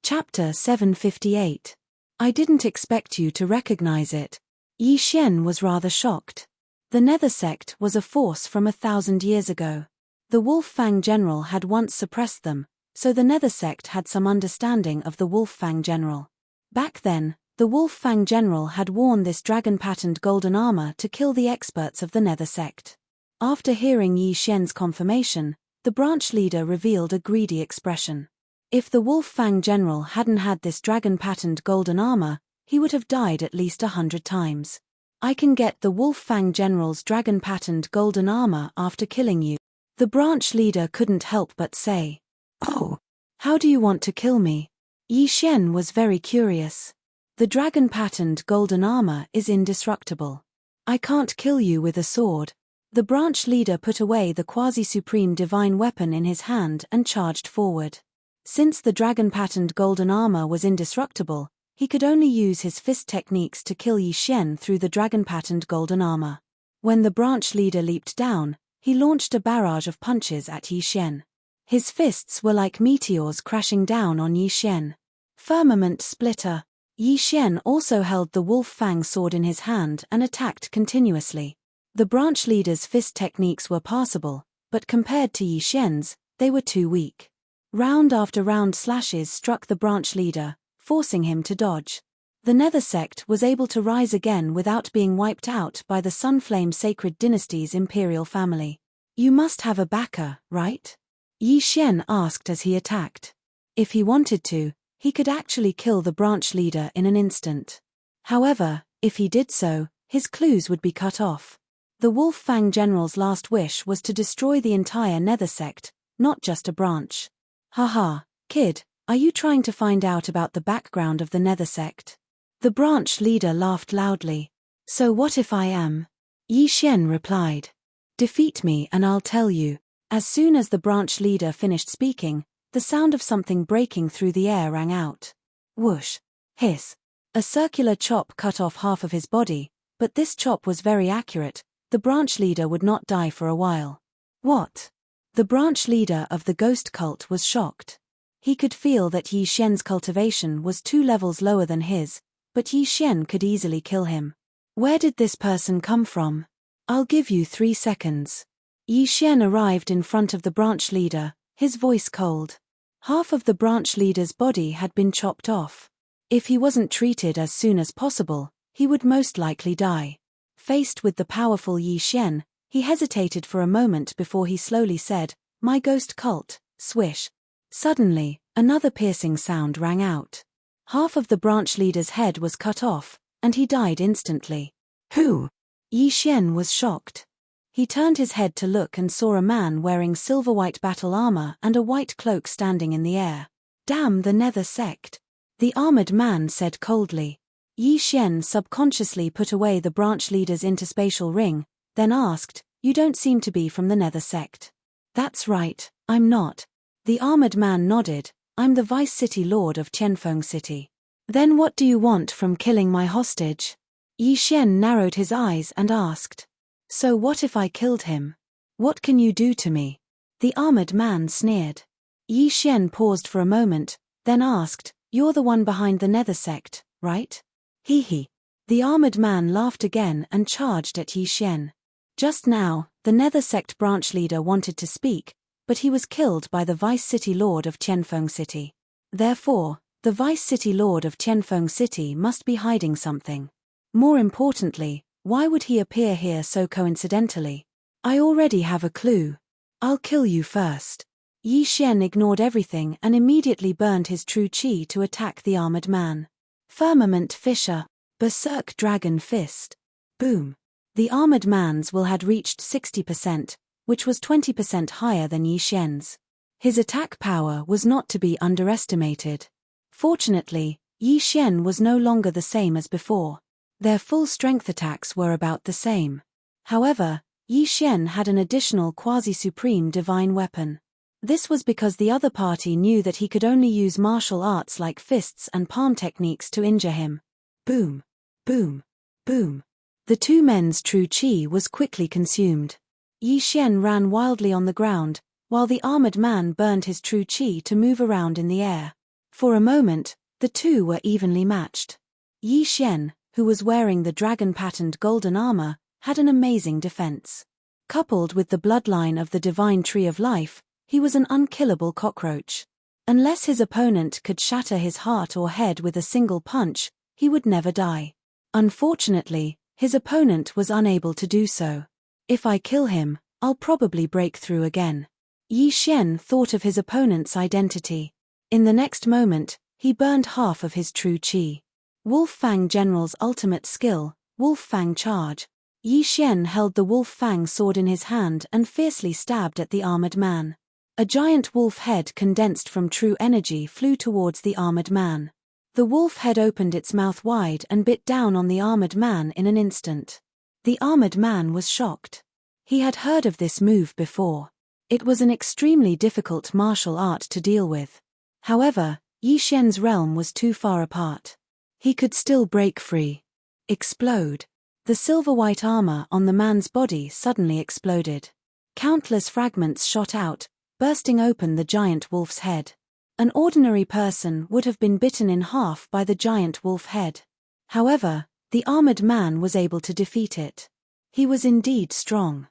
Chapter 758. I didn't expect you to recognize it. Yi Xian was rather shocked. The Nether Sect was a force from 1,000 years ago. The Wolf Fang General had once suppressed them, so the Nether Sect had some understanding of the Wolf Fang General. Back then, the Wolf Fang General had worn this dragon-patterned golden armor to kill the experts of the Nether Sect. After hearing Yi Xian's confirmation, the branch leader revealed a greedy expression. If the Wolf Fang General hadn't had this dragon-patterned golden armor, he would have died at least 100 times. I can get the Wolf Fang General's dragon-patterned golden armor after killing you. The branch leader couldn't help but say. Oh, how do you want to kill me? Yi Xian was very curious. The dragon-patterned golden armor is indestructible. I can't kill you with a sword. The branch leader put away the quasi-supreme divine weapon in his hand and charged forward. Since the dragon-patterned golden armor was indestructible, he could only use his fist techniques to kill Yi Xian through the dragon-patterned golden armor. When the branch leader leaped down, he launched a barrage of punches at Yi Xian. His fists were like meteors crashing down on Yi Xian. Firmament splitter. Yi Xian also held the Wolf Fang sword in his hand and attacked continuously. The branch leader's fist techniques were passable, but compared to Yi Xian's, they were too weak. Round after round slashes struck the branch leader, forcing him to dodge. The Nether Sect was able to rise again without being wiped out by the Sunflame Sacred Dynasty's imperial family. You must have a backer, right? Yi Xian asked as he attacked. If he wanted to, he could actually kill the branch leader in an instant. However, if he did so, his clues would be cut off. The Wolf Fang General's last wish was to destroy the entire Nether Sect, not just a branch. Haha, kid, are you trying to find out about the background of the Nether Sect? The branch leader laughed loudly. So what if I am? Yi Xian replied. Defeat me and I'll tell you. As soon as the branch leader finished speaking, the sound of something breaking through the air rang out. Whoosh. Hiss. A circular chop cut off half of his body, but this chop was very accurate. The branch leader would not die for a while. What? The branch leader of the ghost cult was shocked. He could feel that Yi Xian's cultivation was 2 levels lower than his, but Yi Xian could easily kill him. Where did this person come from? I'll give you 3 seconds. Yi Xian arrived in front of the branch leader, his voice cold. Half of the branch leader's body had been chopped off. If he wasn't treated as soon as possible, he would most likely die. Faced with the powerful Yi Xian, he hesitated for a moment before he slowly said, "My ghost cult, swish." Suddenly, another piercing sound rang out. Half of the branch leader's head was cut off, and he died instantly. Who? Yi Xian was shocked. He turned his head to look and saw a man wearing silver-white battle armor and a white cloak standing in the air. Damn the Nether Sect. The armored man said coldly. Yi Xian subconsciously put away the branch leader's interspatial ring, then asked, "You don't seem to be from the Nether Sect." "That's right, I'm not." The armored man nodded. "I'm the Vice City Lord of Qianfeng City." "Then what do you want from killing my hostage?" Yi Xian narrowed his eyes and asked. "So what if I killed him? What can you do to me?" The armored man sneered. Yi Xian paused for a moment, then asked, "You're the one behind the Nether Sect, right?" Hee hee. The armored man laughed again and charged at Yi Xian. Just now, the Nether Sect branch leader wanted to speak, but he was killed by the Vice City Lord of Qianfeng City. Therefore, the Vice City Lord of Qianfeng City must be hiding something. More importantly, why would he appear here so coincidentally? I already have a clue. I'll kill you first. Yi Xian ignored everything and immediately burned his true qi to attack the armored man. Firmament Fissure, Berserk Dragon Fist. Boom. The armored man's will had reached 60%, which was 20% higher than Yi Xian's. His attack power was not to be underestimated. Fortunately, Yi Xian was no longer the same as before. Their full strength attacks were about the same. However, Yi Xian had an additional quasi-supreme divine weapon. This was because the other party knew that he could only use martial arts like fists and palm techniques to injure him. Boom. Boom. Boom. The two men's true qi was quickly consumed. Yi Xian ran wildly on the ground, while the armored man burned his true qi to move around in the air. For a moment, the two were evenly matched. Yi Xian, who was wearing the dragon-patterned golden armor, had an amazing defense. Coupled with the bloodline of the divine tree of life, he was an unkillable cockroach. Unless his opponent could shatter his heart or head with a single punch, he would never die. Unfortunately, his opponent was unable to do so. If I kill him, I'll probably break through again. Yi Xian thought of his opponent's identity. In the next moment, he burned half of his true qi. Wolf Fang General's ultimate skill, Wolf Fang Charge. Yi Xian held the Wolf Fang sword in his hand and fiercely stabbed at the armored man. A giant wolf head condensed from true energy flew towards the armored man. The wolf head opened its mouth wide and bit down on the armored man in an instant. The armored man was shocked. He had heard of this move before. It was an extremely difficult martial art to deal with. However, Yi Xian's realm was too far apart. He could still break free. Explode. The silver-white armor on the man's body suddenly exploded. Countless fragments shot out, bursting open the giant wolf's head. An ordinary person would have been bitten in half by the giant wolf head. However, the armored man was able to defeat it. He was indeed strong.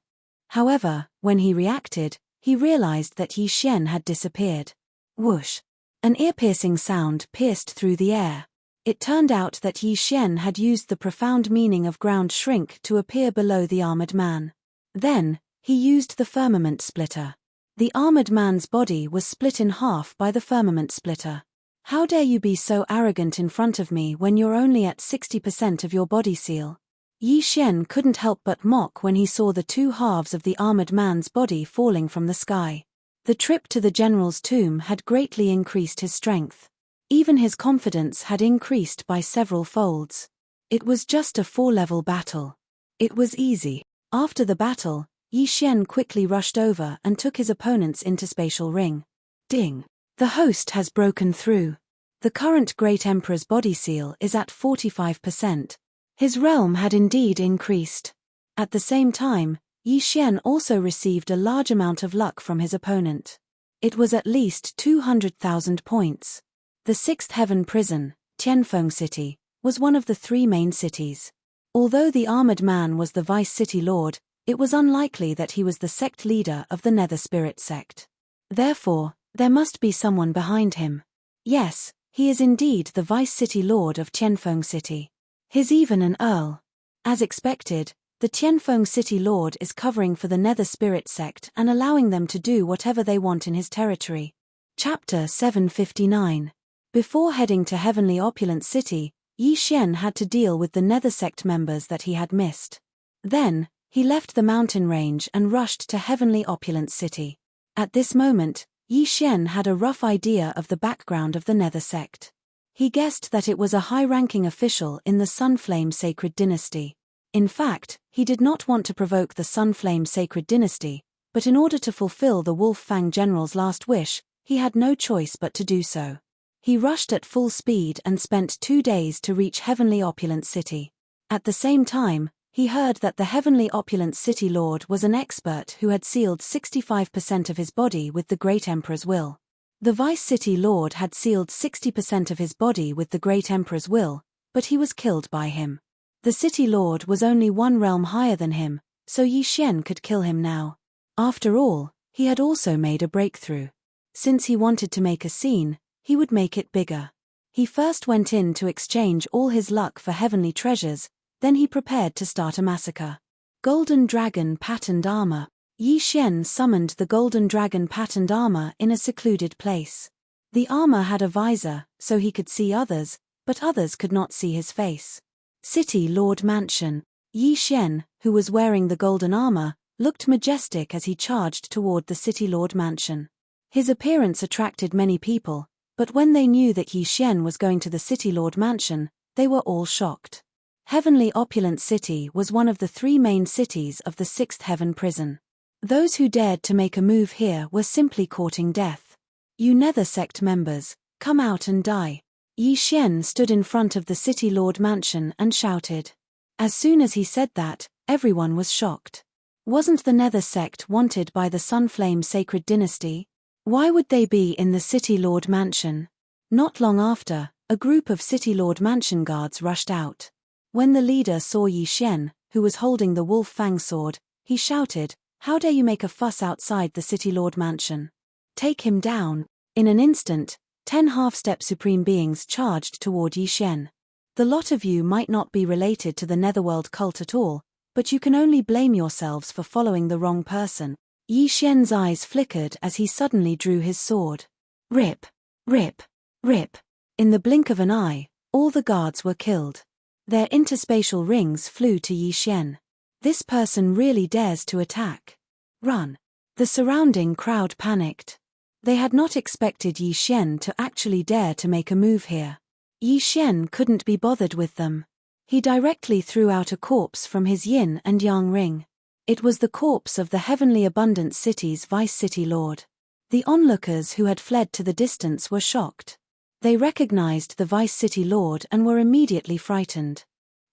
However, when he reacted, he realized that Yi Xian had disappeared. Whoosh! An ear-piercing sound pierced through the air. It turned out that Yi Xian had used the profound meaning of ground shrink to appear below the armored man. Then, he used the firmament splitter. The armored man's body was split in half by the firmament splitter. How dare you be so arrogant in front of me when you're only at 60% of your body seal? Yi Xian couldn't help but mock when he saw the two halves of the armored man's body falling from the sky. The trip to the general's tomb had greatly increased his strength. Even his confidence had increased by several folds. It was just a 4-level battle. It was easy. After the battle, Yi Xian quickly rushed over and took his opponent's interspatial ring. Ding! The host has broken through. The current Great Emperor's body seal is at 45%. His realm had indeed increased. At the same time, Yi Xian also received a large amount of luck from his opponent. It was at least 200,000 points. The Sixth Heaven Prison, Tianfeng City, was one of the 3 main cities. Although the armored man was the vice city lord, it was unlikely that he was the sect leader of the Nether Spirit sect. Therefore, there must be someone behind him. Yes, he is indeed the vice city lord of Tianfeng City. He's even an earl. As expected, the Tianfeng City Lord is covering for the Nether Spirit sect and allowing them to do whatever they want in his territory. Chapter 759. Before heading to Heavenly Opulent City, Yi Xian had to deal with the Nether sect members that he had missed. Then, he left the mountain range and rushed to Heavenly Opulent City. At this moment, Yi Xian had a rough idea of the background of the Nether sect. He guessed that it was a high-ranking official in the Sunflame Sacred Dynasty. In fact, he did not want to provoke the Sunflame Sacred Dynasty, but in order to fulfill the Wolf Fang General's last wish, he had no choice but to do so. He rushed at full speed and spent 2 days to reach Heavenly Opulent City. At the same time, he heard that the Heavenly Opulent City Lord was an expert who had sealed 65% of his body with the Great Emperor's will. The Vice City Lord had sealed 60% of his body with the Great Emperor's will, but he was killed by him. The City Lord was only 1 realm higher than him, so Yi Xian could kill him now. After all, he had also made a breakthrough. Since he wanted to make a scene, he would make it bigger. He first went in to exchange all his luck for heavenly treasures, then he prepared to start a massacre. Golden Dragon Patterned Armor. Yi Xian summoned the Golden Dragon Patterned Armor in a secluded place. The armor had a visor, so he could see others, but others could not see his face. City Lord Mansion. Yi Xian, who was wearing the golden armor, looked majestic as he charged toward the City Lord Mansion. His appearance attracted many people, but when they knew that Yi Xian was going to the City Lord Mansion, they were all shocked. Heavenly Opulent City was one of the 3 main cities of the 6th Heaven Prison. Those who dared to make a move here were simply courting death. You Nether Sect members, come out and die. Yi Xian stood in front of the City Lord Mansion and shouted. As soon as he said that, everyone was shocked. Wasn't the Nether Sect wanted by the Sunflame Sacred Dynasty? Why would they be in the City Lord Mansion? Not long after, a group of City Lord Mansion guards rushed out. When the leader saw Yi Xian, who was holding the wolf fang sword, he shouted, "How dare you make a fuss outside the City Lord Mansion? Take him down." In an instant, 10 half-step supreme beings charged toward Yi Xian. The lot of you might not be related to the Netherworld cult at all, but you can only blame yourselves for following the wrong person. Yi Xian's eyes flickered as he suddenly drew his sword. Rip! Rip! Rip! In the blink of an eye, all the guards were killed. Their interspatial rings flew to Yi Xian. This person really dares to attack. Run! The surrounding crowd panicked. They had not expected Yi Xian to actually dare to make a move here. Yi Xian couldn't be bothered with them. He directly threw out a corpse from his yin and yang ring. It was the corpse of the heavenly abundant city's vice city lord. The onlookers who had fled to the distance were shocked. They recognized the vice city lord and were immediately frightened.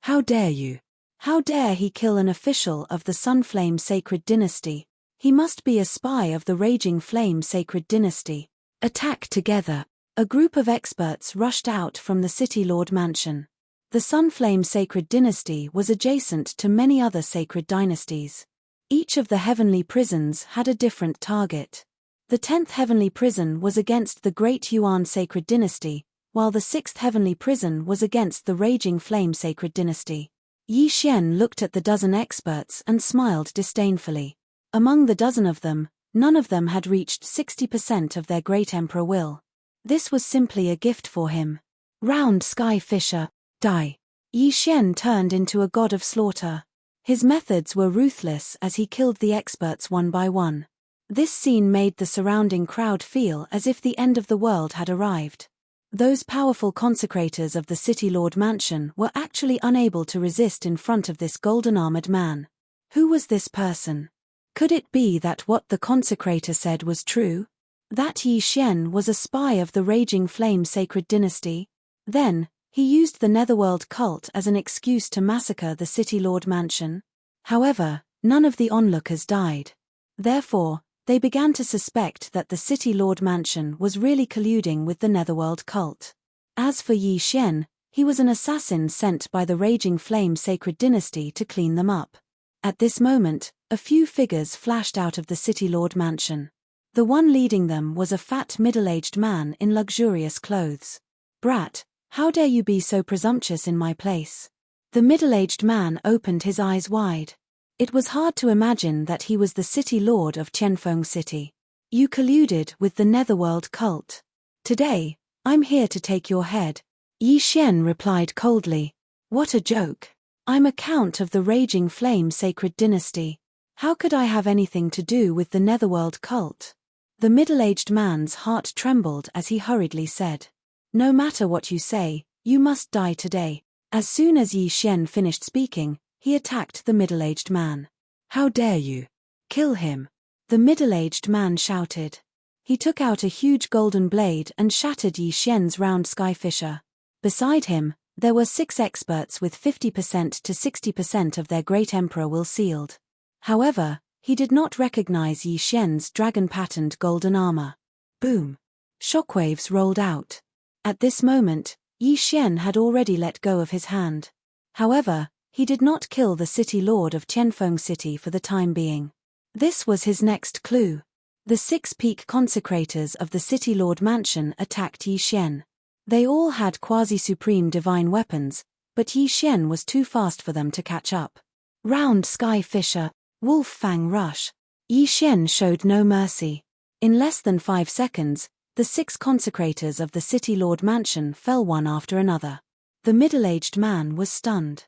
How dare you? How dare he kill an official of the Sunflame Sacred Dynasty? He must be a spy of the Raging Flame Sacred Dynasty. Attack together. A group of experts rushed out from the City Lord Mansion. The Sunflame Sacred Dynasty was adjacent to many other sacred dynasties. Each of the heavenly prisons had a different target. The 10th heavenly prison was against the Great Yuan Sacred Dynasty, while the 6th heavenly prison was against the Raging Flame Sacred Dynasty. Yi Xian looked at the dozen experts and smiled disdainfully. Among the dozen of them, none of them had reached 60% of their Great Emperor will. This was simply a gift for him. Round Sky Fisher, die. Yi Xian turned into a god of slaughter. His methods were ruthless as he killed the experts one by one. This scene made the surrounding crowd feel as if the end of the world had arrived. Those powerful consecrators of the City Lord Mansion were actually unable to resist in front of this golden-armored man. Who was this person? Could it be that what the consecrator said was true? That Yi Xian was a spy of the Raging Flame Sacred Dynasty? Then, he used the Netherworld cult as an excuse to massacre the City Lord Mansion. However, none of the onlookers died. Therefore, they began to suspect that the City Lord Mansion was really colluding with the Netherworld cult. As for Yi Xian, he was an assassin sent by the Raging Flame Sacred Dynasty to clean them up. At this moment, a few figures flashed out of the City Lord Mansion. The one leading them was a fat middle-aged man in luxurious clothes. "Brat, how dare you be so presumptuous in my place?" The middle-aged man opened his eyes wide. It was hard to imagine that he was the City Lord of Qianfeng City. "You colluded with the Netherworld cult. Today, I'm here to take your head." Yi Xian replied coldly. "What a joke. I'm a count of the Raging Flame Sacred Dynasty. How could I have anything to do with the Netherworld cult?" The middle-aged man's heart trembled as he hurriedly said, "No matter what you say, you must die today." As soon as Yi Xian finished speaking, he attacked the middle-aged man. "How dare you? Kill him!" The middle-aged man shouted. He took out a huge golden blade and shattered Yi Xian's round sky fisher. Beside him, there were 6 experts with 50% to 60% of their Great Emperor will sealed. However, he did not recognize Yi Xian's dragon-patterned golden armor. Boom! Shockwaves rolled out. At this moment, Yi Xian had already let go of his hand. However, he did not kill the City Lord of Qianfeng City for the time being. This was his next clue. The 6 peak consecrators of the City Lord Mansion attacked Yi Xian. They all had quasi-supreme divine weapons, but Yi Xian was too fast for them to catch up. Round Sky Fisher, Wolf Fang Rush. Yi Xian showed no mercy. In less than 5 seconds, the 6 consecrators of the City Lord Mansion fell one after another. The middle-aged man was stunned.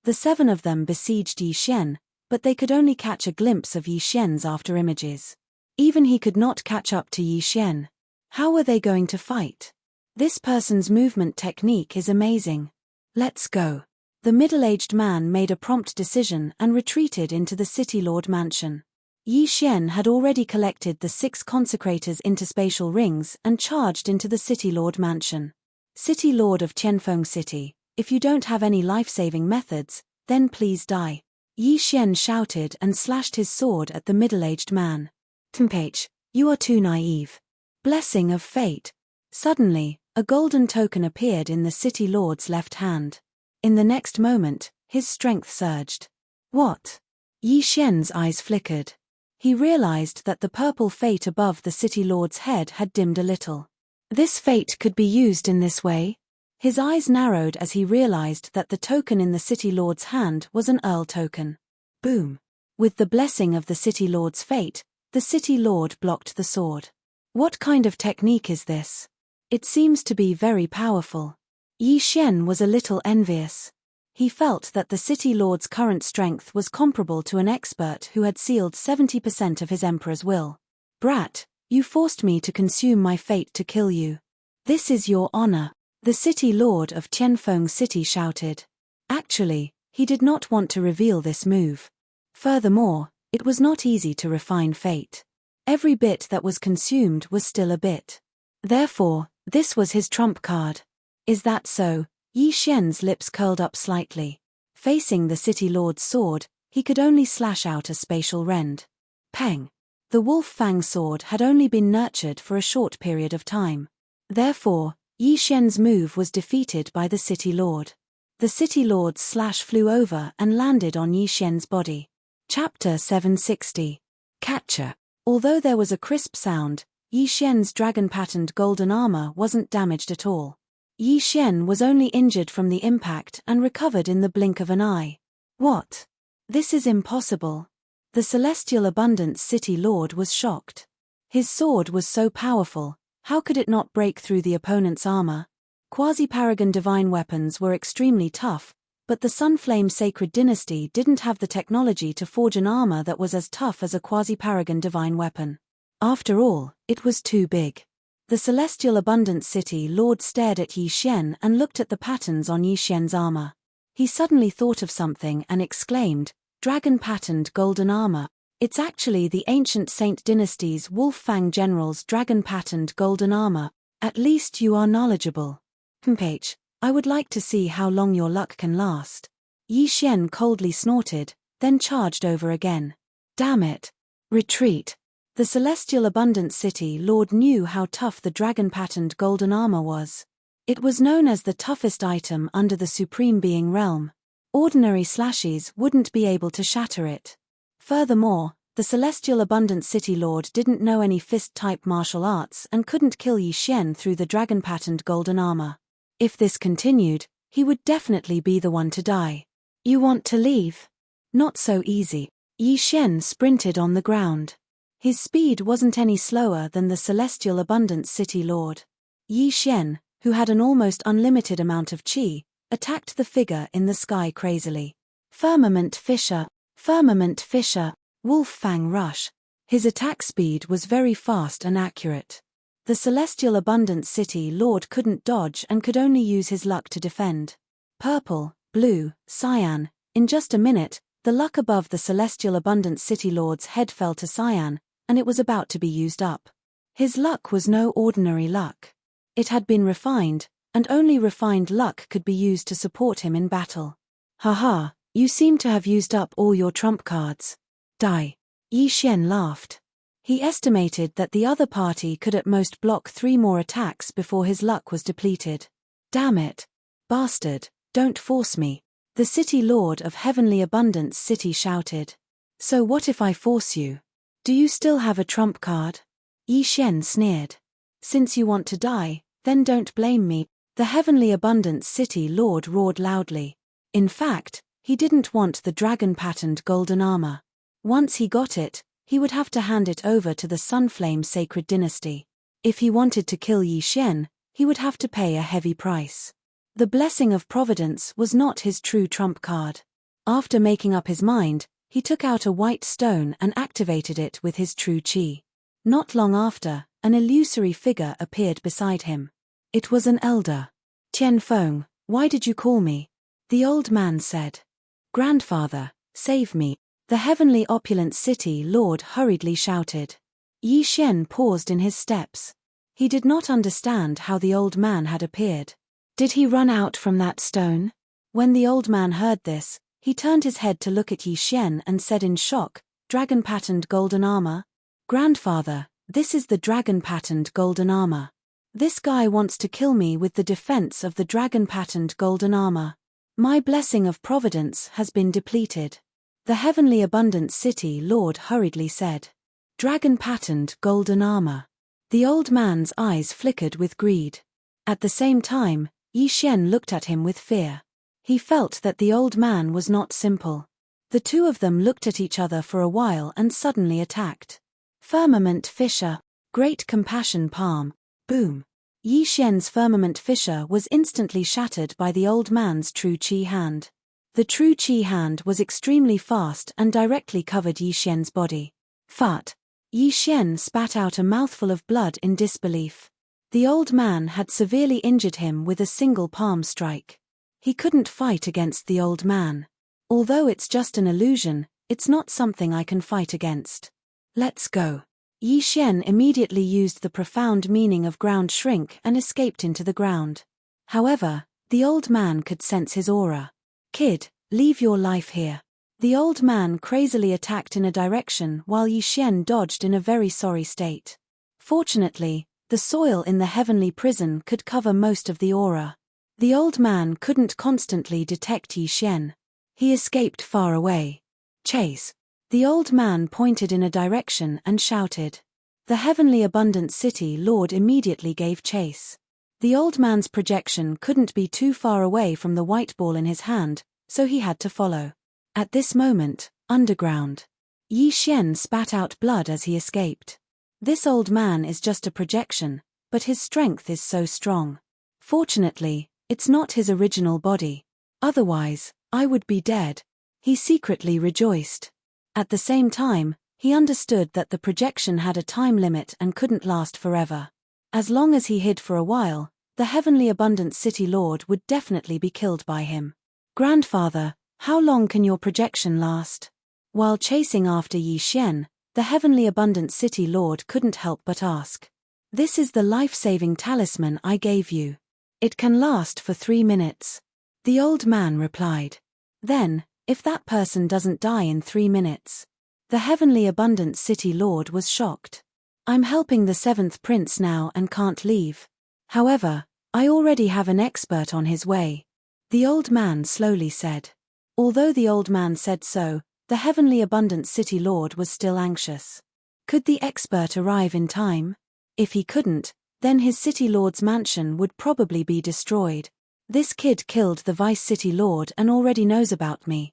The 7 of them besieged Yi Xian, but they could only catch a glimpse of Yi Xian's after-images. Even he could not catch up to Yi Xian. How were they going to fight? This person's movement technique is amazing. Let's go. The middle-aged man made a prompt decision and retreated into the City Lord Mansion. Yi Xian had already collected the 6 consecrators' interspatial rings and charged into the City Lord Mansion. "City Lord of Qianfeng City, if you don't have any life-saving methods, then please die." Yi Xian shouted and slashed his sword at the middle-aged man. "Tempage, you are too naive. Blessing of fate." Suddenly, A golden token appeared in the city lord's left hand. In the next moment, his strength surged. What? Yi Xian's eyes flickered. He realized that the purple fate above the city lord's head had dimmed a little. This fate could be used in this way? His eyes narrowed as he realized that the token in the city lord's hand was an Earl token. Boom! With the blessing of the city lord's fate, the city lord blocked the sword. What kind of technique is this? It seems to be very powerful. Yi Xian was a little envious. He felt that the city lord's current strength was comparable to an expert who had sealed 70% of his emperor's will. Brat, you forced me to consume my fate to kill you. This is your honor. The city lord of Tianfeng City shouted. Actually, he did not want to reveal this move. Furthermore, it was not easy to refine fate. Every bit that was consumed was still a bit. Therefore, this was his trump card. Is that so? Yi Xian's lips curled up slightly. Facing the city lord's sword, he could only slash out a spatial rend. Peng! The wolf fang sword had only been nurtured for a short period of time. Therefore, Yi Xian's move was defeated by the city lord. The city lord's slash flew over and landed on Yi Xian's body. Chapter 760. Catcher. Although there was a crisp sound, Yi Xian's dragon-patterned golden armor wasn't damaged at all. Yi Xian was only injured from the impact and recovered in the blink of an eye. What? This is impossible. The celestial abundance city lord was shocked. His sword was so powerful, how could it not break through the opponent's armor? Quasi-paragon divine weapons were extremely tough, but the Sunflame Sacred Dynasty didn't have the technology to forge an armor that was as tough as a quasi-paragon divine weapon. After all, it was too big. The celestial abundance city lord stared at Yi Xian and looked at the patterns on Yi Xian's armor. He suddenly thought of something and exclaimed, "Dragon-patterned golden armor. It's actually the ancient Saint Dynasty's Wolf Fang General's dragon-patterned golden armor. At least you are knowledgeable. H, I would like to see how long your luck can last." Yi Xian coldly snorted, then charged over again. Damn it. Retreat. The celestial abundance city lord knew how tough the dragon-patterned golden armor was. It was known as the toughest item under the Supreme Being realm. Ordinary slashes wouldn't be able to shatter it. Furthermore, the celestial abundance city lord didn't know any fist-type martial arts and couldn't kill Yi Xian through the dragon-patterned golden armor. If this continued, he would definitely be the one to die. You want to leave? Not so easy. Yi Xian sprinted on the ground. His speed wasn't any slower than the celestial abundance city lord. Yi Xian, who had an almost unlimited amount of qi, attacked the figure in the sky crazily. Firmament Fissure, Wolf Fang Rush. His attack speed was very fast and accurate. The celestial abundance city lord couldn't dodge and could only use his luck to defend. Purple, blue, cyan. In just a minute, the luck above the celestial abundance city lord's head fell to cyan, and it was about to be used up. His luck was no ordinary luck. It had been refined, and only refined luck could be used to support him in battle. Haha, you seem to have used up all your trump cards. Die. Yi Xian laughed. He estimated that the other party could at most block 3 more attacks before his luck was depleted. Damn it. Bastard, don't force me. The city lord of Heavenly Abundance City shouted. So what if I force you? Do you still have a trump card? Yi Xian sneered. Since you want to die, then don't blame me. The Heavenly Abundance City lord roared loudly. In fact, he didn't want the dragon-patterned golden armor. Once he got it, he would have to hand it over to the Sunflame Sacred Dynasty. If he wanted to kill Yi Xian, he would have to pay a heavy price. The Blessing of Providence was not his true trump card. After making up his mind, he took out a white stone and activated it with his true qi. Not long after, an illusory figure appeared beside him. It was an elder. Tianfeng, why did you call me? The old man said. Grandfather, save me. The heavenly opulent city lord hurriedly shouted. Yi Xian paused in his steps. He did not understand how the old man had appeared. Did he run out from that stone? When the old man heard this, he turned his head to look at Yi Xian and said in shock, dragon-patterned golden armor? Grandfather, this is the dragon-patterned golden armor. This guy wants to kill me with the defense of the dragon-patterned golden armor. My blessing of providence has been depleted. The heavenly abundant city lord hurriedly said. Dragon-patterned golden armor. The old man's eyes flickered with greed. At the same time, Yi Xian looked at him with fear. He felt that the old man was not simple. The two of them looked at each other for a while and suddenly attacked. Firmament fissure. Great compassion palm. Boom. Yi Xian's firmament fissure was instantly shattered by the old man's true qi hand. The true qi hand was extremely fast and directly covered Yi Xian's body. Fart. Yi Xian spat out a mouthful of blood in disbelief. The old man had severely injured him with a single palm strike. He couldn't fight against the old man. Although it's just an illusion, it's not something I can fight against. Let's go. Yi Xian immediately used the profound meaning of ground shrink and escaped into the ground. However, the old man could sense his aura. Kid, leave your life here. The old man crazily attacked in a direction while Yi Xian dodged in a very sorry state. Fortunately, the soil in the heavenly prison could cover most of the aura. The old man couldn't constantly detect Yi Xian. He escaped far away. Chase. The old man pointed in a direction and shouted. The heavenly abundant city lord immediately gave chase. The old man's projection couldn't be too far away from the white ball in his hand, so he had to follow. At this moment, underground. Yi Xian spat out blood as he escaped. This old man is just a projection, but his strength is so strong. Fortunately, it's not his original body. Otherwise, I would be dead. He secretly rejoiced. At the same time, he understood that the projection had a time limit and couldn't last forever. As long as he hid for a while, the heavenly abundant city lord would definitely be killed by him. Grandfather, how long can your projection last? While chasing after Yi Xian, the heavenly abundant city lord couldn't help but ask. This is the life-saving talisman I gave you. It can last for 3 minutes. The old man replied. Then, if that person doesn't die in 3 minutes. The heavenly abundant city lord was shocked. I'm helping the 7th prince now and can't leave. However, I already have an expert on his way. The old man slowly said. Although the old man said so, the heavenly abundant city lord was still anxious. Could the expert arrive in time? If he couldn't, then his city lord's mansion would probably be destroyed. This kid killed the vice city lord and already knows about me.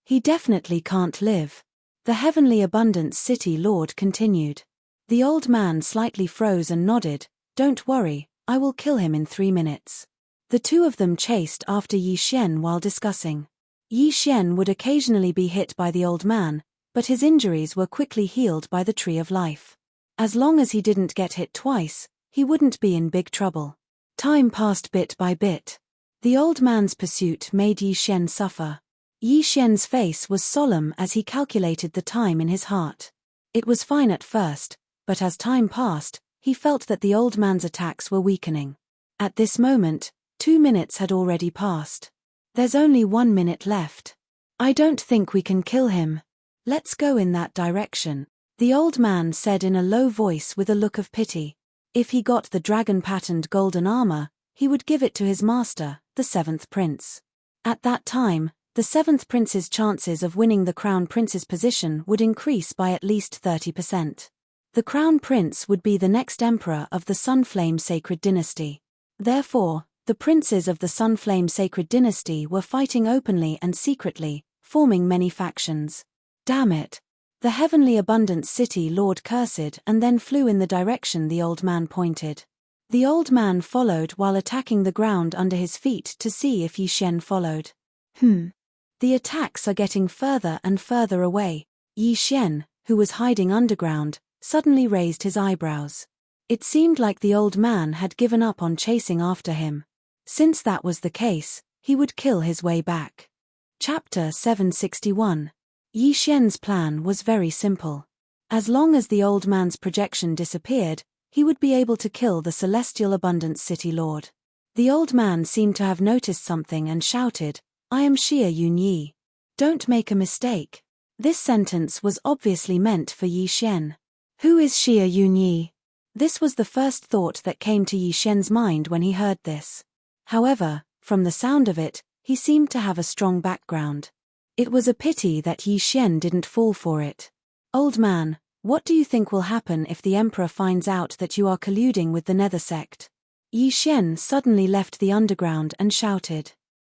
He definitely can't live. The heavenly abundant city lord continued. The old man slightly froze and nodded. Don't worry, I will kill him in 3 minutes. The two of them chased after Yi Xian while discussing. Yi Xian would occasionally be hit by the old man, but his injuries were quickly healed by the Tree of Life. As long as he didn't get hit twice, he wouldn't be in big trouble. Time passed bit by bit. The old man's pursuit made Yi Xian suffer. Yi Xian's face was solemn as he calculated the time in his heart. It was fine at first, but as time passed, he felt that the old man's attacks were weakening. At this moment, 2 minutes had already passed. There's only 1 minute left. I don't think we can kill him. Let's go in that direction, the old man said in a low voice with a look of pity. If he got the dragon-patterned golden armor, he would give it to his master, the 7th prince. At that time, the 7th prince's chances of winning the crown prince's position would increase by at least 30%. The crown prince would be the next emperor of the Sunflame Sacred Dynasty. Therefore, the princes of the Sunflame Sacred Dynasty were fighting openly and secretly, forming many factions. Damn it! The heavenly abundant city lord cursed and then flew in the direction the old man pointed. The old man followed while attacking the ground under his feet to see if Yi Xian followed. The attacks are getting further and further away. Yi Xian, who was hiding underground, suddenly raised his eyebrows. It seemed like the old man had given up on chasing after him. Since that was the case, he would kill his way back. Chapter 761. Yi Xian's plan was very simple. As long as the old man's projection disappeared, he would be able to kill the celestial abundant city lord. The old man seemed to have noticed something and shouted, I am Xie Yunyi. Don't make a mistake. This sentence was obviously meant for Yi Xian. Who is Xie Yunyi? This was the first thought that came to Yi Shen's mind when he heard this. However, from the sound of it, he seemed to have a strong background. It was a pity that Yi Shen didn't fall for it. Old man, what do you think will happen if the Emperor finds out that you are colluding with the Nether sect? Yi Shen suddenly left the underground and shouted.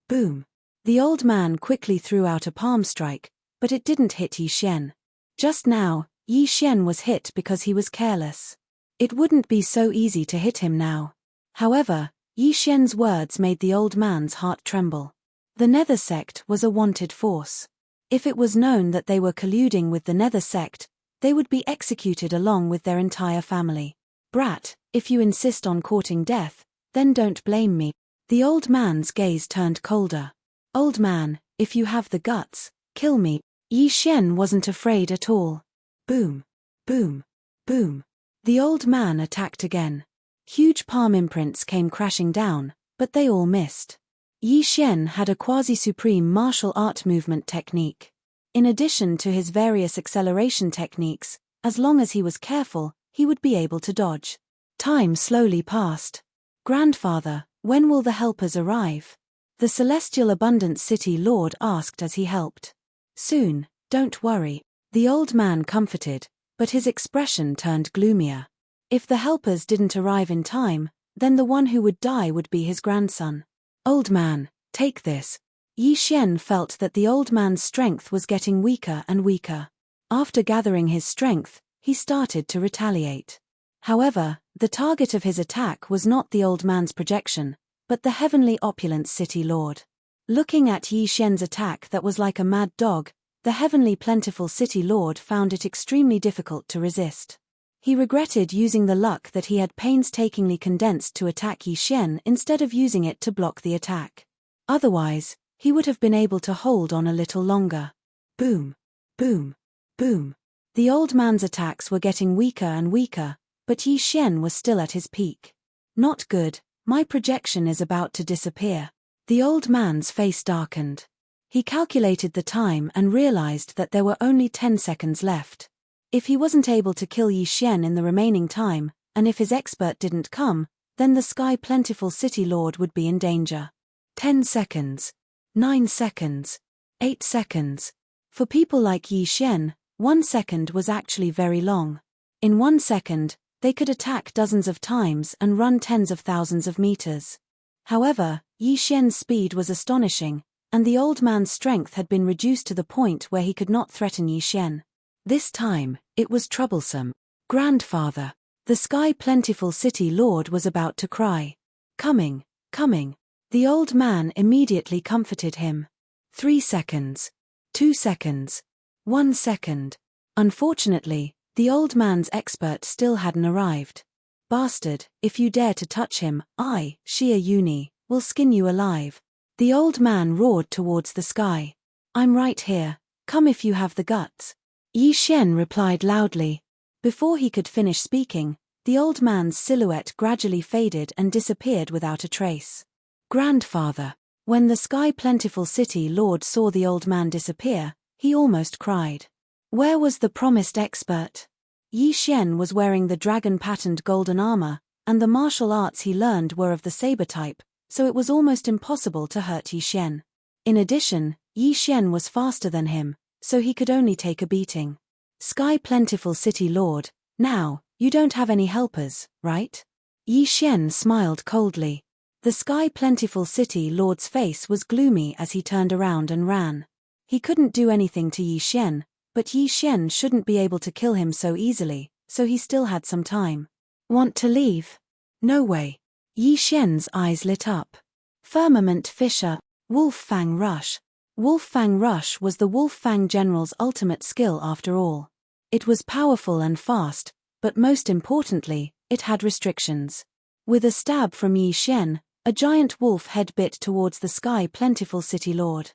Boom! The old man quickly threw out a palm strike, but it didn't hit Yi Shen. Just now, Yi Shen was hit because he was careless. It wouldn't be so easy to hit him now. However, Yi Shen's words made the old man's heart tremble. The Nether sect was a wanted force. If it was known that they were colluding with the Nether sect, they would be executed along with their entire family. Brat, if you insist on courting death, then don't blame me. The old man's gaze turned colder. Old man, if you have the guts, kill me. Yi Shen wasn't afraid at all. Boom, boom, boom. The old man attacked again. Huge palm imprints came crashing down, but they all missed. Yi Shen had a quasi-supreme martial art movement technique. In addition to his various acceleration techniques, as long as he was careful, he would be able to dodge. Time slowly passed. Grandfather, when will the helpers arrive? The Celestial Abundance City Lord asked as he helped. Soon, don't worry. The old man comforted, but his expression turned gloomier. If the helpers didn't arrive in time, then the one who would die would be his grandson. Old man, take this. Yi Shen felt that the old man's strength was getting weaker and weaker. After gathering his strength, he started to retaliate. However, the target of his attack was not the old man's projection, but the heavenly opulence city lord. Looking at Yi Shen's attack that was like a mad dog, the heavenly plentiful city lord found it extremely difficult to resist. He regretted using the luck that he had painstakingly condensed to attack Yi Shen instead of using it to block the attack. Otherwise, he would have been able to hold on a little longer. Boom, boom, boom. The old man's attacks were getting weaker and weaker, but Yi Shen was still at his peak. Not good, my projection is about to disappear. The old man's face darkened. He calculated the time and realized that there were only 10 seconds left. If he wasn't able to kill Yi Shen in the remaining time, and if his expert didn't come, then the Sky Plentiful City Lord would be in danger. 10 seconds. 9 seconds. 8 seconds. For people like Yi Shen, 1 second was actually very long. In 1 second, they could attack dozens of times and run tens of thousands of meters. However, Yi Shen's speed was astonishing, and the old man's strength had been reduced to the point where he could not threaten Yi Shen. This time, it was troublesome. Grandfather. The Sky Plentiful City Lord was about to cry. Coming, coming. The old man immediately comforted him. 3 seconds. 2 seconds. 1 second. Unfortunately, the old man's expert still hadn't arrived. Bastard, if you dare to touch him, I, Shia Uni, will skin you alive. The old man roared towards the sky. I'm right here, come if you have the guts. Yi Shen replied loudly. Before he could finish speaking, the old man's silhouette gradually faded and disappeared without a trace. Grandfather. When the Sky Plentiful City Lord saw the old man disappear, he almost cried. Where was the promised expert? Yi Shen was wearing the dragon-patterned golden armor, and the martial arts he learned were of the saber type, so it was almost impossible to hurt Yi Shen. In addition, Yi Shen was faster than him, so he could only take a beating. Sky Plentiful City Lord, now, you don't have any helpers, right? Yi Shen smiled coldly. The Sky Plentiful City Lord's face was gloomy as he turned around and ran. He couldn't do anything to Yi Shen, but Yi Shen shouldn't be able to kill him so easily, so he still had some time. Want to leave? No way. Yi Shen's eyes lit up. Firmament Fissure, Wolf Fang Rush. Wolf Fang Rush was the Wolf Fang General's ultimate skill after all. It was powerful and fast, but most importantly, it had restrictions. With a stab from Yi Shen, a giant wolf head bit towards the Sky Plentiful City Lord.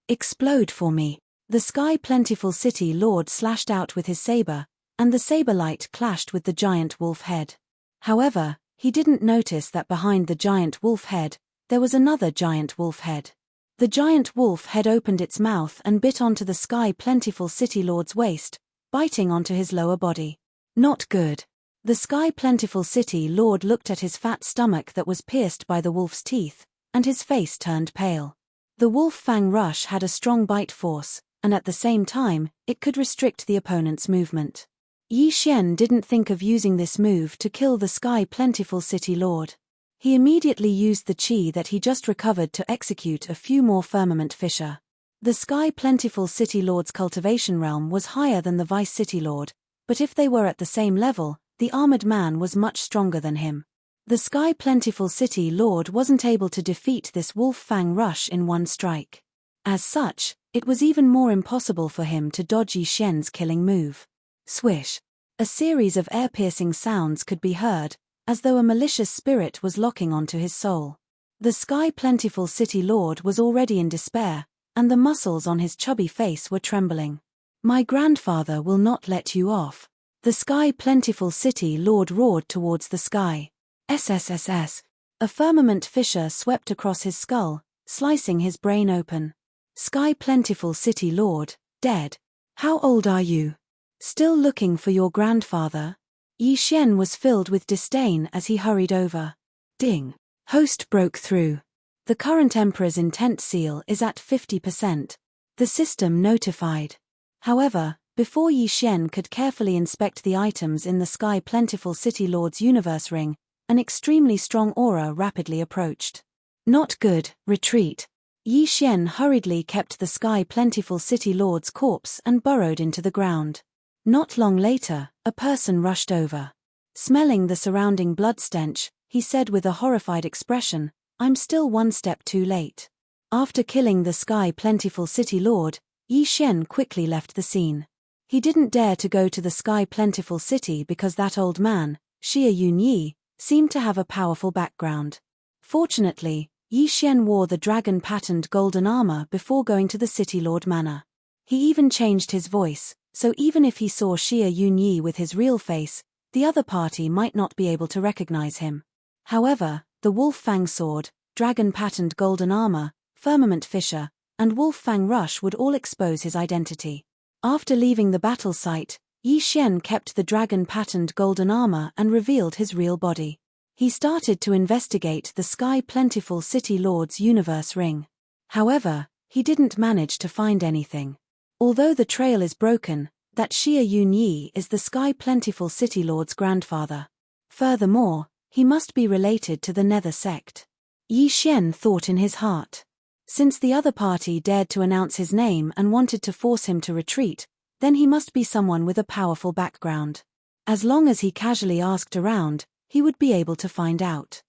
Explode for me. The Sky Plentiful City Lord slashed out with his saber, and the saber light clashed with the giant wolf head. However, he didn't notice that behind the giant wolf head, there was another giant wolf head. The giant wolf head opened its mouth and bit onto the Sky Plentiful City Lord's waist, biting onto his lower body. Not good. The Sky Plentiful City Lord looked at his fat stomach that was pierced by the wolf's teeth, and his face turned pale. The wolf fang rush had a strong bite force, and at the same time, it could restrict the opponent's movement. Yi Xian didn't think of using this move to kill the Sky Plentiful City Lord. He immediately used the chi that he just recovered to execute a few more firmament fissure. The Sky Plentiful City Lord's cultivation realm was higher than the Vice City Lord, but if they were at the same level, the armored man was much stronger than him. The Sky Plentiful City Lord wasn't able to defeat this wolf fang rush in one strike. As such, it was even more impossible for him to dodge Yi Xian's killing move. Swish! A series of air-piercing sounds could be heard, as though a malicious spirit was locking onto his soul. The Sky Plentiful City Lord was already in despair, and the muscles on his chubby face were trembling. "My grandfather will not let you off." The Sky Plentiful City Lord roared towards the sky. SSSS. A firmament fissure swept across his skull, slicing his brain open. Sky Plentiful City Lord, dead. How old are you? Still looking for your grandfather? Yi Xian was filled with disdain as he hurried over. Ding. Host broke through. The current Emperor's intent seal is at 50%. The system notified. However, before Yi Xian could carefully inspect the items in the Sky Plentiful City Lord's universe ring, an extremely strong aura rapidly approached. Not good, retreat. Yi Xian hurriedly kept the Sky Plentiful City Lord's corpse and burrowed into the ground. Not long later, a person rushed over. Smelling the surrounding blood stench, he said with a horrified expression, "I'm still one step too late." After killing the Sky Plentiful City Lord, Yi Xian quickly left the scene. He didn't dare to go to the Sky Plentiful City because that old man, Xie Yunyi, seemed to have a powerful background. Fortunately, Yi Xian wore the dragon-patterned golden armor before going to the City Lord Manor. He even changed his voice, so even if he saw Xie Yunyi with his real face, the other party might not be able to recognize him. However, the Wolf Fang Sword, dragon-patterned golden armor, firmament fissure, and Wolf Fang Rush would all expose his identity. After leaving the battle site, Yi Xian kept the dragon-patterned golden armor and revealed his real body. He started to investigate the Sky Plentiful City Lord's universe ring. However, he didn't manage to find anything. Although the trail is broken, that Xie Yunyi is the Sky Plentiful City Lord's grandfather. Furthermore, he must be related to the Nether sect. Yi Xian thought in his heart. Since the other party dared to announce his name and wanted to force him to retreat, then he must be someone with a powerful background. As long as he casually asked around, he would be able to find out.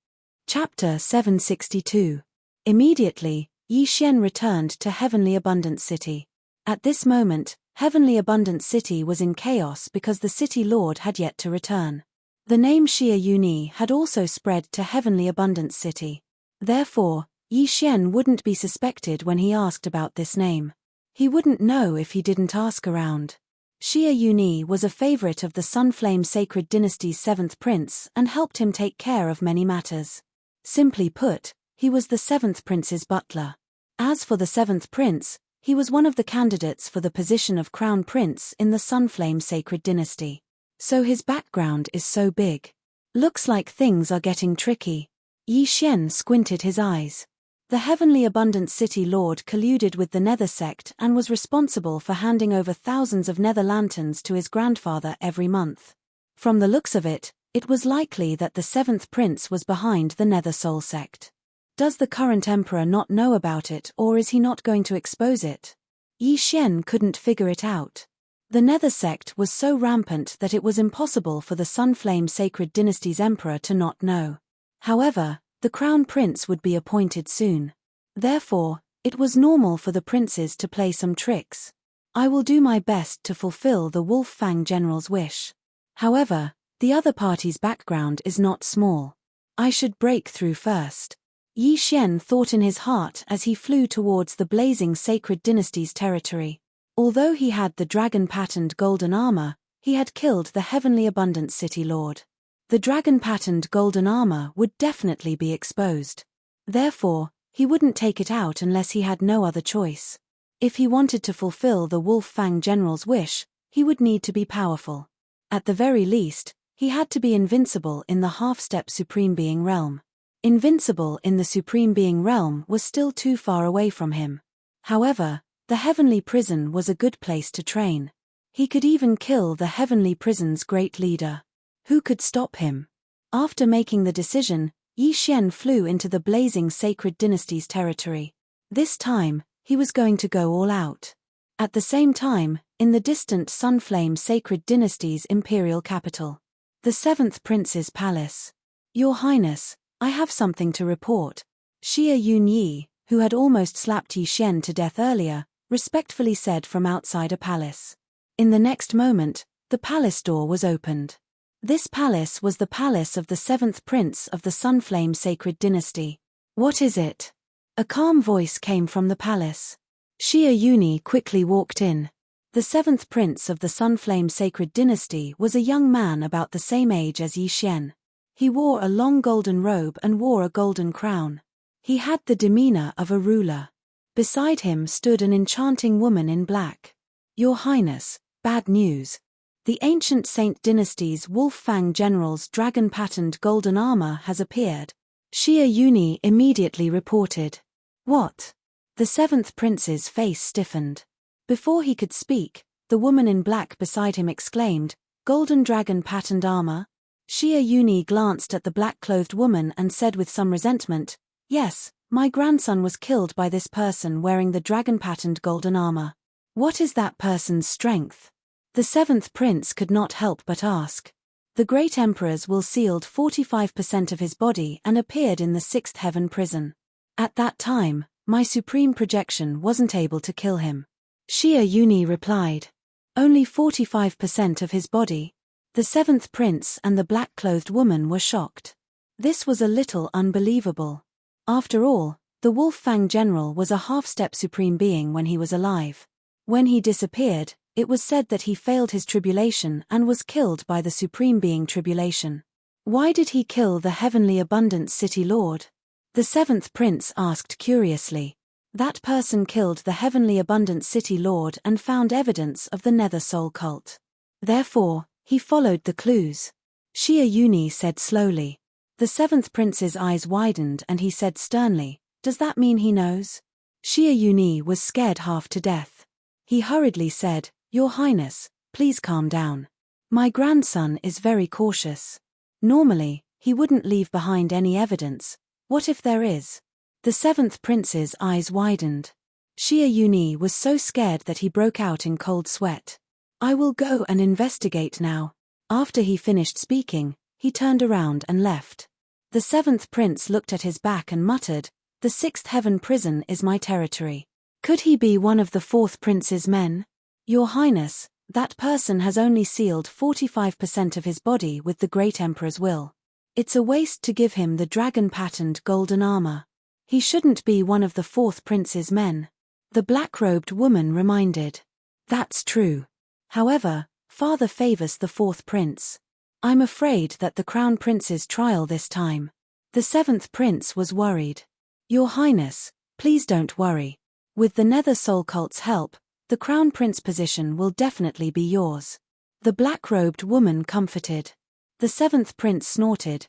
Chapter 762. Immediately, Yi Xian returned to Heavenly Abundance City. At this moment, Heavenly Abundance City was in chaos because the City Lord had yet to return. The name Xie Yunyi had also spread to Heavenly Abundance City. Therefore, Yi Xian wouldn't be suspected when he asked about this name. He wouldn't know if he didn't ask around. Xie Yunyi was a favorite of the Sunflame Sacred Dynasty's 7th prince and helped him take care of many matters. Simply put, he was the 7th prince's butler. As for the 7th prince, he was one of the candidates for the position of crown prince in the Sunflame Sacred Dynasty. So his background is so big. Looks like things are getting tricky. Yi Xian squinted his eyes. The Heavenly Abundance City Lord colluded with the Nether sect and was responsible for handing over thousands of Nether lanterns to his grandfather every month. From the looks of it, it was likely that the 7th prince was behind the Nether Soul sect. Does the current emperor not know about it, or is he not going to expose it? Yi Xian couldn't figure it out. The Nether sect was so rampant that it was impossible for the Sunflame Sacred Dynasty's emperor to not know. However, the crown prince would be appointed soon. Therefore, it was normal for the princes to play some tricks. I will do my best to fulfill the Wolf Fang general's wish. However, the other party's background is not small. I should break through first. Yi Xian thought in his heart as he flew towards the blazing Sacred Dynasty's territory. Although he had the dragon-patterned golden armor, he had killed the Heavenly Abundance City Lord. The dragon-patterned golden armor would definitely be exposed. Therefore, he wouldn't take it out unless he had no other choice. If he wanted to fulfill the Wolf Fang general's wish, he would need to be powerful. At the very least, He had to be invincible in the half-step Supreme Being realm. Invincible in the Supreme Being realm was still too far away from him. However, the heavenly prison was a good place to train. He could even kill the heavenly prison's great leader. Who could stop him? After making the decision, Yi Xian flew into the blazing Sacred Dynasty's territory. This time, he was going to go all out. At the same time, in the distant Sunflame Sacred Dynasty's imperial capital, the 7th Prince's palace. Your Highness, I have something to report. Xia Yunyi, who had almost slapped Yi Xian to death earlier, respectfully said from outside a palace. In the next moment, the palace door was opened. This palace was the palace of the 7th Prince of the Sunflame Sacred Dynasty. What is it? A calm voice came from the palace. Xia Yuni quickly walked in. The 7th Prince of the Sunflame Sacred Dynasty was a young man about the same age as Yi Xian. He wore a long golden robe and wore a golden crown. He had the demeanor of a ruler. Beside him stood an enchanting woman in black. Your Highness, bad news. The ancient Saint Dynasty's Wolf Fang General's dragon-patterned golden armor has appeared. Xia Yuni immediately reported. What? The 7th Prince's face stiffened. Before he could speak, the woman in black beside him exclaimed, Golden dragon-patterned armor? Xia Yuni glanced at the black-clothed woman and said with some resentment, Yes, my grandson was killed by this person wearing the dragon-patterned golden armor. What is that person's strength? The 7th Prince could not help but ask. The Great Emperor's will sealed 45% of his body and appeared in the 6th Heaven prison. At that time, my supreme projection wasn't able to kill him. Xia Yuni replied. Only 45% of his body? The 7th Prince and the black-clothed woman were shocked. This was a little unbelievable. After all, the Wolf Fang General was a half-step Supreme Being when he was alive. When he disappeared, it was said that he failed his tribulation and was killed by the Supreme Being tribulation. Why did he kill the Heavenly Abundance City Lord? The 7th Prince asked curiously. That person killed the Heavenly Abundance City Lord and found evidence of the Nether Soul cult. Therefore, he followed the clues. Xia Yuni said slowly. The 7th Prince's eyes widened and he said sternly, Does that mean he knows? Xia Yuni was scared half to death. He hurriedly said, Your Highness, please calm down. My grandson is very cautious. Normally, he wouldn't leave behind any evidence. What if there is? The 7th Prince's eyes widened. Xia Yuni was so scared that he broke out in cold sweat. I will go and investigate now. After he finished speaking, he turned around and left. The 7th Prince looked at his back and muttered, The 6th Heaven prison is my territory. Could he be one of the 4th Prince's men? Your Highness, that person has only sealed 45% of his body with the Great Emperor's will. It's a waste to give him the dragon-patterned golden armor. He shouldn't be one of the 4th Prince's men. The black-robed woman reminded. That's true. However, Father favors the 4th Prince. I'm afraid that the Crown Prince's trial this time. The 7th Prince was worried. Your Highness, please don't worry. With the Nether Soul cult's help, the Crown Prince position will definitely be yours. The black-robed woman comforted. The 7th Prince snorted,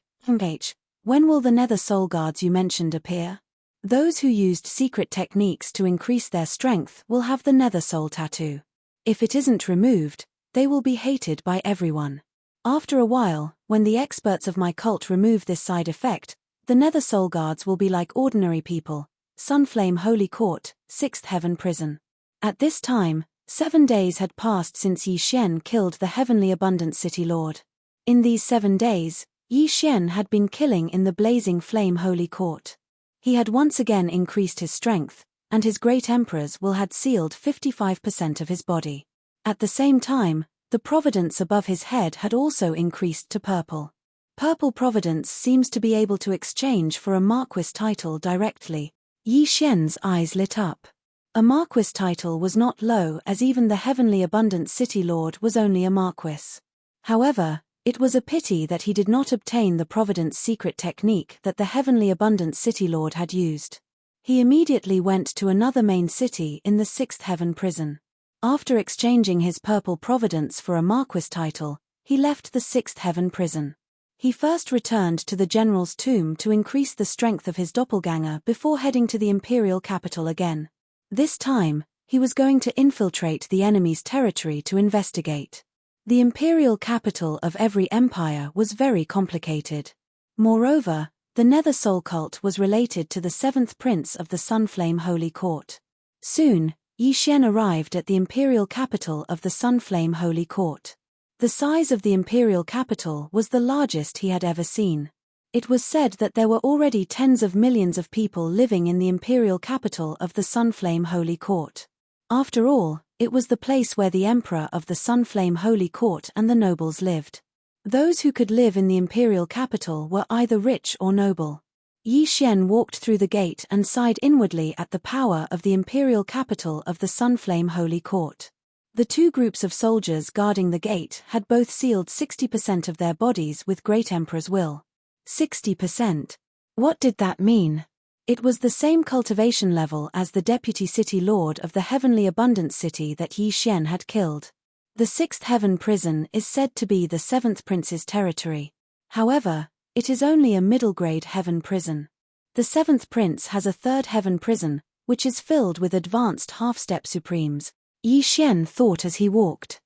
When will the Nether Soul guards you mentioned appear? Those who used secret techniques to increase their strength will have the Nether Soul tattoo. If it isn't removed, they will be hated by everyone. After a while, when the experts of my cult remove this side effect, the Nether Soul guards will be like ordinary people. Sunflame Holy Court, 6th Heaven prison. At this time, 7 days had passed since Yi Xian killed the Heavenly Abundant City Lord. In these 7 days, Yi Xian had been killing in the blazing flame Holy Court. He had once again increased his strength, and his Great Emperor's will had sealed 55% of his body. At the same time, the providence above his head had also increased to purple. Purple providence seems to be able to exchange for a Marquis title directly. Yi Xian's eyes lit up. A Marquis title was not low as even the Heavenly Abundant City Lord was only a Marquis. However, it was a pity that he did not obtain the Providence secret technique that the Heavenly Abundant City Lord had used. He immediately went to another main city in the 6th Heaven prison. After exchanging his purple providence for a Marquis title, he left the sixth heaven prison. He first returned to the general's tomb to increase the strength of his doppelganger before heading to the imperial capital again. This time, he was going to infiltrate the enemy's territory to investigate. The imperial capital of every empire was very complicated. Moreover, the Nether Soul cult was related to the seventh prince of the Sunflame Holy Court. Soon, Yi Xian arrived at the imperial capital of the Sunflame Holy Court. The size of the imperial capital was the largest he had ever seen. It was said that there were already tens of millions of people living in the imperial capital of the Sunflame Holy Court. After all, it was the place where the emperor of the Sunflame Holy Court and the nobles lived. Those who could live in the imperial capital were either rich or noble. Yi Xian walked through the gate and sighed inwardly at the power of the imperial capital of the Sunflame Holy Court. The two groups of soldiers guarding the gate had both sealed 60% of their bodies with Great Emperor's will. 60%. What did that mean? It was the same cultivation level as the deputy city lord of the heavenly abundance city that Yi Xian had killed. The sixth heaven prison is said to be the seventh prince's territory. However, it is only a middle-grade heaven prison. The seventh prince has a third heaven prison, which is filled with advanced half-step supremes, Yi Xian thought as he walked.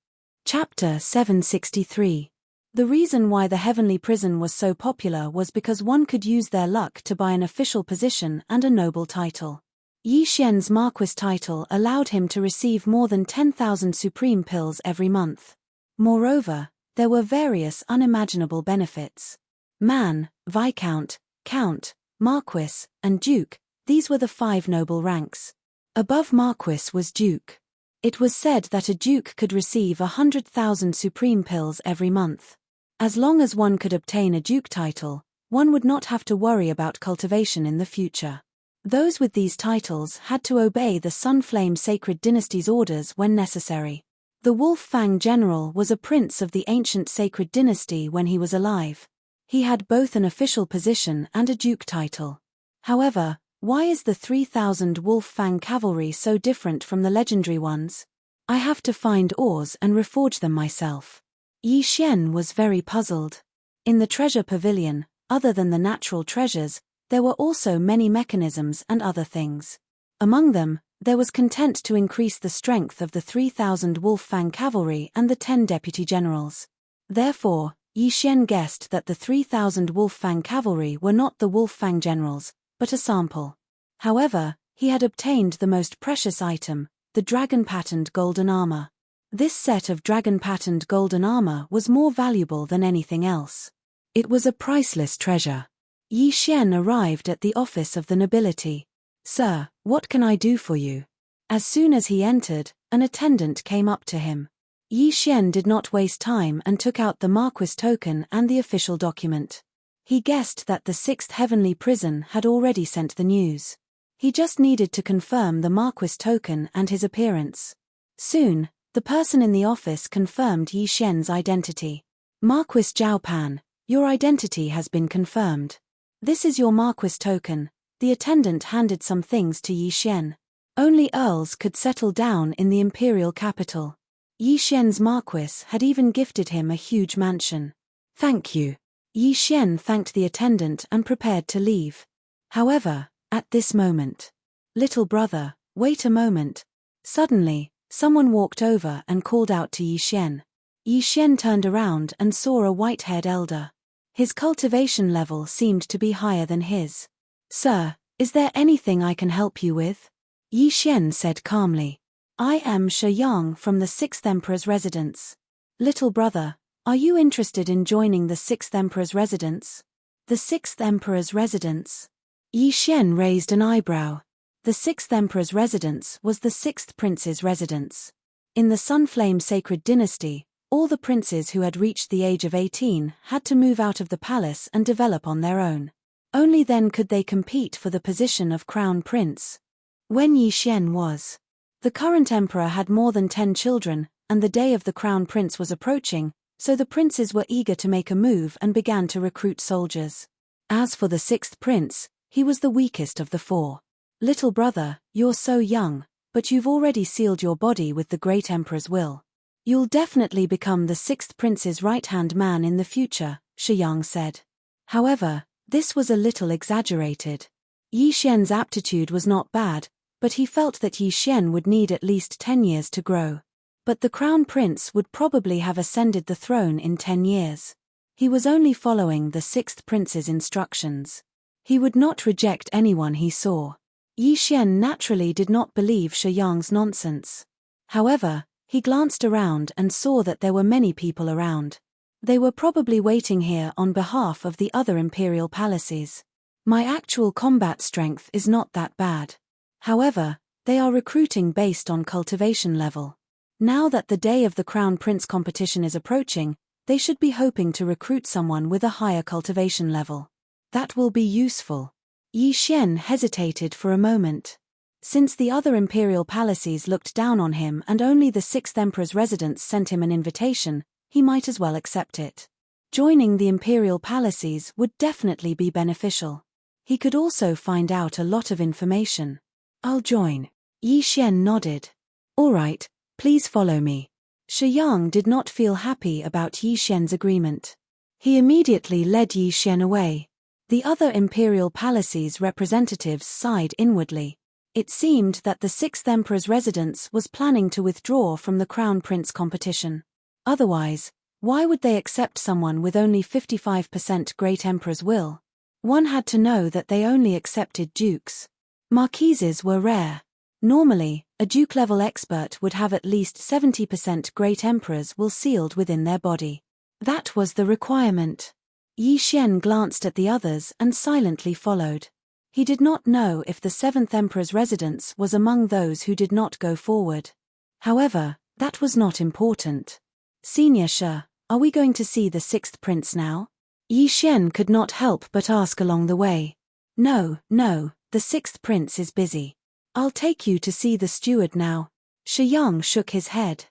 Chapter 763. The reason why the heavenly prison was so popular was because one could use their luck to buy an official position and a noble title. Yi Xian's Marquis title allowed him to receive more than 10,000 supreme pills every month. Moreover, there were various unimaginable benefits. Man, Viscount, Count, Marquis, and Duke, these were the 5 noble ranks. Above Marquis was Duke. It was said that a Duke could receive 100,000 supreme pills every month. As long as one could obtain a Duke title, one would not have to worry about cultivation in the future. Those with these titles had to obey the Sunflame Sacred Dynasty's orders when necessary. The Wolf Fang General was a prince of the ancient Sacred Dynasty when he was alive. He had both an official position and a Duke title. However, why is the 3,000 Wolf Fang cavalry so different from the legendary ones? I have to find ores and reforge them myself. Yi Xian was very puzzled. In the treasure pavilion, other than the natural treasures, there were also many mechanisms and other things. Among them, there was content to increase the strength of the 3,000 Wolf Fang cavalry and the 10 deputy generals. Therefore, Yi Xian guessed that the 3,000 Wolf Fang cavalry were not the Wolf Fang generals, but a sample. However, he had obtained the most precious item, the dragon-patterned golden armor. This set of dragon-patterned golden armor was more valuable than anything else. It was a priceless treasure. Yi Xian arrived at the office of the nobility. "Sir, what can I do for you?" As soon as he entered, an attendant came up to him. Yi Xian did not waste time and took out the Marquis token and the official document. He guessed that the sixth heavenly prison had already sent the news. He just needed to confirm the Marquis token and his appearance. Soon, the person in the office confirmed Yi Xian's identity. "Marquis Zhaopan, your identity has been confirmed. This is your Marquis token." The attendant handed some things to Yi Xian. Only earls could settle down in the imperial capital. Yi Xian's Marquis had even gifted him a huge mansion. "Thank you." Yi Xian thanked the attendant and prepared to leave. However, at this moment, "Little brother, wait a moment." Suddenly, someone walked over and called out to Yi Xian. Yi Xian turned around and saw a white-haired elder. His cultivation level seemed to be higher than his. "Sir, is there anything I can help you with?" Yi Xian said calmly. "I am Shi Yang from the Sixth Emperor's residence." "Little brother, are you interested in joining the Sixth Emperor's residence?" "The Sixth Emperor's residence?" Yi Xian raised an eyebrow. The Sixth Emperor's residence was the Sixth Prince's residence. In the Sunflame Sacred Dynasty, all the princes who had reached the age of 18 had to move out of the palace and develop on their own. Only then could they compete for the position of crown prince. When Yi Xian was. The current emperor had more than 10 children, and the day of the crown prince was approaching, so the princes were eager to make a move and began to recruit soldiers. As for the sixth prince, he was the weakest of the 4. "Little brother, you're so young, but you've already sealed your body with the great emperor's will. You'll definitely become the sixth prince's right-hand man in the future, Shi Yang said. However, this was a little exaggerated. Yi Xian's aptitude was not bad, but he felt that Yi Xian would need at least 10 years to grow. But the crown prince would probably have ascended the throne in 10 years. He was only following the sixth prince's instructions. He would not reject anyone he saw. Yi Xian naturally did not believe Shi Yang's nonsense. However, he glanced around and saw that there were many people around. They were probably waiting here on behalf of the other imperial palaces. My actual combat strength is not that bad. However, they are recruiting based on cultivation level. Now that the day of the Crown Prince competition is approaching, they should be hoping to recruit someone with a higher cultivation level. That will be useful. Yi Xian hesitated for a moment. Since the other imperial palaces looked down on him and only the sixth emperor's residence sent him an invitation, he might as well accept it. Joining the imperial palaces would definitely be beneficial. He could also find out a lot of information. I'll join. Yi Xian nodded. All right, please follow me. Shi Yang did not feel happy about Yi Xian's agreement. He immediately led Yi Xian away. The other imperial palaces' representatives sighed inwardly. It seemed that the sixth emperor's residence was planning to withdraw from the crown prince competition. Otherwise, why would they accept someone with only 55% great emperor's will? One had to know that they only accepted dukes. Marquises were rare. Normally, a duke-level expert would have at least 70% great emperor's will sealed within their body. That was the requirement. Yi Xian glanced at the others and silently followed. He did not know if the seventh emperor's residence was among those who did not go forward. However, that was not important. Senior Shi, are we going to see the sixth prince now? Yi Xian could not help but ask along the way. No, the sixth prince is busy. I'll take you to see the steward now. Shi Yang shook his head.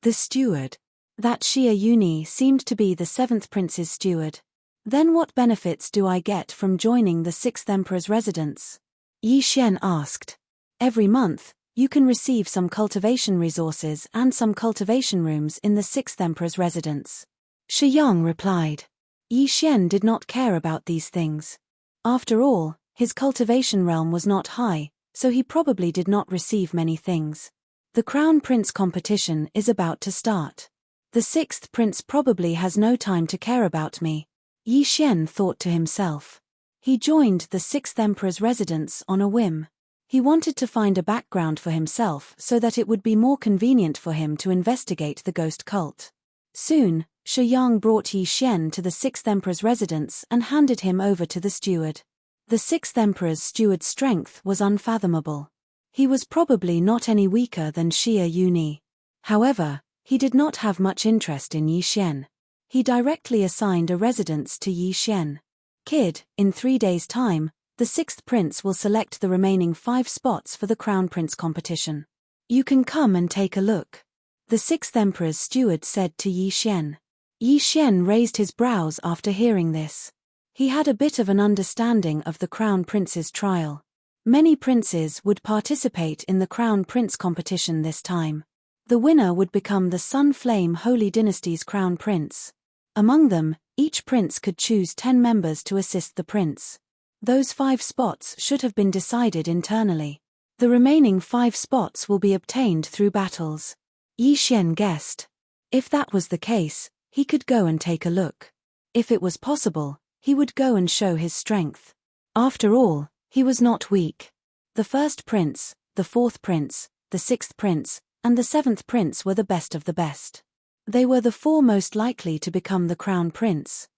The steward? That Xia Yuni seemed to be the seventh prince's steward. Then what benefits do I get from joining the sixth emperor's residence? Yi Xian asked. Every month, you can receive some cultivation resources and some cultivation rooms in the sixth emperor's residence. Shi Yang replied. Yi Xian did not care about these things. After all, his cultivation realm was not high, so he probably did not receive many things. The crown prince competition is about to start. The sixth prince probably has no time to care about me. Yi Xian thought to himself. He joined the sixth emperor's residence on a whim. He wanted to find a background for himself so that it would be more convenient for him to investigate the ghost cult. Soon, Shi Yang brought Yi Xian to the sixth emperor's residence and handed him over to the steward. The sixth emperor's steward's strength was unfathomable. He was probably not any weaker than Xia Yuni. However, he did not have much interest in Yi Xian. He directly assigned a residence to Yi Xian. Kid, in 3 days' time, the sixth prince will select the remaining 5 spots for the crown prince competition. You can come and take a look. The sixth emperor's steward said to Yi Xian. Yi Xian raised his brows after hearing this. He had a bit of an understanding of the crown prince's trial. Many princes would participate in the crown prince competition this time. The winner would become the Sun Flame Holy Dynasty's crown prince. Among them, each prince could choose 10 members to assist the prince. Those 5 spots should have been decided internally. The remaining 5 spots will be obtained through battles. Yi Xian guessed. If that was the case, he could go and take a look. If it was possible, he would go and show his strength. After all, he was not weak. The first prince, the fourth prince, the sixth prince, and the seventh prince were the best of the best. They were the 4 most likely to become the crown prince.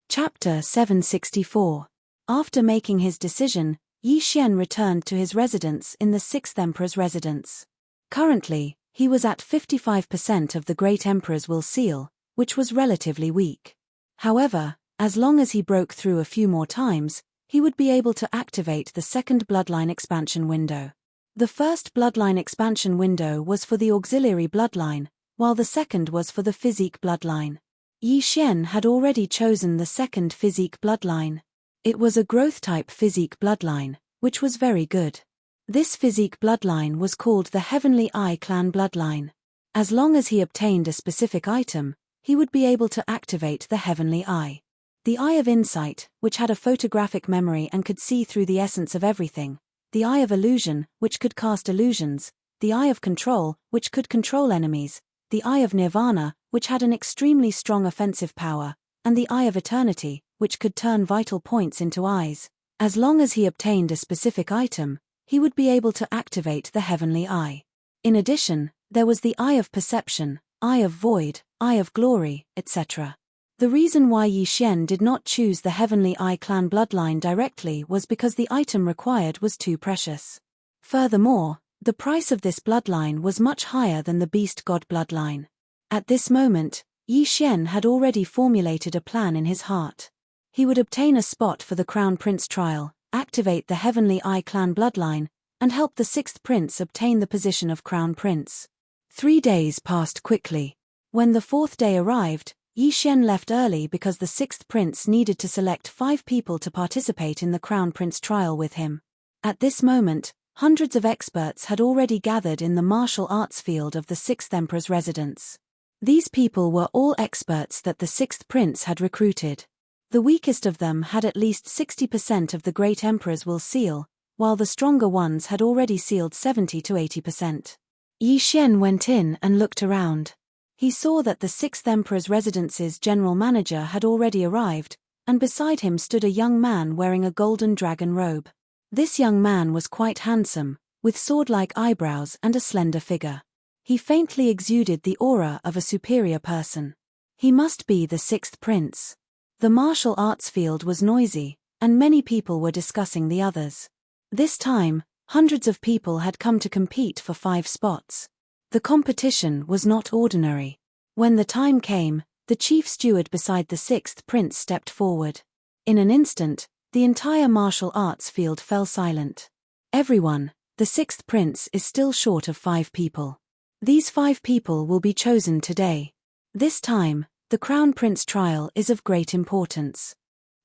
Chapter 764. After making his decision, Yi Xian returned to his residence in the sixth emperor's residence. Currently, he was at 55% of the great emperor's will seal, which was relatively weak. However, as long as he broke through a few more times, he would be able to activate the second bloodline expansion window. The first bloodline expansion window was for the auxiliary bloodline, while the second was for the physique bloodline. Yi Xian had already chosen the second physique bloodline. It was a growth-type physique bloodline, which was very good. This physique bloodline was called the Heavenly Eye Clan bloodline. As long as he obtained a specific item, he would be able to activate the heavenly eye. The eye of insight, which had a photographic memory and could see through the essence of everything. The eye of illusion, which could cast illusions. The eye of control, which could control enemies. The eye of nirvana, which had an extremely strong offensive power. And the eye of eternity, which could turn vital points into eyes. As long as he obtained a specific item, he would be able to activate the heavenly eye. In addition, there was the eye of perception, eye of void, eye of glory, etc. The reason why Yi Xian did not choose the Heavenly Eye clan bloodline directly was because the item required was too precious. Furthermore, the price of this bloodline was much higher than the Beast God bloodline. At this moment, Yi Xian had already formulated a plan in his heart. He would obtain a spot for the Crown Prince trial, activate the Heavenly Eye clan bloodline, and help the sixth prince obtain the position of Crown Prince. 3 days passed quickly. When the fourth day arrived, Yi Xian left early because the sixth prince needed to select 5 people to participate in the Crown Prince trial with him. At this moment, hundreds of experts had already gathered in the martial arts field of the sixth emperor's residence. These people were all experts that the sixth prince had recruited. The weakest of them had at least 60% of the great emperor's will seal, while the stronger ones had already sealed 70 to 80%. Yi Xian went in and looked around. He saw that the sixth emperor's residence's general manager had already arrived, and beside him stood a young man wearing a golden dragon robe. This young man was quite handsome, with sword-like eyebrows and a slender figure. He faintly exuded the aura of a superior person. He must be the sixth prince. The martial arts field was noisy, and many people were discussing the others. This time, hundreds of people had come to compete for 5 spots. The competition was not ordinary. When the time came, the chief steward beside the sixth prince stepped forward. In an instant, the entire martial arts field fell silent. Everyone, the sixth prince is still short of 5 people. These 5 people will be chosen today. This time, the Crown Prince trial is of great importance.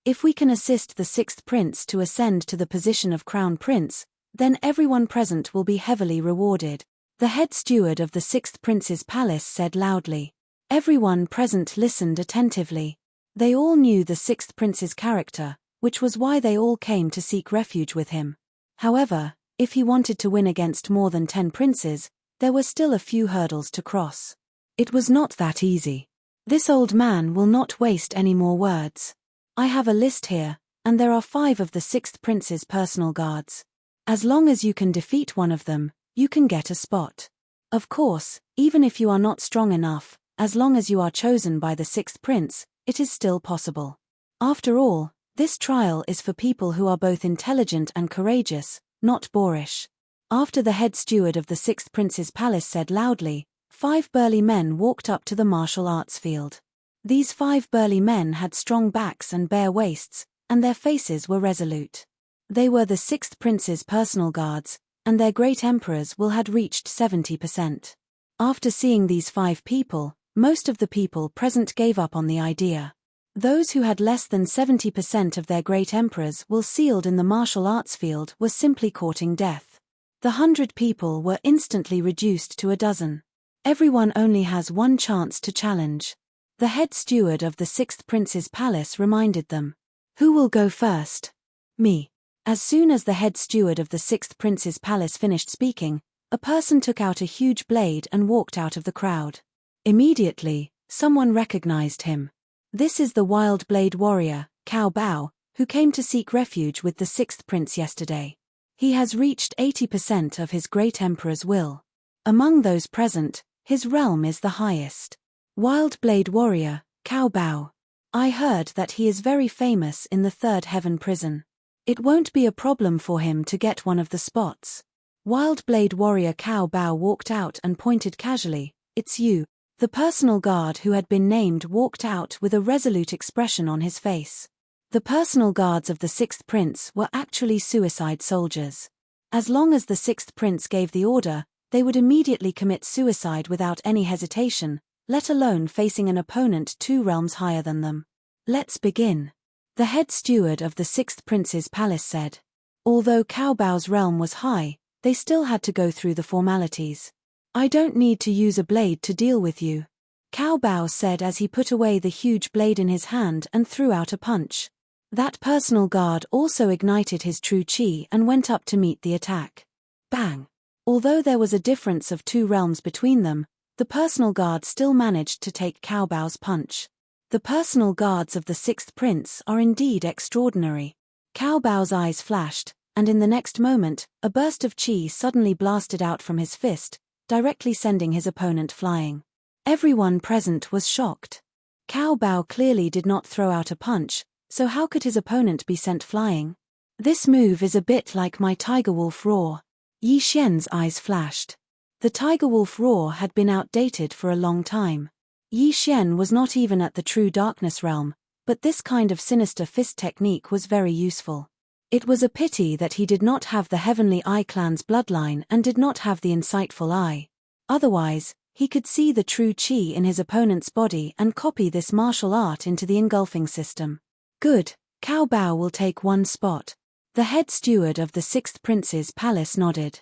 If we can assist the sixth prince to ascend to the position of Crown Prince, then everyone present will be heavily rewarded. The head steward of the sixth prince's palace said loudly. Everyone present listened attentively. They all knew the sixth prince's character, which was why they all came to seek refuge with him. However, if he wanted to win against more than 10 princes, there were still a few hurdles to cross. It was not that easy. This old man will not waste any more words. I have a list here, and there are 5 of the sixth prince's personal guards. As long as you can defeat one of them, you can get a spot. Of course, even if you are not strong enough, as long as you are chosen by the sixth prince, it is still possible. After all, this trial is for people who are both intelligent and courageous, not boorish. After the head steward of the sixth prince's palace said loudly, 5 burly men walked up to the martial arts field. These 5 burly men had strong backs and bare waists, and their faces were resolute. They were the sixth prince's personal guards, and their great emperor's will had reached 70%. After seeing these 5 people, most of the people present gave up on the idea. Those who had less than 70% of their great emperor's will sealed in the martial arts field were simply courting death. The 100 people were instantly reduced to a dozen. Everyone only has one chance to challenge. The head steward of the sixth prince's palace reminded them. Who will go first? Me. As soon as the head steward of the sixth prince's palace finished speaking, a person took out a huge blade and walked out of the crowd. Immediately, someone recognized him. This is the wild blade warrior, Cao Bao, who came to seek refuge with the sixth prince yesterday. He has reached 80% of his great emperor's will. Among those present, his realm is the highest. Wild blade warrior, Cao Bao. I heard that he is very famous in the third heaven prison. It won't be a problem for him to get one of the spots. Wild blade warrior Cao Bao walked out and pointed casually. It's you. The personal guard who had been named walked out with a resolute expression on his face. The personal guards of the sixth prince were actually suicide soldiers. As long as the sixth prince gave the order, they would immediately commit suicide without any hesitation, let alone facing an opponent 2 realms higher than them. Let's begin. The head steward of the sixth prince's palace said. Although Cao Bao's realm was high, they still had to go through the formalities. I don't need to use a blade to deal with you, Cao Bao said as he put away the huge blade in his hand and threw out a punch. That personal guard also ignited his true chi and went up to meet the attack. Bang! Although there was a difference of 2 realms between them, the personal guard still managed to take Cao Bao's punch. The personal guards of the 6th prince are indeed extraordinary. Cao Bao's eyes flashed, and in the next moment, a burst of chi suddenly blasted out from his fist, directly sending his opponent flying. Everyone present was shocked. Cao Bao clearly did not throw out a punch, so how could his opponent be sent flying? This move is a bit like my Tiger Wolf Roar. Yi Xian's eyes flashed. The Tiger Wolf Roar had been outdated for a long time. Yi Xian was not even at the true darkness realm, but this kind of sinister fist technique was very useful. It was a pity that he did not have the Heavenly Eye clan's bloodline and did not have the insightful eye. Otherwise, he could see the true chi in his opponent's body and copy this martial art into the engulfing system. Good, Cao Bao will take 1 spot. The head steward of the 6th prince's palace nodded.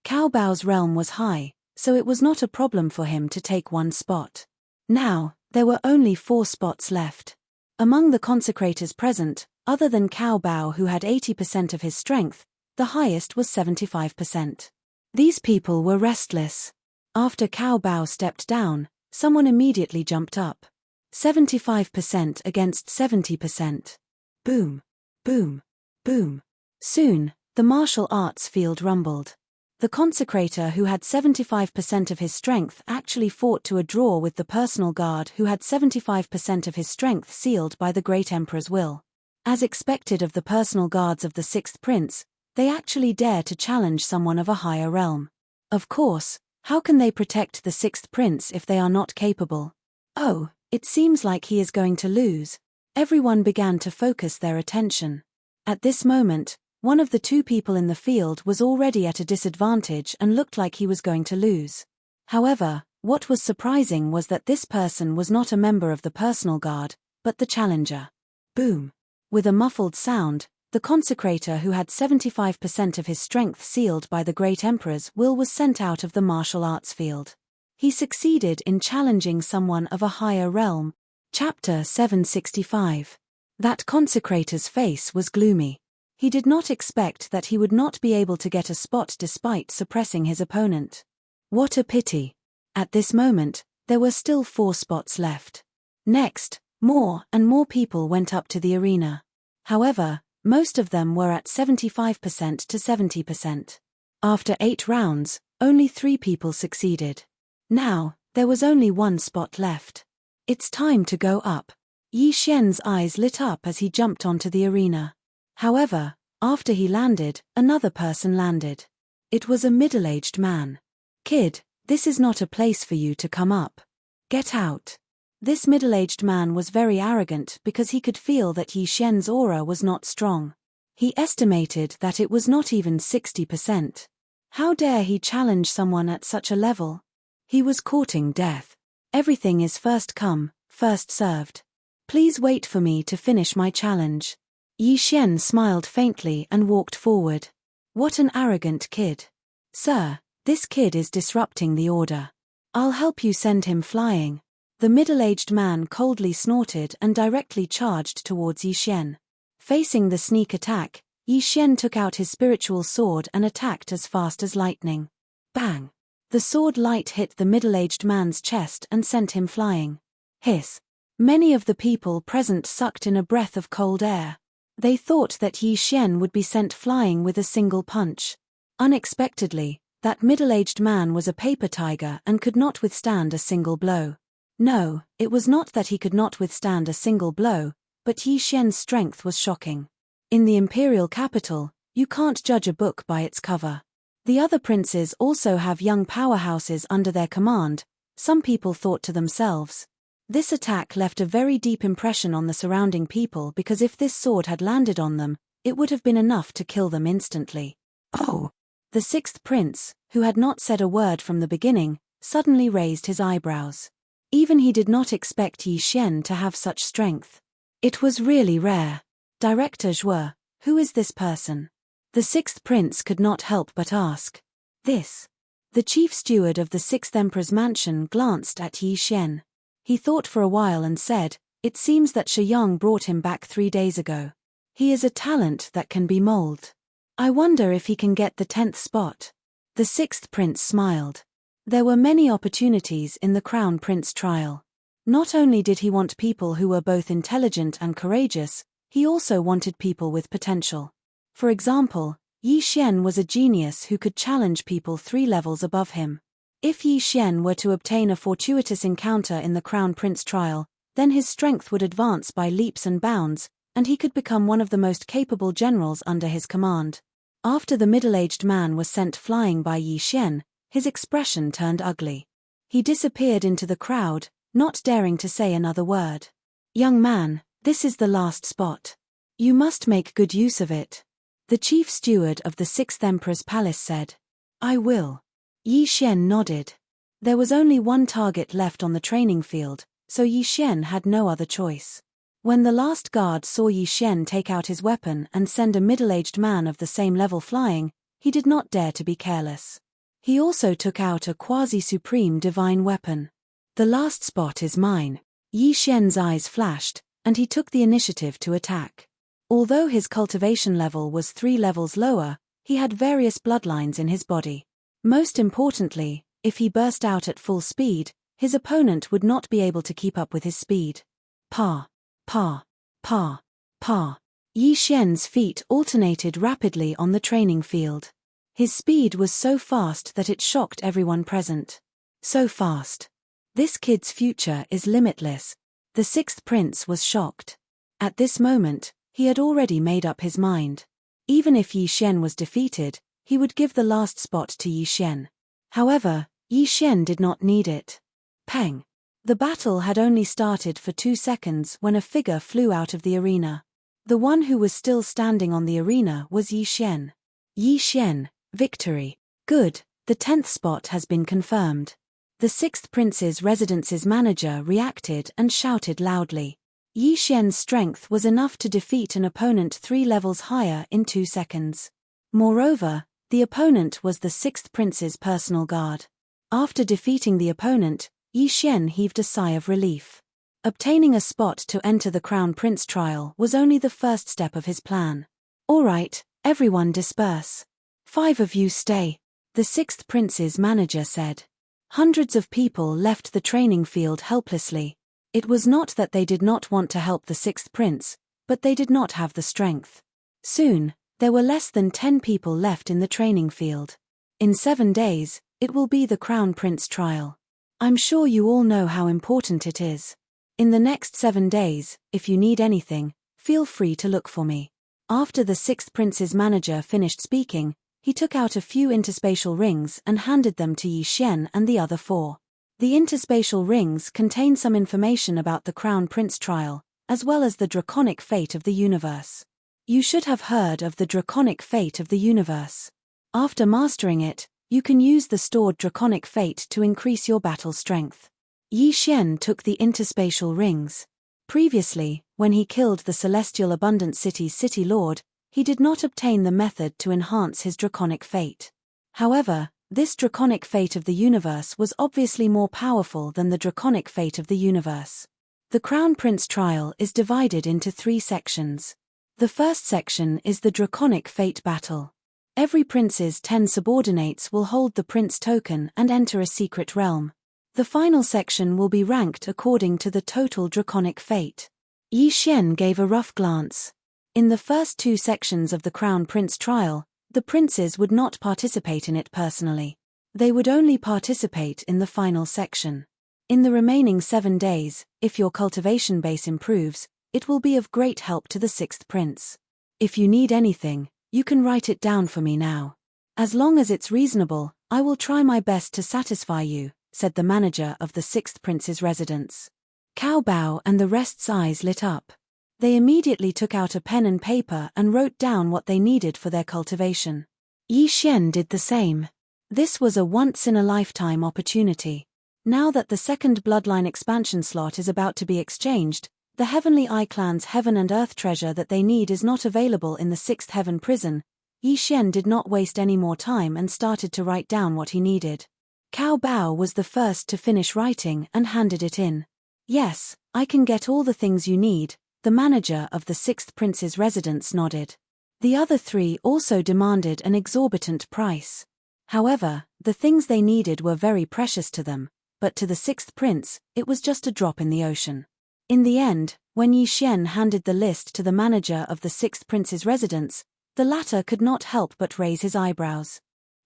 Cao Bao's realm was high, so it was not a problem for him to take 1 spot. Now, there were only 4 spots left. Among the consecrators present, other than Cao Bao who had 80% of his strength, the highest was 75%. These people were restless. After Cao Bao stepped down, someone immediately jumped up. 75% against 70%. Boom, boom, boom. Soon, the martial arts field rumbled. The consecrator who had 75% of his strength actually fought to a draw with the personal guard who had 75% of his strength sealed by the great emperor's will. As expected of the personal guards of the 6th prince, they actually dare to challenge someone of a higher realm. Of course, how can they protect the 6th prince if they are not capable? Oh, it seems like he is going to lose. Everyone began to focus their attention. At this moment, one of the 2 people in the field was already at a disadvantage and looked like he was going to lose. However, what was surprising was that this person was not a member of the personal guard, but the challenger. Boom! With a muffled sound, the consecrator who had 75% of his strength sealed by the great emperor's will was sent out of the martial arts field. He succeeded in challenging someone of a higher realm. Chapter 765. That consecrator's face was gloomy. He did not expect that he would not be able to get a spot despite suppressing his opponent. What a pity. At this moment, there were still 4 spots left. Next, more and more people went up to the arena. However, most of them were at 75% to 70%. After 8 rounds, only 3 people succeeded. Now, there was only 1 spot left. It's time to go up. Yi Xian's eyes lit up as he jumped onto the arena. However, after he landed, another person landed. It was a middle-aged man. Kid, this is not a place for you to come up. Get out. This middle-aged man was very arrogant because he could feel that Yi Xian's aura was not strong. He estimated that it was not even 60%. How dare he challenge someone at such a level? He was courting death. Everything is first come, first served. Please wait for me to finish my challenge. Yi Xian smiled faintly and walked forward. What an arrogant kid. Sir, this kid is disrupting the order. I'll help you send him flying. The middle-aged man coldly snorted and directly charged towards Yi Xian. Facing the sneak attack, Yi Xian took out his spiritual sword and attacked as fast as lightning. Bang! The sword light hit the middle-aged man's chest and sent him flying. Hiss! Many of the people present sucked in a breath of cold air. They thought that Yi Xian would be sent flying with a single punch. Unexpectedly, that middle-aged man was a paper tiger and could not withstand a single blow. No, it was not that he could not withstand a single blow, but Yi Xian's strength was shocking. In the imperial capital, you can't judge a book by its cover. The other princes also have young powerhouses under their command, some people thought to themselves. This attack left a very deep impression on the surrounding people because if this sword had landed on them, it would have been enough to kill them instantly. Oh! The 6th prince, who had not said a word from the beginning, suddenly raised his eyebrows. Even he did not expect Yi Xian to have such strength. It was really rare. Director Zhuo, who is this person? The 6th prince could not help but ask. This. The chief steward of the sixth emperor's mansion glanced at Yi Xian. He thought for a while and said, "It seems that Shi Yang brought him back 3 days ago. He is a talent that can be molded. I wonder if he can get the 10th spot." The sixth prince smiled. There were many opportunities in the Crown Prince trial. Not only did he want people who were both intelligent and courageous, he also wanted people with potential. For example, Yi Xian was a genius who could challenge people 3 levels above him. If Yi Xian were to obtain a fortuitous encounter in the Crown Prince trial, then his strength would advance by leaps and bounds, and he could become one of the most capable generals under his command. After the middle-aged man was sent flying by Yi Xian, his expression turned ugly. He disappeared into the crowd, not daring to say another word. "Young man, this is the last spot. You must make good use of it," the chief steward of the sixth emperor's palace said. "I will." Yi Xian nodded. There was only one target left on the training field, so Yi Xian had no other choice. When the last guard saw Yi Xian take out his weapon and send a middle-aged man of the same level flying, he did not dare to be careless. He also took out a quasi-supreme divine weapon. "The last spot is mine." Yi Xian's eyes flashed, and he took the initiative to attack. Although his cultivation level was 3 levels lower, he had various bloodlines in his body. Most importantly, if he burst out at full speed, his opponent would not be able to keep up with his speed. Pa, pa, pa, pa. Yi Xian's feet alternated rapidly on the training field. His speed was so fast that it shocked everyone present. So fast. This kid's future is limitless. The sixth prince was shocked. At this moment, he had already made up his mind. Even if Yi Xian was defeated, he would give the last spot to Yi Xian. However, Yi Xian did not need it. Peng. The battle had only started for 2 seconds when a figure flew out of the arena. The one who was still standing on the arena was Yi Xian. Yi Xian, victory. Good, the 10th spot has been confirmed. The sixth prince's residence's manager reacted and shouted loudly. Yi Xian's strength was enough to defeat an opponent 3 levels higher in 2 seconds. Moreover, the opponent was the sixth prince's personal guard. After defeating the opponent, Yi Xian heaved a sigh of relief. Obtaining a spot to enter the Crown Prince trial was only the first step of his plan. "All right, everyone disperse. 5 of you stay," the sixth prince's manager said. Hundreds of people left the training field helplessly. It was not that they did not want to help the sixth prince, but they did not have the strength. Soon, there were less than 10 people left in the training field. In 7 days, it will be the Crown Prince trial. I'm sure you all know how important it is. In the next 7 days, if you need anything, feel free to look for me. After the sixth prince's manager finished speaking, he took out a few interspatial rings and handed them to Yi Xian and the other 4. The interspatial rings contain some information about the Crown Prince trial, as well as the draconic fate of the universe. You should have heard of the draconic fate of the universe. After mastering it, you can use the stored draconic fate to increase your battle strength. Yi Xian took the interspatial rings. Previously, when he killed the Celestial Abundant City's city lord, he did not obtain the method to enhance his draconic fate. However, this draconic fate of the universe was obviously more powerful than the draconic fate of the universe. The Crown Prince trial is divided into 3 sections. The first section is the draconic fate battle. Every prince's 10 subordinates will hold the prince token and enter a secret realm. The final section will be ranked according to the total draconic fate. Yi Xian gave a rough glance. In the first 2 sections of the Crown Prince trial, the princes would not participate in it personally. They would only participate in the final section. In the remaining 7 days, if your cultivation base improves, it will be of great help to the sixth prince. If you need anything, you can write it down for me now. As long as it's reasonable, I will try my best to satisfy you, said the manager of the sixth prince's residence. Cao Bao and the rest's eyes lit up. They immediately took out a pen and paper and wrote down what they needed for their cultivation. Yi Xian did the same. This was a once-in-a-lifetime opportunity. Now that the second bloodline expansion slot is about to be exchanged, the Heavenly Eye clan's heaven and earth treasure that they need is not available in the sixth heaven prison, Yi Xian did not waste any more time and started to write down what he needed. Cao Bao was the first to finish writing and handed it in. Yes, I can get all the things you need, the manager of the sixth prince's residence nodded. The other three also demanded an exorbitant price. However, the things they needed were very precious to them, but to the sixth prince, it was just a drop in the ocean. In the end, when Yi Xian handed the list to the manager of the sixth prince's residence, the latter could not help but raise his eyebrows.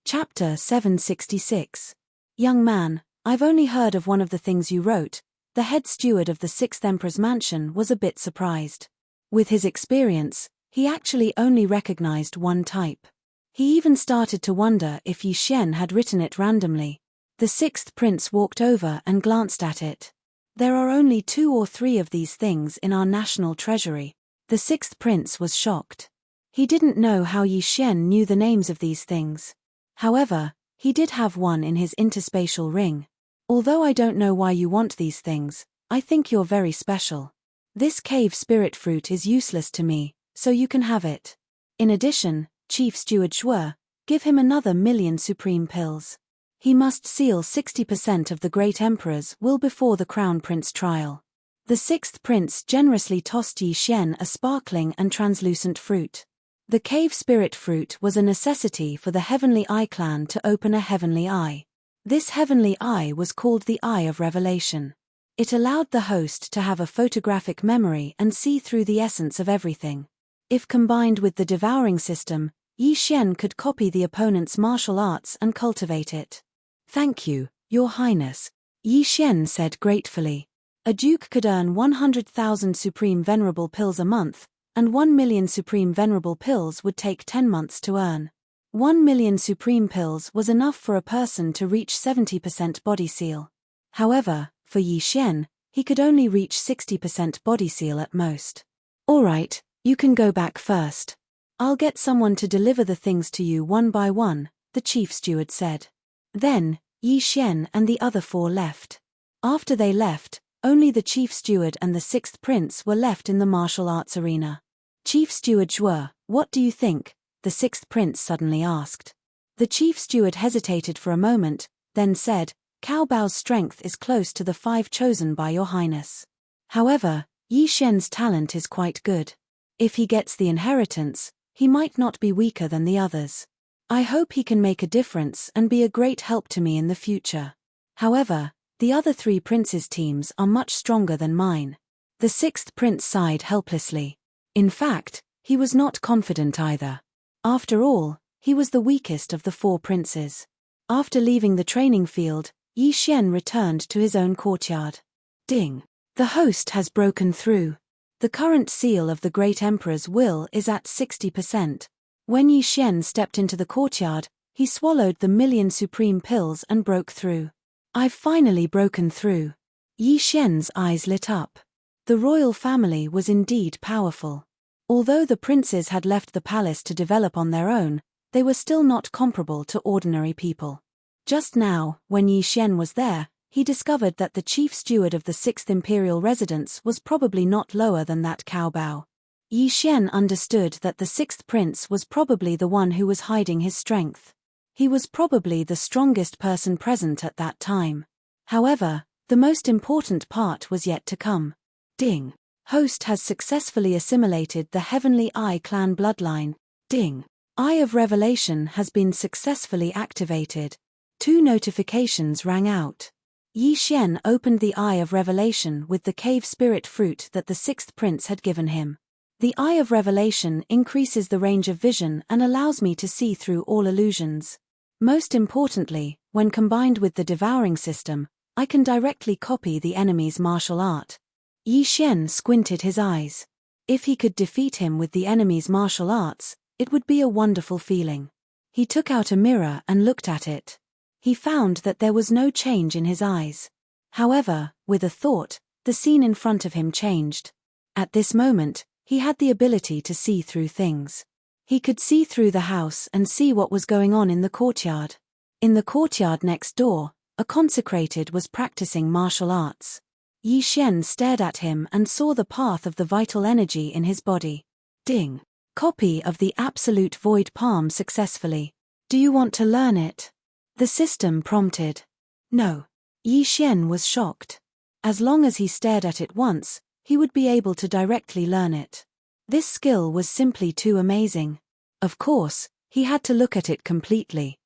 Chapter 766. Young man, I've only heard of one of the things you wrote. The head steward of the sixth emperor's mansion was a bit surprised. With his experience, he actually only recognized one type. He even started to wonder if Yi Xian had written it randomly. The sixth prince walked over and glanced at it. There are only 2 or 3 of these things in our national treasury. The sixth prince was shocked. He didn't know how Yi Xian knew the names of these things. However, he did have one in his interspatial ring. Although I don't know why you want these things, I think you're very special. This cave spirit fruit is useless to me, so you can have it. In addition, Chief Steward Zhuo, give him another 1,000,000 supreme pills. He must seal 60% of the great emperor's will before the crown prince trial. The sixth prince generously tossed Yi Xian a sparkling and translucent fruit. The cave spirit fruit was a necessity for the Heavenly Eye clan to open a heavenly eye. This heavenly eye was called the Eye of Revelation. It allowed the host to have a photographic memory and see through the essence of everything. If combined with the devouring system, Yi Xian could copy the opponent's martial arts and cultivate it. Thank you, Your Highness, Yi Xian said gratefully. A duke could earn 100,000 supreme venerable pills a month, and 1,000,000 supreme venerable pills would take 10 months to earn. 1,000,000 supreme pills was enough for a person to reach 70% body seal. However, for Yi Xian, he could only reach 60% body seal at most. Alright, you can go back first. I'll get someone to deliver the things to you one by one, the chief steward said. Then, Yi Xian and the other 4 left. After they left, only the chief steward and the sixth prince were left in the martial arts arena. Chief Steward Zhuo, what do you think? The sixth prince suddenly asked. The chief steward hesitated for a moment, then said, Cao Bao's strength is close to the 5 chosen by Your Highness. However, Yi Xian's talent is quite good. If he gets the inheritance, he might not be weaker than the others. I hope he can make a difference and be a great help to me in the future. However, the other 3 princes' teams are much stronger than mine. The sixth prince sighed helplessly. In fact, he was not confident either. After all, he was the weakest of the 4 princes. After leaving the training field, Yi Xian returned to his own courtyard. Ding! The host has broken through. The current seal of the great emperor's will is at 60%. When Yi Xian stepped into the courtyard, he swallowed the 1,000,000 supreme pills and broke through. I've finally broken through. Yi Xian's eyes lit up. The royal family was indeed powerful. Although the princes had left the palace to develop on their own, they were still not comparable to ordinary people. Just now, when Yi Xian was there, he discovered that the chief steward of the 6th imperial residence was probably not lower than that Cao Bao. Yi Xian understood that the 6th prince was probably the one who was hiding his strength. He was probably the strongest person present at that time. However, the most important part was yet to come. Ding! Host has successfully assimilated the Heavenly Eye clan bloodline. Ding! Eye of Revelation has been successfully activated. 2 notifications rang out. Yi Xian opened the Eye of Revelation with the cave spirit fruit that the 6th prince had given him. The Eye of Revelation increases the range of vision and allows me to see through all illusions. Most importantly, when combined with the devouring system, I can directly copy the enemy's martial art. Yi Xian squinted his eyes. If he could defeat him with the enemy's martial arts, it would be a wonderful feeling. He took out a mirror and looked at it. He found that there was no change in his eyes. However, with a thought, the scene in front of him changed. At this moment, he had the ability to see through things. He could see through the house and see what was going on in the courtyard. In the courtyard next door, a consecrated was practicing martial arts. Yi Xian stared at him and saw the path of the vital energy in his body. Ding! Copy of the Absolute Void Palm successfully. Do you want to learn it? The system prompted. No. Yi Xian was shocked. As long as he stared at it once, he would be able to directly learn it. This skill was simply too amazing. Of course, he had to look at it completely.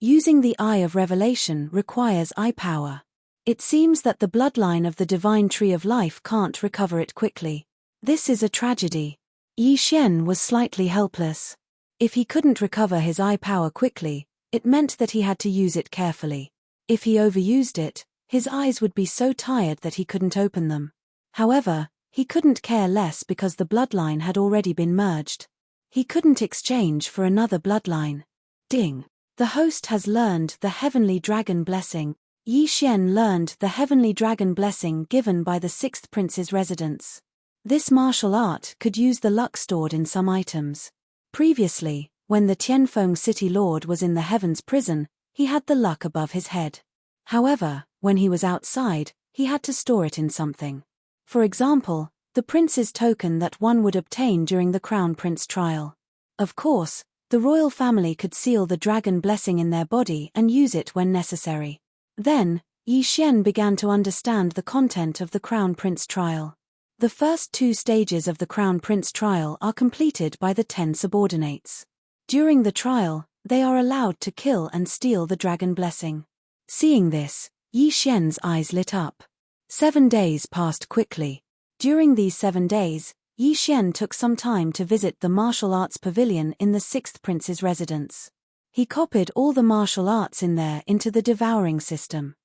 Using the Eye of Revelation requires eye power. It seems that the bloodline of the divine tree of life can't recover it quickly. This is a tragedy. Yi Xian was slightly helpless. If he couldn't recover his eye power quickly, it meant that he had to use it carefully. If he overused it, his eyes would be so tired that he couldn't open them. However, he couldn't care less because the bloodline had already been merged. He couldn't exchange for another bloodline. Ding. The host has learned the Heavenly Dragon Blessing. Yi Xian learned the Heavenly Dragon Blessing given by the Sixth Prince's residence. This martial art could use the luck stored in some items. Previously, when the Tianfeng City Lord was in the Heavens Prison, he had the luck above his head. However, when he was outside, he had to store it in something. For example, the prince's token that one would obtain during the Crown Prince trial. Of course, the royal family could seal the dragon blessing in their body and use it when necessary. Then, Yi Xian began to understand the content of the Crown Prince trial. The first 2 stages of the Crown Prince trial are completed by the 10 subordinates. During the trial, they are allowed to kill and steal the dragon blessing. Seeing this, Yi Xian's eyes lit up. 7 days passed quickly. During these 7 days, Yi Xian took some time to visit the martial arts pavilion in the Sixth Prince's residence. He copied all the martial arts in there into the devouring system.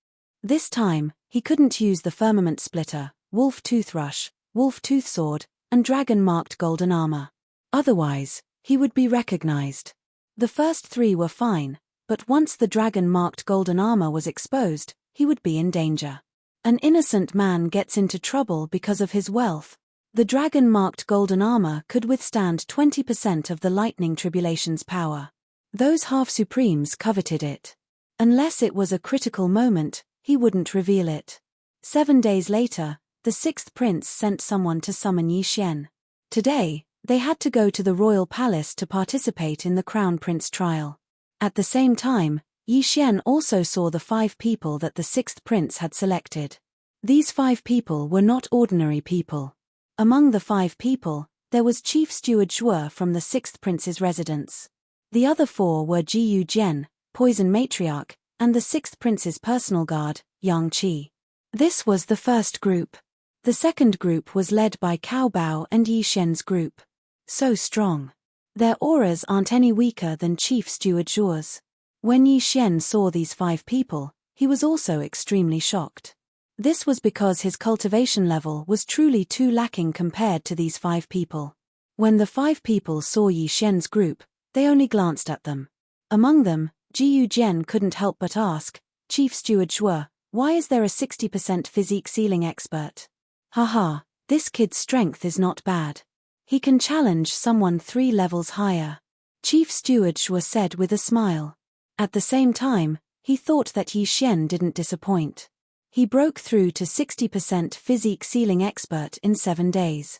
This time, he couldn't use the firmament splitter, wolf toothrush, wolf toothsword, and dragon-marked golden armor. Otherwise, he would be recognized. The first 3 were fine, but once the dragon-marked golden armor was exposed, he would be in danger. An innocent man gets into trouble because of his wealth. The dragon-marked golden armor could withstand 20% of the lightning tribulation's power. Those half-supremes coveted it. Unless it was a critical moment, he wouldn't reveal it. 7 days later, the Sixth Prince sent someone to summon Yi Xian. Today, they had to go to the royal palace to participate in the Crown Prince trial. At the same time, Yi Xian also saw the 5 people that the Sixth Prince had selected. These 5 people were not ordinary people. Among the 5 people, there was Chief Steward Zhuo from the Sixth Prince's residence. The other 4 were Jiyu Jian, Poison Matriarch, and the Sixth Prince's personal guard, Yang Qi. This was the first group. The second group was led by Cao Bao and Yi Xian's group. So strong. Their auras aren't any weaker than Chief Steward Zhuo's. When Yi Xian saw these 5 people, he was also extremely shocked. This was because his cultivation level was truly too lacking compared to these 5 people. When the 5 people saw Yi Xian's group, they only glanced at them. Among them, Jiyu Jian couldn't help but ask, Chief Steward Zhuo, why is there a 60% physique sealing expert? Haha, this kid's strength is not bad. He can challenge someone 3 levels higher. Chief Steward Zhuo said with a smile. At the same time, he thought that Yi Xian didn't disappoint. He broke through to 60% physique sealing expert in 7 days.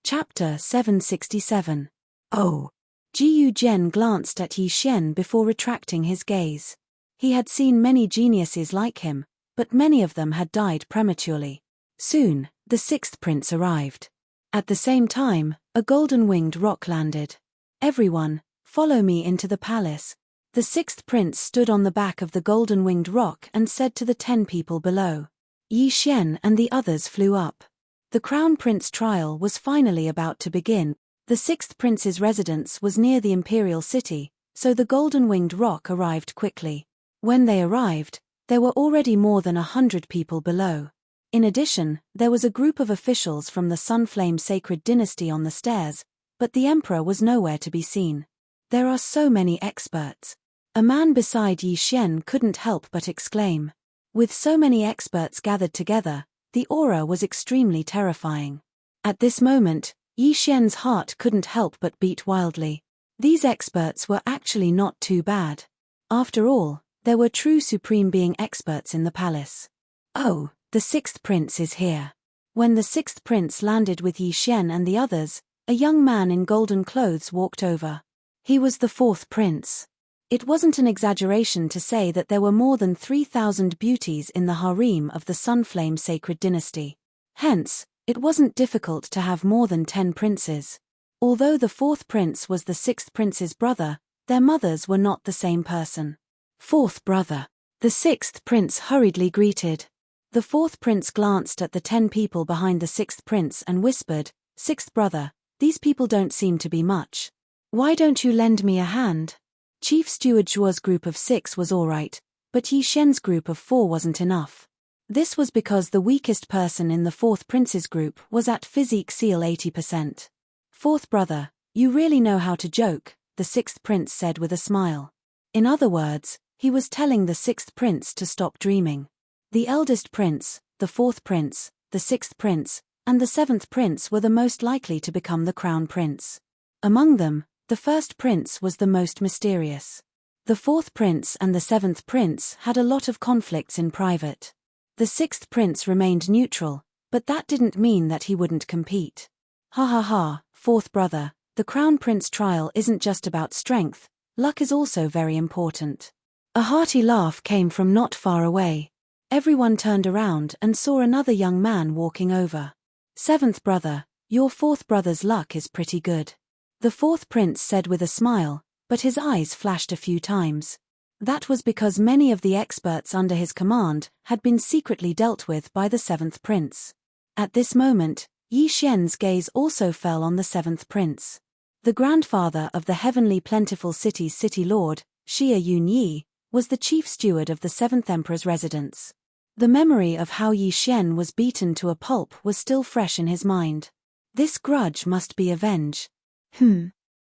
Chapter 767. Oh. Jiyu Jian glanced at Yi Xian before retracting his gaze. He had seen many geniuses like him, but many of them had died prematurely. Soon, the Sixth Prince arrived. At the same time, a golden-winged roc landed. Everyone, follow me into the palace. The Sixth Prince stood on the back of the golden-winged roc and said to the 10 people below. Yi Xian and the others flew up. The Crown Prince trial was finally about to begin. The Sixth Prince's residence was near the imperial city, so the golden-winged roc arrived quickly. When they arrived, there were already more than 100 people below. In addition, there was a group of officials from the Sunflame Sacred Dynasty on the stairs, but the emperor was nowhere to be seen. There are so many experts. A man beside Yi Xian couldn't help but exclaim. With so many experts gathered together, the aura was extremely terrifying. At this moment, Yi Xian's heart couldn't help but beat wildly. These experts were actually not too bad. After all, there were true Supreme Being experts in the palace. Oh, the Sixth Prince is here. When the Sixth Prince landed with Yi Xian and the others, A young man in golden clothes walked over. He was the fourth prince. It wasn't an exaggeration to say that there were more than 3,000 beauties in the harem of the Sunflame sacred dynasty. Hence, it wasn't difficult to have more than 10 princes. Although the fourth prince was the sixth prince's brother, their mothers were not the same person. Fourth brother. The sixth prince hurriedly greeted. The fourth prince glanced at the 10 people behind the sixth prince and whispered, "Sixth brother, these people don't seem to be much. Why don't you lend me a hand?" Chief Steward Zhuo's group of 6 was alright, but Yi Xian's group of 4 wasn't enough. This was because the weakest person in the fourth prince's group was at physique seal 80%. "Fourth brother, you really know how to joke," the sixth prince said with a smile. In other words, he was telling the sixth prince to stop dreaming. The eldest prince, the fourth prince, the sixth prince, and the seventh prince were the most likely to become the crown prince. Among them, the first prince was the most mysterious. The fourth prince and the seventh prince had a lot of conflicts in private. The sixth prince remained neutral, but that didn't mean that he wouldn't compete. Ha ha ha, fourth brother, the crown prince trial isn't just about strength, luck is also very important. A hearty laugh came from not far away. Everyone turned around and saw another young man walking over. "Seventh brother, your fourth brother's luck is pretty good," the fourth prince said with a smile, but his eyes flashed a few times. That was because many of the experts under his command had been secretly dealt with by the seventh prince. At this moment, Yi Xian's gaze also fell on the seventh prince. The grandfather of the heavenly plentiful city's city lord, Xia Yunyi, was the chief steward of the seventh emperor's residence. The memory of how Yi Xian was beaten to a pulp was still fresh in his mind. This grudge must be avenged.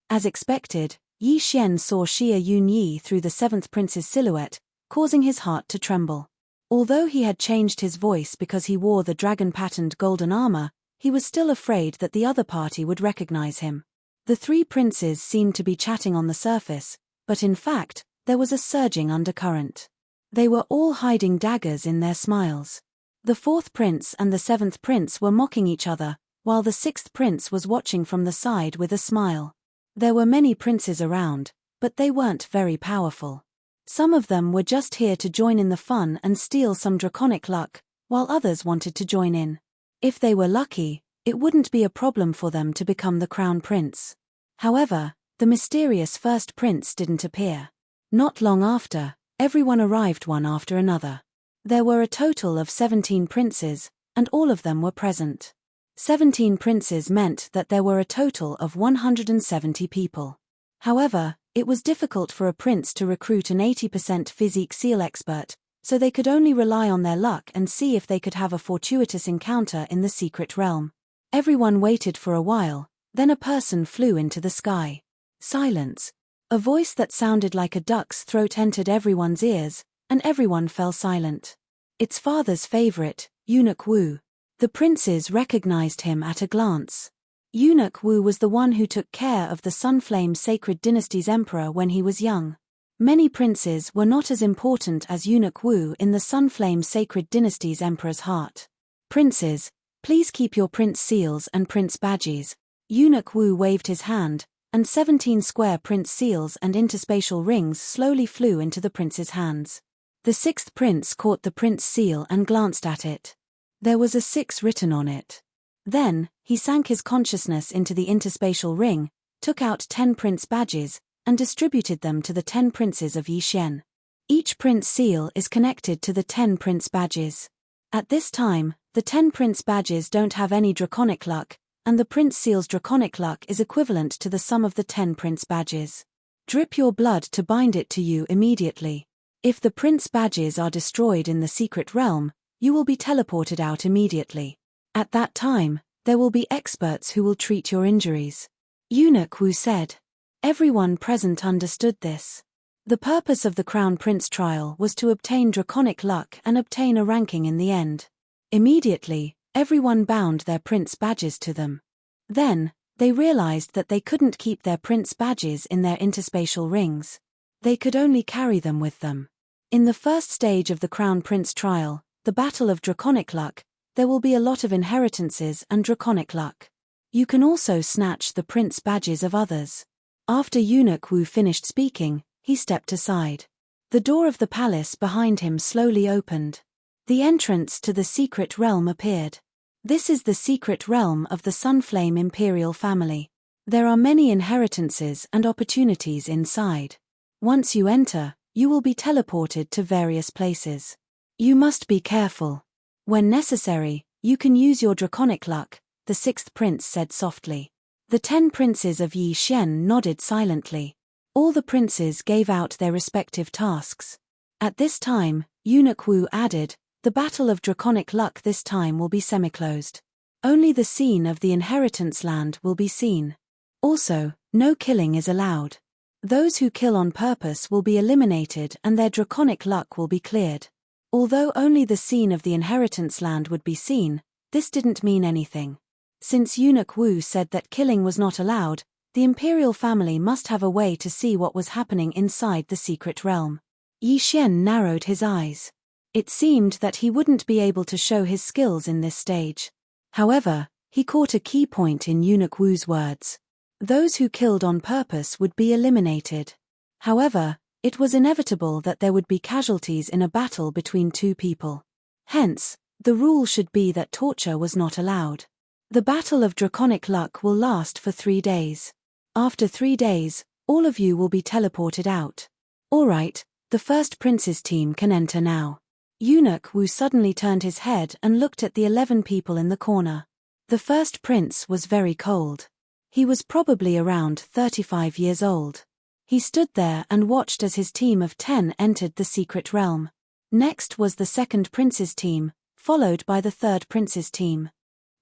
As expected, Yi Xian saw Xia Yunyi through the seventh prince's silhouette, causing his heart to tremble. Although he had changed his voice because he wore the dragon-patterned golden armor, he was still afraid that the other party would recognize him. The 3 princes seemed to be chatting on the surface, but in fact, there was a surging undercurrent. They were all hiding daggers in their smiles. The fourth prince and the seventh prince were mocking each other, while the sixth prince was watching from the side with a smile. There were many princes around, but they weren't very powerful. Some of them were just here to join in the fun and steal some draconic luck, while others wanted to join in. If they were lucky, it wouldn't be a problem for them to become the crown prince. However, the mysterious first prince didn't appear. Not long after, everyone arrived one after another. There were a total of 17 princes, and all of them were present. 17 princes meant that there were a total of 170 people. However, it was difficult for a prince to recruit an 80% physique seal expert, so they could only rely on their luck and see if they could have a fortuitous encounter in the secret realm. Everyone waited for a while, then a person flew into the sky. Silence. A voice that sounded like a duck's throat entered everyone's ears, and everyone fell silent. Its father's favorite, Eunuch Wu. The princes recognized him at a glance. Eunuch Wu was the one who took care of the Sunflame Sacred Dynasty's emperor when he was young. Many princes were not as important as Eunuch Wu in the Sunflame Sacred Dynasty's emperor's heart. "Princes, please keep your prince seals and prince badges." Eunuch Wu waved his hand, and 17 square prince seals and interspatial rings slowly flew into the prince's hands. The sixth prince caught the prince seal and glanced at it. There was a 6 written on it. Then, he sank his consciousness into the interspatial ring, took out 10 prince badges, and distributed them to the 10 princes of Yi Xian. Each prince seal is connected to the 10 prince badges. At this time, the 10 prince badges don't have any draconic luck, and the prince seal's draconic luck is equivalent to the sum of the 10 prince badges. Drip your blood to bind it to you immediately. If the prince badges are destroyed in the secret realm, you will be teleported out immediately. At that time, there will be experts who will treat your injuries. Eunuch Wu said. Everyone present understood this. The purpose of the Crown Prince trial was to obtain draconic luck and obtain a ranking in the end. Immediately, everyone bound their prince badges to them. Then, they realized that they couldn't keep their prince badges in their interspatial rings. They could only carry them with them. In the first stage of the Crown Prince trial, the Battle of Draconic Luck, there will be a lot of inheritances and draconic luck. You can also snatch the prince badges of others. After Eunuch Wu finished speaking, he stepped aside. The door of the palace behind him slowly opened. The entrance to the secret realm appeared. This is the secret realm of the Sunflame Imperial family. There are many inheritances and opportunities inside. Once you enter, you will be teleported to various places. You must be careful. When necessary, you can use your draconic luck, the sixth prince said softly. The 10 princes of Yi Xian nodded silently. All the princes gave out their respective tasks. At this time, Eunuch Wu added, the battle of draconic luck this time will be semi-closed. Only the scene of the inheritance land will be seen. Also, no killing is allowed. Those who kill on purpose will be eliminated and their draconic luck will be cleared. Although only the scene of the inheritance land would be seen, this didn't mean anything. Since Eunuch Wu said that killing was not allowed, the imperial family must have a way to see what was happening inside the secret realm. Yi Xian narrowed his eyes. It seemed that he wouldn't be able to show his skills in this stage. However, he caught a key point in Eunuch Wu's words. Those who killed on purpose would be eliminated. However, it was inevitable that there would be casualties in a battle between two people. Hence, the rule should be that torture was not allowed. The battle of draconic luck will last for 3 days. After 3 days, all of you will be teleported out. Alright, the first prince's team can enter now. Eunuch Wu suddenly turned his head and looked at the 11 people in the corner. The first prince was very cold. He was probably around 35 years old. He stood there and watched as his team of 10 entered the secret realm. Next was the second prince's team, followed by the third prince's team.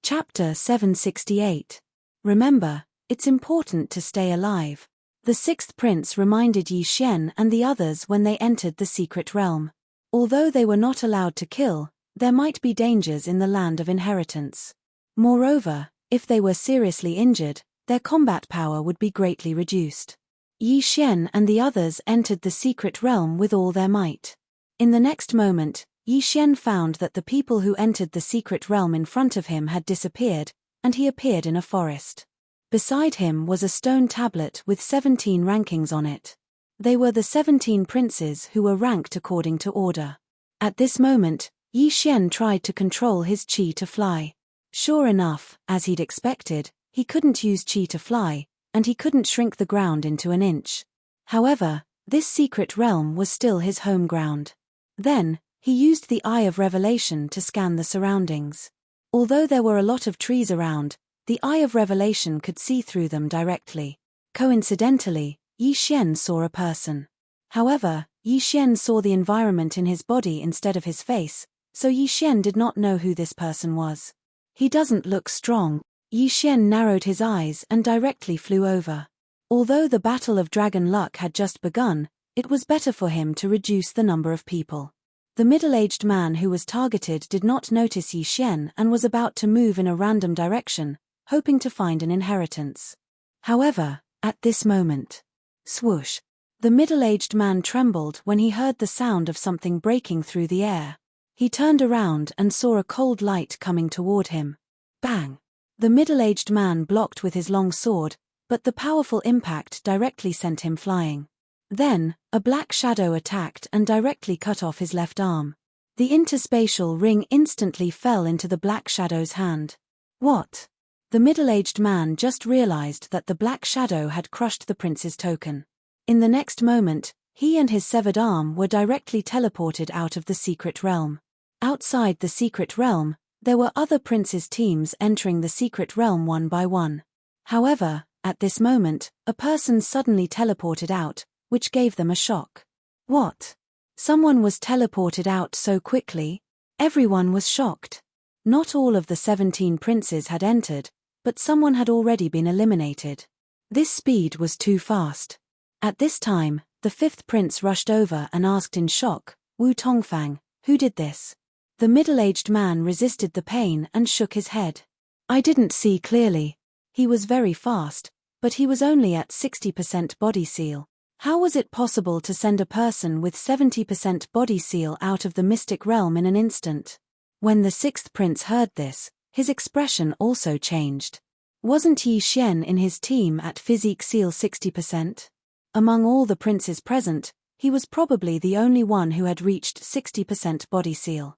Chapter 768. Remember, it's important to stay alive. The sixth prince reminded Yi Xian and the others when they entered the secret realm. Although they were not allowed to kill, there might be dangers in the land of inheritance. Moreover, if they were seriously injured, their combat power would be greatly reduced. Yi Xian and the others entered the secret realm with all their might. In the next moment, Yi Xian found that the people who entered the secret realm in front of him had disappeared, and he appeared in a forest. Beside him was a stone tablet with 17 rankings on it. They were the 17 princes who were ranked according to order. At this moment, Yi Xian tried to control his qi to fly. Sure enough, as he'd expected, he couldn't use qi to fly, and he couldn't shrink the ground into an inch. However, this secret realm was still his home ground. Then, he used the Eye of Revelation to scan the surroundings. Although there were a lot of trees around, the Eye of Revelation could see through them directly. Coincidentally, Yi Xian saw a person. However, Yi Xian saw the environment in his body instead of his face, so Yi Xian did not know who this person was. He doesn't look strong. Yi Xian narrowed his eyes and directly flew over. Although the Battle of Dragon Luck had just begun, it was better for him to reduce the number of people. The middle-aged man who was targeted did not notice Yi Xian and was about to move in a random direction, hoping to find an inheritance. However, at this moment, swoosh! The middle-aged man trembled when he heard the sound of something breaking through the air. He turned around and saw a cold light coming toward him. Bang! The middle-aged man blocked with his long sword, but the powerful impact directly sent him flying. Then, a black shadow attacked and directly cut off his left arm. The interspatial ring instantly fell into the black shadow's hand. What? The middle-aged man just realized that the black shadow had crushed the prince's token. In the next moment, he and his severed arm were directly teleported out of the secret realm. Outside the secret realm, there were other princes' teams entering the secret realm one by one. However, at this moment, a person suddenly teleported out, which gave them a shock. What? Someone was teleported out so quickly? Everyone was shocked. Not all of the 17 princes had entered, but someone had already been eliminated. This speed was too fast. At this time, the fifth prince rushed over and asked in shock, Wu Tongfang, who did this? The middle-aged man resisted the pain and shook his head. I didn't see clearly. He was very fast, but he was only at 60% body seal. How was it possible to send a person with 70% body seal out of the mystic realm in an instant? When the sixth prince heard this, his expression also changed. Wasn't Yi Xian in his team at Physique Seal 60%? Among all the princes present, he was probably the only one who had reached 60% body seal.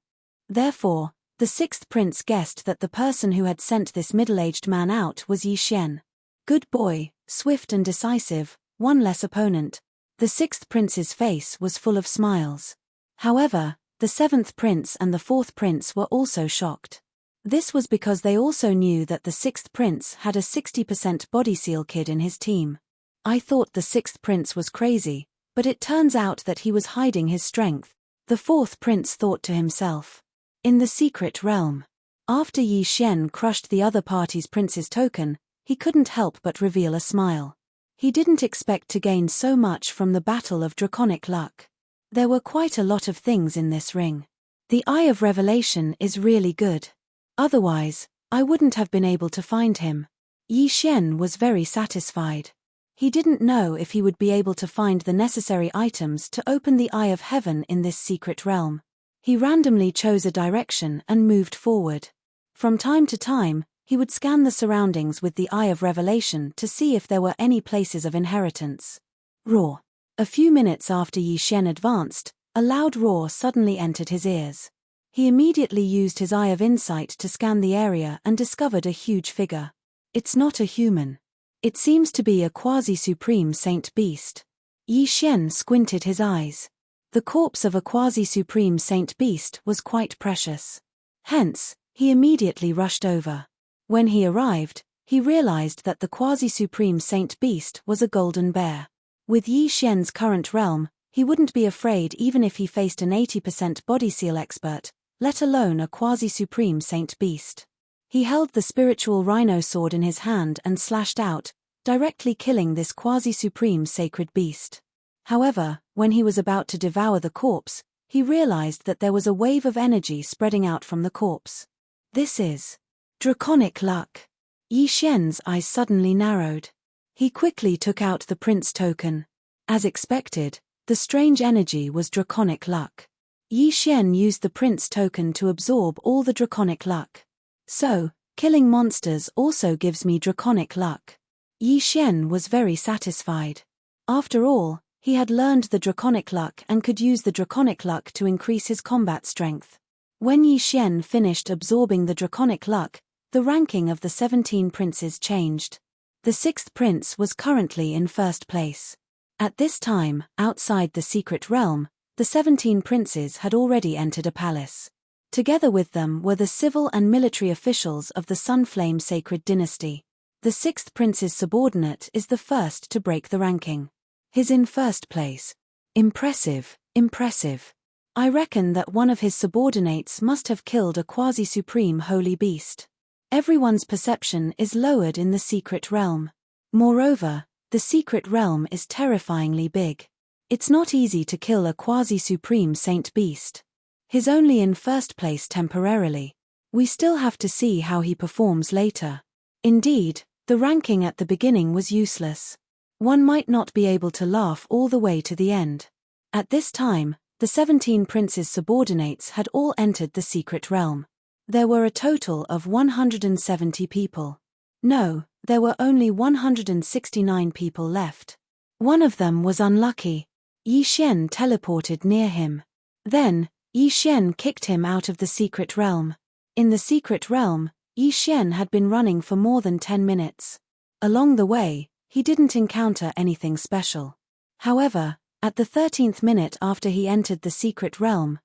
Therefore, the sixth prince guessed that the person who had sent this middle-aged man out was Yi Xian. Good boy, swift and decisive, one less opponent. The sixth prince's face was full of smiles. However, the seventh prince and the fourth prince were also shocked. This was because they also knew that the sixth prince had a 60% body seal kid in his team. I thought the sixth prince was crazy, but it turns out that he was hiding his strength, the fourth prince thought to himself. In the secret realm. After Yi Xian crushed the other party's prince's token, he couldn't help but reveal a smile. He didn't expect to gain so much from the battle of draconic luck. There were quite a lot of things in this ring. The Eye of Revelation is really good. Otherwise, I wouldn't have been able to find him. Yi Xian was very satisfied. He didn't know if he would be able to find the necessary items to open the Eye of Heaven in this secret realm. He randomly chose a direction and moved forward. From time to time, he would scan the surroundings with the Eye of Revelation to see if there were any places of inheritance. Roar. A few minutes after Yi Xian advanced, a loud roar suddenly entered his ears. He immediately used his Eye of Insight to scan the area and discovered a huge figure. It's not a human. It seems to be a quasi-supreme saint beast. Yi Xian squinted his eyes. The corpse of a quasi-supreme saint beast was quite precious. Hence, he immediately rushed over. When he arrived, he realized that the quasi-supreme saint beast was a golden bear. With Yi Xian's current realm, he wouldn't be afraid even if he faced an 80% body seal expert, let alone a quasi-supreme saint beast. He held the spiritual rhino sword in his hand and slashed out, directly killing this quasi-supreme sacred beast. However, when he was about to devour the corpse, he realized that there was a wave of energy spreading out from the corpse. This is draconic luck. Yi Xian's eyes suddenly narrowed. He quickly took out the prince token. As expected, the strange energy was draconic luck. Yi Xian used the prince token to absorb all the draconic luck. So, killing monsters also gives me draconic luck. Yi Xian was very satisfied. After all, he had learned the draconic luck and could use the draconic luck to increase his combat strength. When Yi Xian finished absorbing the draconic luck, the ranking of the 17 princes changed. The sixth prince was currently in first place. At this time, outside the secret realm, the 17 princes had already entered a palace. Together with them were the civil and military officials of the Sunflame Sacred Dynasty. The sixth prince's subordinate is the first to break the ranking. He's in first place. Impressive, impressive. I reckon that one of his subordinates must have killed a quasi-supreme holy beast. Everyone's perception is lowered in the secret realm. Moreover, the secret realm is terrifyingly big. It's not easy to kill a quasi-supreme saint beast. He's only in first place temporarily. We still have to see how he performs later. Indeed, the ranking at the beginning was useless. One might not be able to laugh all the way to the end. At this time, the 17 princes' subordinates had all entered the secret realm. There were a total of 170 people. No, there were only 169 people left. One of them was unlucky. Yi Xian teleported near him. Then, Yi Xian kicked him out of the secret realm. In the secret realm, Yi Xian had been running for more than 10 minutes. Along the way, he didn't encounter anything special. However, at the 13th minute after he entered the secret realm,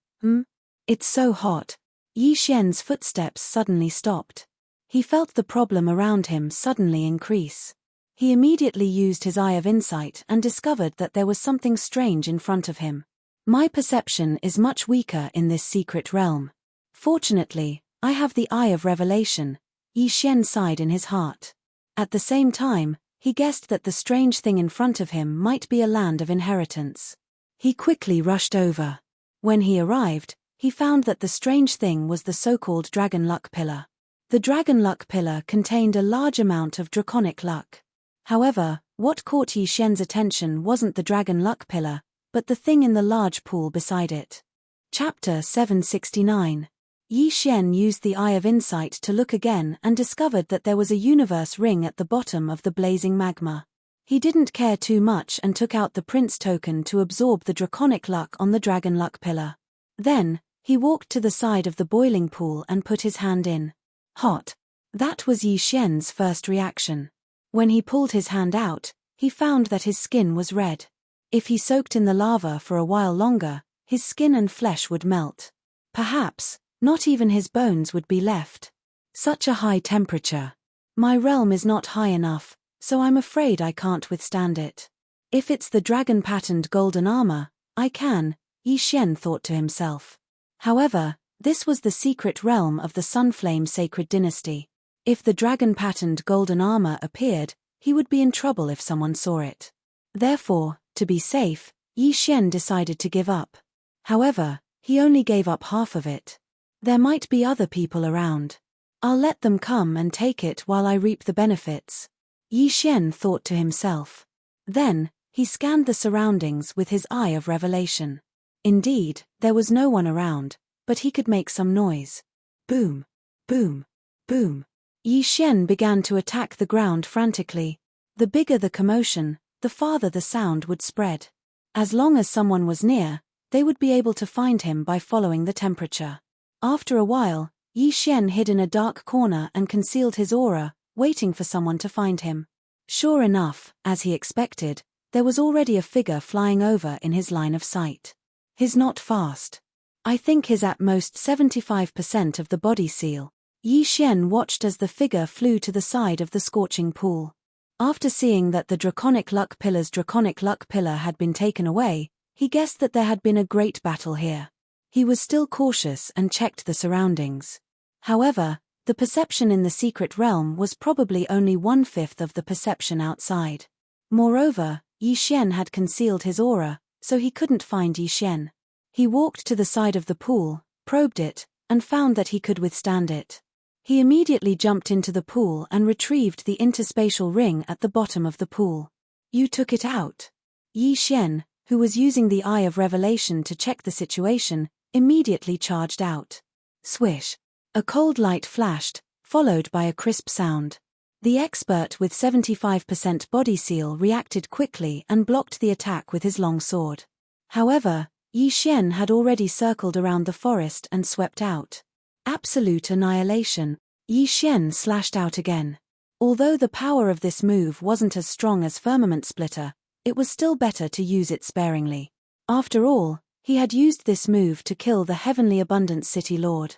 it's so hot. Yi Xian's footsteps suddenly stopped. He felt the problem around him suddenly increase. He immediately used his Eye of Insight and discovered that there was something strange in front of him. My perception is much weaker in this secret realm. Fortunately, I have the Eye of Revelation, Yi Xian sighed in his heart. At the same time, he guessed that the strange thing in front of him might be a land of inheritance. He quickly rushed over. When he arrived, he found that the strange thing was the so-called Dragon Luck Pillar. The Dragon Luck Pillar contained a large amount of draconic luck. However, what caught Yi Xian's attention wasn't the Dragon Luck Pillar, but the thing in the large pool beside it. Chapter 769. Yi Xian used the Eye of Insight to look again and discovered that there was a universe ring at the bottom of the blazing magma. He didn't care too much and took out the prince token to absorb the draconic luck on the dragon luck pillar. Then, he walked to the side of the boiling pool and put his hand in. Hot. That was Yi Xian's first reaction. When he pulled his hand out, he found that his skin was red. If he soaked in the lava for a while longer, his skin and flesh would melt. Perhaps, not even his bones would be left. Such a high temperature. My realm is not high enough, so I'm afraid I can't withstand it. If it's the dragon-patterned golden armor, I can, Yi Xian thought to himself. However, this was the secret realm of the Sunflame Sacred Dynasty. If the dragon-patterned golden armor appeared, he would be in trouble if someone saw it. Therefore, to be safe, Yi Xian decided to give up. However, he only gave up half of it. There might be other people around. I'll let them come and take it while I reap the benefits. Yi Xian thought to himself. Then, he scanned the surroundings with his eye of revelation. Indeed, there was no one around, but he could make some noise. Boom, boom, boom. Yi Xian began to attack the ground frantically. The bigger the commotion, the farther the sound would spread. As long as someone was near, they would be able to find him by following the temperature. After a while, Yi Xian hid in a dark corner and concealed his aura, waiting for someone to find him. Sure enough, as he expected, there was already a figure flying over in his line of sight. He's not fast. I think he's at most 75% of the body seal. Yi Xian watched as the figure flew to the side of the scorching pool. After seeing that the draconic luck pillar had been taken away, he guessed that there had been a great battle here. He was still cautious and checked the surroundings. However, the perception in the secret realm was probably only 1/5 of the perception outside. Moreover, Yi Xian had concealed his aura, so he couldn't find Yi Xian. He walked to the side of the pool, probed it, and found that he could withstand it. He immediately jumped into the pool and retrieved the interspatial ring at the bottom of the pool. You took it out. Yi Xian, who was using the Eye of Revelation to check the situation, immediately charged out. Swish. A cold light flashed, followed by a crisp sound. The expert with 75% body seal reacted quickly and blocked the attack with his long sword. However, Yi Xian had already circled around the forest and swept out. Absolute annihilation. Yi Xian slashed out again. Although the power of this move wasn't as strong as Firmament Splitter, it was still better to use it sparingly. After all, he had used this move to kill the Heavenly Abundance City Lord.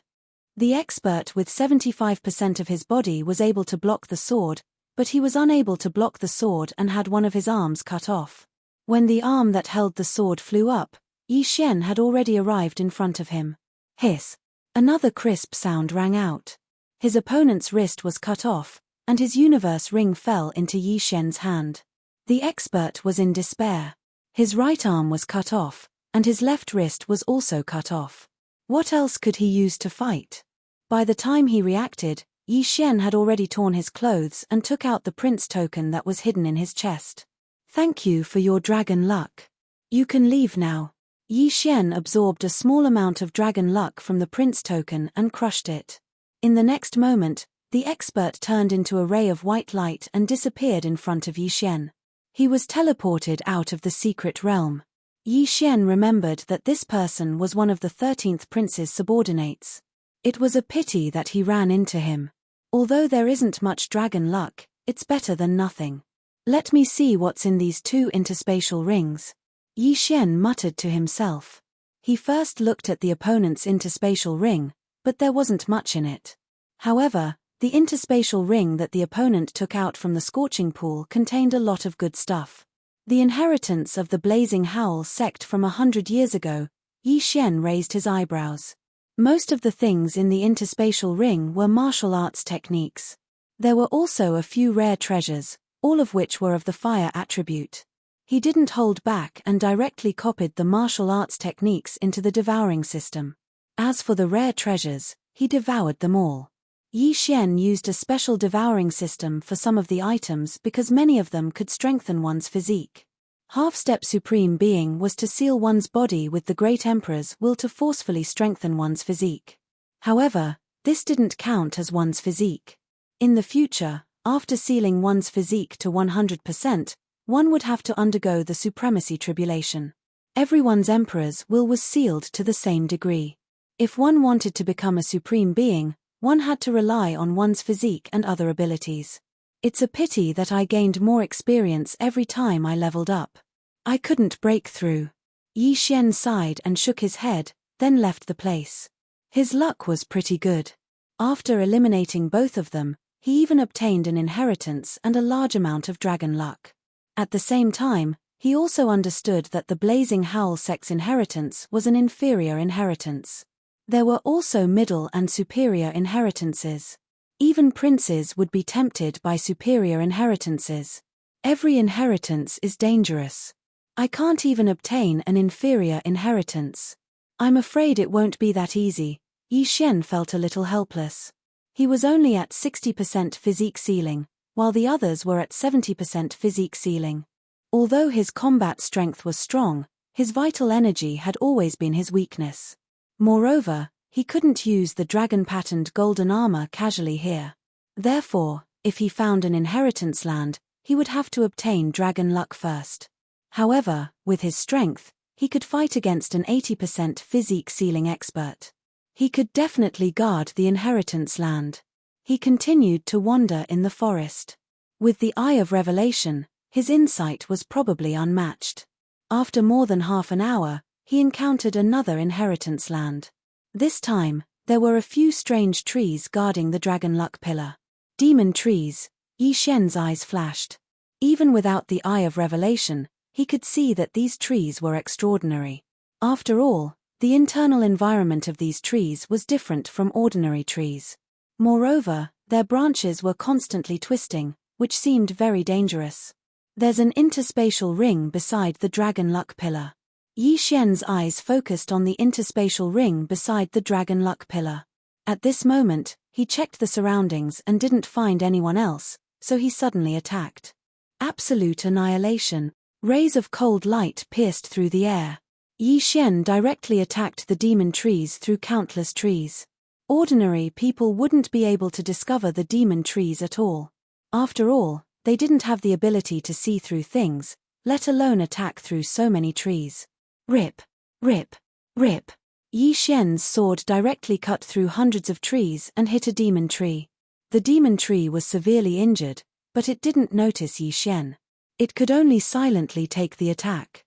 The expert with 75% of his body was able to block the sword, but he was unable to block the sword and had one of his arms cut off. When the arm that held the sword flew up, Yi Xian had already arrived in front of him. Hiss! Another crisp sound rang out. His opponent's wrist was cut off, and his universe ring fell into Yi Xian's hand. The expert was in despair. His right arm was cut off, and his left wrist was also cut off. What else could he use to fight? By the time he reacted, Yi Xian had already torn his clothes and took out the prince token that was hidden in his chest. Thank you for your dragon luck. You can leave now. Yi Xian absorbed a small amount of dragon luck from the prince token and crushed it. In the next moment, the expert turned into a ray of white light and disappeared in front of Yi Xian. He was teleported out of the secret realm. Yi Xian remembered that this person was one of the 13th prince's subordinates. It was a pity that he ran into him. Although there isn't much dragon luck, it's better than nothing. Let me see what's in these 2 interspatial rings. Yi Xian muttered to himself. He first looked at the opponent's interspatial ring, but there wasn't much in it. However, the interspatial ring that the opponent took out from the scorching pool contained a lot of good stuff. The inheritance of the Blazing Howl sect from 100 years ago. Yi Xian raised his eyebrows. Most of the things in the interspatial ring were martial arts techniques. There were also a few rare treasures, all of which were of the fire attribute. He didn't hold back and directly copied the martial arts techniques into the devouring system. As for the rare treasures, he devoured them all. Yi Xian used a special devouring system for some of the items because many of them could strengthen one's physique. Half-step supreme being was to seal one's body with the Great Emperor's will to forcefully strengthen one's physique. However, this didn't count as one's physique. In the future, after sealing one's physique to 100%, one would have to undergo the supremacy tribulation. Everyone's emperor's will was sealed to the same degree. If one wanted to become a supreme being, one had to rely on one's physique and other abilities. It's a pity that I gained more experience every time I leveled up. I couldn't break through. Yi Xian sighed and shook his head, then left the place. His luck was pretty good. After eliminating both of them, he even obtained an inheritance and a large amount of dragon luck. At the same time, he also understood that the Blazing Howl sect's inheritance was an inferior inheritance. There were also middle and superior inheritances. Even princes would be tempted by superior inheritances. Every inheritance is dangerous. I can't even obtain an inferior inheritance. I'm afraid it won't be that easy. Yi Xian felt a little helpless. He was only at 60% physique ceiling, while the others were at 70% physique ceiling. Although his combat strength was strong, his vital energy had always been his weakness. Moreover, he couldn't use the dragon-patterned golden armor casually here. Therefore, if he found an inheritance land, he would have to obtain dragon luck first. However, with his strength, he could fight against an 80% physique ceiling expert. He could definitely guard the inheritance land. He continued to wander in the forest. With the Eye of Revelation, his insight was probably unmatched. After more than half an hour, he encountered another inheritance land. This time, there were a few strange trees guarding the dragon luck pillar. Demon trees. Yi Xian's eyes flashed. Even without the Eye of Revelation, he could see that these trees were extraordinary. After all, the internal environment of these trees was different from ordinary trees. Moreover, their branches were constantly twisting, which seemed very dangerous. There's an interspatial ring beside the dragon luck pillar. Yi Xian's eyes focused on the interspatial ring beside the dragon luck pillar. At this moment, he checked the surroundings and didn't find anyone else, so he suddenly attacked. Absolute annihilation. Rays of cold light pierced through the air. Yi Xian directly attacked the demon trees through countless trees. Ordinary people wouldn't be able to discover the demon trees at all. After all, they didn't have the ability to see through things, let alone attack through so many trees. Rip, rip, rip. Yi Xian's sword directly cut through hundreds of trees and hit a demon tree. The demon tree was severely injured, but it didn't notice Yi Xian. It could only silently take the attack.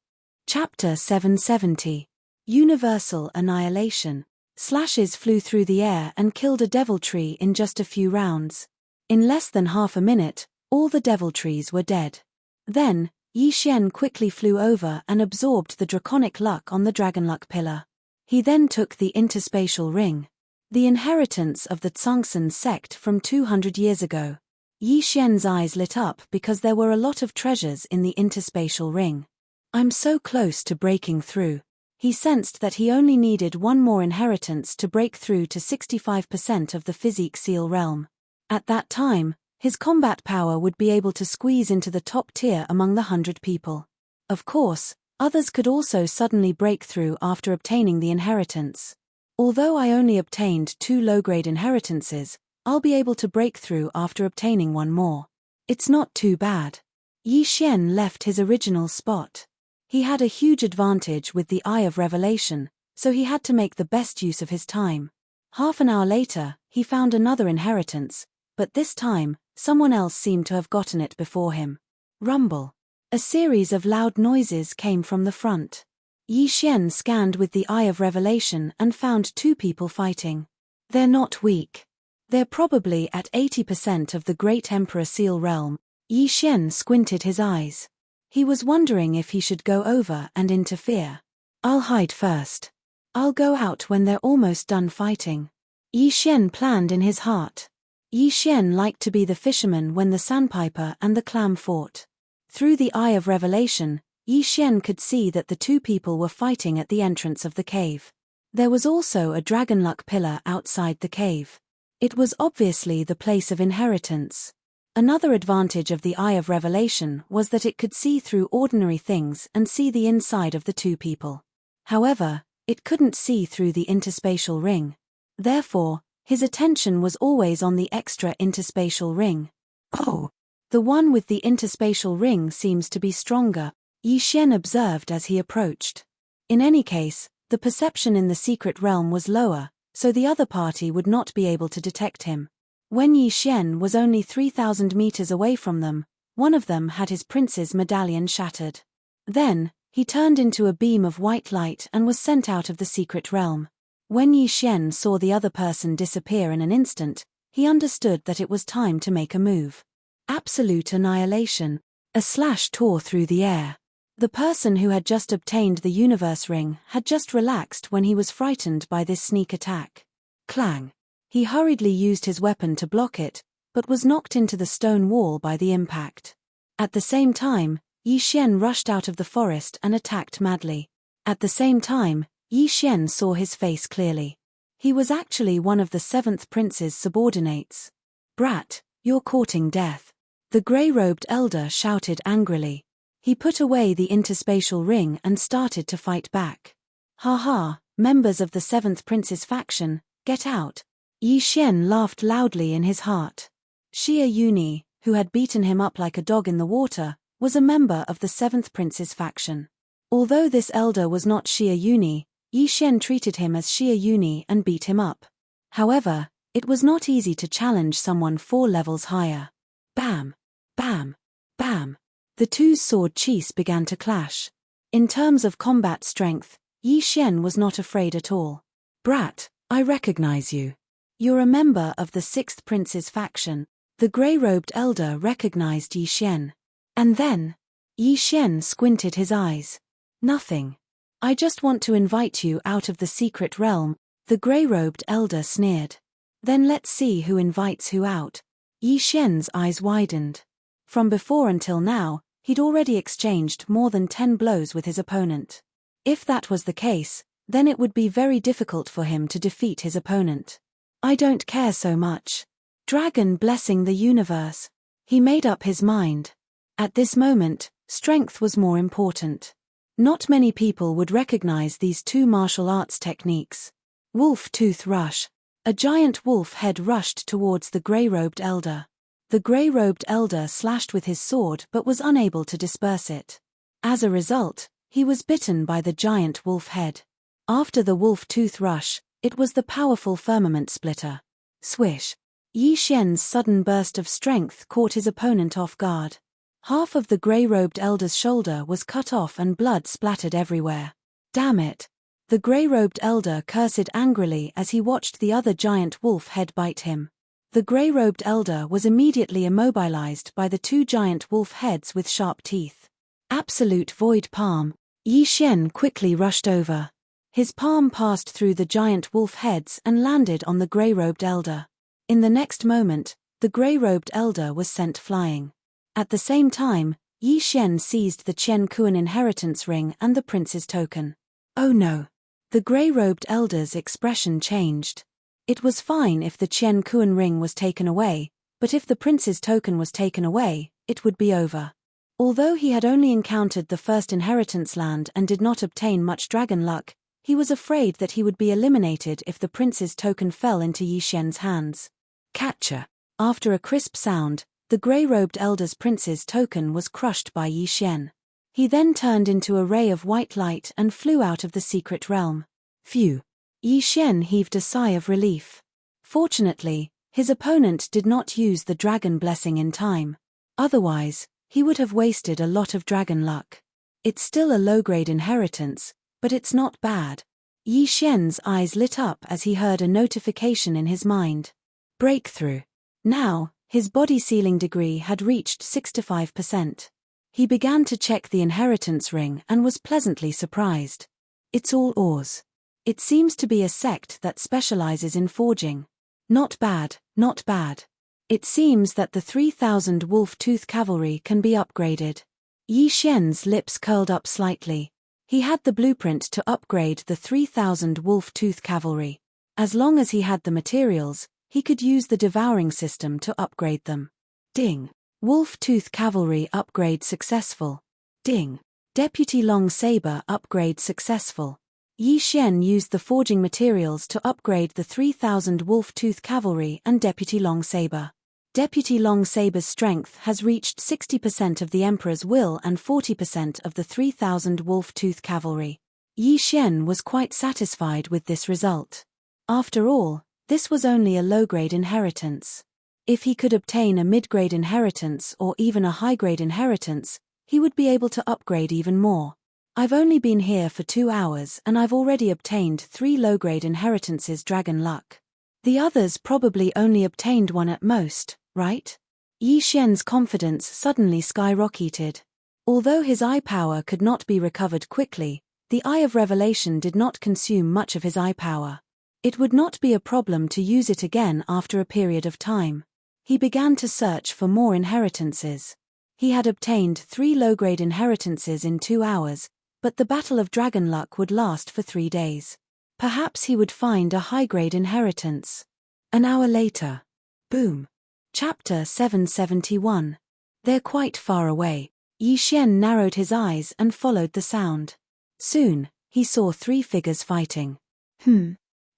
Chapter 770. Universal Annihilation. Slashes flew through the air and killed a devil tree in just a few rounds. In less than half a minute, all the devil trees were dead. Then, Yi Xian quickly flew over and absorbed the draconic luck on the dragon luck pillar. He then took the interspatial ring. The inheritance of the Tsangsan sect from 200 years ago. Yi Xian's eyes lit up because there were a lot of treasures in the interspatial ring. I'm so close to breaking through. He sensed that he only needed one more inheritance to break through to 65% of the physique seal realm. At that time, his combat power would be able to squeeze into the top tier among the 100 people. Of course, others could also suddenly break through after obtaining the inheritance. Although I only obtained 2 low-grade inheritances, I'll be able to break through after obtaining one more. It's not too bad. Yi Xian left his original spot. He had a huge advantage with the Eye of Revelation, so he had to make the best use of his time. Half an hour later, he found another inheritance, but this time, someone else seemed to have gotten it before him. Rumble. A series of loud noises came from the front. Yi Xian scanned with the Eye of Revelation and found 2 people fighting. They're not weak. They're probably at 80% of the Great Emperor Seal realm. Yi Xian squinted his eyes. He was wondering if he should go over and interfere. I'll hide first. I'll go out when they're almost done fighting. Yi Xian planned in his heart. Yi Xian liked to be the fisherman when the sandpiper and the clam fought. Through the Eye of Revelation, Yi Xian could see that the 2 people were fighting at the entrance of the cave. There was also a dragon luck pillar outside the cave. It was obviously the place of inheritance. Another advantage of the Eye of Revelation was that it could see through ordinary things and see the inside of the 2 people. However, it couldn't see through the interspatial ring. Therefore, his attention was always on the extra interspatial ring. Oh, the one with the interspatial ring seems to be stronger, Yi Xian observed as he approached. In any case, the perception in the secret realm was lower, so the other party would not be able to detect him. When Yi Xian was only 3,000 meters away from them, one of them had his prince's medallion shattered. Then, he turned into a beam of white light and was sent out of the secret realm. When Yi Xian saw the other person disappear in an instant, he understood that it was time to make a move. Absolute annihilation. A slash tore through the air. The person who had just obtained the universe ring had just relaxed when he was frightened by this sneak attack. Clang. He hurriedly used his weapon to block it, but was knocked into the stone wall by the impact. At the same time, Yi Xian rushed out of the forest and attacked madly. At the same time, Yi Xian saw his face clearly. He was actually one of the 7th Prince's subordinates. "Brat, you're courting death," the grey-robed elder shouted angrily. He put away the interspatial ring and started to fight back. "Ha ha, members of the 7th Prince's faction, get out." Yi Xian laughed loudly in his heart. Xia Yuni, who had beaten him up like a dog in the water, was a member of the 7th Prince's faction. Although this elder was not Xia Yuni, Yi Xian treated him as Xia Yuni and beat him up. However, it was not easy to challenge someone 4 levels higher. Bam! Bam! Bam! The two's sword chis began to clash. In terms of combat strength, Yi Xian was not afraid at all. "Brat, I recognize you. You're a member of the 6th Prince's faction." The grey-robed elder recognized Yi Xian. And then, Yi Xian squinted his eyes. "Nothing. I just want to invite you out of the secret realm," the grey-robed elder sneered. "Then let's see who invites who out." Yi Xian's eyes widened. From before until now, he'd already exchanged more than 10 blows with his opponent. If that was the case, then it would be very difficult for him to defeat his opponent. "I don't care so much. Dragon blessing the universe." He made up his mind. At this moment, strength was more important. Not many people would recognize these 2 martial arts techniques. Wolf Tooth Rush. A giant wolf head rushed towards the grey-robed elder. The grey-robed elder slashed with his sword but was unable to disperse it. As a result, he was bitten by the giant wolf head. After the wolf tooth rush, it was the powerful firmament splitter. Swish! Yi Xian's sudden burst of strength caught his opponent off guard. Half of the grey-robed elder's shoulder was cut off and blood splattered everywhere. "Damn it!" The grey-robed elder cursed angrily as he watched the other giant wolf head bite him. The grey-robed elder was immediately immobilized by the 2 giant wolf heads with sharp teeth. Absolute void palm. Yi Xian quickly rushed over. His palm passed through the giant wolf heads and landed on the grey-robed elder. In the next moment, the grey-robed elder was sent flying. At the same time, Yi Xian seized the Qian Kuan inheritance ring and the prince's token. "Oh no!" The grey-robed elder's expression changed. It was fine if the Qian Kuan ring was taken away, but if the prince's token was taken away, it would be over. Although he had only encountered the first inheritance land and did not obtain much dragon luck, he was afraid that he would be eliminated if the prince's token fell into Yi Xian's hands. Catcher! After a crisp sound, the grey-robed elder's prince's token was crushed by Yi Xian. He then turned into a ray of white light and flew out of the secret realm. Phew! Yi Xian heaved a sigh of relief. Fortunately, his opponent did not use the dragon blessing in time. Otherwise, he would have wasted a lot of dragon luck. It's still a low-grade inheritance, but it's not bad. Yi Xian's eyes lit up as he heard a notification in his mind. Breakthrough. Now, his body sealing degree had reached 65%. He began to check the inheritance ring and was pleasantly surprised. It's all ores. It seems to be a sect that specializes in forging. Not bad, not bad. It seems that the 3,000 wolf tooth cavalry can be upgraded. Yi Xian's lips curled up slightly. He had the blueprint to upgrade the 3,000 wolf tooth cavalry. As long as he had the materials, he could use the devouring system to upgrade them. Ding! Wolf tooth cavalry upgrade successful. Ding! Deputy long saber upgrade successful. Yi Xian used the forging materials to upgrade the 3,000 Wolf-Tooth Cavalry and Deputy Long Saber. Deputy Long Saber's strength has reached 60% of the Emperor's will and 40% of the 3,000 Wolf-Tooth Cavalry. Yi Xian was quite satisfied with this result. After all, this was only a low-grade inheritance. If he could obtain a mid-grade inheritance or even a high-grade inheritance, he would be able to upgrade even more. I've only been here for 2 hours and I've already obtained 3 low-grade inheritances dragon luck. The others probably only obtained 1 at most, right? Yi Xian's confidence suddenly skyrocketed. Although his eye power could not be recovered quickly, the Eye of Revelation did not consume much of his eye power. It would not be a problem to use it again after a period of time. He began to search for more inheritances. He had obtained 3 low-grade inheritances in 2 hours, but the Battle of Dragon Luck would last for 3 days. Perhaps he would find a high-grade inheritance. An hour later. Boom. Chapter 771. They're quite far away. Yi Xian narrowed his eyes and followed the sound. Soon, he saw 3 figures fighting.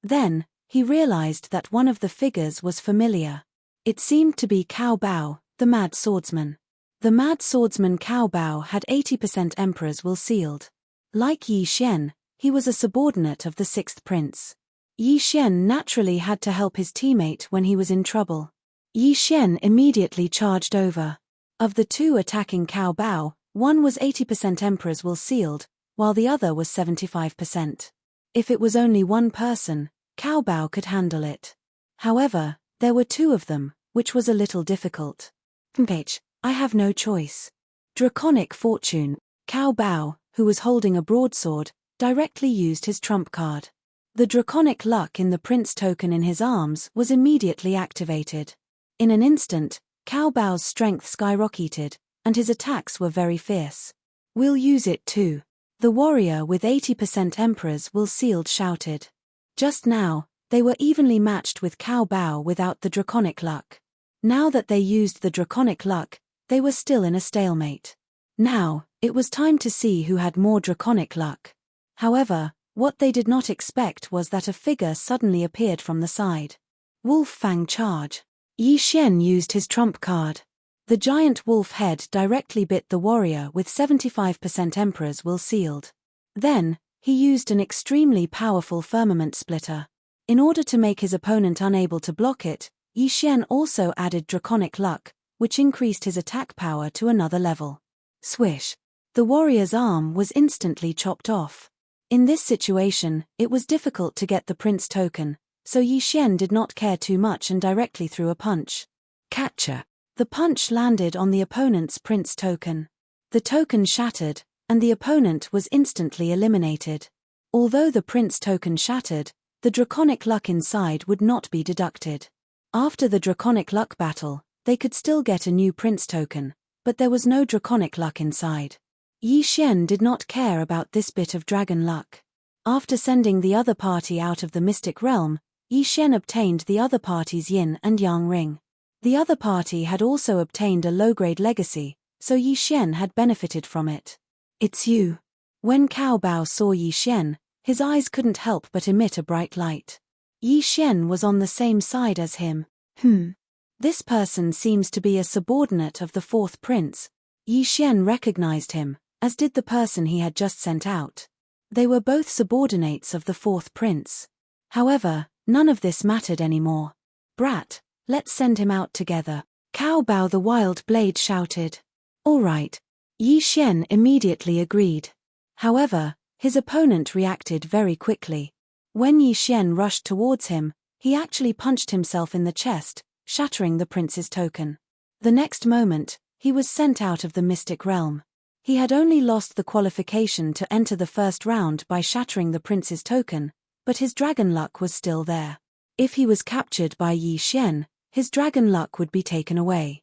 Then, he realized that one of the figures was familiar. It seemed to be Cao Bao, the mad swordsman. The mad swordsman Cao Bao had 80% Emperor's will sealed. Like Yi Xian, he was a subordinate of the 6th prince. Yi Xian naturally had to help his teammate when he was in trouble. Yi Xian immediately charged over. Of the 2 attacking Cao Bao, one was 80% Emperor's will sealed, while the other was 75%. If it was only one person, Cao Bao could handle it. However, there were 2 of them, which was a little difficult. I have no choice. Draconic Fortune. Cao Bao, who was holding a broadsword, directly used his trump card. The Draconic Luck in the Prince token in his arms was immediately activated. In an instant, Cao Bao's strength skyrocketed, and his attacks were very fierce. We'll use it too. The warrior with 80% Emperor's will sealed shouted. Just now, they were evenly matched with Cao Bao without the Draconic Luck. Now that they used the Draconic Luck, they were still in a stalemate. Now, it was time to see who had more Draconic Luck. However, what they did not expect was that a figure suddenly appeared from the side. Wolf Fang Charge. Yi Xian used his trump card. The giant wolf head directly bit the warrior with 75% Emperor's will sealed. Then, he used an extremely powerful firmament splitter. In order to make his opponent unable to block it, Yi Xian also added Draconic Luck, which increased his attack power to another level. Swish. The warrior's arm was instantly chopped off. In this situation, it was difficult to get the Prince token, so Yi Xian did not care too much and directly threw a punch. Catcher. The punch landed on the opponent's Prince token. The token shattered, and the opponent was instantly eliminated. Although the Prince token shattered, the Draconic Luck inside would not be deducted. After the Draconic Luck battle, they could still get a new Prince token, but there was no Draconic Luck inside. Yi Xian did not care about this bit of dragon luck. After sending the other party out of the mystic realm, Yi Xian obtained the other party's yin and yang ring. The other party had also obtained a low-grade legacy, so Yi Xian had benefited from it. It's you. When Cao Bao saw Yi Xian, his eyes couldn't help but emit a bright light. Yi Xian was on the same side as him. This person seems to be a subordinate of the 4th prince. Yi Xian recognized him, as did the person he had just sent out. They were both subordinates of the 4th prince. However, none of this mattered anymore. Brat, let's send him out together. Cao Bao the Wild Blade shouted. All right. Yi Xian immediately agreed. However, his opponent reacted very quickly. When Yi Xian rushed towards him, he actually punched himself in the chest, shattering the prince's token. The next moment, he was sent out of the mystic realm. He had only lost the qualification to enter the first round by shattering the prince's token, but his dragon luck was still there. If he was captured by Yi Xian, his dragon luck would be taken away.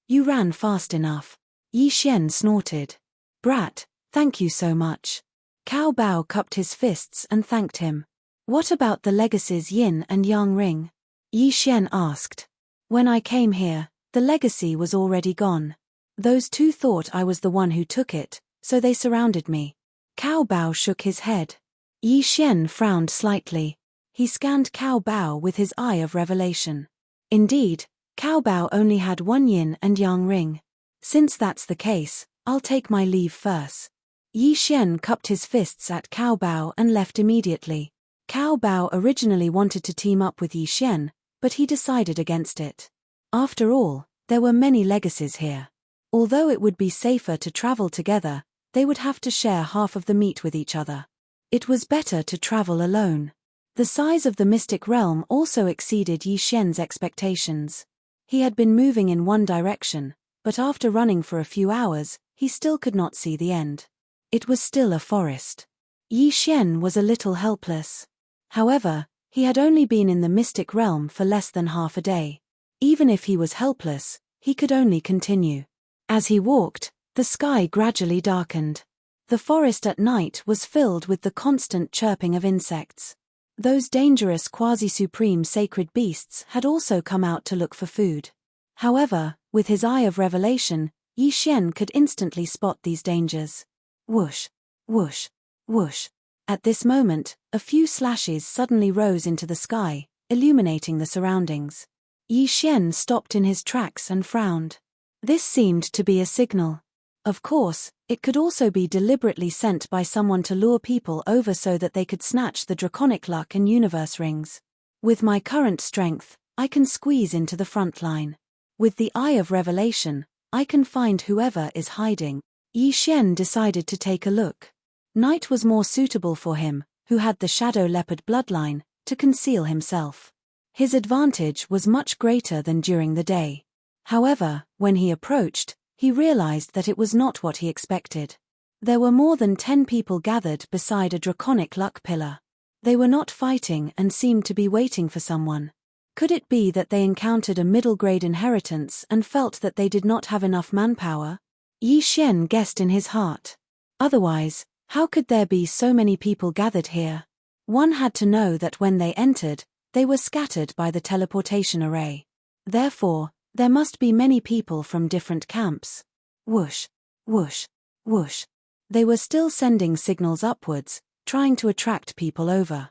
You ran fast enough. Yi Xian snorted. Brat, thank you so much. Cao Bao cupped his fists and thanked him. What about the legacy's yin and yang ring? Yi Xian asked. When I came here, the legacy was already gone. Those 2 thought I was the one who took it, so they surrounded me. Cao Bao shook his head. Yi Xian frowned slightly. He scanned Cao Bao with his eye of revelation. Indeed, Cao Bao only had one yin and yang ring. Since that's the case, I'll take my leave first. Yi Xian cupped his fists at Cao Bao and left immediately. Cao Bao originally wanted to team up with Yi Xian, but he decided against it. After all, there were many legacies here. Although it would be safer to travel together, they would have to share half of the meat with each other. It was better to travel alone. The size of the mystic realm also exceeded Yi Xian's expectations. He had been moving in one direction, but after running for a few hours, he still could not see the end. It was still a forest. Yi Xian was a little helpless. However, he had only been in the mystic realm for less than half a day. Even if he was helpless, he could only continue. As he walked, the sky gradually darkened. The forest at night was filled with the constant chirping of insects. Those dangerous quasi-supreme sacred beasts had also come out to look for food. However, with his eye of revelation, Yi Xian could instantly spot these dangers. Whoosh, whoosh, whoosh. At this moment, a few slashes suddenly rose into the sky, illuminating the surroundings. Yi Xian stopped in his tracks and frowned. This seemed to be a signal. Of course, it could also be deliberately sent by someone to lure people over so that they could snatch the draconic luck and universe rings. With my current strength, I can squeeze into the front line. With the eye of revelation, I can find whoever is hiding. Yi Xian decided to take a look. Night was more suitable for him, who had the shadow leopard bloodline, to conceal himself. His advantage was much greater than during the day. However, when he approached, he realized that it was not what he expected. There were more than 10 people gathered beside a draconic luck pillar. They were not fighting and seemed to be waiting for someone. Could it be that they encountered a middle-grade inheritance and felt that they did not have enough manpower? Yi Xian guessed in his heart. Otherwise, how could there be so many people gathered here? One had to know that when they entered, they were scattered by the teleportation array. Therefore, there must be many people from different camps. Whoosh, whoosh, whoosh. They were still sending signals upwards, trying to attract people over.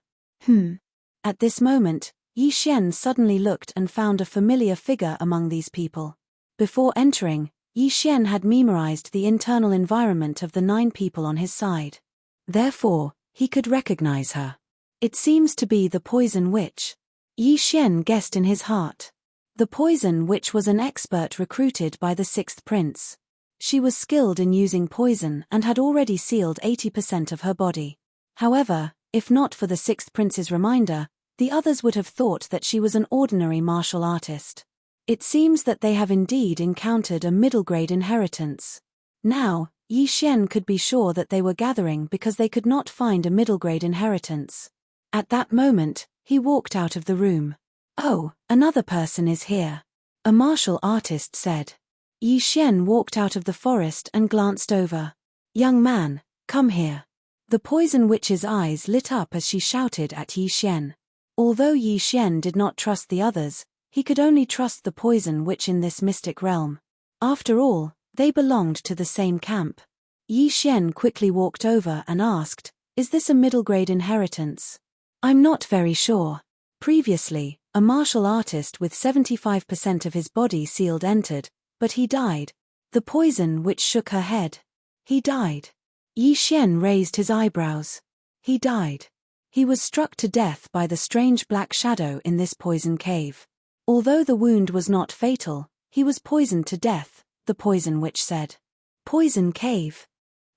At this moment, Yi Xian suddenly looked and found a familiar figure among these people. Before entering, Yi Xian had memorized the internal environment of the 9 people on his side. Therefore, he could recognize her. It seems to be the Poison Witch. Yi Xian guessed in his heart. The Poison Witch was an expert recruited by the 6th Prince. She was skilled in using poison and had already sealed 80% of her body. However, if not for the 6th Prince's reminder, the others would have thought that she was an ordinary martial artist. It seems that they have indeed encountered a middle-grade inheritance. Now, Yi Xian could be sure that they were gathering because they could not find a middle-grade inheritance. At that moment, he walked out of the room. "Oh, another person is here," a martial artist said. Yi Xian walked out of the forest and glanced over. "Young man, come here." The Poison Witch's eyes lit up as she shouted at Yi Xian. Although Yi Xian did not trust the others, he could only trust the Poison Witch in this mystic realm. After all, they belonged to the same camp. Yi Xian quickly walked over and asked, "Is this a middle-grade inheritance?" "I'm not very sure." Previously, a martial artist with 75% of his body sealed entered, but he died. The Poison Witch shook her head. "He died." Yi Xian raised his eyebrows. "He died. He was struck to death by the strange black shadow in this poison cave. Although the wound was not fatal, he was poisoned to death," the Poison Witch said. Poison Cave.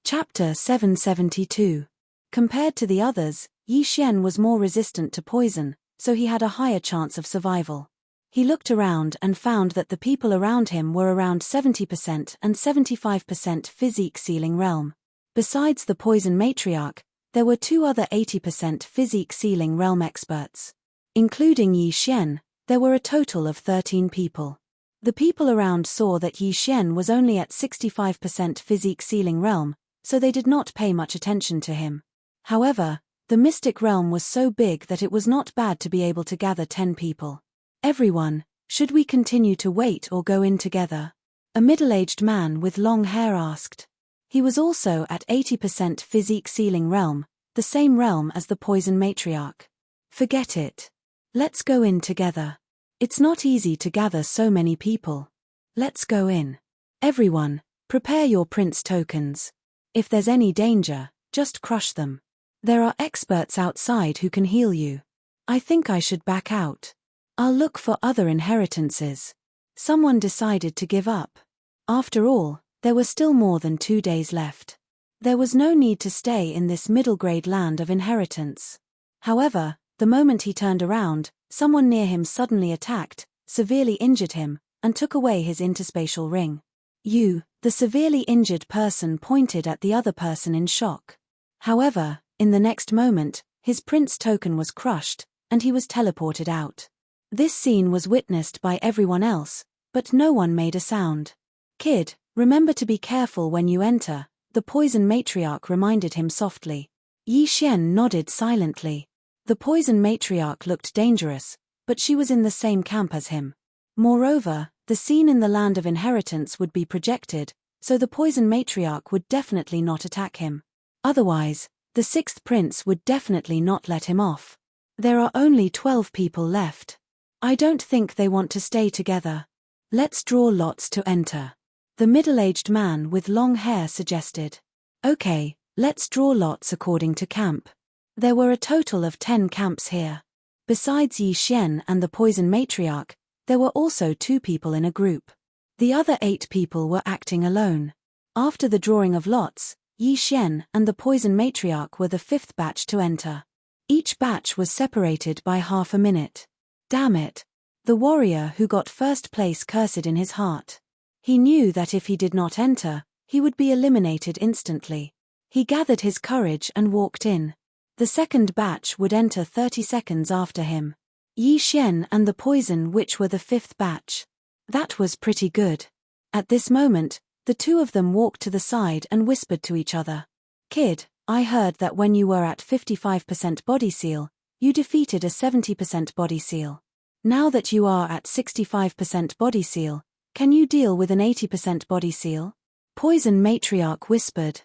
Chapter 772. Compared to the others, Yi Xian was more resistant to poison, so he had a higher chance of survival. He looked around and found that the people around him were around 70% and 75% physique sealing realm. Besides the Poison Matriarch, there were 2 other 80% physique sealing realm experts. Including Yi Xian, there were a total of 13 people. The people around saw that Yi Xian was only at 65% physique sealing realm, so they did not pay much attention to him. However, the mystic realm was so big that it was not bad to be able to gather 10 people. "Everyone, should we continue to wait or go in together?" a middle-aged man with long hair asked. He was also at 80% physique sealing realm, the same realm as the poison matriarch. Forget it. Let's go in together. It's not easy to gather so many people. Let's go in. Everyone, prepare your prince tokens. If there's any danger, just crush them. There are experts outside who can heal you. I think I should back out. I'll look for other inheritances. Someone decided to give up. After all, there were still more than 2 days left. There was no need to stay in this middle-grade land of inheritance. However, the moment he turned around, someone near him suddenly attacked, severely injured him, and took away his interspatial ring. You, the severely injured person, pointed at the other person in shock. However, in the next moment, his prince token was crushed, and he was teleported out. This scene was witnessed by everyone else, but no one made a sound. Kid, remember to be careful when you enter, the poison matriarch reminded him softly. Yi Xian nodded silently. The poison matriarch looked dangerous, but she was in the same camp as him. Moreover, the scene in the land of inheritance would be projected, so the poison matriarch would definitely not attack him. Otherwise, the sixth prince would definitely not let him off. There are only 12 people left. I don't think they want to stay together. Let's draw lots to enter. The middle-aged man with long hair suggested. Okay, let's draw lots according to camp. There were a total of 10 camps here. Besides Yi Xian and the poison matriarch, there were also 2 people in a group. The other 8 people were acting alone. After the drawing of lots, Yi Xian and the poison matriarch were the 5th batch to enter. Each batch was separated by half a minute. Damn it. The warrior who got first place cursed in his heart. He knew that if he did not enter, he would be eliminated instantly. He gathered his courage and walked in. The second batch would enter 30 seconds after him. Yi Xian and the poison witch were the 5th batch. That was pretty good. At this moment, the 2 of them walked to the side and whispered to each other. Kid, I heard that when you were at 55% body seal, you defeated a 70% body seal. Now that you are at 65% body seal, can you deal with an 80% body seal? Poison matriarch whispered.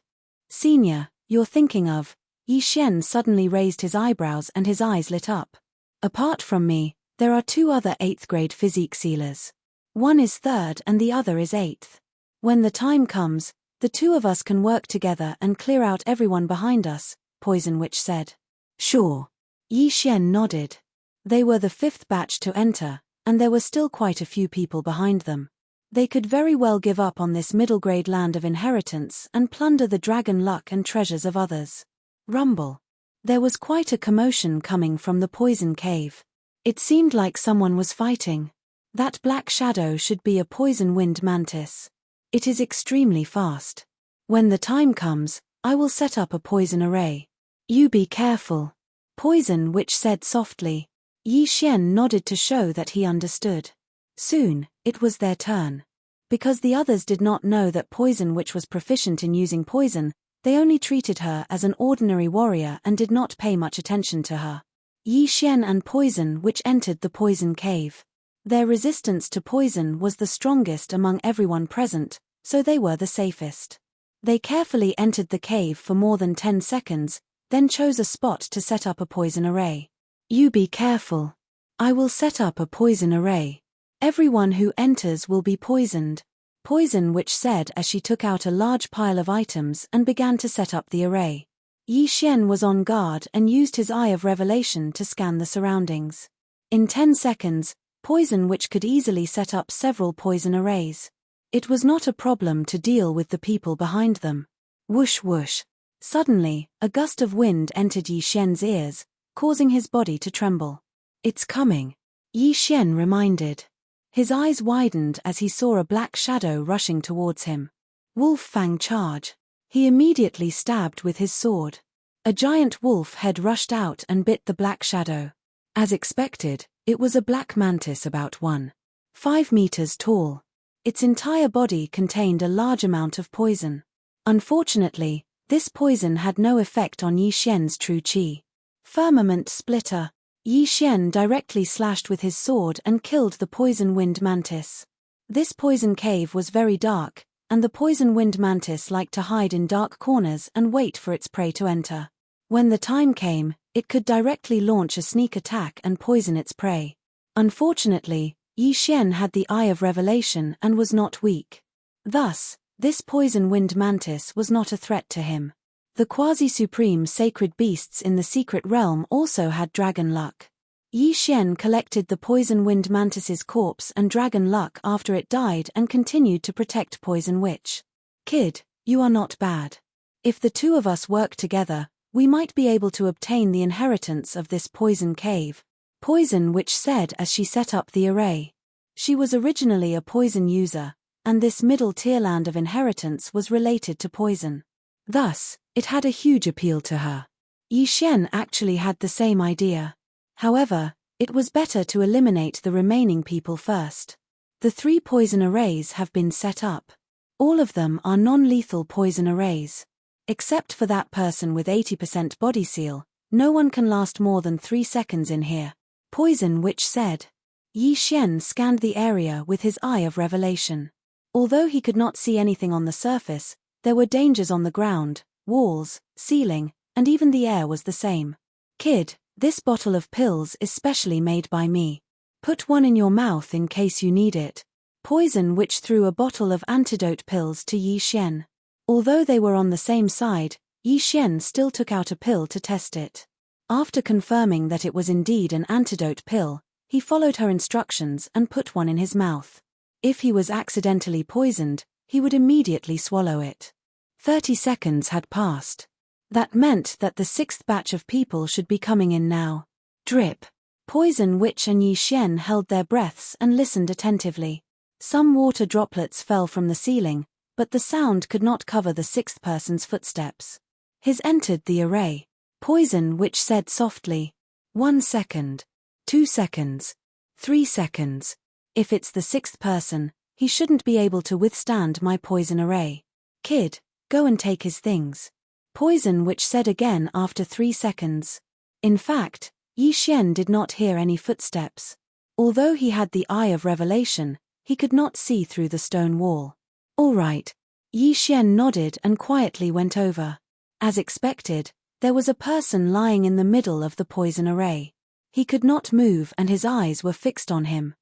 Senior, you're thinking of. Yi Xian suddenly raised his eyebrows and his eyes lit up. Apart from me, there are 2 other 8th grade physique sealers. One is 3rd and the other is 8th. When the time comes, the 2 of us can work together and clear out everyone behind us, Poison Witch said. Sure. Yi Xian nodded. They were the 5th batch to enter, and there were still quite a few people behind them. They could very well give up on this middle-grade land of inheritance and plunder the dragon luck and treasures of others. Rumble. There was quite a commotion coming from the poison cave. It seemed like someone was fighting. That black shadow should be a poison wind mantis. It is extremely fast. When the time comes, I will set up a poison array. You be careful. Poison Witch said softly. Yi Xian nodded to show that he understood. Soon, it was their turn. Because the others did not know that Poison Witch was proficient in using poison, they only treated her as an ordinary warrior and did not pay much attention to her. Yi Xian and Poison Witch entered the poison cave. Their resistance to poison was the strongest among everyone present, so they were the safest. They carefully entered the cave for more than 10 seconds, then chose a spot to set up a poison array. You be careful. I will set up a poison array. Everyone who enters will be poisoned, Poison Witch said as she took out a large pile of items and began to set up the array. Yi Xian was on guard and used his eye of revelation to scan the surroundings. In 10 seconds, Poison Witch could easily set up several poison arrays. It was not a problem to deal with the people behind them. Whoosh whoosh. Suddenly, a gust of wind entered Yi Xian's ears, causing his body to tremble. It's coming. Yi Xian reminded. His eyes widened as he saw a black shadow rushing towards him. Wolf Fang charge. He immediately stabbed with his sword. A giant wolf head rushed out and bit the black shadow. As expected, it was a black mantis about 1.5 meters tall. Its entire body contained a large amount of poison. Unfortunately, this poison had no effect on Yi Xian's true qi. Firmament splitter. Yi Xian directly slashed with his sword and killed the poison wind mantis. This poison cave was very dark, and the poison wind mantis liked to hide in dark corners and wait for its prey to enter. When the time came, it could directly launch a sneak attack and poison its prey. Unfortunately, Yi Xian had the Eye of Revelation and was not weak. Thus, this poison-winged mantis was not a threat to him. The quasi-supreme sacred beasts in the secret realm also had dragon luck. Yi Xian collected the poison-winged mantis's corpse and dragon luck after it died and continued to protect Poison Witch. Kid, you are not bad. If the two of us work together, we might be able to obtain the inheritance of this poison cave, Poison Witch said as she set up the array. She was originally a poison user, and this middle-tier land of inheritance was related to poison. Thus, it had a huge appeal to her. Yi Xian actually had the same idea. However, it was better to eliminate the remaining people first. The 3 poison arrays have been set up. All of them are non-lethal poison arrays. Except for that person with 80% body seal, no one can last more than 3 seconds in here, Poison Witch said. Yi Xian scanned the area with his Eye of Revelation. Although he could not see anything on the surface, there were dangers on the ground, walls, ceiling, and even the air was the same. Kid, this bottle of pills is specially made by me. Put one in your mouth in case you need it. Poison Witch threw a bottle of antidote pills to Yi Xian. Although they were on the same side, Yi Xian still took out a pill to test it. After confirming that it was indeed an antidote pill, he followed her instructions and put one in his mouth. If he was accidentally poisoned, he would immediately swallow it. 30 seconds had passed. That meant that the 6th batch of people should be coming in now. Drip. Poison Witch and Yi Xian held their breaths and listened attentively. Some water droplets fell from the ceiling, but the sound could not cover the 6th person's footsteps. His entered the array. Poison Witch said softly, 1 second, 2 seconds, 3 seconds. If it's the 6th person, he shouldn't be able to withstand my poison array. Kid, go and take his things. Poison Witch said again after 3 seconds. In fact, Yi Xian did not hear any footsteps. Although he had the Eye of Revelation, he could not see through the stone wall. All right. Yi Xian nodded and quietly went over. As expected, there was a person lying in the middle of the poison array. He could not move and his eyes were fixed on him.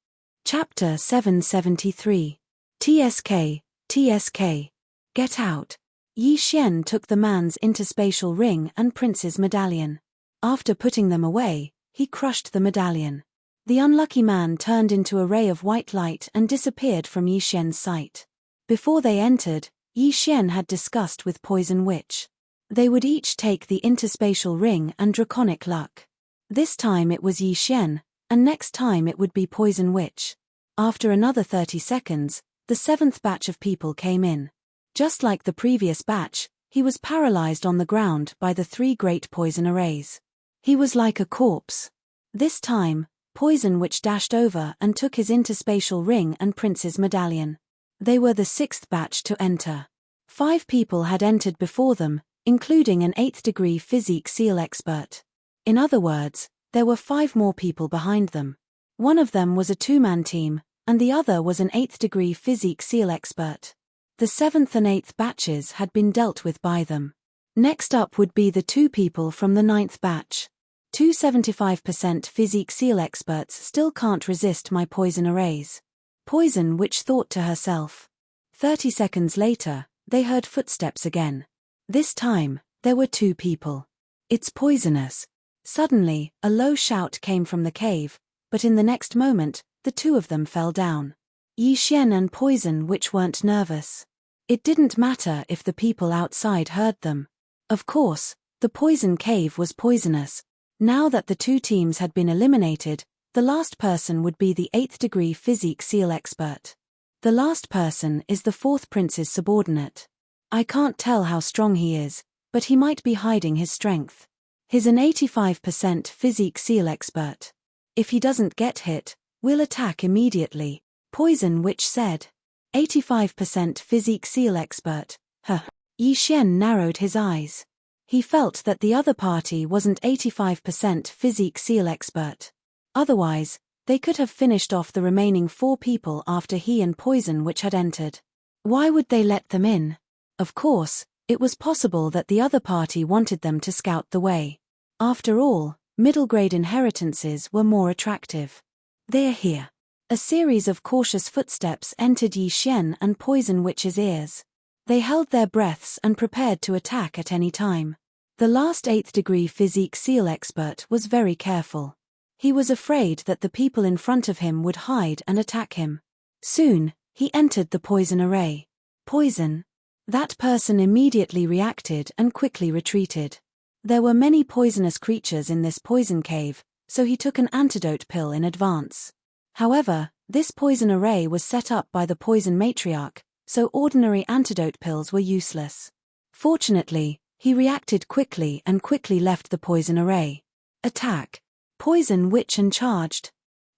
Chapter 773. TSK, TSK. Get out. Yi Xian took the man's interspatial ring and prince's medallion. After putting them away, he crushed the medallion. The unlucky man turned into a ray of white light and disappeared from Yi Xian's sight. Before they entered, Yi Xian had discussed with Poison Witch. They would each take the interspatial ring and draconic luck. This time it was Yi Xian, and next time it would be Poison Witch. After another 30 seconds, the 7th batch of people came in. Just like the previous batch, he was paralyzed on the ground by the 3 great poison arrays. He was like a corpse. This time, Poison Witch dashed over and took his interspatial ring and prince's medallion. They were the 6th batch to enter. 5 people had entered before them, including an 8th degree physique seal expert. In other words, there were 5 more people behind them. One of them was a 2-man team, and the other was an 8th degree physique seal expert. The 7th and 8th batches had been dealt with by them. Next up would be the 2 people from the 9th batch. 2 75% physique seal experts still can't resist my poison arrays. Poison Witch thought to herself. 30 seconds later, they heard footsteps again. This time, there were 2 people. It's poisonous. Suddenly, a low shout came from the cave, but in the next moment, the 2 of them fell down. Yi Xian and Poison Witch weren't nervous. It didn't matter if the people outside heard them. Of course, the poison cave was poisonous. Now that the 2 teams had been eliminated, the last person would be the 8th degree physique seal expert. The last person is the 4th prince's subordinate. I can't tell how strong he is, but he might be hiding his strength. He's an 85% physique seal expert. If he doesn't get hit, we'll attack immediately, Poison Witch said. 85% physique seal expert, huh. Yi Xian narrowed his eyes. He felt that the other party wasn't 85% physique seal expert. Otherwise, they could have finished off the remaining 4 people after he and Poison Witch had entered. Why would they let them in? Of course, It was possible that the other party wanted them to scout the way. After all, middle-grade inheritances were more attractive. They're here. A series of cautious footsteps entered Yi Xian and Poison Witch's ears. They held their breaths and prepared to attack at any time. The last 8th degree physique seal expert was very careful. He was afraid that the people in front of him would hide and attack him. Soon, he entered the poison array. Poison? That person immediately reacted and quickly retreated. There were many poisonous creatures in this poison cave, so he took an antidote pill in advance. However, this poison array was set up by the poison matriarch, so ordinary antidote pills were useless. Fortunately, he reacted quickly and quickly left the poison array. Attack! Poison Witch and charged.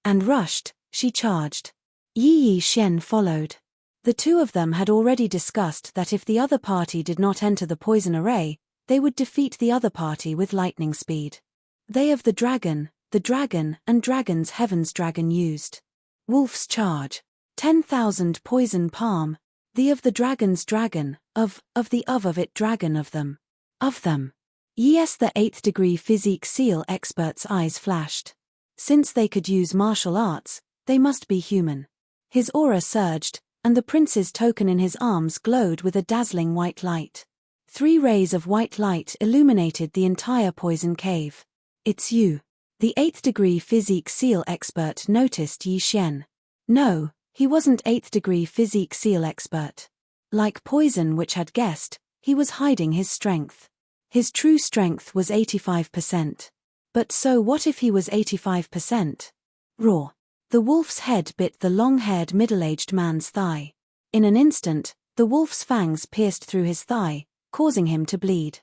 And rushed, she charged. Yi Xian followed. The two of them had already discussed that if the other party did not enter the poison array, they would defeat the other party with lightning speed. They of the dragon, and dragon's heaven's dragon used. Wolf's charge. 10,000 poison palm. The of the dragon's dragon, of it dragon of them. Of them. Yes, the 8th degree physique seal expert's eyes flashed. Since they could use martial arts, they must be human. His aura surged, and the prince's token in his arms glowed with a dazzling white light. 3 rays of white light illuminated the entire poison cave. It's you. The 8th degree physique seal expert noticed Yi Xian. No, he wasn't 8th degree physique seal expert. Like Poison Witch had guessed, he was hiding his strength. His true strength was 85%. But so what if he was 85%? Roar. The wolf's head bit the long-haired middle-aged man's thigh. In an instant, the wolf's fangs pierced through his thigh, causing him to bleed.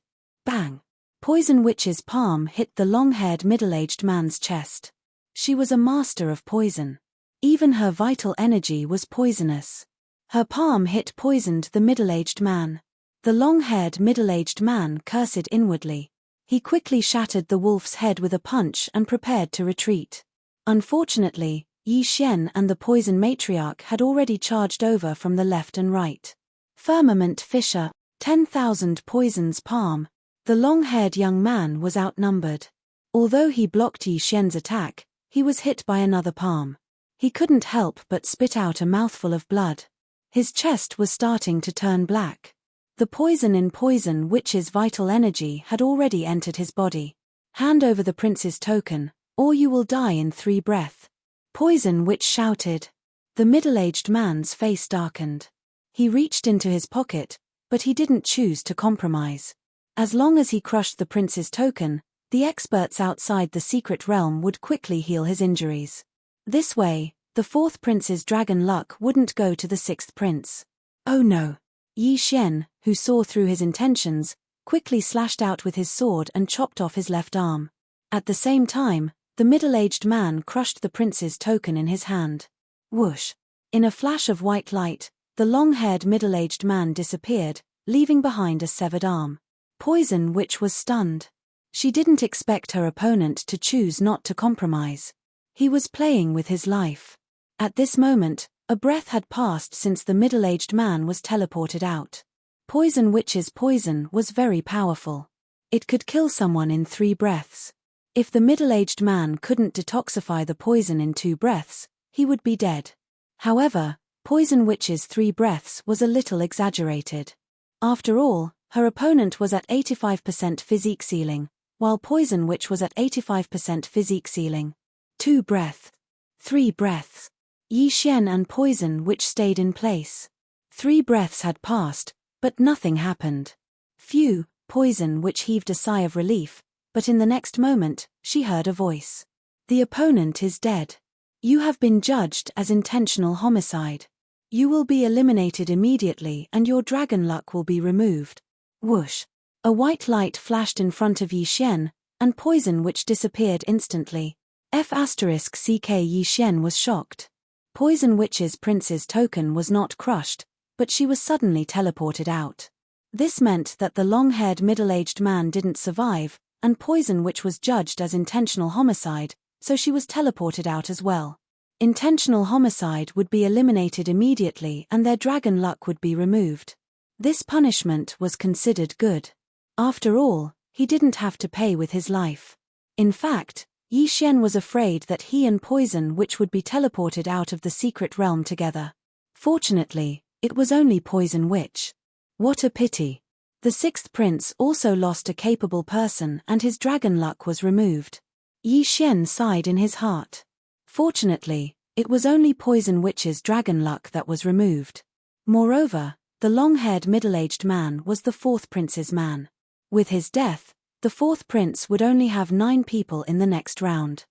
Bang! Poison Witch's palm hit the long-haired middle-aged man's chest. She was a master of poison. Even her vital energy was poisonous. Her palm hit poisoned the middle-aged man. The long-haired middle-aged man cursed inwardly. He quickly shattered the wolf's head with a punch and prepared to retreat. Unfortunately, Yi Xian and the poison matriarch had already charged over from the left and right. Firmament Fisher, 10,000 poisons palm. The long-haired young man was outnumbered. Although he blocked Yi Xian's attack, he was hit by another palm. He couldn't help but spit out a mouthful of blood. His chest was starting to turn black. The poison in Poison Witch's vital energy had already entered his body. Hand over the prince's token, or you will die in 3 breaths. Poison Witch shouted. The middle-aged man's face darkened. He reached into his pocket, but he didn't choose to compromise. As long as he crushed the prince's token, the experts outside the secret realm would quickly heal his injuries. This way, the 4th prince's dragon luck wouldn't go to the 6th prince. Oh no! Yi Xian, who saw through his intentions, quickly slashed out with his sword and chopped off his left arm. At the same time, the middle-aged man crushed the prince's token in his hand. Whoosh! In a flash of white light, the long-haired middle-aged man disappeared, leaving behind a severed arm. Poison Witch was stunned. She didn't expect her opponent to choose not to compromise. He was playing with his life. At this moment, a breath had passed since the middle-aged man was teleported out. Poison Witch's poison was very powerful. It could kill someone in 3 breaths. If the middle-aged man couldn't detoxify the poison in 2 breaths, he would be dead. However, Poison Witch's 3 breaths was a little exaggerated. After all, her opponent was at 85% physique sealing, while Poison Witch was at 85% physique sealing. 2 breaths. 3 breaths. Yi Xian and Poison Witch stayed in place. 3 breaths had passed, but nothing happened. Phew, Poison Witch heaved a sigh of relief, but in the next moment, she heard a voice. The opponent is dead. You have been judged as intentional homicide. You will be eliminated immediately and your dragon luck will be removed. Whoosh! A white light flashed in front of Yi Xian, and Poison Witch disappeared instantly. F***ck Yi Xian was shocked. Poison Witch's prince's token was not crushed, but she was suddenly teleported out. This meant that the long-haired middle-aged man didn't survive, and Poison Witch was judged as intentional homicide, so she was teleported out as well. Intentional homicide would be eliminated immediately and their dragon luck would be removed. This punishment was considered good. After all, he didn't have to pay with his life. In fact, Yi Xian was afraid that he and Poison Witch would be teleported out of the secret realm together. Fortunately, it was only Poison Witch. What a pity. The sixth prince also lost a capable person and his dragon luck was removed. Yi Xian sighed in his heart. Fortunately, it was only Poison Witch's dragon luck that was removed. Moreover, the long-haired middle-aged man was the fourth prince's man. With his death, the fourth prince would only have 9 people in the next round.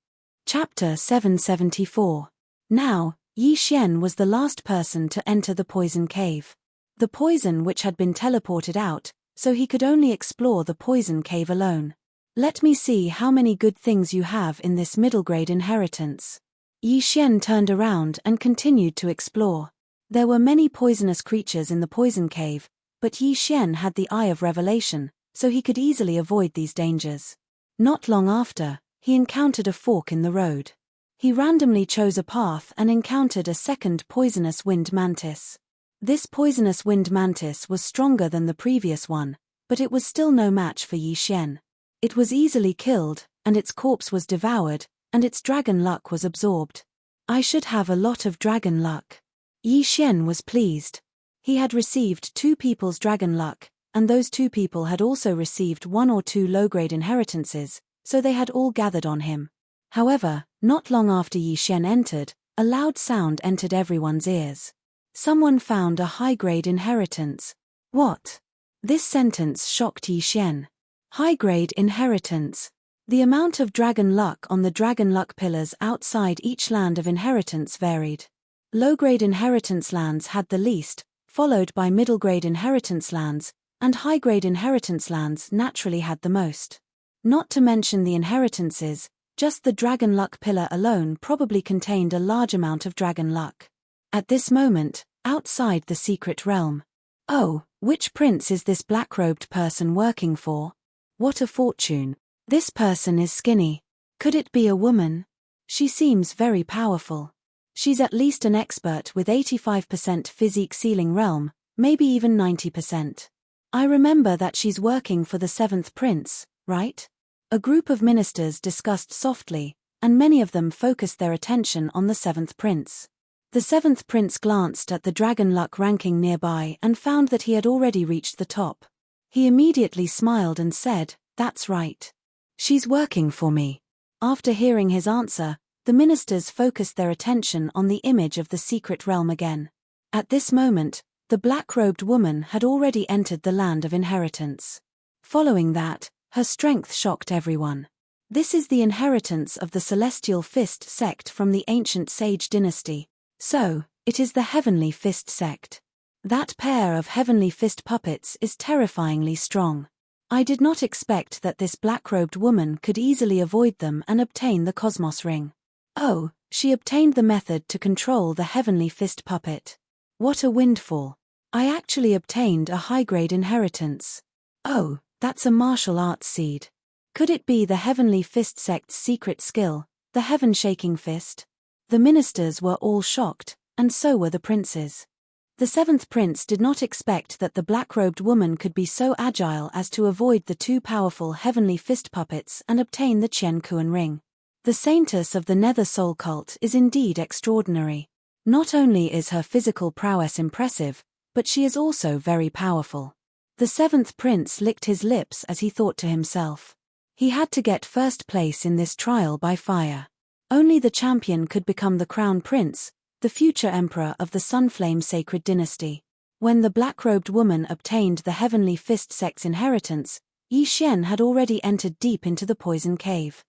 Chapter 774. Now, Yi Xian was the last person to enter the poison cave. The poison which had been teleported out, so he could only explore the poison cave alone. Let me see how many good things you have in this middle-grade inheritance. Yi Xian turned around and continued to explore. There were many poisonous creatures in the poison cave, but Yi Xian had the Eye of Revelation, so he could easily avoid these dangers. Not long after, he encountered a fork in the road. He randomly chose a path and encountered a second poisonous wind mantis. This poisonous wind mantis was stronger than the previous one, but it was still no match for Yi Xian. It was easily killed, and its corpse was devoured, and its dragon luck was absorbed. I should have a lot of dragon luck. Yi Xian was pleased. He had received 2 people's dragon luck, and those 2 people had also received 1 or 2 low-grade inheritances, so they had all gathered on him. However, not long after Yi Xian entered, a loud sound entered everyone's ears. Someone found a high-grade inheritance. What? This sentence shocked Yi Xian. High-grade inheritance. The amount of dragon luck on the dragon luck pillars outside each land of inheritance varied. Low-grade inheritance lands had the least, followed by middle-grade inheritance lands, and high-grade inheritance lands naturally had the most. Not to mention the inheritances, just the dragon luck pillar alone probably contained a large amount of dragon luck. At this moment, outside the secret realm. Oh, which prince is this black-robed person working for? What a fortune. This person is skinny. Could it be a woman? She seems very powerful. She's at least an expert with 85% physique ceiling realm, maybe even 90%. I remember that she's working for the 7th prince, right? A group of ministers discussed softly, and many of them focused their attention on the 7th prince. The 7th prince glanced at the dragon luck ranking nearby and found that he had already reached the top. He immediately smiled and said, "That's right. She's working for me." After hearing his answer, the ministers focused their attention on the image of the secret realm again. At this moment, the black-robed woman had already entered the land of inheritance. Following that, her strength shocked everyone. This is the inheritance of the Celestial Fist sect from the ancient Sage dynasty. So, it is the Heavenly Fist sect. That pair of Heavenly Fist puppets is terrifyingly strong. I did not expect that this black-robed woman could easily avoid them and obtain the Cosmos Ring. Oh, she obtained the method to control the Heavenly Fist puppet. What a windfall. I actually obtained a high-grade inheritance. Oh, that's a martial arts seed. Could it be the Heavenly Fist sect's secret skill, the Heaven-Shaking Fist? The ministers were all shocked, and so were the princes. The 7th prince did not expect that the black-robed woman could be so agile as to avoid the 2 powerful Heavenly Fist puppets and obtain the Qian Kuan Ring. The saintess of the Nether Soul cult is indeed extraordinary. Not only is her physical prowess impressive, but she is also very powerful. The 7th prince licked his lips as he thought to himself. He had to get first place in this trial by fire. Only the champion could become the crown prince, the future emperor of the Sunflame Sacred Dynasty. When the black-robed woman obtained the Heavenly Fist sect's inheritance, Yi Xian had already entered deep into the poison cave.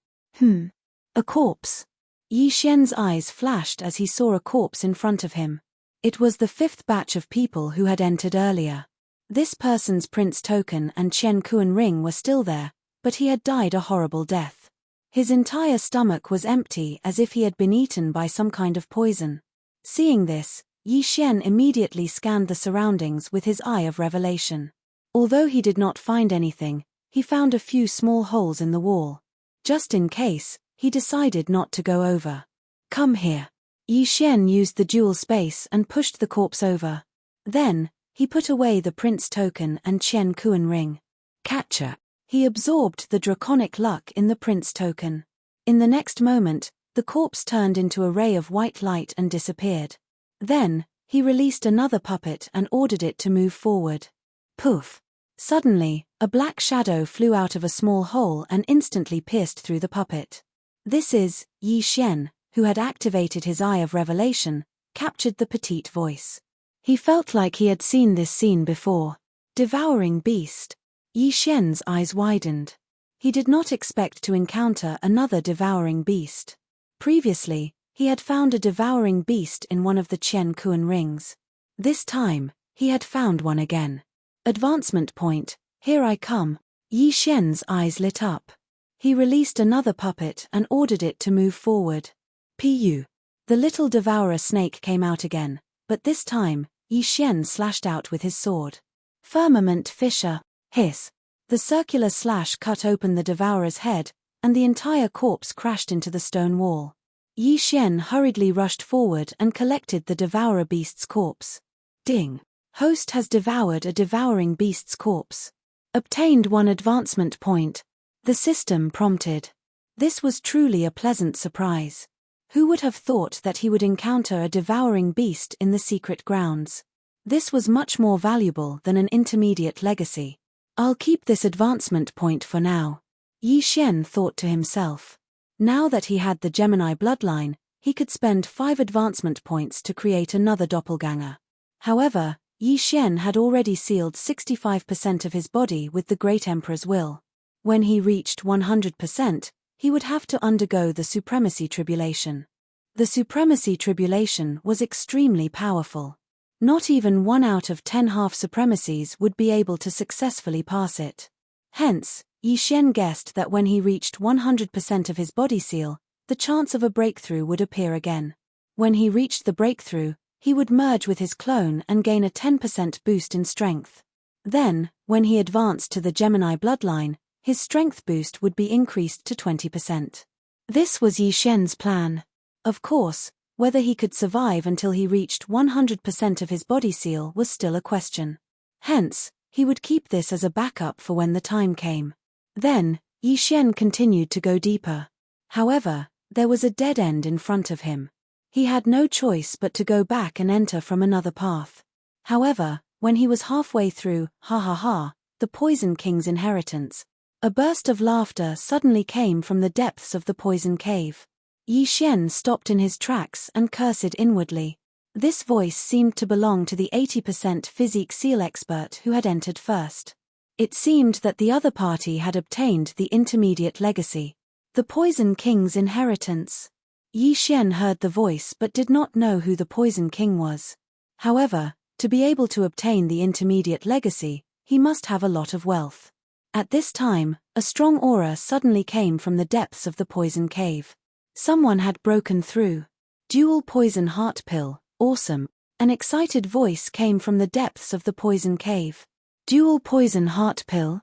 A corpse. Yi Xian's eyes flashed as he saw a corpse in front of him. It was the 5th batch of people who had entered earlier. This person's prince token and Qian Kuan Ring were still there, but he had died a horrible death. His entire stomach was empty as if he had been eaten by some kind of poison. Seeing this, Yi Xian immediately scanned the surroundings with his Eye of Revelation. Although he did not find anything, he found a few small holes in the wall. Just in case, he decided not to go over. "Come here." Yi Xian used the dual space and pushed the corpse over. Then, He put away the prince token and Chen Kuan ring. Catcher. He absorbed the draconic luck in the prince token. In the next moment, the corpse turned into a ray of white light and disappeared. Then, he released another puppet and ordered it to move forward. Poof! Suddenly, a black shadow flew out of a small hole and instantly pierced through the puppet. This is, Yi Xian, who had activated his Eye of Revelation, captured the petite voice. He felt like he had seen this scene before. Devouring beast. Yi Xian's eyes widened. He did not expect to encounter another devouring beast. Previously, he had found a devouring beast in one of the Chen Kuan rings. This time, he had found one again. Advancement point, here I come. Yi Xian's eyes lit up. He released another puppet and ordered it to move forward. Pu. The little devourer snake came out again, but this time, Yi Xian slashed out with his sword. Firmament fissure. Hiss. The circular slash cut open the devourer's head, and the entire corpse crashed into the stone wall. Yi Xian hurriedly rushed forward and collected the devourer beast's corpse. Ding. Host has devoured a devouring beast's corpse. Obtained 1 advancement point. The system prompted. This was truly a pleasant surprise. Who would have thought that he would encounter a devouring beast in the secret grounds? This was much more valuable than an intermediate legacy. I'll keep this advancement point for now. Yi Xian thought to himself. Now that he had the Gemini bloodline, he could spend 5 advancement points to create another doppelganger. However, Yi Xian had already sealed 65% of his body with the Great Emperor's will. When he reached 100%, he would have to undergo the Supremacy Tribulation. The Supremacy Tribulation was extremely powerful. Not even 1 out of 10 half supremacies would be able to successfully pass it. Hence, Yi Xian guessed that when he reached 100% of his body seal, the chance of a breakthrough would appear again. When he reached the breakthrough, he would merge with his clone and gain a 10% boost in strength. Then, when he advanced to the Gemini bloodline, his strength boost would be increased to 20%. This was Yi Xian's plan. Of course, whether he could survive until he reached 100% of his body seal was still a question. Hence, he would keep this as a backup for when the time came. Then, Yi Xian continued to go deeper. However, there was a dead end in front of him. He had no choice but to go back and enter from another path. However, when he was halfway through, the Poison King's inheritance, a burst of laughter suddenly came from the depths of the poison cave. Yi Xian stopped in his tracks and cursed inwardly. This voice seemed to belong to the 80% physique seal expert who had entered first. It seemed that the other party had obtained the intermediate legacy. The Poison King's inheritance. Yi Xian heard the voice but did not know who the Poison King was. However, to be able to obtain the intermediate legacy, he must have a lot of wealth. At this time, a strong aura suddenly came from the depths of the poison cave. Someone had broken through. Dual poison heart pill, awesome. An excited voice came from the depths of the poison cave. Dual poison heart pill?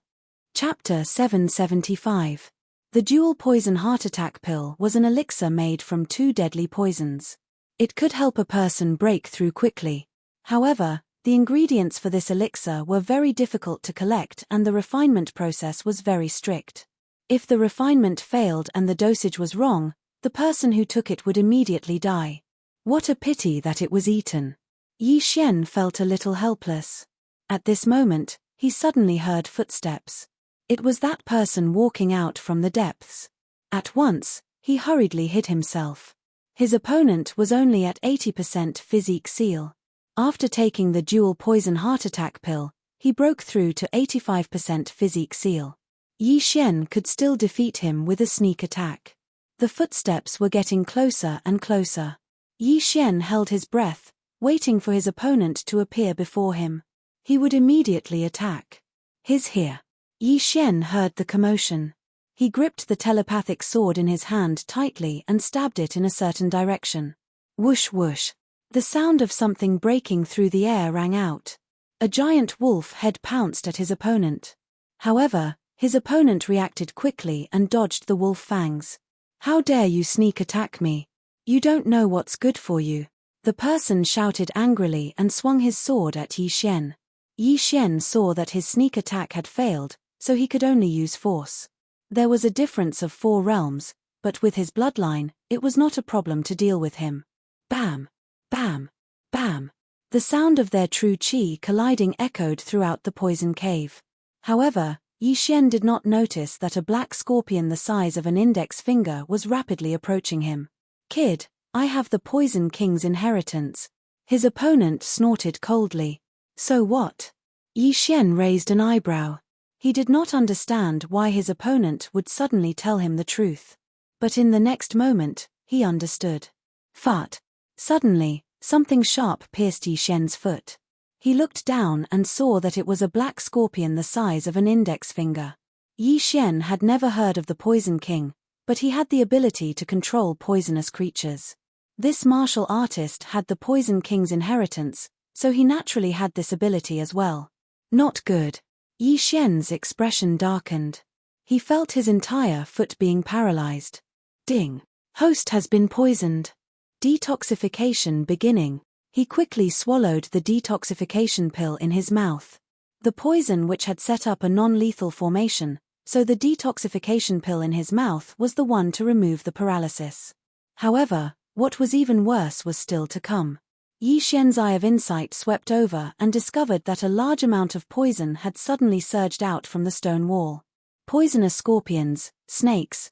Chapter 775. The dual poison heart attack pill was an elixir made from 2 deadly poisons. It could help a person break through quickly. However, the ingredients for this elixir were very difficult to collect and the refinement process was very strict. If the refinement failed and the dosage was wrong, the person who took it would immediately die. What a pity that it was eaten. Yi Xian felt a little helpless. At this moment, he suddenly heard footsteps. It was that person walking out from the depths. At once, he hurriedly hid himself. His opponent was only at 80% physique seal. After taking the dual poison heart attack pill, he broke through to 85% physique seal. Yi Xian could still defeat him with a sneak attack. The footsteps were getting closer and closer. Yi Xian held his breath, waiting for his opponent to appear before him. He would immediately attack. He's here. Yi Xian heard the commotion. He gripped the telepathic sword in his hand tightly and stabbed it in a certain direction. Whoosh whoosh. The sound of something breaking through the air rang out. A giant wolf head pounced at his opponent. However, his opponent reacted quickly and dodged the wolf fangs. How dare you sneak attack me? You don't know what's good for you. The person shouted angrily and swung his sword at Yi Xian. Yi Xian saw that his sneak attack had failed, so he could only use force. There was a difference of 4 realms, but with his bloodline, it was not a problem to deal with him. Bam! Bam! Bam! The sound of their true qi colliding echoed throughout the poison cave. However, Yi Xian did not notice that a black scorpion the size of an index finger was rapidly approaching him. Kid, I have the Poison King's inheritance. His opponent snorted coldly. So what? Yi Xian raised an eyebrow. He did not understand why his opponent would suddenly tell him the truth. But in the next moment, he understood. Fart. Suddenly, something sharp pierced Yi Xian's foot. He looked down and saw that it was a black scorpion the size of an index finger. Yi Xian had never heard of the Poison King, but he had the ability to control poisonous creatures. This martial artist had the Poison King's inheritance, so he naturally had this ability as well. Not good. Yi Xian's expression darkened. He felt his entire foot being paralyzed. Ding. Host has been poisoned. Detoxification beginning. He quickly swallowed the detoxification pill in his mouth. The poison which had set up a non-lethal formation, so the detoxification pill in his mouth was the one to remove the paralysis. However, what was even worse was still to come. Yi Xian's eye of insight swept over and discovered that a large amount of poison had suddenly surged out from the stone wall. Poisonous scorpions, snakes,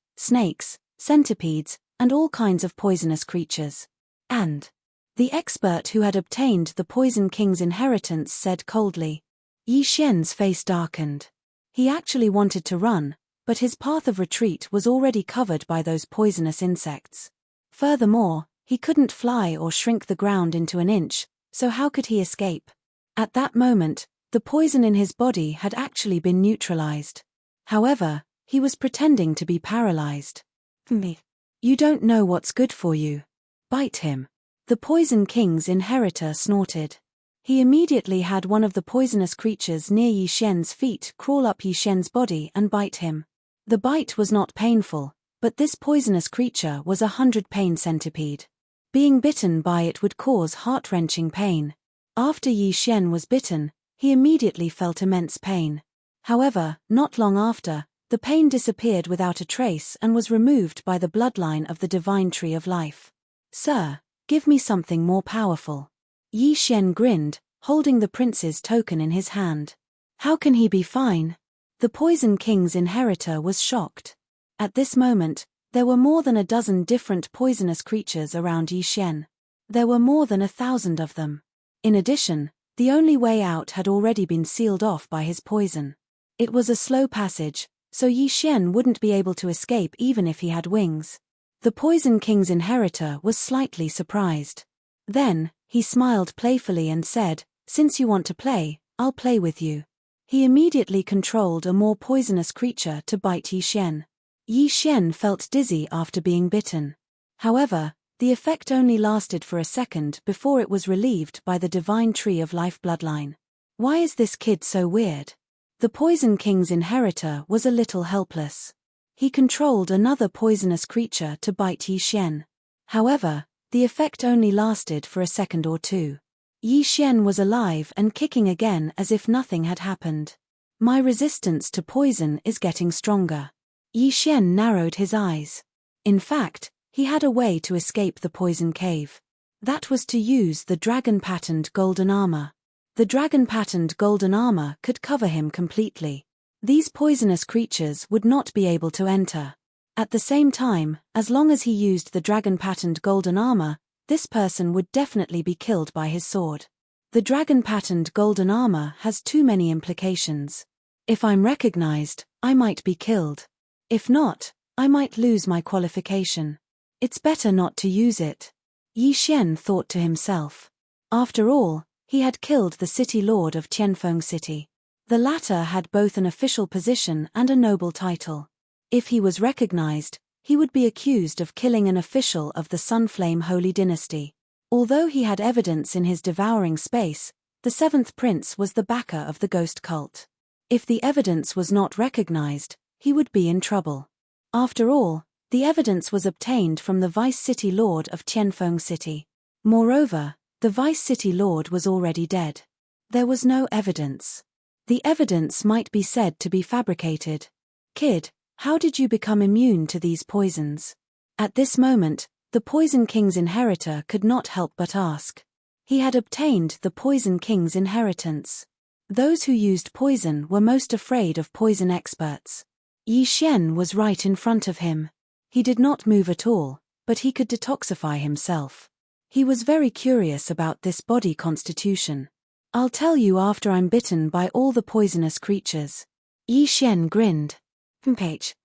centipedes, and all kinds of poisonous creatures. And the expert who had obtained the Poison King's inheritance said coldly. Yi Xian's face darkened. He actually wanted to run, but his path of retreat was already covered by those poisonous insects. Furthermore, he couldn't fly or shrink the ground into an inch, so how could he escape? At that moment, the poison in his body had actually been neutralized. However, he was pretending to be paralyzed. You don't know what's good for you. Bite him. The Poison King's inheritor snorted. He immediately had one of the poisonous creatures near Yi Xian's feet crawl up Yi Xian's body and bite him. The bite was not painful, but this poisonous creature was a 100-pain centipede. Being bitten by it would cause heart-wrenching pain. After Yi Xian was bitten, he immediately felt immense pain. However, not long after, the pain disappeared without a trace and was removed by the bloodline of the divine tree of life. Sir, give me something more powerful. Yi Xian grinned, holding the prince's token in his hand. How can he be fine? The Poison King's inheritor was shocked. At this moment, there were more than a dozen different poisonous creatures around Yi Xian. There were more than 1,000 of them. In addition, the only way out had already been sealed off by his poison. It was a slow passage, so Yi Xian wouldn't be able to escape even if he had wings. The Poison King's inheritor was slightly surprised. Then, he smiled playfully and said, "Since you want to play, I'll play with you." He immediately controlled a more poisonous creature to bite Yi Xian. Yi Xian felt dizzy after being bitten. However, the effect only lasted for a second before it was relieved by the divine tree of life bloodline. Why is this kid so weird? The Poison King's inheritor was a little helpless. He controlled another poisonous creature to bite Yi Xian. However, the effect only lasted for a second or two. Yi Xian was alive and kicking again as if nothing had happened. My resistance to poison is getting stronger. Yi Xian narrowed his eyes. In fact, he had a way to escape the poison cave. That was to use the dragon-patterned golden armor. The dragon-patterned golden armor could cover him completely. These poisonous creatures would not be able to enter. At the same time, as long as he used the dragon-patterned golden armor, this person would definitely be killed by his sword. The dragon-patterned golden armor has too many implications. If I'm recognized, I might be killed. If not, I might lose my qualification. It's better not to use it. Yi Xian thought to himself. After all, he had killed the city lord of Tianfeng City. The latter had both an official position and a noble title. If he was recognized, he would be accused of killing an official of the Sunflame Holy Dynasty. Although he had evidence in his devouring space, the seventh prince was the backer of the ghost cult. If the evidence was not recognized, he would be in trouble. After all, the evidence was obtained from the vice city lord of Tianfeng City. Moreover, the vice city lord was already dead. There was no evidence. The evidence might be said to be fabricated. Kid, how did you become immune to these poisons? At this moment, the Poison King's inheritor could not help but ask. He had obtained the Poison King's inheritance. Those who used poison were most afraid of poison experts. Yi Xian was right in front of him. He did not move at all, but he could detoxify himself. He was very curious about this body constitution. I'll tell you after I'm bitten by all the poisonous creatures. Yi Xian grinned.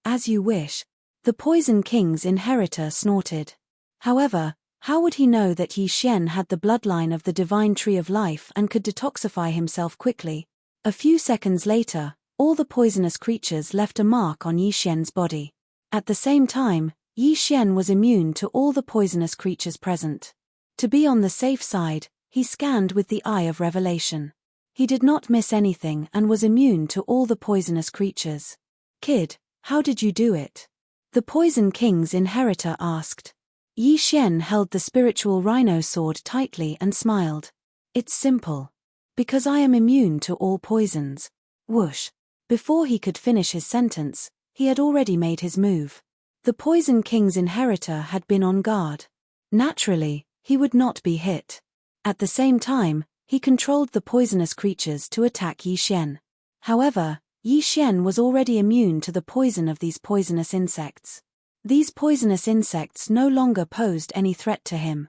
As you wish. The Poison King's inheritor snorted. However, how would he know that Yi Xian had the bloodline of the divine tree of life and could detoxify himself quickly? A few seconds later, all the poisonous creatures left a mark on Yi Xian's body. At the same time, Yi Xian was immune to all the poisonous creatures present. To be on the safe side, he scanned with the eye of revelation. He did not miss anything and was immune to all the poisonous creatures. Kid, how did you do it? The Poison King's inheritor asked. Yi Xian held the spiritual rhino sword tightly and smiled. It's simple. Because I am immune to all poisons. Whoosh. Before he could finish his sentence, he had already made his move. The Poison King's inheritor had been on guard. Naturally, he would not be hit. At the same time, he controlled the poisonous creatures to attack Yi Xian. However, Yi Xian was already immune to the poison of these poisonous insects. These poisonous insects no longer posed any threat to him.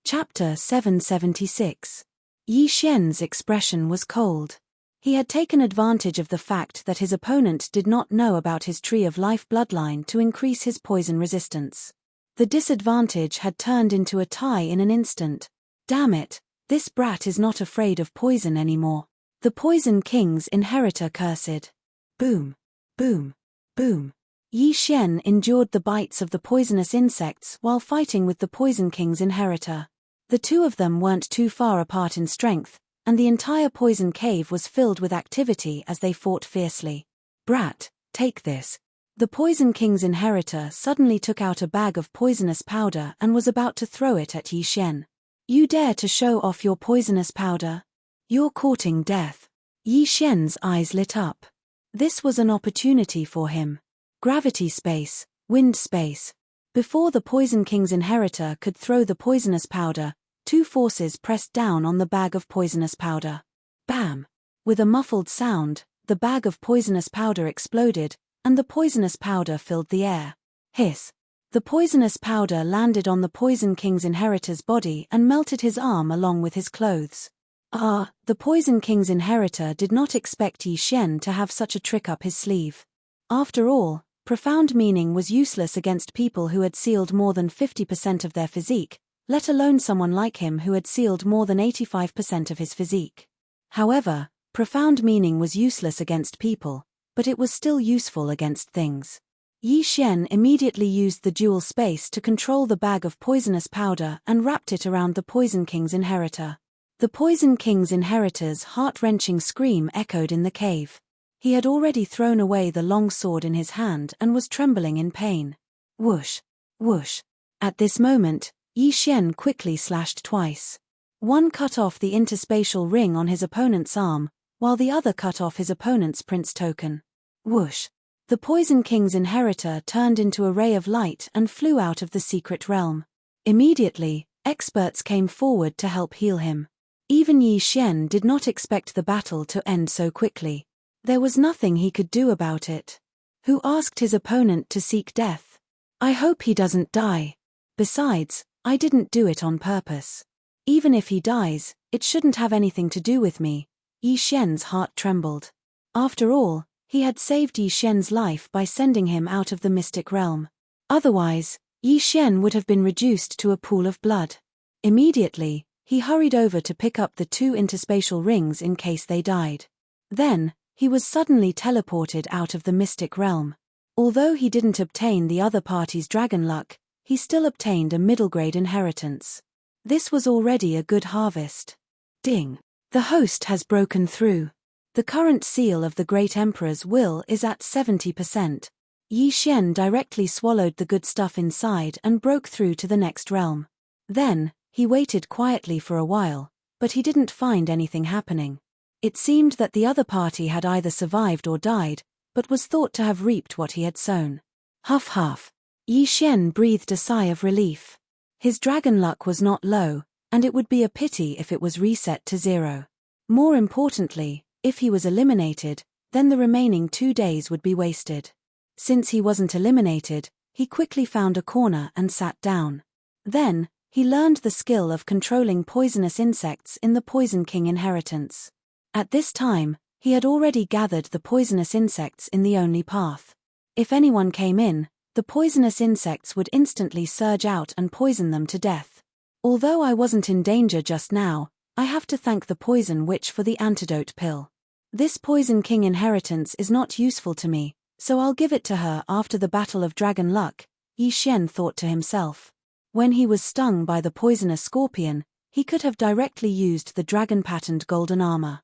Chapter 776. Yi Xian's expression was cold. He had taken advantage of the fact that his opponent did not know about his tree of life bloodline to increase his poison resistance. The disadvantage had turned into a tie in an instant. Damn it, this brat is not afraid of poison anymore. The Poison King's inheritor cursed. Boom, boom, boom. Yi Xian endured the bites of the poisonous insects while fighting with the Poison King's inheritor. The two of them weren't too far apart in strength, and the entire poison cave was filled with activity as they fought fiercely. Brat, take this. The Poison King's inheritor suddenly took out a bag of poisonous powder and was about to throw it at Yi Xian. You dare to show off your poisonous powder? You're courting death. Yi Xian's eyes lit up. This was an opportunity for him. Gravity space, wind space. Before the Poison King's inheritor could throw the poisonous powder, two forces pressed down on the bag of poisonous powder. Bam! With a muffled sound, the bag of poisonous powder exploded, and the poisonous powder filled the air. Hiss! The poisonous powder landed on the Poison King's inheritor's body and melted his arm along with his clothes. The Poison King's inheritor did not expect Yi Xian to have such a trick up his sleeve. After all, profound meaning was useless against people who had sealed more than 50% of their physique, let alone someone like him who had sealed more than 85% of his physique. However, profound meaning was useless against people, but it was still useful against things. Yi Xian immediately used the dual space to control the bag of poisonous powder and wrapped it around the Poison King's inheritor. The Poison King's inheritor's heart-wrenching scream echoed in the cave. He had already thrown away the long sword in his hand and was trembling in pain. Whoosh! Whoosh! At this moment, Yi Xian quickly slashed twice. One cut off the interspatial ring on his opponent's arm, while the other cut off his opponent's prince token. Whoosh! The Poison King's inheritor turned into a ray of light and flew out of the secret realm. Immediately, experts came forward to help heal him. Even Yi Xian did not expect the battle to end so quickly. There was nothing he could do about it. Who asked his opponent to seek death? I hope he doesn't die. Besides, I didn't do it on purpose. Even if he dies, it shouldn't have anything to do with me. Yi Xian's heart trembled. After all, he had saved Yi Xian's life by sending him out of the mystic realm. Otherwise, Yi Xian would have been reduced to a pool of blood. Immediately, he hurried over to pick up the two interspatial rings in case they died. Then, he was suddenly teleported out of the mystic realm. Although he didn't obtain the other party's dragon luck, he still obtained a middle-grade inheritance. This was already a good harvest. Ding! The host has broken through. The current seal of the Great Emperor's will is at 70%. Yi Xian directly swallowed the good stuff inside and broke through to the next realm. Then, he waited quietly for a while, but he didn't find anything happening. It seemed that the other party had either survived or died, but was thought to have reaped what he had sown. Huff huff. Yi Xian breathed a sigh of relief. His dragon luck was not low, and it would be a pity if it was reset to 0. More importantly, if he was eliminated, then the remaining 2 days would be wasted. Since he wasn't eliminated, he quickly found a corner and sat down. Then, he learned the skill of controlling poisonous insects in the Poison King inheritance. At this time, he had already gathered the poisonous insects in the only path. If anyone came in, the poisonous insects would instantly surge out and poison them to death. Although I wasn't in danger just now, I have to thank the Poison Witch for the antidote pill. This Poison King inheritance is not useful to me, so I'll give it to her after the Battle of Dragon Luck, Yi Xian thought to himself. When he was stung by the poisonous scorpion, he could have directly used the dragon-patterned golden armor.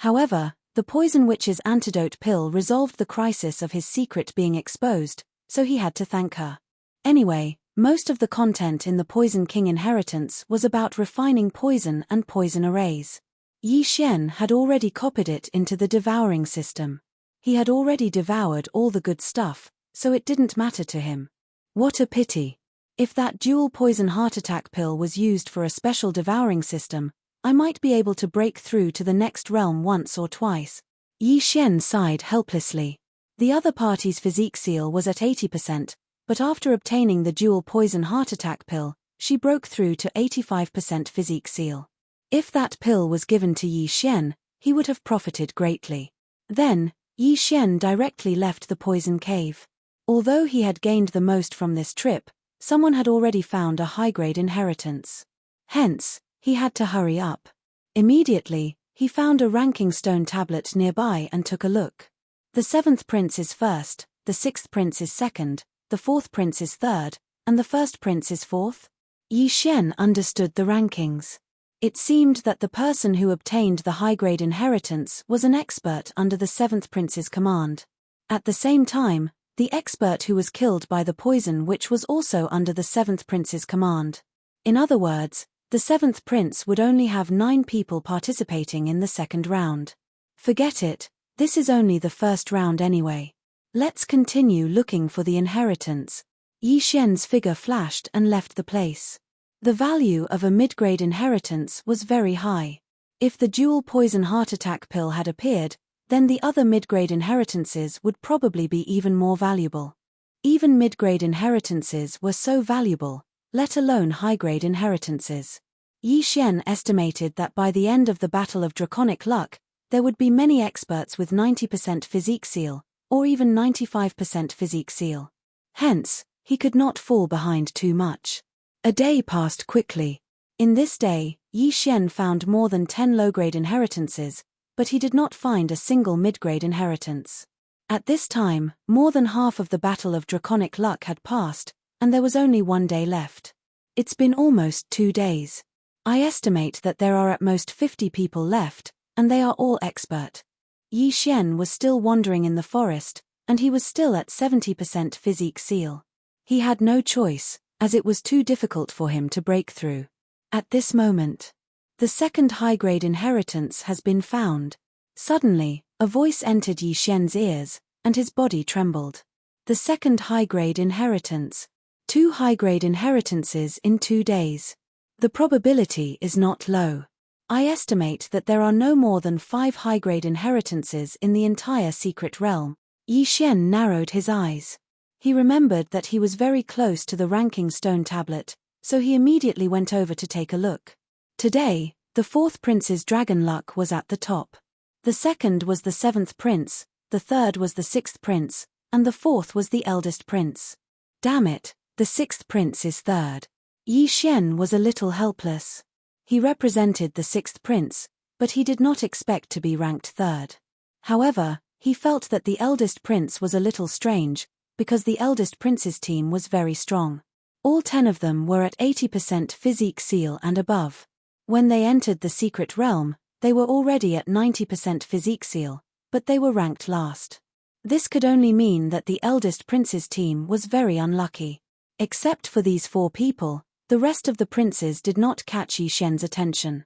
However, the Poison Witch's antidote pill resolved the crisis of his secret being exposed, so he had to thank her. Anyway, most of the content in the Poison King inheritance was about refining poison and poison arrays. Yi Xian had already copied it into the devouring system. He had already devoured all the good stuff, so it didn't matter to him. What a pity. If that dual poison heart attack pill was used for a special devouring system, I might be able to break through to the next realm once or twice. Yi Xian sighed helplessly. The other party's physique seal was at 80%, but after obtaining the dual poison heart attack pill, she broke through to 85% physique seal. If that pill was given to Yi Xian, he would have profited greatly. Then, Yi Xian directly left the poison cave. Although he had gained the most from this trip, someone had already found a high-grade inheritance. Hence, he had to hurry up. Immediately, he found a ranking stone tablet nearby and took a look. The 7th prince is first, the 6th prince is second, the 4th prince is third, and the 1st prince is fourth. Yi Xian understood the rankings. It seemed that the person who obtained the high-grade inheritance was an expert under the 7th prince's command. At the same time, the expert who was killed by the Poison Witch was also under the 7th prince's command. In other words, the 7th prince would only have 9 people participating in the second round. Forget it, this is only the first round anyway. Let's continue looking for the inheritance. Yi Xian's figure flashed and left the place. The value of a mid-grade inheritance was very high. If the dual poison heart attack pill had appeared, then the other mid-grade inheritances would probably be even more valuable. Even mid-grade inheritances were so valuable, let alone high-grade inheritances. Yi Xian estimated that by the end of the Battle of Draconic Luck, there would be many experts with 90% physique seal, or even 95% physique seal. Hence, he could not fall behind too much. A day passed quickly. In this day, Yi Xian found more than 10 low-grade inheritances, but he did not find a single mid-grade inheritance. At this time, more than half of the Battle of Draconic Luck had passed, and there was only 1 day left. It's been almost 2 days. I estimate that there are at most 50 people left, and they are all expert. Yi Xian was still wandering in the forest, and he was still at 70% physique seal. He had no choice, as it was too difficult for him to break through. At this moment, the second high-grade inheritance has been found. Suddenly, a voice entered Yi Xian's ears, and his body trembled. The second high-grade inheritance. 2 high-grade inheritances in 2 days. The probability is not low. I estimate that there are no more than 5 high-grade inheritances in the entire secret realm. Yi Xian narrowed his eyes. He remembered that he was very close to the ranking stone tablet, so he immediately went over to take a look. Today, the 4th prince's dragon luck was at the top. The 2nd was the 7th prince, the 3rd was the 6th prince, and the 4th was the eldest prince. Damn it, the 6th prince is 3rd. Yi Xian was a little helpless. He represented the 6th prince, but he did not expect to be ranked 3rd. However, he felt that the eldest prince was a little strange, because the eldest prince's team was very strong. All 10 of them were at 80% physique seal and above. When they entered the secret realm, they were already at 90% physique seal, but they were ranked last. This could only mean that the eldest prince's team was very unlucky. Except for these 4 people, the rest of the princes did not catch Yi Xian's attention.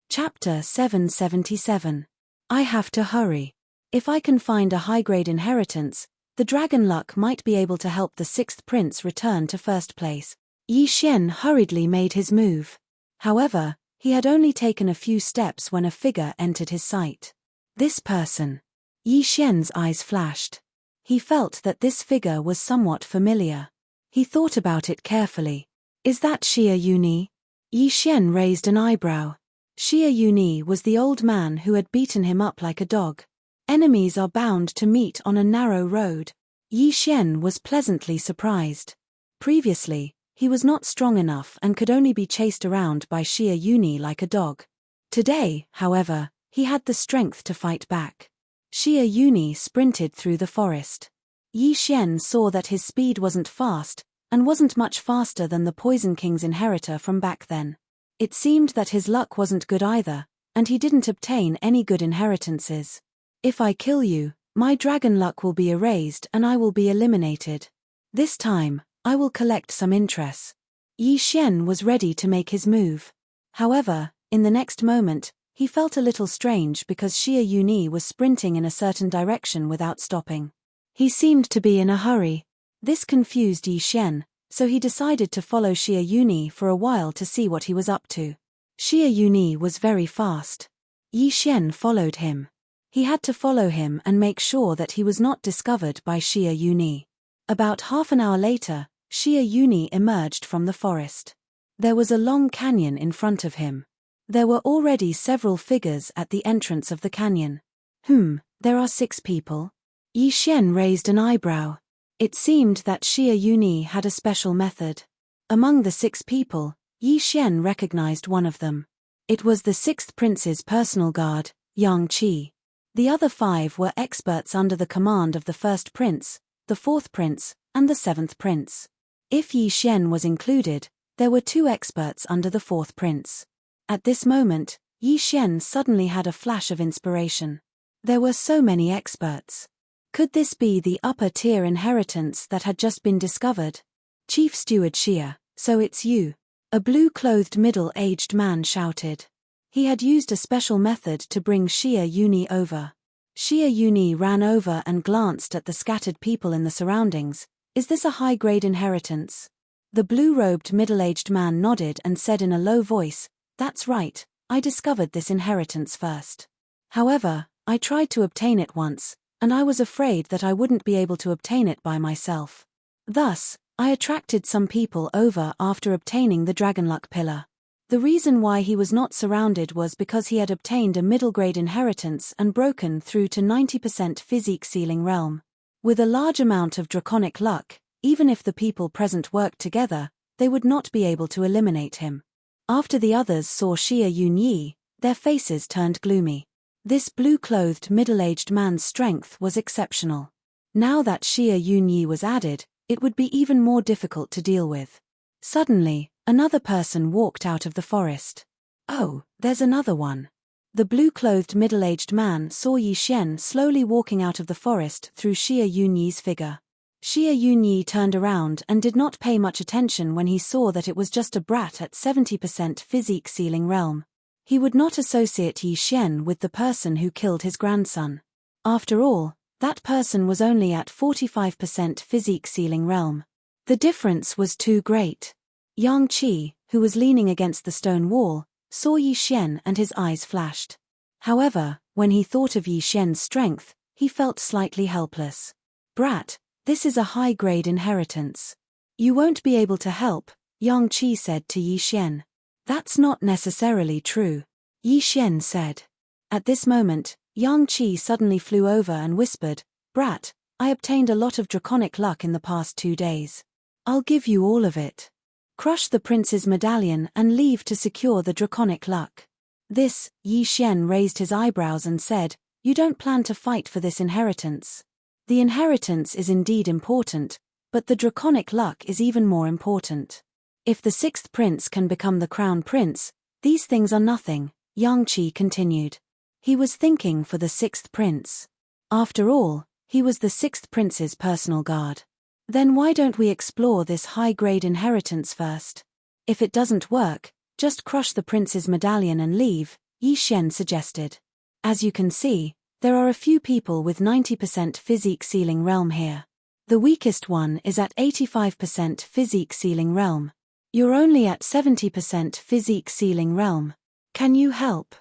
Chapter 777. I have to hurry. If I can find a high-grade inheritance, the dragon luck might be able to help the sixth prince return to first place. Yi Xian hurriedly made his move. However, he had only taken a few steps when a figure entered his sight. This person. Yi Xian's eyes flashed. He felt that this figure was somewhat familiar. He thought about it carefully. Is that Xie Yuni? Yi Xian raised an eyebrow. Xie Yuni was the old man who had beaten him up like a dog. Enemies are bound to meet on a narrow road. Yi Xian was pleasantly surprised. Previously, he was not strong enough and could only be chased around by Xie Yuni like a dog. Today, however, he had the strength to fight back. Xie Yuni sprinted through the forest. Yi Xian saw that his speed wasn't fast, and wasn't much faster than the Poison King's inheritor from back then. It seemed that his luck wasn't good either, and he didn't obtain any good inheritances. If I kill you, my dragon luck will be erased and I will be eliminated. This time, I will collect some interest. Yi Xian was ready to make his move. However, in the next moment, he felt a little strange because Xie Yuni was sprinting in a certain direction without stopping. He seemed to be in a hurry. This confused Yi Xian, so he decided to follow Xie Yuni for a while to see what he was up to. Xie Yuni was very fast. Yi Xian followed him. He had to follow him and make sure that he was not discovered by Xie Yuni. About half an hour later, Xie Yuni emerged from the forest. There was a long canyon in front of him. There were already several figures at the entrance of the canyon. There are 6 people? Yi Xian raised an eyebrow. It seemed that Xie Yuni had a special method. Among the 6 people, Yi Xian recognized one of them. It was the 6th prince's personal guard, Yang Qi. The other 5 were experts under the command of the 1st prince, the 4th prince, and the 7th prince. If Yi Xian was included, there were 2 experts under the 4th prince. At this moment, Yi Xian suddenly had a flash of inspiration. There were so many experts. Could this be the upper-tier inheritance that had just been discovered? Chief Steward Xia, so it's you. A blue-clothed middle-aged man shouted. He had used a special method to bring Xie Yuni over. Xie Yuni ran over and glanced at the scattered people in the surroundings. Is this a high-grade inheritance? The blue-robed middle-aged man nodded and said in a low voice, That's right, I discovered this inheritance first. However, I tried to obtain it once, and I was afraid that I wouldn't be able to obtain it by myself. Thus, I attracted some people over after obtaining the Dragonluck Pillar. The reason why he was not surrounded was because he had obtained a middle-grade inheritance and broken through to 90% physique ceiling realm. With a large amount of draconic luck, even if the people present worked together, they would not be able to eliminate him. After the others saw Xie Yunyi, their faces turned gloomy. This blue-clothed middle-aged man's strength was exceptional. Now that Xie Yunyi was added, it would be even more difficult to deal with. Suddenly, another person walked out of the forest. Oh, there's another one. The blue-clothed middle-aged man saw Yi Xian slowly walking out of the forest through Xie Yunyi's figure. Xie Yunyi turned around and did not pay much attention when he saw that it was just a brat at 70% physique ceiling realm. He would not associate Yi Xian with the person who killed his grandson. After all, that person was only at 45% physique ceiling realm. The difference was too great. Yang Qi, who was leaning against the stone wall, saw Yi Xian and his eyes flashed. However, when he thought of Yi Xian's strength, he felt slightly helpless. Brat, this is a high-grade inheritance. You won't be able to help, Yang Qi said to Yi Xian. That's not necessarily true, Yi Xian said. At this moment, Yang Qi suddenly flew over and whispered, Brat, I obtained a lot of draconic luck in the past 2 days. I'll give you all of it. Crush the prince's medallion and leave to secure the draconic luck. This, Yi Xian raised his eyebrows and said, You don't plan to fight for this inheritance. The inheritance is indeed important, but the draconic luck is even more important. If the 6th prince can become the crown prince, these things are nothing, Yang Qi continued. He was thinking for the 6th prince. After all, he was the 6th prince's personal guard. Then why don't we explore this high-grade inheritance first? If it doesn't work, just crush the prince's medallion and leave, Yi Xian suggested. As you can see, there are a few people with 90% physique ceiling realm here. The weakest one is at 85% physique ceiling realm. You're only at 70% physique ceiling realm. Can you help?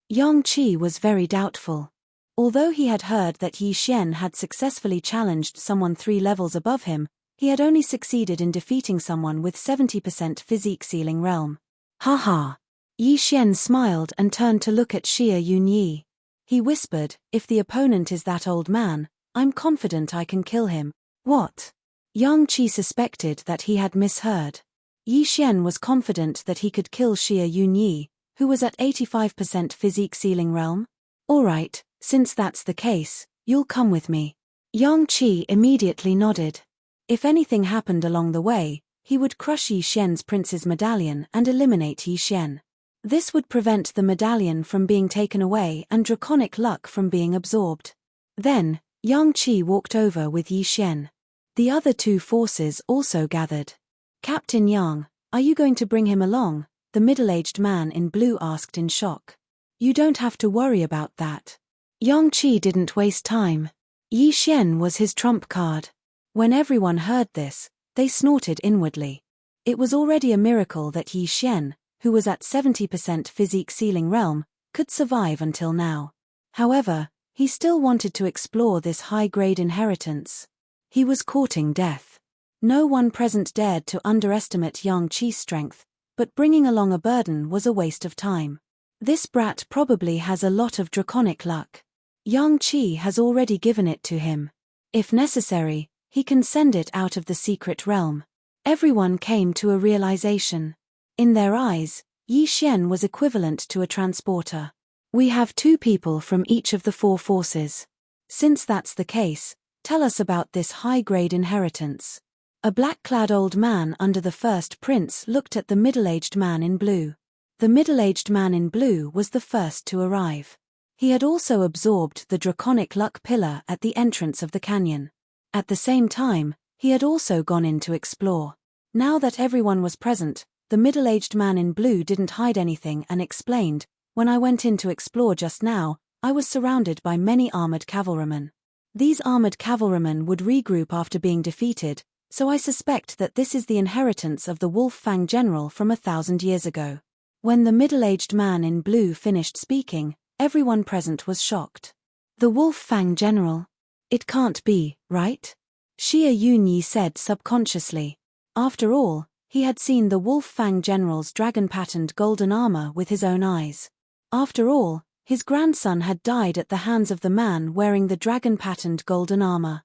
Yang Qi was very doubtful. Although he had heard that Yi Xian had successfully challenged someone 3 levels above him, he had only succeeded in defeating someone with 70% physique ceiling realm. Ha. Yi Xian smiled and turned to look at Xie Yunyi. He whispered, "If the opponent is that old man, I'm confident I can kill him." What? Yang Qi suspected that he had misheard. Yi Xian was confident that he could kill Xie Yunyi, who was at 85% physique ceiling realm. Alright, since that's the case, you'll come with me. Yang Qi immediately nodded. If anything happened along the way, he would crush Yi Xian's prince's medallion and eliminate Yi Xian. This would prevent the medallion from being taken away and draconic luck from being absorbed. Then, Yang Qi walked over with Yi Xian. The other 2 forces also gathered. "Captain Yang, are you going to bring him along?" the middle-aged man in blue asked in shock. "You don't have to worry about that." Yang Qi didn't waste time. Yi Xian was his trump card. When everyone heard this, they snorted inwardly. It was already a miracle that Yi Xian, who was at 70% physique ceiling realm, could survive until now. However, he still wanted to explore this high-grade inheritance. He was courting death. No one present dared to underestimate Yang Qi's strength, but bringing along a burden was a waste of time. This brat probably has a lot of draconic luck. Yang Qi has already given it to him. If necessary, he can send it out of the secret realm. Everyone came to a realization. In their eyes, Yi Xian was equivalent to a transporter. We have 2 people from each of the 4 forces. Since that's the case, tell us about this high-grade inheritance. A black-clad old man under the first prince looked at the middle-aged man in blue. The middle-aged man in blue was the first to arrive. He had also absorbed the draconic luck pillar at the entrance of the canyon. At the same time, he had also gone in to explore. Now that everyone was present, the middle-aged man in blue didn't hide anything and explained, "When I went in to explore just now, I was surrounded by many armored cavalrymen. These armored cavalrymen would regroup after being defeated, so I suspect that this is the inheritance of the Wolf Fang general from 1,000 years ago." When the middle-aged man in blue finished speaking, everyone present was shocked. The Wolf Fang general? It can't be, right? Xie Yunyi said subconsciously. After all, he had seen the Wolf Fang general's dragon-patterned golden armor with his own eyes. After all, his grandson had died at the hands of the man wearing the dragon-patterned golden armor.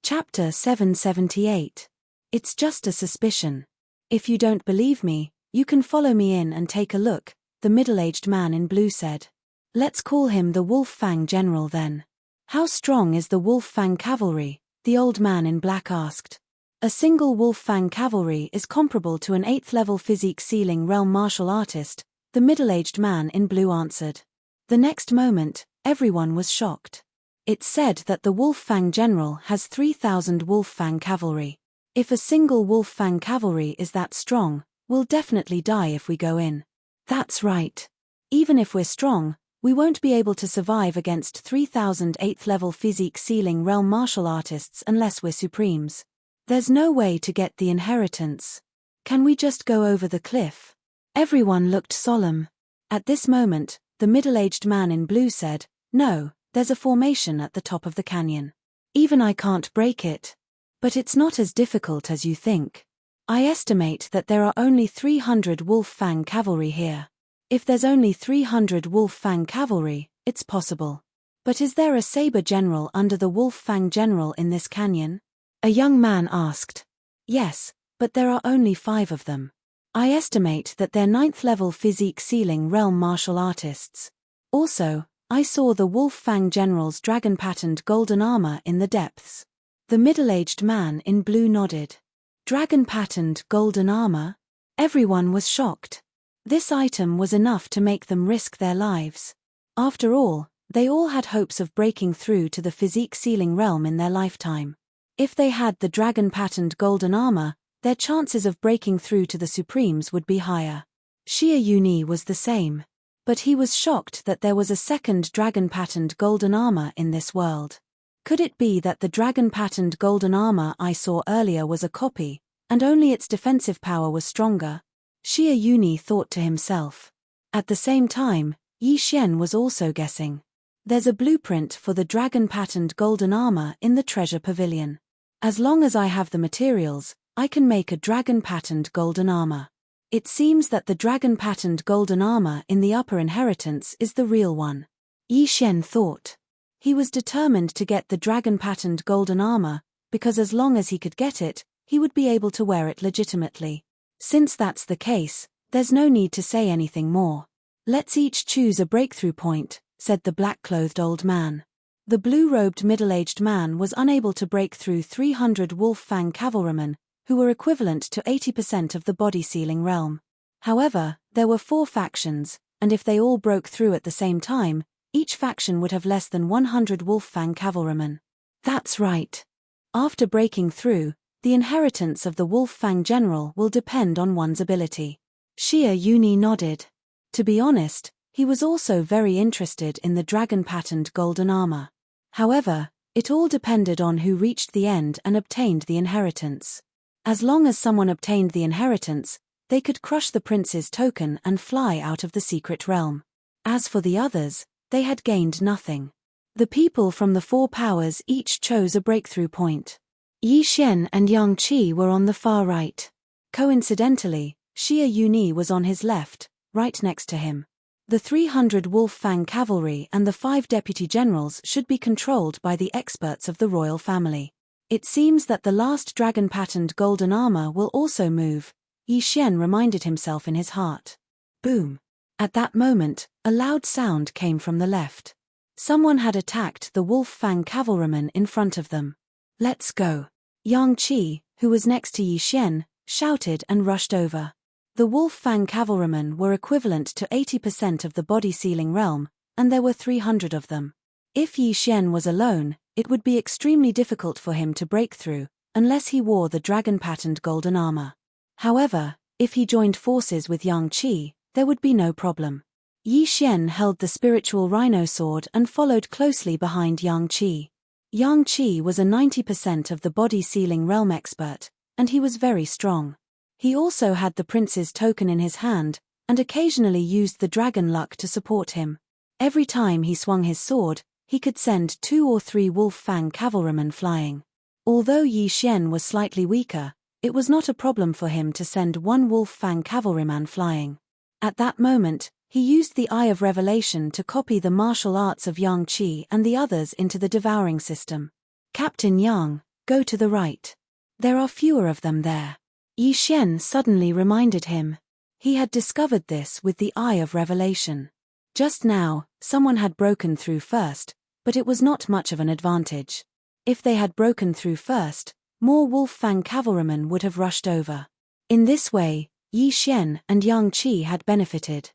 Chapter 778. It's just a suspicion. If you don't believe me, you can follow me in and take a look, the middle-aged man in blue said. Let's call him the Wolf Fang general then. How strong is the Wolf Fang cavalry? The old man in black asked. A single Wolf Fang cavalry is comparable to an 8th level physique ceiling realm martial artist, the middle-aged man in blue answered. The next moment, everyone was shocked. It's said that the Wolf Fang general has 3,000 Wolf Fang cavalry. If a single Wolf Fang cavalry is that strong, we'll definitely die if we go in. That's right. Even if we're strong, we won't be able to survive against 3,000 8th level physique ceiling realm martial artists unless we're supremes. There's no way to get the inheritance. Can we just go over the cliff? Everyone looked solemn. At this moment, the middle-aged man in blue said, No, there's a formation at the top of the canyon. Even I can't break it. But it's not as difficult as you think. I estimate that there are only 300 Wolf Fang cavalry here. If there's only 300 Wolf Fang cavalry, it's possible. But is there a saber general under the Wolf Fang general in this canyon? A young man asked. Yes, but there are only 5 of them. I estimate that they're 9th level physique ceiling realm martial artists. Also, I saw the Wolf Fang general's dragon-patterned golden armor in the depths. The middle-aged man in blue nodded. Dragon-patterned golden armor? Everyone was shocked. This item was enough to make them risk their lives. After all, they all had hopes of breaking through to the physique ceiling realm in their lifetime. If they had the dragon-patterned golden armor, their chances of breaking through to the Supremes would be higher. Xie Yunyi was the same. But he was shocked that there was a second dragon-patterned golden armor in this world. Could it be that the dragon-patterned golden armor I saw earlier was a copy, and only its defensive power was stronger? Xie Yuni thought to himself. At the same time, Yi Xian was also guessing. There's a blueprint for the dragon-patterned golden armor in the treasure pavilion. As long as I have the materials, I can make a dragon-patterned golden armor. It seems that the dragon-patterned golden armor in the upper inheritance is the real one. Yi Xian thought. He was determined to get the dragon-patterned golden armor, because as long as he could get it, he would be able to wear it legitimately. Since that's the case, there's no need to say anything more. Let's each choose a breakthrough point, said the black-clothed old man. The blue-robed middle-aged man was unable to break through 300 wolf-fang cavalrymen, who were equivalent to 80% of the body-sealing realm. However, there were 4 factions, and if they all broke through at the same time, each faction would have less than 100 wolf-fang cavalrymen. That's right. After breaking through, the inheritance of the wolf-fang general will depend on one's ability. Xie Yuni nodded. To be honest, he was also very interested in the dragon-patterned golden armor. However, it all depended on who reached the end and obtained the inheritance. As long as someone obtained the inheritance, they could crush the prince's token and fly out of the secret realm. As for the others, they had gained nothing. The people from the 4 powers each chose a breakthrough point. Yi Xian and Yang Qi were on the far right. Coincidentally, Xie Yuni was on his left, right next to him. The 300 wolf-fang cavalry and the 5 deputy generals should be controlled by the experts of the royal family. It seems that the last dragon-patterned golden armor will also move, Yi Xian reminded himself in his heart. Boom! At that moment, a loud sound came from the left. Someone had attacked the wolf-fang cavalryman in front of them. Let's go! Yang Qi, who was next to Yi Xian, shouted and rushed over. The wolf-fang cavalrymen were equivalent to 80% of the body-sealing realm, and there were 300 of them. If Yi Xian was alone, it would be extremely difficult for him to break through, unless he wore the dragon-patterned golden armor. However, if he joined forces with Yang Qi, there would be no problem. Yi Xian held the spiritual rhino sword and followed closely behind Yang Qi. Yang Qi was a 90% of the body-sealing realm expert, and he was very strong. He also had the prince's token in his hand, and occasionally used the dragon luck to support him. Every time he swung his sword, he could send 2 or 3 wolf-fang cavalrymen flying. Although Yi Xian was slightly weaker, it was not a problem for him to send 1 wolf-fang cavalryman flying. At that moment, he used the Eye of Revelation to copy the martial arts of Yang Qi and the others into the devouring system. Captain Yang, go to the right. There are fewer of them there. Yi Xian suddenly reminded him. He had discovered this with the Eye of Revelation. Just now, someone had broken through first, but it was not much of an advantage. If they had broken through first, more wolf-fang cavalrymen would have rushed over. In this way, Yi Xian and Yang Qi had benefited.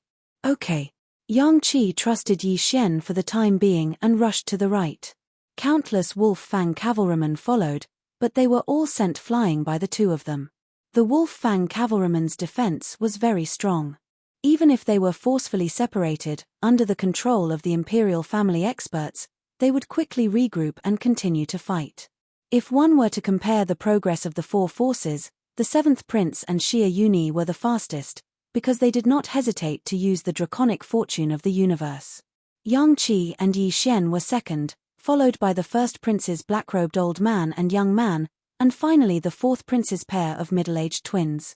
Okay. Yang Qi trusted Yi Xian for the time being and rushed to the right. Countless wolf-fang cavalrymen followed, but they were all sent flying by the 2 of them. The wolf-fang cavalrymen's defense was very strong. Even if they were forcefully separated, under the control of the imperial family experts, they would quickly regroup and continue to fight. If one were to compare the progress of the 4 forces, the 7th prince and Xie Yuni were the fastest, because they did not hesitate to use the draconic fortune of the universe. Yang Qi and Yi Xian were second, followed by the 1st prince's black-robed old man and young man, and finally the 4th prince's pair of middle-aged twins.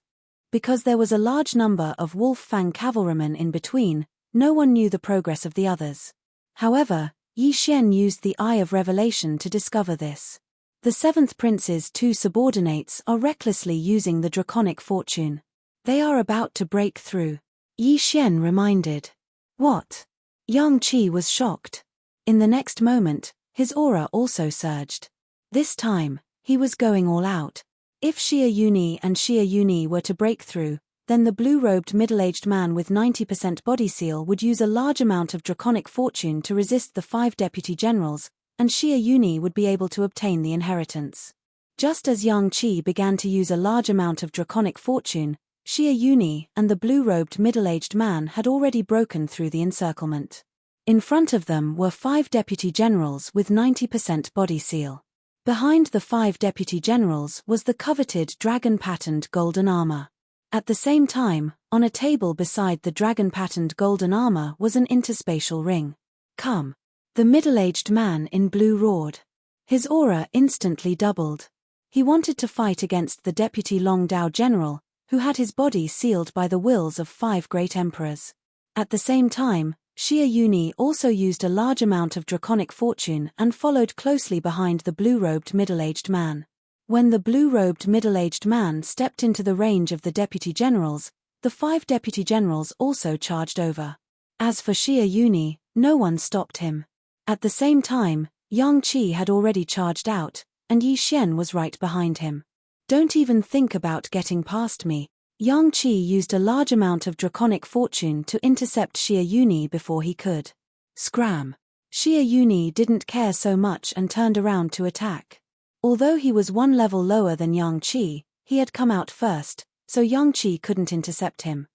Because there was a large number of wolf-fang cavalrymen in between, no one knew the progress of the others. However, Yi Xian used the Eye of Revelation to discover this. The 7th prince's 2 subordinates are recklessly using the draconic fortune. They are about to break through. Yi Xian reminded. What? Yang Qi was shocked. In the next moment, his aura also surged. This time, he was going all out. If Xie Yuni and Xie Yuni were to break through, then the blue-robed middle-aged man with 90% body seal would use a large amount of draconic fortune to resist the 5 deputy generals, and Xie Yuni would be able to obtain the inheritance. Just as Yang Qi began to use a large amount of draconic fortune, Xia Yuni and the blue-robed middle-aged man had already broken through the encirclement. In front of them were 5 deputy generals with 90% body seal. Behind the 5 deputy generals was the coveted dragon-patterned golden armor. At the same time, on a table beside the dragon-patterned golden armor was an interspatial ring. "Come!" the middle-aged man in blue roared. His aura instantly doubled. He wanted to fight against the deputy Long Dao general, who had his body sealed by the wills of 5 great emperors. At the same time, Xia Yuni also used a large amount of draconic fortune and followed closely behind the blue-robed middle-aged man. When the blue-robed middle-aged man stepped into the range of the deputy generals, the 5 deputy generals also charged over. As for Xia Yuni, no one stopped him. At the same time, Yang Qi had already charged out, and Yi Xian was right behind him. "Don't even think about getting past me." Yang Qi used a large amount of draconic fortune to intercept Xia Yuni before he could. Scram! Xia Yuni didn't care so much and turned around to attack. Although he was 1 level lower than Yang Qi, he had come out first, so Yang Qi couldn't intercept him.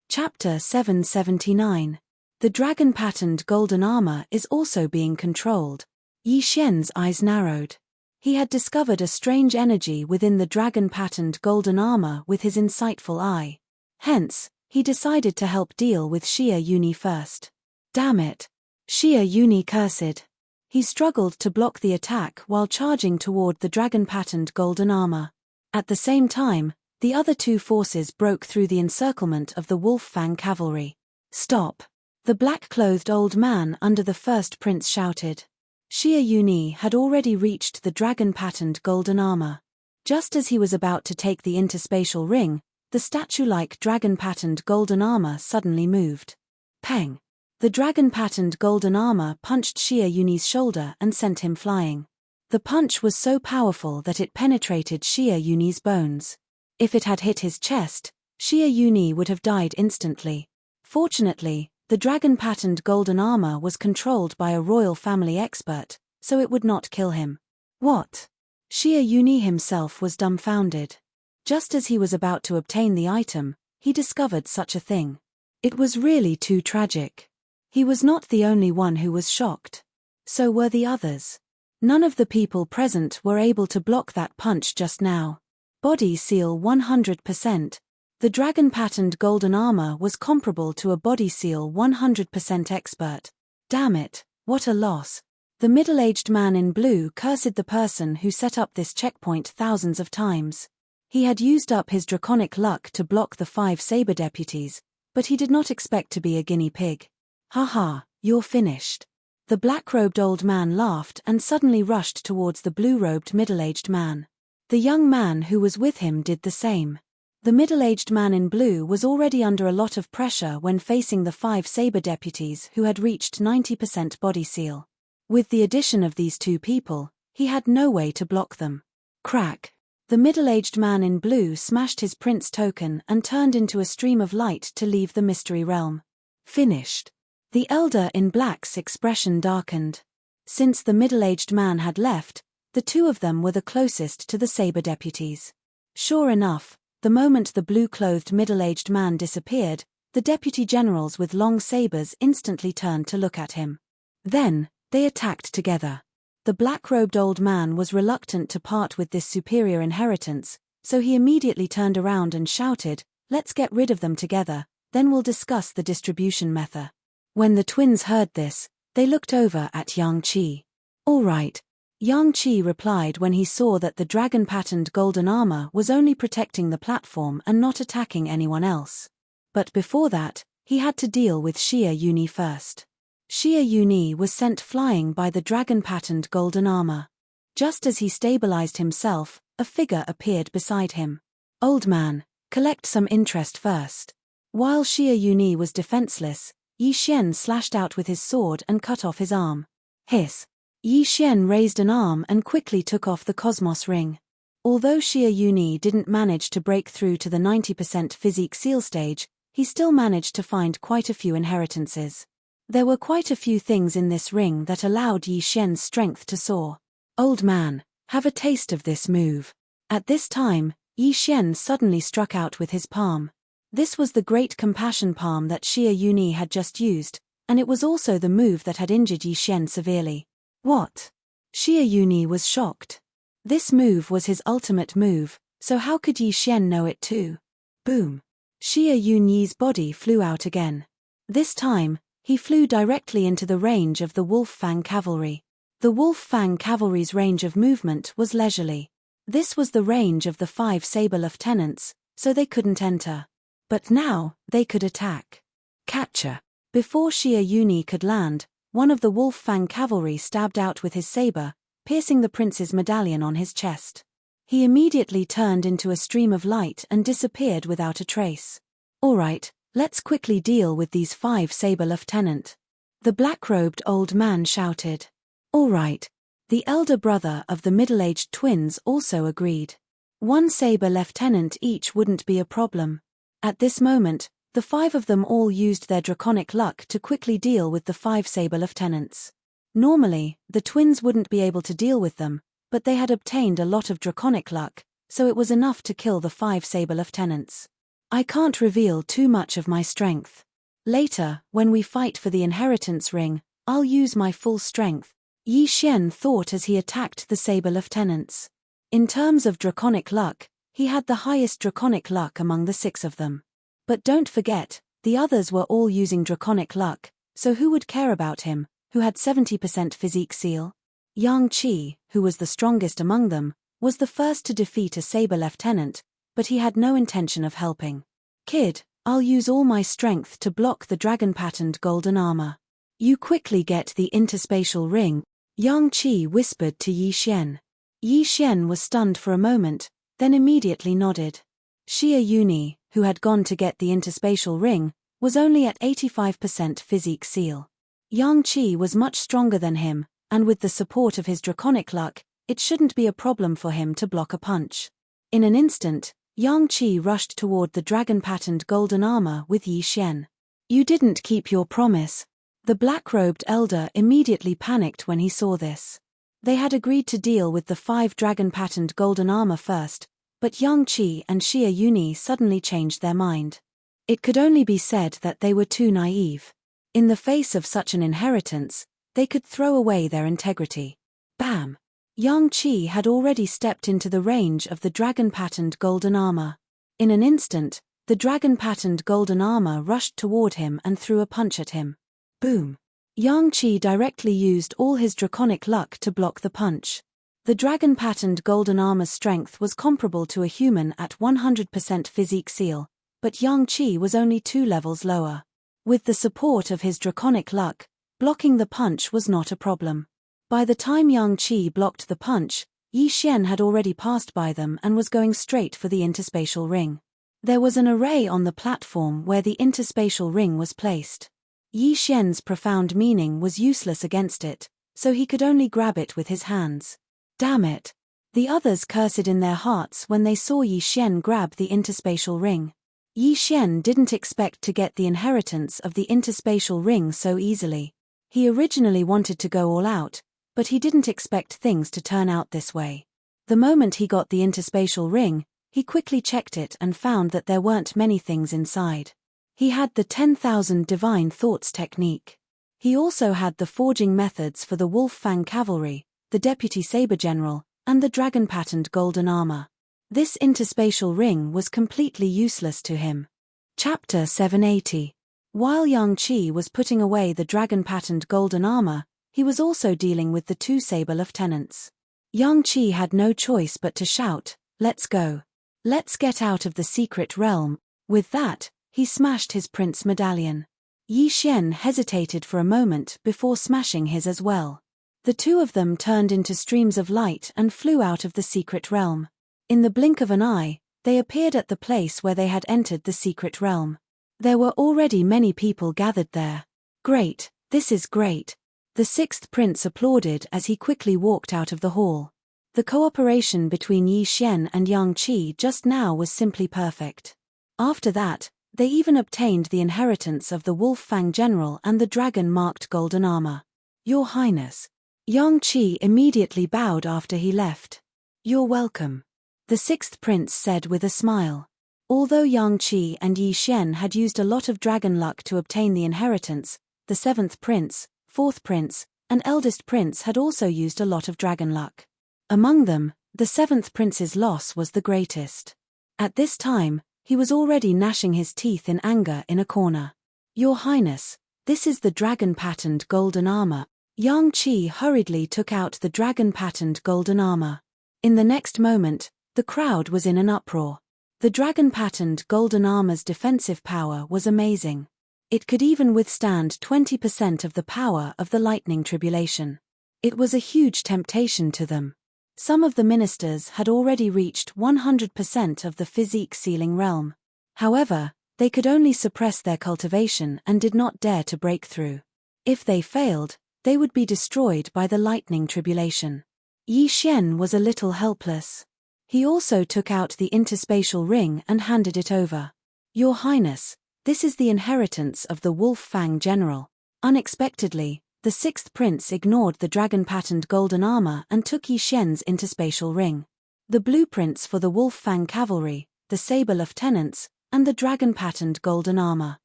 Chapter 779. The dragon-patterned golden armor is also being controlled. Yi Xian's eyes narrowed. He had discovered a strange energy within the dragon-patterned golden armor with his insightful eye. Hence, he decided to help deal with Xia Yuni first. Damn it! Xia Yuni cursed. He struggled to block the attack while charging toward the dragon-patterned golden armor. At the same time, the other 2 forces broke through the encirclement of the Wolf Fang cavalry. "Stop!" the black-clothed old man under the first prince shouted. Xia Yuni had already reached the dragon-patterned golden armor. Just as he was about to take the interspatial ring, the statue-like dragon-patterned golden armor suddenly moved. Peng! The dragon-patterned golden armor punched Xia Yuni's shoulder and sent him flying. The punch was so powerful that it penetrated Xia Yuni's bones. If it had hit his chest, Xia Yuni would have died instantly. Fortunately, the dragon-patterned golden armor was controlled by a royal family expert, so it would not kill him. What? Xia Yuni himself was dumbfounded. Just as he was about to obtain the item, he discovered such a thing. It was really too tragic. He was not the only one who was shocked. So were the others. None of the people present were able to block that punch just now. Body seal 100%. The dragon-patterned golden armor was comparable to a body seal 100% expert. Damn it, what a loss. The middle-aged man in blue cursed the person who set up this checkpoint thousands of times. He had used up his draconic luck to block the 5 saber deputies, but he did not expect to be a guinea pig. "Haha, you're finished." The black-robed old man laughed and suddenly rushed towards the blue-robed middle-aged man. The young man who was with him did the same. The middle-aged man in blue was already under a lot of pressure when facing the 5 saber deputies who had reached 90% body seal. With the addition of these 2 people, he had no way to block them. Crack! The middle-aged man in blue smashed his prince token and turned into a stream of light to leave the mystery realm. Finished. The elder in black's expression darkened. Since the middle-aged man had left, the 2 of them were the closest to the saber deputies. Sure enough, the moment the blue-clothed middle-aged man disappeared, the deputy generals with long sabers instantly turned to look at him. Then, they attacked together. The black-robed old man was reluctant to part with this superior inheritance, so he immediately turned around and shouted, "Let's get rid of them together, then we'll discuss the distribution method." When the twins heard this, they looked over at Yang Qi. "All right." Yang Qi replied when he saw that the dragon-patterned golden armor was only protecting the platform and not attacking anyone else. But before that, he had to deal with Xia Yuni first. Xia Yuni was sent flying by the dragon-patterned golden armor. Just as he stabilized himself, a figure appeared beside him. "Old man, collect some interest first." While Xia Yuni was defenseless, Yi Xian slashed out with his sword and cut off his arm. Hiss! Yi Xian raised an arm and quickly took off the Cosmos ring. Although Xia Yuni didn't manage to break through to the 90% physique seal stage, he still managed to find quite a few inheritances. There were quite a few things in this ring that allowed Yi Xian's strength to soar. "Old man, have a taste of this move." At this time, Yi Xian suddenly struck out with his palm. This was the great compassion palm that Xie Yuni had just used, and it was also the move that had injured Yi Xian severely. What? Xie Yuni was shocked. This move was his ultimate move, so how could Yi Xian know it too? Boom. Xie Yuni's body flew out again. This time, he flew directly into the range of the Wolf Fang cavalry. The Wolf Fang cavalry's range of movement was leisurely. This was the range of the 5 saber lieutenants, so they couldn't enter. But now, they could attack. Catcher. Before Xie Yuni could land, one of the Wolf Fang cavalry stabbed out with his saber, piercing the prince's medallion on his chest. He immediately turned into a stream of light and disappeared without a trace. All right, let's quickly deal with these 5 saber lieutenant. The black-robed old man shouted. All right. The elder brother of the middle-aged twins also agreed. 1 saber lieutenant each wouldn't be a problem. At this moment, the 5 of them all used their draconic luck to quickly deal with the 5 saber lieutenants. Normally, the twins wouldn't be able to deal with them, but they had obtained a lot of draconic luck, so it was enough to kill the 5 saber lieutenants. I can't reveal too much of my strength. Later, when we fight for the inheritance ring, I'll use my full strength, Yi Xian thought as he attacked the saber lieutenants. In terms of draconic luck, he had the highest draconic luck among the 6 of them. But don't forget, the others were all using draconic luck, so who would care about him, who had 70% physique seal? Yang Qi, who was the strongest among them, was the first to defeat a saber lieutenant, but he had no intention of helping. Kid, I'll use all my strength to block the dragon-patterned golden armor. You quickly get the interspatial ring, Yang Qi whispered to Yi Xian. Yi Xian was stunned for a moment, then immediately nodded. Xie Yuni, who had gone to get the interspatial ring, was only at 85% physique seal. Yang Qi was much stronger than him, and with the support of his draconic luck, it shouldn't be a problem for him to block a punch. In an instant, Yang Qi rushed toward the dragon-patterned golden armor with Yi Xian. You didn't keep your promise. The black-robed elder immediately panicked when he saw this. They had agreed to deal with the 5 dragon-patterned golden armor first, but Yang Qi and Xie Yuni suddenly changed their mind. It could only be said that they were too naive. In the face of such an inheritance, they could throw away their integrity. Bam! Yang Qi had already stepped into the range of the dragon-patterned golden armor. In an instant, the dragon-patterned golden armor rushed toward him and threw a punch at him. Boom! Yang Qi directly used all his draconic luck to block the punch. The dragon-patterned golden armor's strength was comparable to a human at 100% physique seal, but Yang Qi was only 2 levels lower. With the support of his draconic luck, blocking the punch was not a problem. By the time Yang Qi blocked the punch, Yi Xian had already passed by them and was going straight for the interspatial ring. There was an array on the platform where the interspatial ring was placed. Yi Xian's profound meaning was useless against it, so he could only grab it with his hands. Damn it! The others cursed in their hearts when they saw Yi Xian grab the interspatial ring. Yi Xian didn't expect to get the inheritance of the interspatial ring so easily. He originally wanted to go all out, but he didn't expect things to turn out this way. The moment he got the interspatial ring, he quickly checked it and found that there weren't many things inside. He had the 10,000 divine thoughts technique. He also had the forging methods for the Wolf Fang cavalry, the deputy saber general, and the dragon-patterned golden armor. This interspatial ring was completely useless to him. Chapter 780. While Yang Qi was putting away the dragon-patterned golden armor, he was also dealing with the 2 saber lieutenants. Yang Qi had no choice but to shout, "Let's go. Let's get out of the secret realm." With that, he smashed his prince medallion. Yi Xian hesitated for a moment before smashing his as well. The 2 of them turned into streams of light and flew out of the secret realm. In the blink of an eye, they appeared at the place where they had entered the secret realm. There were already many people gathered there. Great, this is great. The 6th prince applauded as he quickly walked out of the hall. The cooperation between Yi Xian and Yang Qi just now was simply perfect. After that, they even obtained the inheritance of the Wolf Fang general and the dragon-marked golden armor. Your Highness. Yang Qi immediately bowed after he left. You're welcome. The 6th prince said with a smile. Although Yang Qi and Yi Xian had used a lot of dragon luck to obtain the inheritance, the 7th prince, 4th prince, and eldest prince had also used a lot of dragon luck. Among them, the 7th prince's loss was the greatest. At this time, he was already gnashing his teeth in anger in a corner. "Your Highness, this is the dragon-patterned golden armor." Yang Qi hurriedly took out the dragon-patterned golden armor. In the next moment, the crowd was in an uproar. The dragon-patterned golden armor's defensive power was amazing. It could even withstand 20% of the power of the lightning tribulation. It was a huge temptation to them. Some of the ministers had already reached 100% of the physique sealing realm. However, they could only suppress their cultivation and did not dare to break through. If they failed, they would be destroyed by the lightning tribulation. Yi Xian was a little helpless. He also took out the interspatial ring and handed it over. "Your Highness, this is the inheritance of the Wolf Fang General." Unexpectedly, the 6th prince ignored the dragon-patterned golden armor and took Yi Xian's interspatial ring. The blueprints for the Wolf Fang cavalry, the saber lieutenants, and the dragon-patterned golden armor.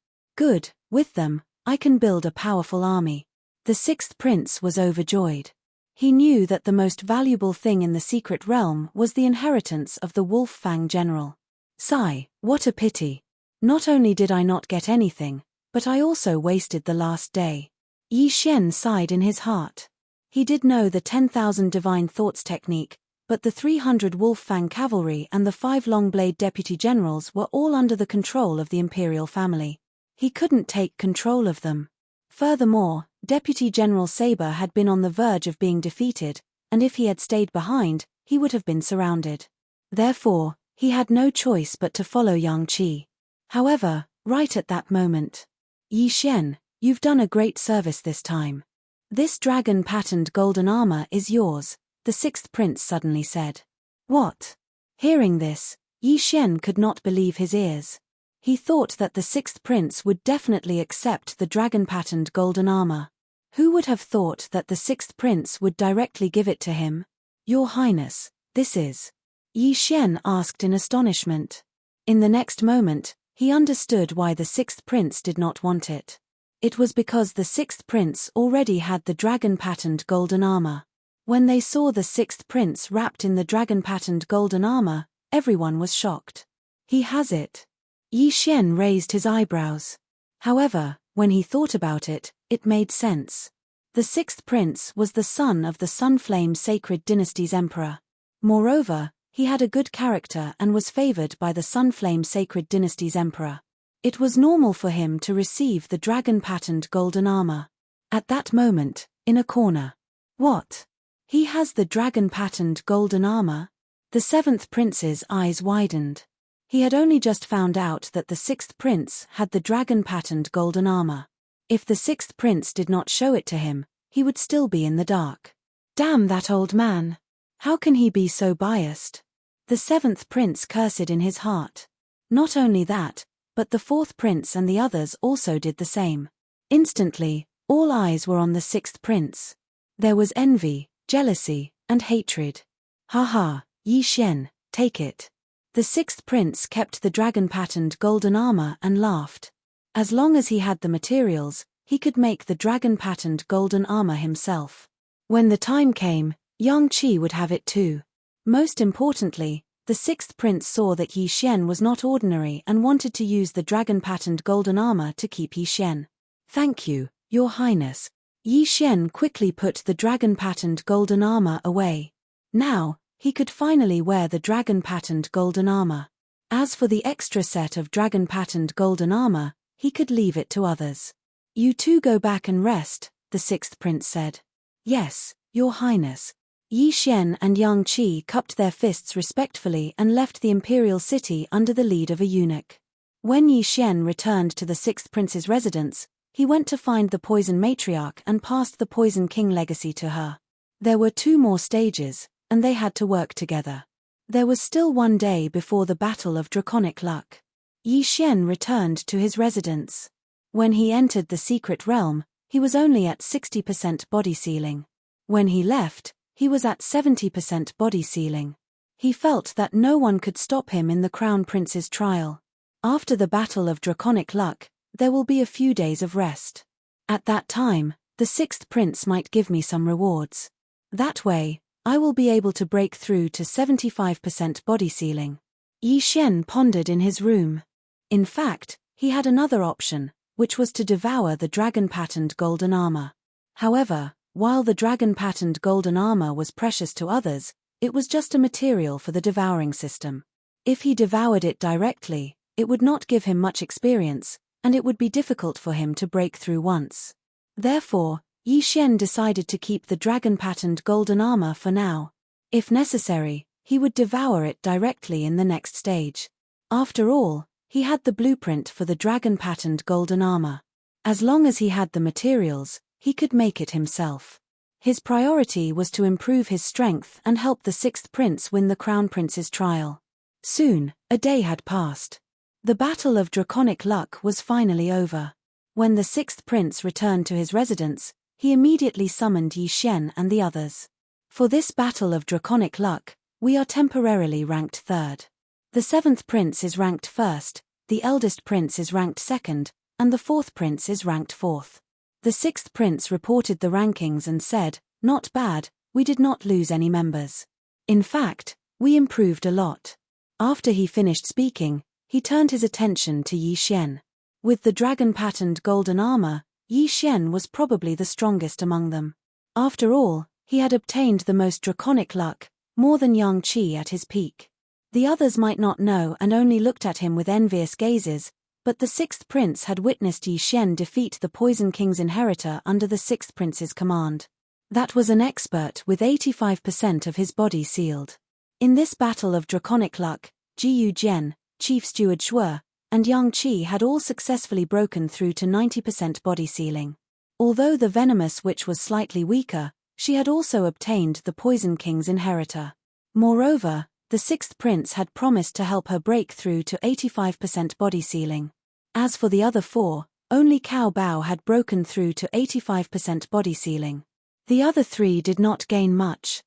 "Good, with them, I can build a powerful army." The 6th prince was overjoyed. He knew that the most valuable thing in the secret realm was the inheritance of the Wolf Fang General. "Sigh, what a pity. Not only did I not get anything, but I also wasted the last day." Yi Xian sighed in his heart. He did know the 10,000 divine thoughts technique, but the 300 Wolf Fang cavalry and the 5 long-blade deputy generals were all under the control of the imperial family. He couldn't take control of them. Furthermore, Deputy General Saber had been on the verge of being defeated, and if he had stayed behind, he would have been surrounded. Therefore, he had no choice but to follow Yang Qi. However, right at that moment, "Yi Xian, you've done a great service this time. This dragon-patterned golden armor is yours," the 6th prince suddenly said. "What?" Hearing this, Yi Xian could not believe his ears. He thought that the 6th prince would definitely accept the dragon-patterned golden armor. Who would have thought that the 6th prince would directly give it to him? "Your Highness, this is..." Yi Xian asked in astonishment. In the next moment, he understood why the 6th prince did not want it. It was because the 6th prince already had the dragon-patterned golden armor. When they saw the 6th prince wrapped in the dragon-patterned golden armor, everyone was shocked. "He has it." Yi Xian raised his eyebrows. However, when he thought about it, it made sense. The 6th prince was the son of the Sunflame Sacred Dynasty's emperor. Moreover, he had a good character and was favored by the Sunflame Sacred Dynasty's emperor. It was normal for him to receive the dragon-patterned golden armor. At that moment, in a corner. "What? He has the dragon-patterned golden armor?" The 7th prince's eyes widened. He had only just found out that the 6th prince had the dragon-patterned golden armor. If the 6th prince did not show it to him, he would still be in the dark. Damn that old man. How can he be so biased? The 7th prince cursed in his heart. Not only that, but the 4th prince and the others also did the same. Instantly, all eyes were on the 6th prince. There was envy, jealousy, and hatred. "Haha, Yi Xian, take it." The 6th prince kept the dragon-patterned golden armor and laughed. As long as he had the materials, he could make the dragon-patterned golden armor himself. When the time came, Yang Qi would have it too. Most importantly, the 6th prince saw that Yi Xian was not ordinary and wanted to use the dragon-patterned golden armor to keep Yi Xian. "Thank you, Your Highness." Yi Xian quickly put the dragon-patterned golden armor away. Now, he could finally wear the dragon-patterned golden armor. As for the extra set of dragon-patterned golden armor, he could leave it to others. "You two go back and rest," the 6th prince said. "Yes, Your Highness." Yi Xian and Yang Qi cupped their fists respectfully and left the imperial city under the lead of a eunuch. When Yi Xian returned to the 6th prince's residence, he went to find the Poison Matriarch and passed the Poison King legacy to her. There were 2 more stages, and they had to work together. There was still 1 day before the Battle of Draconic Luck. Yi Xian returned to his residence. When he entered the secret realm, he was only at 60% body sealing. When he left, he was at 70% body sealing. He felt that no one could stop him in the Crown Prince's trial. After the Battle of Draconic Luck, there will be a few days of rest. At that time, the sixth prince might give me some rewards. That way, I will be able to break through to 75% body sealing. Yi Xian pondered in his room. In fact, he had another option, which was to devour the dragon-patterned golden armor. However, while the dragon-patterned golden armor was precious to others, it was just a material for the devouring system. If he devoured it directly, it would not give him much experience, and it would be difficult for him to break through once. Therefore, Yi Xian decided to keep the dragon-patterned golden armor for now. If necessary, he would devour it directly in the next stage. After all, he had the blueprint for the dragon-patterned golden armor. As long as he had the materials, he could make it himself. His priority was to improve his strength and help the sixth prince win the Crown Prince's trial. Soon, a day had passed. The Battle of Draconic Luck was finally over. When the sixth prince returned to his residence, he immediately summoned Yi Xian and the others. For this Battle of Draconic Luck, we are temporarily ranked third. The seventh prince is ranked first, the eldest prince is ranked second, and the fourth prince is ranked fourth. The sixth prince reported the rankings and said, "Not bad, we did not lose any members. In fact, we improved a lot." After he finished speaking, he turned his attention to Yi Xian. With the dragon-patterned golden armor, Yi Xian was probably the strongest among them. After all, he had obtained the most draconic luck, more than Yang Qi at his peak. The others might not know and only looked at him with envious gazes, but the sixth prince had witnessed Yi Xian defeat the Poison King's inheritor under the sixth prince's command. That was an expert with 85% of his body sealed. In this battle of draconic luck, Jiyu Jian, Chief Steward Shuo, and Yang Qi had all successfully broken through to 90% body sealing. Although the venomous witch was slightly weaker, she had also obtained the Poison King's inheritor. Moreover, the sixth prince had promised to help her break through to 85% body sealing. As for the other four, only Cao Bao had broken through to 85% body sealing. The other three did not gain much.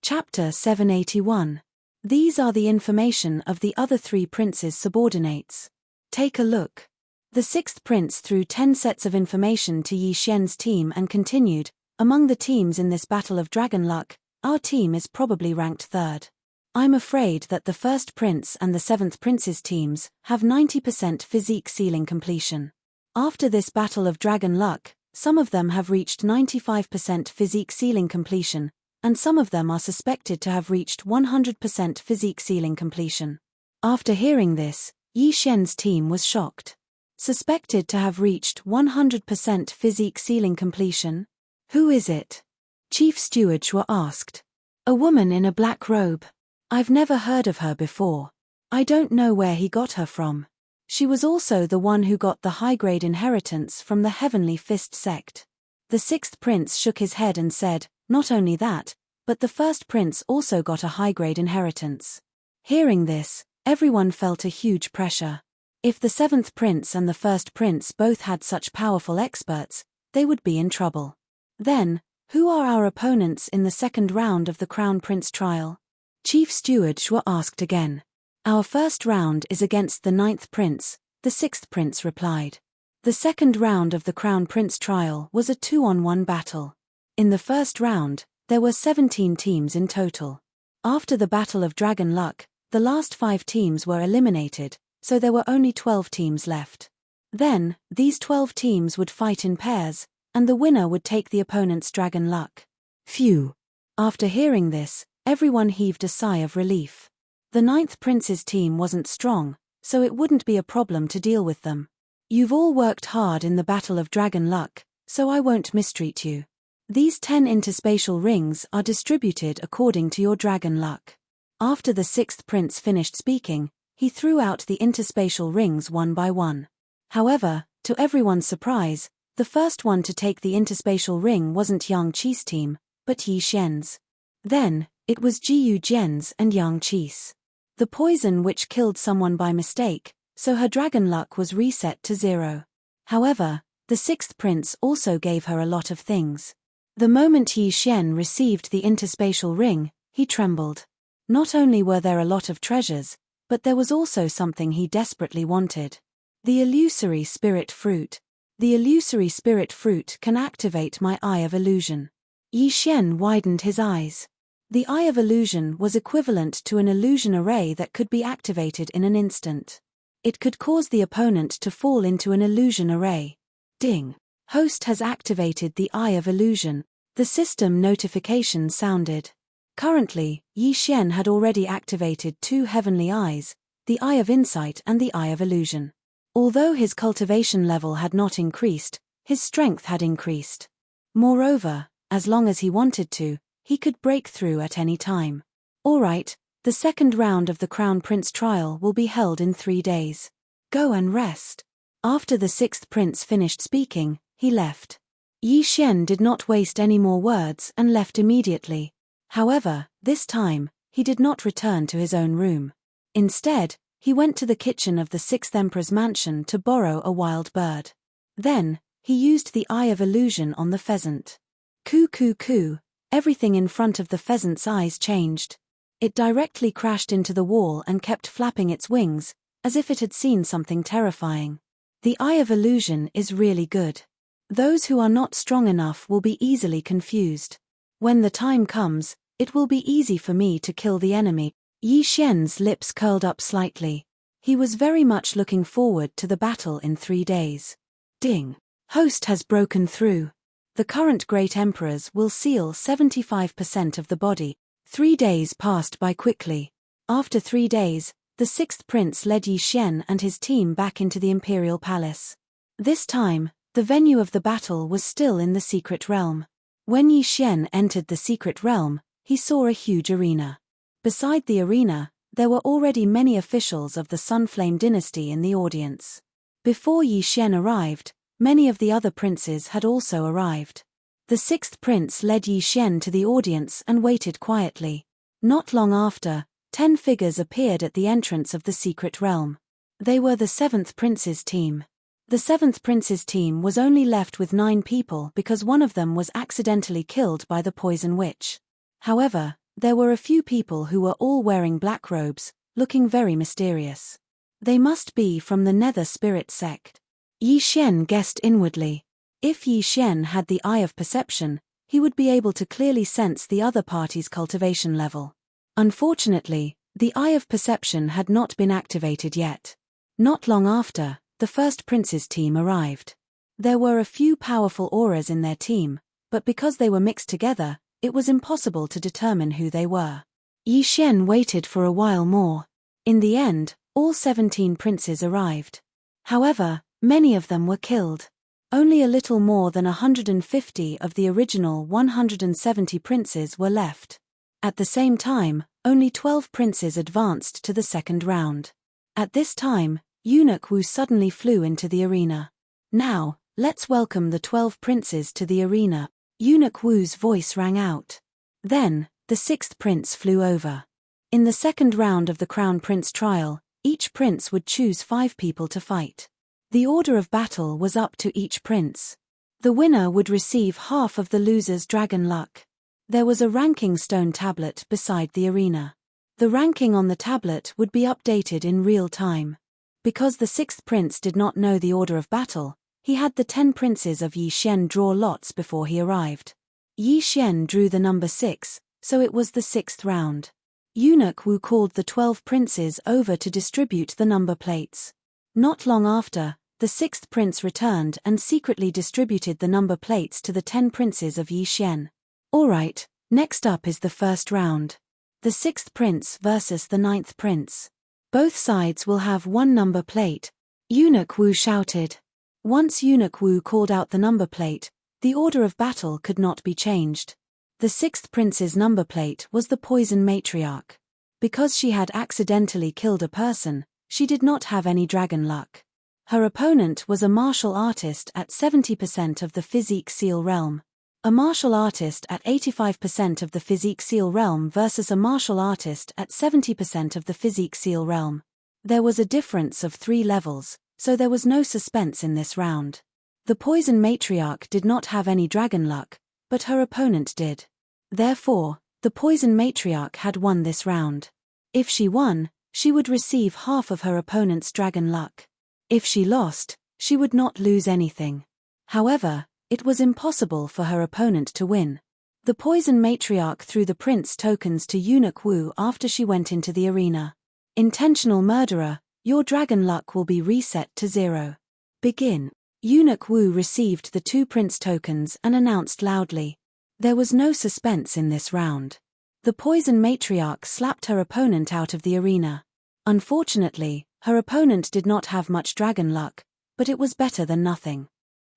Chapter 781. These are the information of the other three princes' subordinates. Take a look. The sixth prince threw 10 sets of information to Yi Xian's team and continued, "Among the teams in this battle of dragon luck, our team is probably ranked third. I'm afraid that the first prince and the seventh prince's teams have 90% physique sealing completion. After this battle of dragon luck, some of them have reached 95% physique sealing completion, and some of them are suspected to have reached 100% physique sealing completion." After hearing this, Yi Xian's team was shocked. Suspected to have reached 100% physique sealing completion? Who is it? Chief Steward Shuo asked. "A woman in a black robe. I've never heard of her before. I don't know where he got her from. She was also the one who got the high-grade inheritance from the Heavenly Fist sect." The sixth prince shook his head and said, "Not only that, but the first prince also got a high-grade inheritance." Hearing this, everyone felt a huge pressure. If the seventh prince and the first prince both had such powerful experts, they would be in trouble. Then, who are our opponents in the second round of the Crown Prince trial? Chief Steward Shuo asked again. "Our first round is against the ninth prince," the sixth prince replied. The second round of the Crown Prince trial was a 2-on-1 battle. In the first round, there were 17 teams in total. After the Battle of Dragon Luck, the last 5 teams were eliminated, so there were only 12 teams left. Then, these 12 teams would fight in pairs, and the winner would take the opponent's Dragon Luck. Phew! After hearing this, everyone heaved a sigh of relief. The ninth prince's team wasn't strong, so it wouldn't be a problem to deal with them. "You've all worked hard in the Battle of Dragon Luck, so I won't mistreat you. These 10 interspatial rings are distributed according to your dragon luck." After the sixth prince finished speaking, he threw out the interspatial rings one by one. However, to everyone's surprise, the first one to take the interspatial ring wasn't Yang Qi's team, but Yi Xian's. Then, it was Jiyu Jian's and Yang Qi's. The poison witch killed someone by mistake, so her dragon luck was reset to 0. However, the sixth prince also gave her a lot of things. The moment Yi Xian received the interspatial ring, he trembled. Not only were there a lot of treasures, but there was also something he desperately wanted. The illusory spirit fruit. The illusory spirit fruit can activate my Eye of Illusion. Yi Xian widened his eyes. The Eye of Illusion was equivalent to an illusion array that could be activated in an instant. It could cause the opponent to fall into an illusion array. Ding. Host has activated the Eye of Illusion. The system notification sounded. Currently, Yi Xian had already activated 2 heavenly eyes, the Eye of Insight and the Eye of Illusion. Although his cultivation level had not increased, his strength had increased. Moreover, as long as he wanted to, he could break through at any time. Alright, the second round of the Crown Prince trial will be held in 3 days. Go and rest. After the 6th prince finished speaking, he left. Yi Xian did not waste any more words and left immediately. However, this time, he did not return to his own room. Instead, he went to the kitchen of the 6th Emperor's mansion to borrow a wild bird. Then, he used the Eye of Illusion on the pheasant. Coo coo coo, everything in front of the pheasant's eyes changed. It directly crashed into the wall and kept flapping its wings, as if it had seen something terrifying. The Eye of Illusion is really good. Those who are not strong enough will be easily confused. When the time comes, it will be easy for me to kill the enemy. Yi Xian's lips curled up slightly. He was very much looking forward to the battle in 3 days. Ding. Host has broken through. The current great emperors will seal 75% of the body. 3 days passed by quickly. After 3 days, the 6th prince led Yi Xian and his team back into the imperial palace. This time, the venue of the battle was still in the secret realm. When Yi Xian entered the secret realm, he saw a huge arena. Beside the arena, there were already many officials of the Sunflame dynasty in the audience. Before Yi Xian arrived, many of the other princes had also arrived. The 6th prince led Yi Xian to the audience and waited quietly. Not long after, 10 figures appeared at the entrance of the secret realm. They were the 7th prince's team. The 7th prince's team was only left with 9 people because one of them was accidentally killed by the poison witch. However, there were a few people who were all wearing black robes, looking very mysterious. They must be from the Nether Spirit sect. Yi Xian guessed inwardly. If Yi Xian had the Eye of Perception, he would be able to clearly sense the other party's cultivation level. Unfortunately, the Eye of Perception had not been activated yet. Not long after, the 1st prince's team arrived. There were a few powerful auras in their team, but because they were mixed together, it was impossible to determine who they were. Yi Xian waited for a while more. In the end, all 17 princes arrived. However, many of them were killed. Only a little more than 150 of the original 170 princes were left. At the same time, only 12 princes advanced to the second round. At this time, Eunuch Wu suddenly flew into the arena. Now, let's welcome the 12 princes to the arena. Eunuch Wu's voice rang out. Then, the 6th prince flew over. In the second round of the Crown Prince trial, each prince would choose 5 people to fight. The order of battle was up to each prince. The winner would receive half of the loser's dragon luck. There was a ranking stone tablet beside the arena. The ranking on the tablet would be updated in real time. Because the 6th prince did not know the order of battle, he had the 10 princes of Yi Xian draw lots before he arrived. Yi Xian drew the number 6, so it was the 6th round. Eunuch Wu called the 12 princes over to distribute the number plates. Not long after, the 6th prince returned and secretly distributed the number plates to the 10 princes of Yi Xian. Alright, next up is the first round. The 6th prince versus the 9th prince. Both sides will have 1 number plate. Eunuch Wu shouted. Once Eunuch Wu called out the number plate, the order of battle could not be changed. The 6th prince's number plate was the Poison Matriarch. Because she had accidentally killed a person, she did not have any dragon luck. Her opponent was a martial artist at 70% of the Physique Seal realm. A martial artist at 85% of the Physique Seal realm versus a martial artist at 70% of the Physique Seal realm. There was a difference of 3 levels, so there was no suspense in this round. The Poison Matriarch did not have any dragon luck, but her opponent did. Therefore, The poison matriarch had won this round. If she won, she would receive half of her opponent's dragon luck. If she lost, she would not lose anything. However, it was impossible for her opponent to win. The poison matriarch threw the prince tokens to Eunuch Wu after she went into the arena. Intentional murderer, your dragon luck will be reset to 0. Begin. Eunuch Wu received the 2 prince tokens and announced loudly. There was no suspense in this round. The poison matriarch slapped her opponent out of the arena. Unfortunately, her opponent did not have much dragon luck, but it was better than nothing.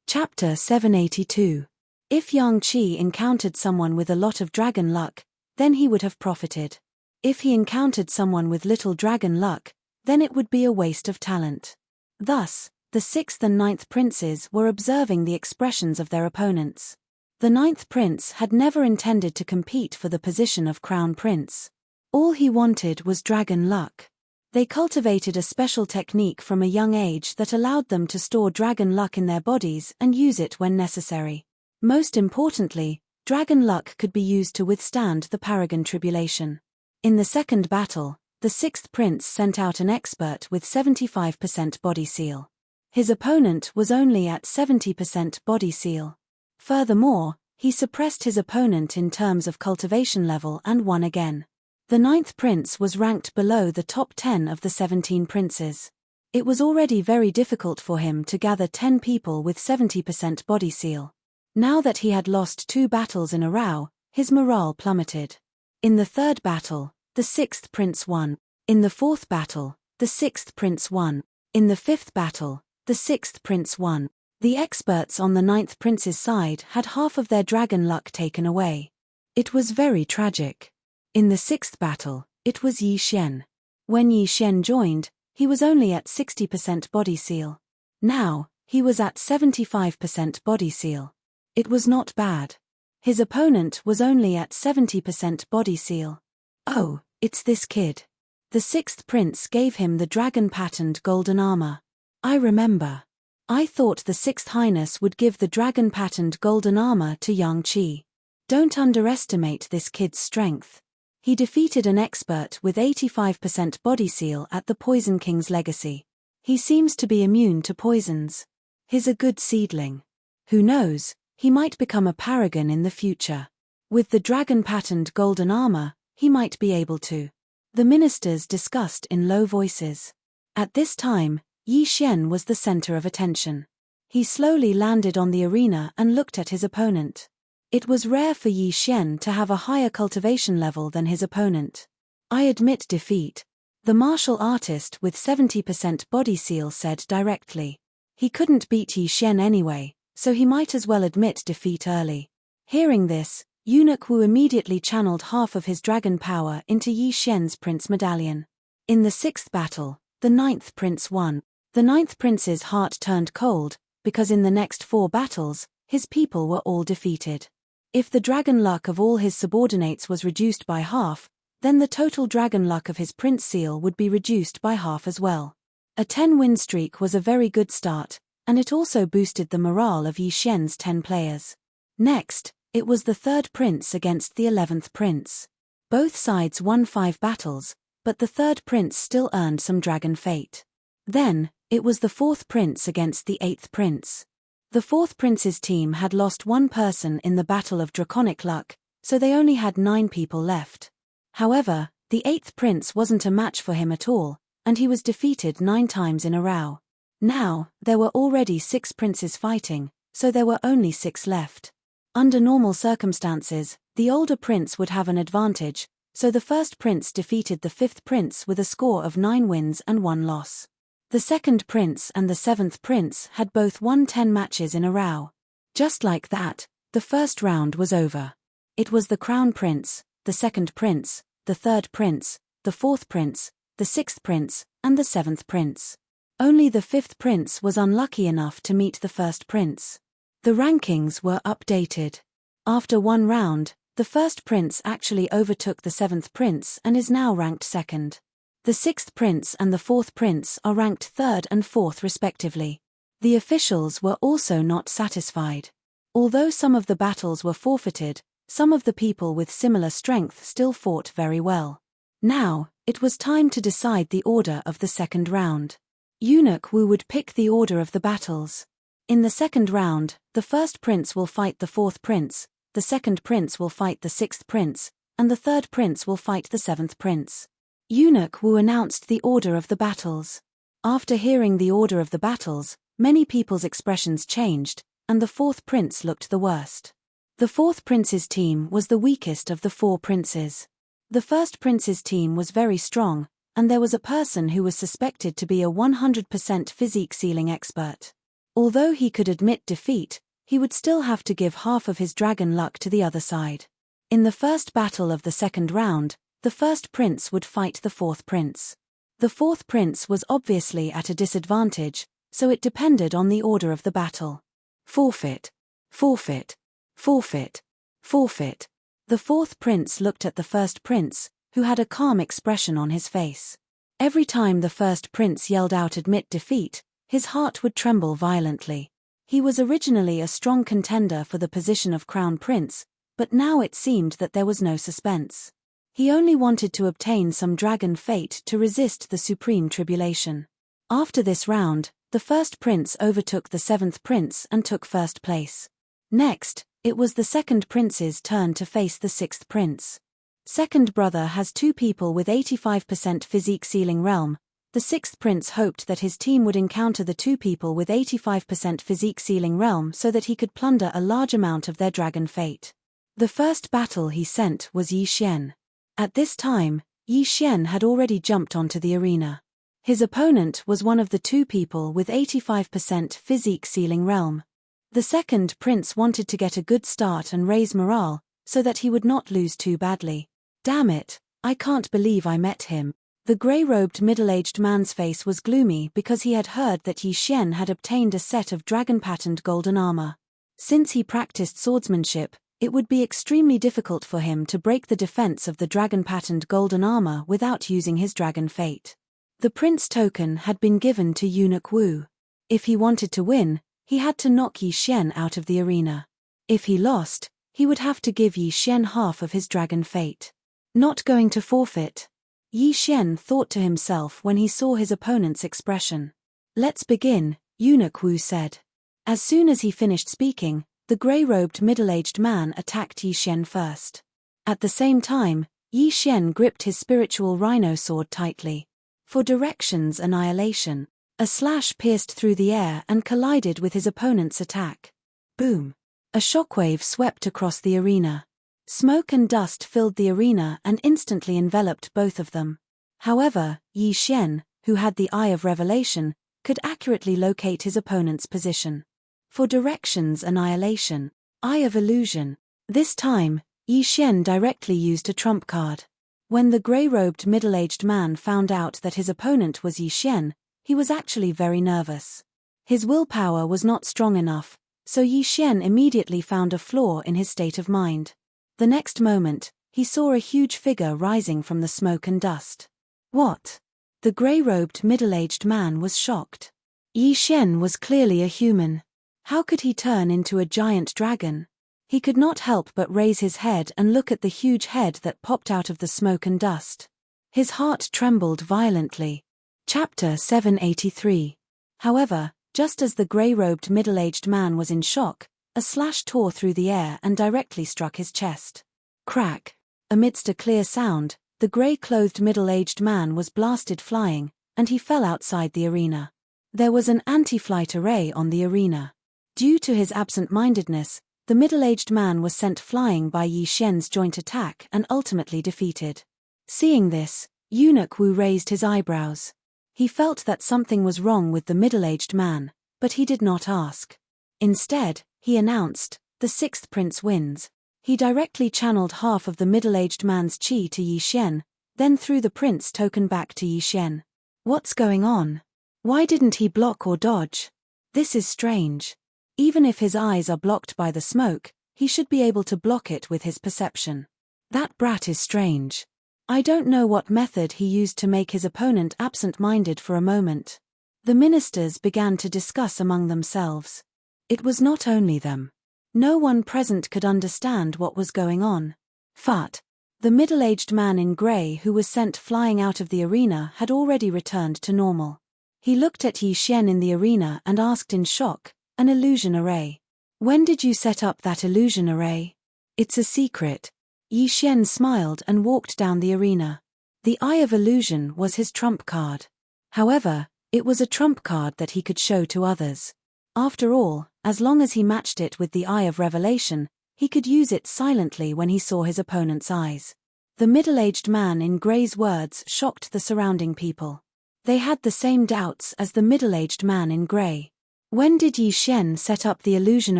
Chapter 782. If Yang Qi encountered someone with a lot of dragon luck, then he would have profited. If he encountered someone with little dragon luck, then it would be a waste of talent. Thus, the 6th and 9th princes were observing the expressions of their opponents. The 9th prince had never intended to compete for the position of crown prince. All he wanted was dragon luck. They cultivated a special technique from a young age that allowed them to store dragon luck in their bodies and use it when necessary. Most importantly, dragon luck could be used to withstand the Paragon Tribulation. In the second battle, the 6th prince sent out an expert with 75% body seal. His opponent was only at 70% body seal. Furthermore, he suppressed his opponent in terms of cultivation level and won again. The 9th prince was ranked below the top 10 of the 17 princes. It was already very difficult for him to gather 10 people with 70% body seal. Now that he had lost 2 battles in a row, his morale plummeted. In the third battle, the 6th prince won. In the fourth battle, the 6th prince won. In the fifth battle, the 6th prince won. The experts on the 9th prince's side had half of their dragon luck taken away. It was very tragic. In the 6th battle, it was Yi Xian. When Yi Xian joined, he was only at 60% body seal. Now, he was at 75% body seal. It was not bad. His opponent was only at 70% body seal. Oh, it's this kid. The 6th prince gave him the dragon-patterned golden armor. I remember. I thought the 6th Highness would give the dragon-patterned golden armor to Yang Qi. Don't underestimate this kid's strength. He defeated an expert with 85% body seal at the Poison King's legacy. He seems to be immune to poisons. He's a good seedling. Who knows, he might become a paragon in the future. With the dragon-patterned golden armor, he might be able to. The ministers discussed in low voices. At this time, Yi Xian was the center of attention. He slowly landed on the arena and looked at his opponent. It was rare for Yi Xian to have a higher cultivation level than his opponent. I admit defeat. The martial artist with 70% body seal said directly. He couldn't beat Yi Xian anyway, so he might as well admit defeat early. Hearing this, Eunuch Wu immediately channeled half of his dragon power into Yi Xian's prince medallion. In the 6th battle, the 9th prince won. The 9th prince's heart turned cold, because in the next 4 battles, his people were all defeated. If the dragon luck of all his subordinates was reduced by half, then the total dragon luck of his prince seal would be reduced by half as well. A 10-win streak was a very good start, and it also boosted the morale of Yi Xian's 10 players. Next, it was the 3rd prince against the 11th prince. Both sides won 5 battles, but the 3rd prince still earned some dragon fate. Then, it was the 4th prince against the 8th prince. The 4th prince's team had lost 1 person in the Battle of Draconic Luck, so they only had 9 people left. However, the 8th prince wasn't a match for him at all, and he was defeated 9 times in a row. Now, there were already 6 princes fighting, so there were only 6 left. Under normal circumstances, the older prince would have an advantage, so the 1st prince defeated the 5th prince with a score of 9 wins and 1 loss. The 2nd prince and the 7th prince had both won 10 matches in a row. Just like that, the first round was over. It was the crown prince, the 2nd prince, the 3rd prince, the 4th prince, the 6th prince, and the 7th prince. Only the 5th prince was unlucky enough to meet the 1st prince. The rankings were updated. After 1 round, the 1st prince actually overtook the 7th prince and is now ranked 2nd. The 6th prince and the 4th prince are ranked 3rd and 4th respectively. The officials were also not satisfied. Although some of the battles were forfeited, Some of the people with similar strength still fought very well. Now, it was time to decide the order of the second round. Eunuch Wu would pick the order of the battles. In the second round, the first prince will fight the fourth prince, the second prince will fight the sixth prince, and the third prince will fight the seventh prince. Eunuch Wu announced the order of the battles. After hearing the order of the battles, many people's expressions changed, and the fourth prince looked the worst. The fourth prince's team was the weakest of the four princes. The first prince's team was very strong, and there was a person who was suspected to be a 100% physique sealing expert. Although he could admit defeat, he would still have to give half of his dragon luck to the other side. In the first battle of the second round, the first prince would fight the fourth prince. The fourth prince was obviously at a disadvantage, so it depended on the order of the battle. Forfeit. Forfeit. Forfeit. Forfeit. The fourth prince looked at the first prince, who had a calm expression on his face. Every time the first prince yelled out "admit defeat," his heart would tremble violently. He was originally a strong contender for the position of crown prince, but now it seemed that there was no suspense. He only wanted to obtain some dragon fate to resist the supreme tribulation. After this round, the first prince overtook the seventh prince and took first place. Next, it was the second prince's turn to face the sixth prince. Second brother has two people with 85% physique sealing realm. The sixth prince hoped that his team would encounter the two people with 85% physique sealing realm so that he could plunder a large amount of their dragon fate. The first battle he sent was Yi Xian. At this time, Yi Xian had already jumped onto the arena. His opponent was one of the two people with 85% physique sealing realm. The second prince wanted to get a good start and raise morale, so that he would not lose too badly. Damn it, I can't believe I met him. The grey-robed middle-aged man's face was gloomy because he had heard that Yi Xian had obtained a set of dragon-patterned golden armor. Since he practiced swordsmanship, it would be extremely difficult for him to break the defense of the dragon-patterned golden armor without using his dragon fate. The prince token had been given to Eunuch Wu. If he wanted to win, he had to knock Yi Xian out of the arena. If he lost, he would have to give Yi Xian half of his dragon fate. Not going to forfeit. Yi Xian thought to himself when he saw his opponent's expression. Let's begin, Eunuch Wu said. As soon as he finished speaking, the grey-robed middle-aged man attacked Yi Xian first. At the same time, Yi Xian gripped his spiritual rhino sword tightly. For directions annihilation, a slash pierced through the air and collided with his opponent's attack. Boom! A shockwave swept across the arena. Smoke and dust filled the arena and instantly enveloped both of them. However, Yi Xian, who had the Eye of Revelation, could accurately locate his opponent's position. For directions annihilation, Eye of Illusion. This time, Yi Xian directly used a trump card. When the grey-robed middle-aged man found out that his opponent was Yi Xian, he was actually very nervous. His willpower was not strong enough, so Yi Xian immediately found a flaw in his state of mind. The next moment, he saw a huge figure rising from the smoke and dust. What? The grey-robed middle-aged man was shocked. Yi Xian was clearly a human. How could he turn into a giant dragon? He could not help but raise his head and look at the huge head that popped out of the smoke and dust. His heart trembled violently. Chapter 783. However, just as the grey-robed middle-aged man was in shock, a slash tore through the air and directly struck his chest. Crack! Amidst a clear sound, the grey-clothed middle-aged man was blasted flying, and he fell outside the arena. There was an anti-flight array on the arena. Due to his absent-mindedness, the middle-aged man was sent flying by Yi Xian's joint attack and ultimately defeated. Seeing this, Eunuch Wu raised his eyebrows. He felt that something was wrong with the middle-aged man, but he did not ask. Instead, he announced, "The sixth prince wins." He directly channeled half of the middle-aged man's qi to Yi Xian, then threw the prince token back to Yi Xian. What's going on? Why didn't he block or dodge? This is strange. Even if his eyes are blocked by the smoke, he should be able to block it with his perception. That brat is strange. I don't know what method he used to make his opponent absent-minded for a moment. The ministers began to discuss among themselves. It was not only them. No one present could understand what was going on. Fat. The middle-aged man in grey who was sent flying out of the arena had already returned to normal. He looked at Yi Xian in the arena and asked in shock, "An illusion array? When did you set up that illusion array?" "It's a secret." Yi Xian smiled and walked down the arena. The Eye of Illusion was his trump card. However, it was a trump card that he could show to others. After all, as long as he matched it with the Eye of Revelation, he could use it silently when he saw his opponent's eyes. The middle-aged man in grey's words shocked the surrounding people. They had the same doubts as the middle-aged man in grey. When did Yi Xian set up the illusion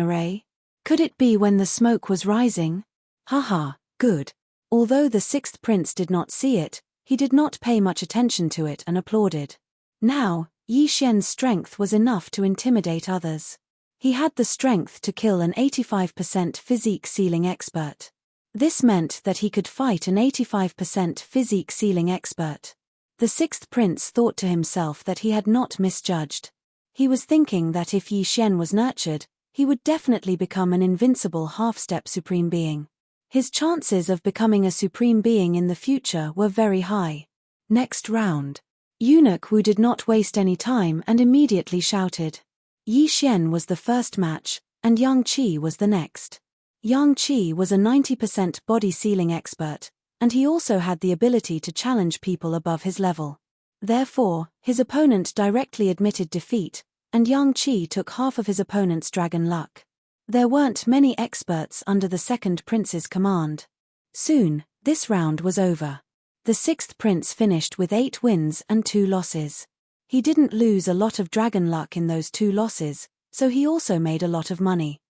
array? Could it be when the smoke was rising? Haha, good. Although the sixth prince did not see it, he did not pay much attention to it and applauded. Now, Yi Xian's strength was enough to intimidate others. He had the strength to kill an 85% physique ceiling expert. This meant that he could fight an 85% physique ceiling expert. The sixth prince thought to himself that he had not misjudged. He was thinking that if Yi Xian was nurtured, he would definitely become an invincible half-step supreme being. His chances of becoming a supreme being in the future were very high. Next round. Eunuch Wu did not waste any time and immediately shouted. Yi Xian was the first match, and Yang Qi was the next. Yang Qi was a 90% body sealing expert, and he also had the ability to challenge people above his level. Therefore, his opponent directly admitted defeat, and Yang Qi took half of his opponent's dragon luck. There weren't many experts under the second prince's command. Soon, this round was over. The sixth prince finished with 8 wins and 2 losses. He didn't lose a lot of dragon luck in those 2 losses, so he also made a lot of money.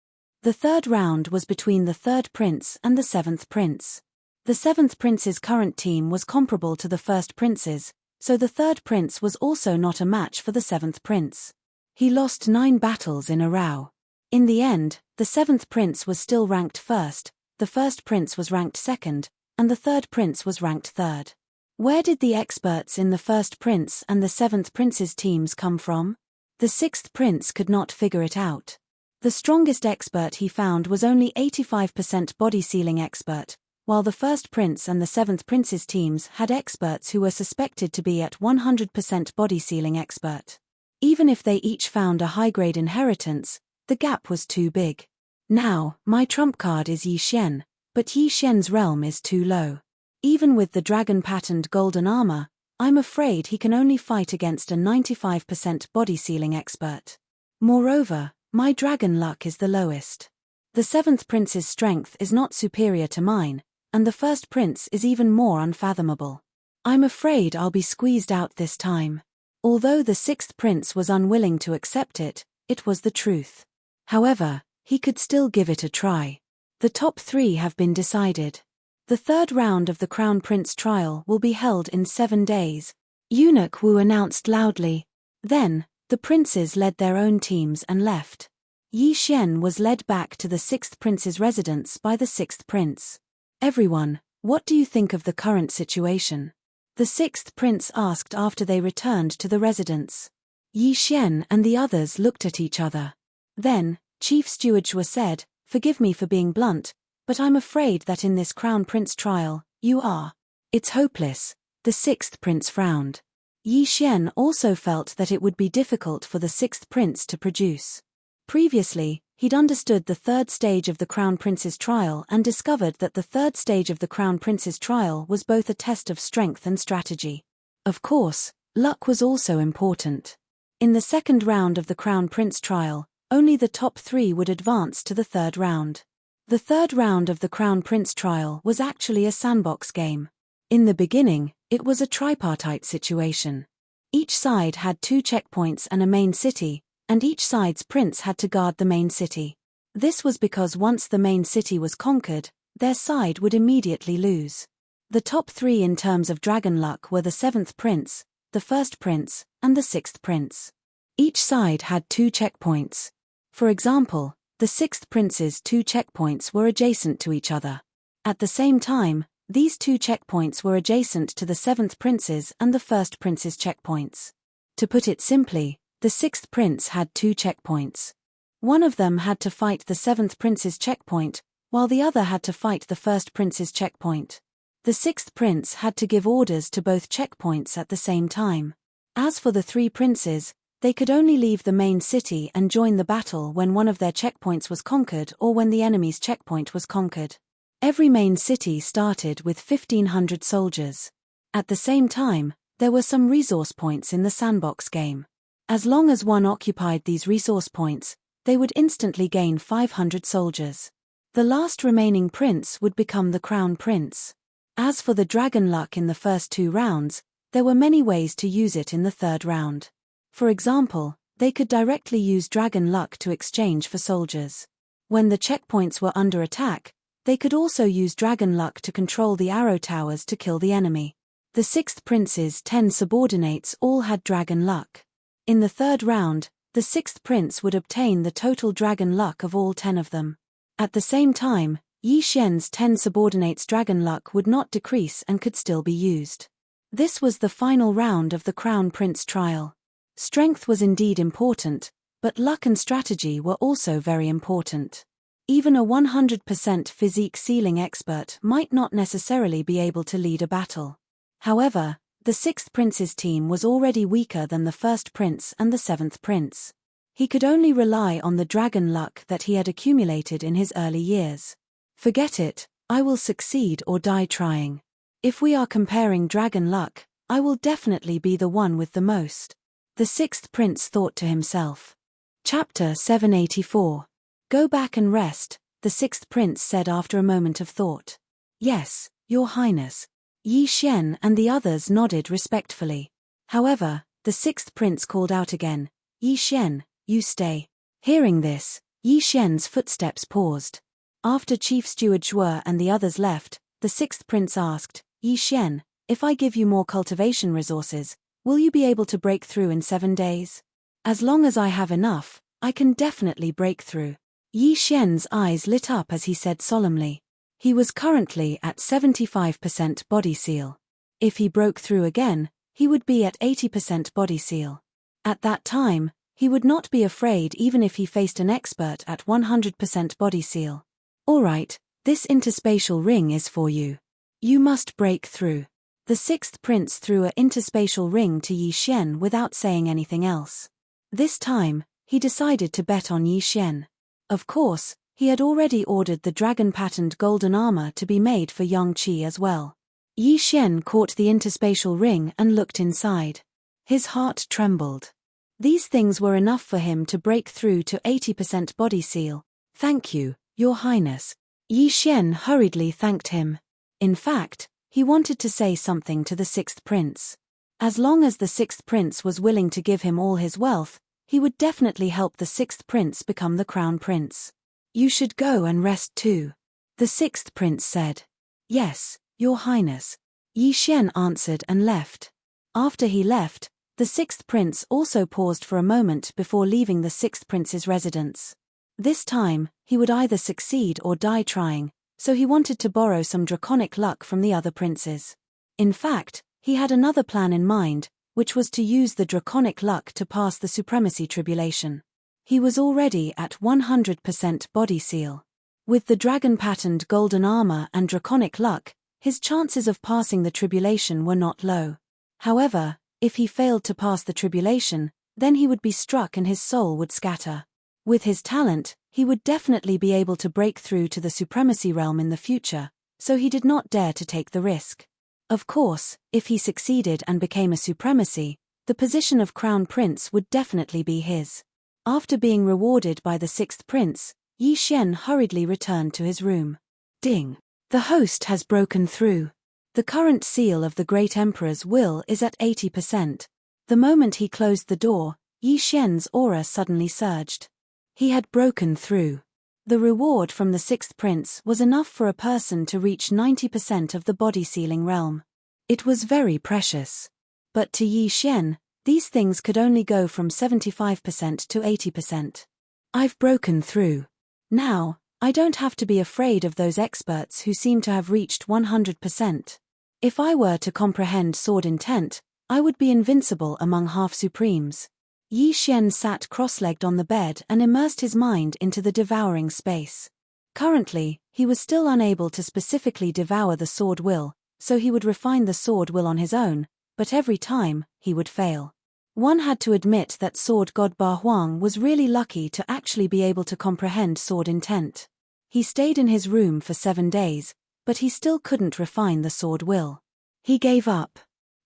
The third round was between the third prince and the seventh prince. The seventh prince's current team was comparable to the first prince's, so the third prince was also not a match for the seventh prince. He lost 9 battles in a row. In the end, the seventh prince was still ranked first, the first prince was ranked second, and the third prince was ranked third. Where did the experts in the first prince and the seventh prince's teams come from? The sixth prince could not figure it out. The strongest expert he found was only 85% body sealing expert, while the first prince and the seventh prince's teams had experts who were suspected to be at 100% body sealing expert. Even if they each found a high-grade inheritance, the gap was too big. Now, my trump card is Yi Xian, but Yi Xian's realm is too low. Even with the dragon-patterned golden armor, I'm afraid he can only fight against a 95% body sealing expert. Moreover, my dragon luck is the lowest. The seventh prince's strength is not superior to mine, and the first prince is even more unfathomable. I'm afraid I'll be squeezed out this time. Although the sixth prince was unwilling to accept it, it was the truth. However, he could still give it a try. The top 3 have been decided. The third round of the Crown Prince trial will be held in 7 days. Eunuch Wu announced loudly. Then, the princes led their own teams and left. Yi Xian was led back to the sixth prince's residence by the sixth prince. "Everyone, what do you think of the current situation?" The sixth prince asked after they returned to the residence. Yi Xian and the others looked at each other. Then, Chief Steward Zhuo said, "Forgive me for being blunt, but I'm afraid that in this Crown Prince trial, you are. It's hopeless." The sixth prince frowned. Yi Xian also felt that it would be difficult for the sixth prince to produce. Previously, he'd understood the third stage of the Crown Prince's trial and discovered that the third stage of the Crown Prince's trial was both a test of strength and strategy. Of course, luck was also important. In the second round of the Crown Prince trial, only the top 3 would advance to the third round. The third round of the Crown Prince trial was actually a sandbox game. In the beginning, it was a tripartite situation. Each side had 2 checkpoints and a main city, and each side's prince had to guard the main city. This was because once the main city was conquered, their side would immediately lose. The top 3 in terms of dragon luck were the seventh prince, the first prince, and the sixth prince. Each side had 2 checkpoints. For example, the sixth prince's 2 checkpoints were adjacent to each other. At the same time, these 2 checkpoints were adjacent to the seventh prince's and the first prince's checkpoints. To put it simply, the sixth prince had 2 checkpoints. One of them had to fight the 7th prince's checkpoint, while the other had to fight the 1st prince's checkpoint. The 6th prince had to give orders to both checkpoints at the same time. As for the 3 princes, they could only leave the main city and join the battle when one of their checkpoints was conquered or when the enemy's checkpoint was conquered. Every main city started with 1,500 soldiers. At the same time, there were some resource points in the sandbox game. As long as one occupied these resource points, they would instantly gain 500 soldiers. The last remaining prince would become the crown prince. As for the dragon luck in the first 2 rounds, there were many ways to use it in the 3rd round. For example, they could directly use dragon luck to exchange for soldiers. When the checkpoints were under attack, they could also use dragon luck to control the arrow towers to kill the enemy. The 6th prince's 10 subordinates all had dragon luck. In the 3rd round, the 6th prince would obtain the total dragon luck of all 10 of them. At the same time, Yi Xian's 10 subordinates' dragon luck would not decrease and could still be used. This was the final round of the Crown Prince trial. Strength was indeed important, but luck and strategy were also very important. Even a 100% physique ceiling expert might not necessarily be able to lead a battle. However, the 6th prince's team was already weaker than the 1st prince and the 7th prince. He could only rely on the dragon luck that he had accumulated in his early years. Forget it, I will succeed or die trying. If we are comparing dragon luck, I will definitely be the one with the most. The 6th prince thought to himself. Chapter 784. Go back and rest, the 6th prince said after a moment of thought. Yes, Your Highness. Yi Xian and the others nodded respectfully. However, the 6th prince called out again, Yi Xian, you stay. Hearing this, Yi Xian's footsteps paused. After Chief Steward Zhuo and the others left, the 6th prince asked, Yi Xian, if I give you more cultivation resources, will you be able to break through in 7 days? As long as I have enough, I can definitely break through. Yi Xian's eyes lit up as he said solemnly. He was currently at 75% body seal. If he broke through again, he would be at 80% body seal. At that time, he would not be afraid even if he faced an expert at 100% body seal. Alright, this interspatial ring is for you. You must break through. The 6th prince threw an interspatial ring to Yi Xian without saying anything else. This time, he decided to bet on Yi Xian. Of course, he had already ordered the dragon-patterned golden armor to be made for Yang Qi as well. Yi Xian caught the interspatial ring and looked inside. His heart trembled. These things were enough for him to break through to 80% body seal. Thank you, Your Highness. Yi Xian hurriedly thanked him. In fact, he wanted to say something to the 6th prince. As long as the 6th prince was willing to give him all his wealth, he would definitely help the 6th prince become the crown prince. You should go and rest too. The 6th prince said. Yes, Your Highness. Yi Xian answered and left. After he left, the 6th prince also paused for a moment before leaving the 6th prince's residence. This time, he would either succeed or die trying, so he wanted to borrow some draconic luck from the other princes. In fact, he had another plan in mind, which was to use the draconic luck to pass the supremacy tribulation. He was already at 100% body seal. With the dragon-patterned golden armor and draconic luck, his chances of passing the tribulation were not low. However, if he failed to pass the tribulation, then he would be struck and his soul would scatter. With his talent, he would definitely be able to break through to the supremacy realm in the future, so he did not dare to take the risk. Of course, if he succeeded and became a supremacy, the position of crown prince would definitely be his. After being rewarded by the 6th prince, Yi Xian hurriedly returned to his room. Ding! The host has broken through. The current seal of the Great Emperor's will is at 80%. The moment he closed the door, Yi Xian's aura suddenly surged. He had broken through. The reward from the 6th prince was enough for a person to reach 90% of the body sealing realm. It was very precious. But to Yi Xian, these things could only go from 75% to 80%. I've broken through. Now, I don't have to be afraid of those experts who seem to have reached 100%. If I were to comprehend sword intent, I would be invincible among half-supremes. Yi Xian sat cross-legged on the bed and immersed his mind into the devouring space. Currently, he was still unable to specifically devour the sword will, so he would refine the sword will on his own, but every time, he would fail. One had to admit that sword god Ba Huang was really lucky to actually be able to comprehend sword intent. He stayed in his room for 7 days, but he still couldn't refine the sword will. He gave up.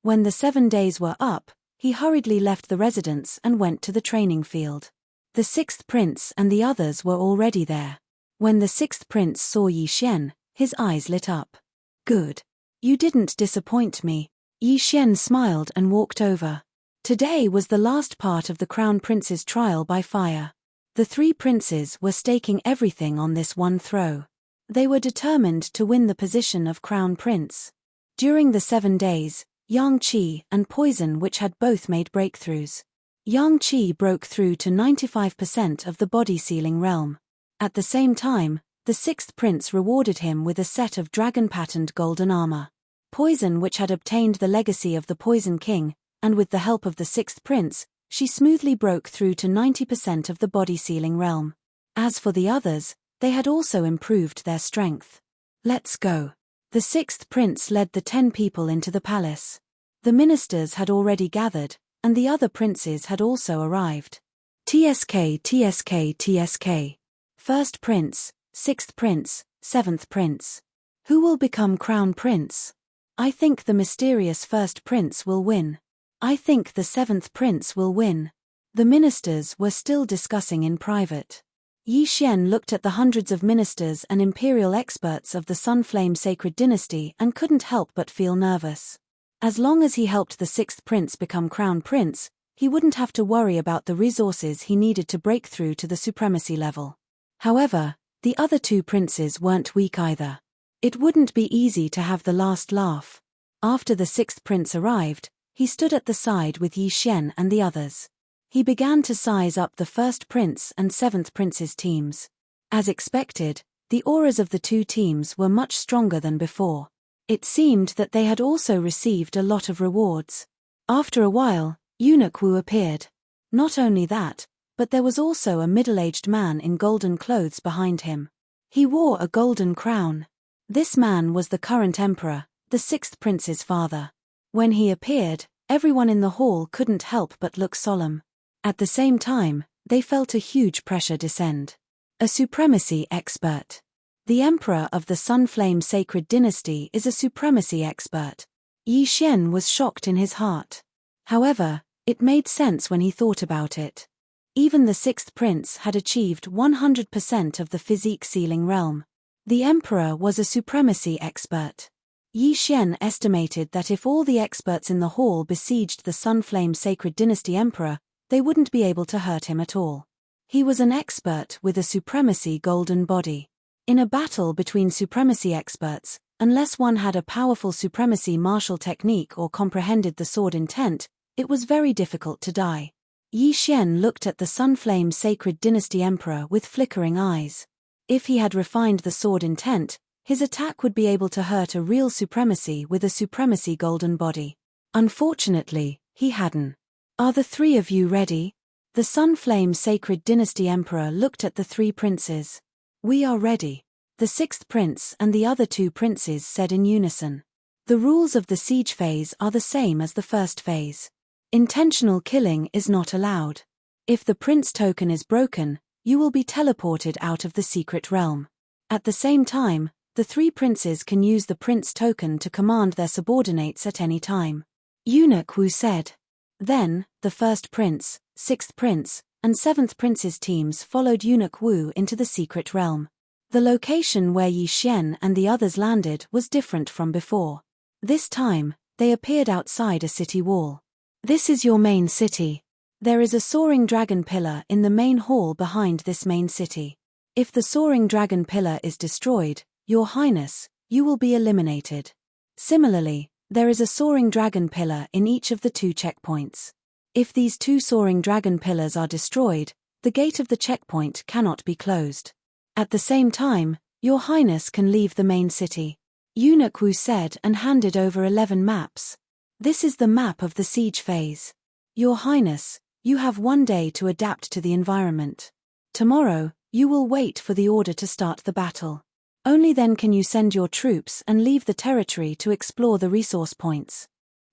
When the 7 days were up, he hurriedly left the residence and went to the training field. The 6th prince and the others were already there. When the 6th prince saw Yi Xian, his eyes lit up. "Good. You didn't disappoint me." Yi Xian smiled and walked over. Today was the last part of the Crown Prince's trial by fire. The 3 princes were staking everything on this one throw. They were determined to win the position of Crown Prince. During the 7 days, Yang Qi and Poison Witch had both made breakthroughs. Yang Qi broke through to 95% of the body sealing realm. At the same time, the 6th prince rewarded him with a set of dragon-patterned golden armor. Poison Witch had obtained the legacy of the Poison King, and with the help of the 6th prince, she smoothly broke through to 90% of the body sealing realm. As for the others, they had also improved their strength. "Let's go." The 6th prince led the 10 people into the palace. The ministers had already gathered, and the other princes had also arrived. TSK, TSK, TSK. 1st prince, 6th prince, 7th prince. Who will become crown prince? I think the mysterious 1st prince will win. I think the 7th prince will win. The ministers were still discussing in private. Yi Xian looked at the hundreds of ministers and imperial experts of the Sunflame Sacred Dynasty and couldn't help but feel nervous. As long as he helped the 6th prince become crown prince, he wouldn't have to worry about the resources he needed to break through to the supremacy level. However, the other 2 princes weren't weak either. It wouldn't be easy to have the last laugh. After the 6th prince arrived, he stood at the side with Yi Xian and the others. He began to size up the 1st prince and 7th prince's teams. As expected, the auras of the 2 teams were much stronger than before. It seemed that they had also received a lot of rewards. After a while, Eunuch Wu appeared. Not only that, but there was also a middle-aged man in golden clothes behind him. He wore a golden crown. This man was the current emperor, the 6th prince's father. When he appeared, everyone in the hall couldn't help but look solemn. At the same time, they felt a huge pressure descend. A supremacy expert. The emperor of the Sunflame Sacred Dynasty is a supremacy expert. Yi Xian was shocked in his heart. However, it made sense when he thought about it. Even the 6th prince had achieved 100% of the physique sealing realm. The emperor was a supremacy expert. Yi Xian estimated that if all the experts in the hall besieged the Sunflame Sacred Dynasty emperor, they wouldn't be able to hurt him at all. He was an expert with a supremacy golden body. In a battle between supremacy experts, unless one had a powerful supremacy martial technique or comprehended the sword intent, it was very difficult to die. Yi Xian looked at the Sunflame Sacred Dynasty emperor with flickering eyes. If he had refined the sword intent, his attack would be able to hurt a real supremacy with a supremacy golden body. Unfortunately, he hadn't. "Are the 3 of you ready?" The Sunflame Sacred Dynasty emperor looked at the 3 princes. "We are ready." The 6th prince and the other 2 princes said in unison. The rules of the siege phase are the same as the first phase. Intentional killing is not allowed. If the prince token is broken, you will be teleported out of the secret realm. At the same time, the 3 princes can use the prince token to command their subordinates at any time. Eunuch Wu said. Then, the 1st prince, 6th prince, and 7th prince's teams followed Eunuch Wu into the secret realm. The location where Yi Xian and the others landed was different from before. This time, they appeared outside a city wall. "This is your main city. There is a soaring dragon pillar in the main hall behind this main city. If the soaring dragon pillar is destroyed, Your Highness, you will be eliminated. Similarly, there is a soaring dragon pillar in each of the 2 checkpoints. If these 2 soaring dragon pillars are destroyed, the gate of the checkpoint cannot be closed. At the same time, Your Highness can leave the main city." Eunuch Wu said and handed over 11 maps. "This is the map of the siege phase. Your Highness, You have 1 day to adapt to the environment. Tomorrow, you will wait for the order to start the battle. Only then can you send your troops and leave the territory to explore the resource points.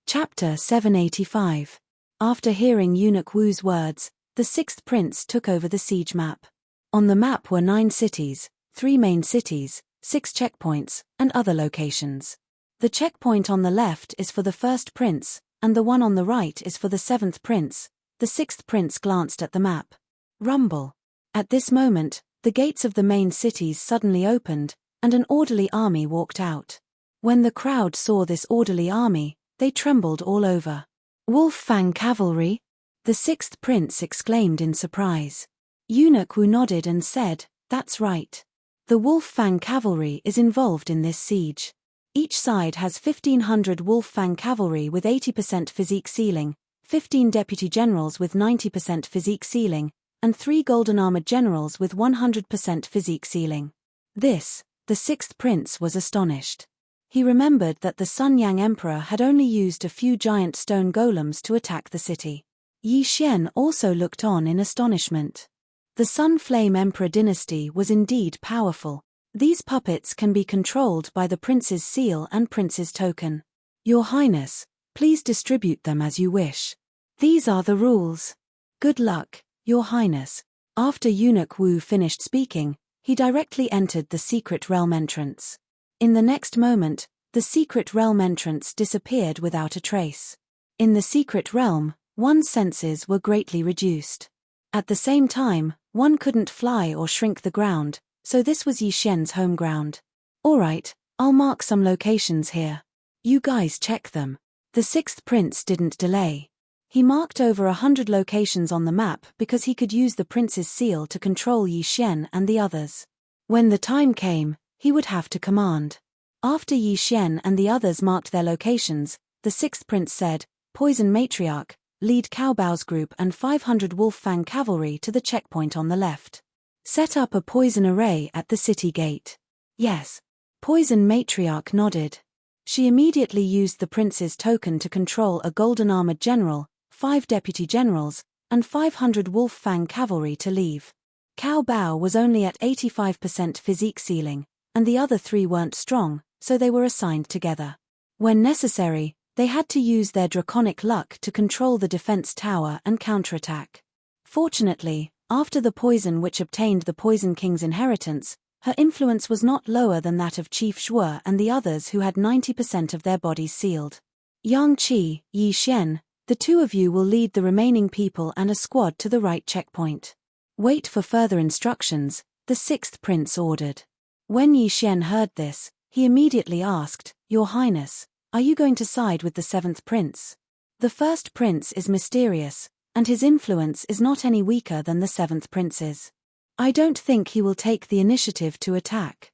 Chapter 785. After hearing Eunuch Wu's words, the sixth prince took over the siege map. On the map were 9 cities, 3 main cities, 6 checkpoints, and other locations. The checkpoint on the left is for the first prince, and the one on the right is for the 7th prince. The 6th prince glanced at the map. Rumble. At this moment, the gates of the main cities suddenly opened, and an orderly army walked out. When the crowd saw this orderly army, they trembled all over. Wolf Fang cavalry? The 6th prince exclaimed in surprise. Eunuch Wu nodded and said, "That's right. The Wolf Fang cavalry is involved in this siege. Each side has 1,500 Wolf Fang cavalry with 80% physique ceiling, 15 deputy generals with 90% physique ceiling, and 3 golden armored generals with 100% physique ceiling." This, the 6th prince was astonished. He remembered that the Sun Yang Emperor had only used a few giant stone golems to attack the city. Yi Xian also looked on in astonishment. The Sun Flame Emperor dynasty was indeed powerful. These puppets can be controlled by the prince's seal and prince's token. Your Highness, please distribute them as you wish. These are the rules. Good luck, Your Highness. After Eunuch Wu finished speaking, he directly entered the secret realm entrance. In the next moment, the secret realm entrance disappeared without a trace. In the secret realm, one's senses were greatly reduced. At the same time, one couldn't fly or shrink the ground, so this was Yi Xian's home ground. Alright, I'll mark some locations here. You guys check them. The 6th prince didn't delay. He marked over 100 locations on the map because he could use the prince's seal to control Yi Xian and the others. When the time came, he would have to command. After Yi Xian and the others marked their locations, the 6th prince said, "Poison Matriarch, lead Cao Bao's group and 500 Wolf Fang cavalry to the checkpoint on the left. Set up a poison array at the city gate." Yes. Poison Matriarch nodded. She immediately used the prince's token to control a golden armored general, 5 deputy generals, and 500 Wolf Fang cavalry to leave. Cao Bao was only at 85% physique ceiling, and the other 3 weren't strong, so they were assigned together. When necessary, they had to use their draconic luck to control the defense tower and counterattack. Fortunately, after the poison which obtained the Poison King's inheritance, her influence was not lower than that of Chief Shuo and the others who had 90% of their bodies sealed. Yang Qi, Yi Xian, the 2 of you will lead the remaining people and a squad to the right checkpoint. Wait for further instructions, the 6th prince ordered. When Yi Xian heard this, he immediately asked, "Your Highness, are you going to side with the 7th prince? The 1st prince is mysterious, and his influence is not any weaker than the 7th prince's. I don't think he will take the initiative to attack.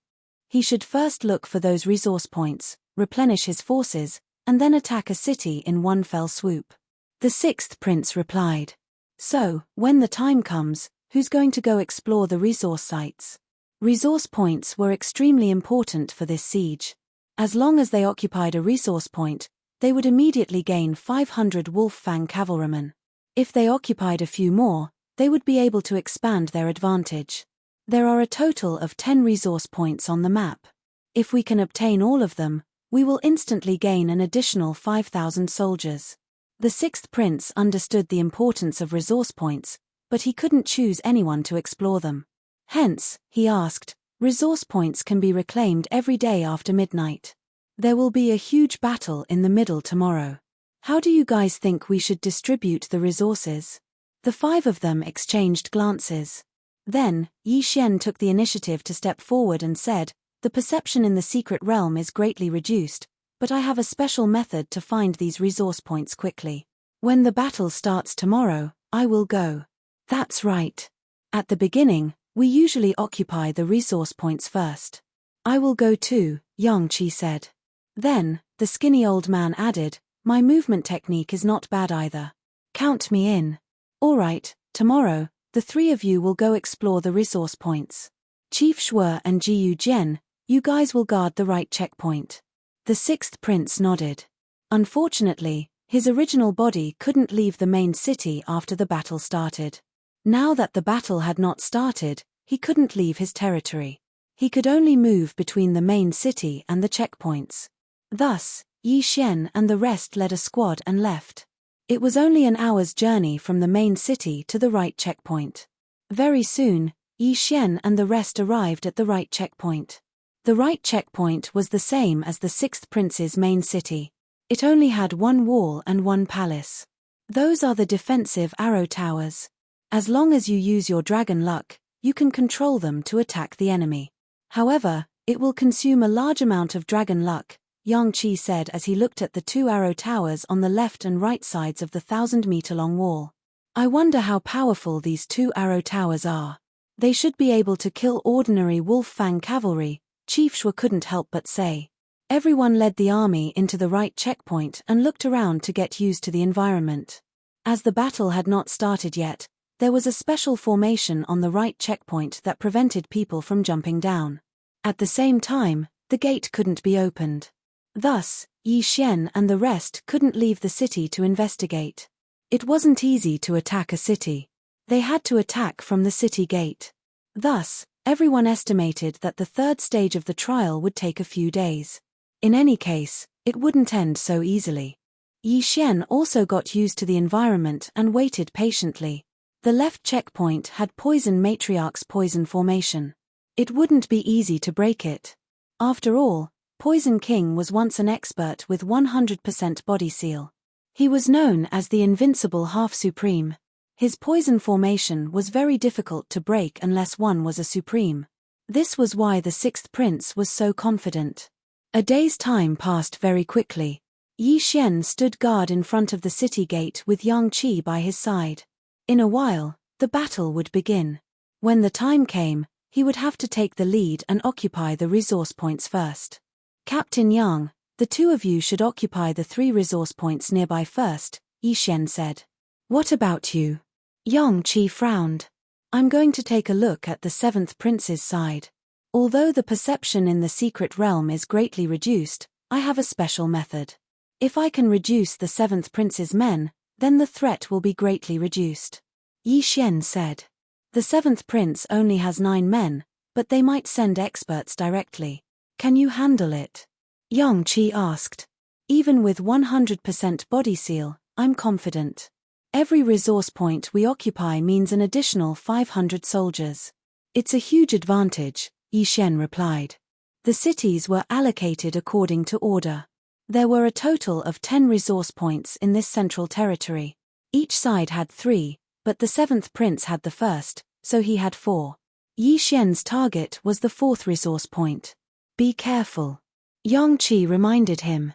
He should first look for those resource points, replenish his forces, and then attack a city in one fell swoop." The 6th prince replied. "So, when the time comes, who's going to go explore the resource sites?" Resource points were extremely important for this siege. As long as they occupied a resource point, they would immediately gain 500 Wolf Fang cavalrymen. If they occupied a few more, they would be able to expand their advantage. There are a total of 10 resource points on the map. If we can obtain all of them, we will instantly gain an additional 5,000 soldiers. The 6th prince understood the importance of resource points, but he couldn't choose anyone to explore them. Hence, he asked, resource points can be reclaimed every day after midnight. There will be a huge battle in the middle tomorrow. How do you guys think we should distribute the resources? The 5 of them exchanged glances. Then, Yi Xian took the initiative to step forward and said, "The perception in the secret realm is greatly reduced, but I have a special method to find these resource points quickly. When the battle starts tomorrow, I will go." That's right. At the beginning, we usually occupy the resource points first. I will go too, Yang Qi said. Then, the skinny old man added, "My movement technique is not bad either. Count me in." Alright, tomorrow, the 3 of you will go explore the resource points. Chief Shuo and Jiyu Jian, you guys will guard the right checkpoint. The 6th prince nodded. Unfortunately, His original body couldn't leave the main city after the battle started. Now that the battle had not started, he couldn't leave his territory. He could only move between the main city and the checkpoints. Thus, Yi Xian and the rest led a squad and left. It was only an hour's journey from the main city to the right checkpoint. Very soon, Yi Xian and the rest arrived at the right checkpoint. The right checkpoint was the same as the sixth prince's main city. It only had one wall and one palace. Those are the defensive arrow towers. As long as you use your dragon luck, you can control them to attack the enemy. However, it will consume a large amount of dragon luck, Yang Qi said as he looked at the two arrow towers on the left and right sides of the 1,000-meter-long wall. I wonder how powerful these two arrow towers are. They should be able to kill ordinary wolf fang cavalry, Chief Shui couldn't help but say. Everyone led the army into the right checkpoint and looked around to get used to the environment. As the battle had not started yet, there was a special formation on the right checkpoint that prevented people from jumping down. At the same time, the gate couldn't be opened. Thus, Yi Xian and the rest couldn't leave the city to investigate. It wasn't easy to attack a city. They had to attack from the city gate. Thus, everyone estimated that the third stage of the trial would take a few days. In any case, it wouldn't end so easily. Yi Xian also got used to the environment and waited patiently. The left checkpoint had Poison Matriarch's poison formation. It wouldn't be easy to break it. After all, Poison King was once an expert with 100% body seal. He was known as the invincible half-supreme. His poison formation was very difficult to break unless one was a supreme. This was why the sixth prince was so confident. A day's time passed very quickly. Yi Xian stood guard in front of the city gate with Yang Qi by his side. In a while, the battle would begin. When the time came, he would have to take the lead and occupy the resource points first. Captain Yang, the two of you should occupy the 3 resource points nearby first, Yi Xian said. What about you? Yang Qi frowned. I'm going to take a look at the 7th prince's side. Although the perception in the secret realm is greatly reduced, I have a special method. If I can reduce the 7th prince's men, then the threat will be greatly reduced. Yi Xian said. The 7th prince only has 9 men, but they might send experts directly. Can you handle it? Yang Qi asked. Even with 100% body seal, I'm confident. Every resource point we occupy means an additional 500 soldiers. It's a huge advantage, Yi Xian replied. The cities were allocated according to order. There were a total of 10 resource points in this central territory. Each side had 3, but the 7th prince had the first, so he had 4. Yi Xian's target was the 4th resource point. Be careful. Yang Qi reminded him.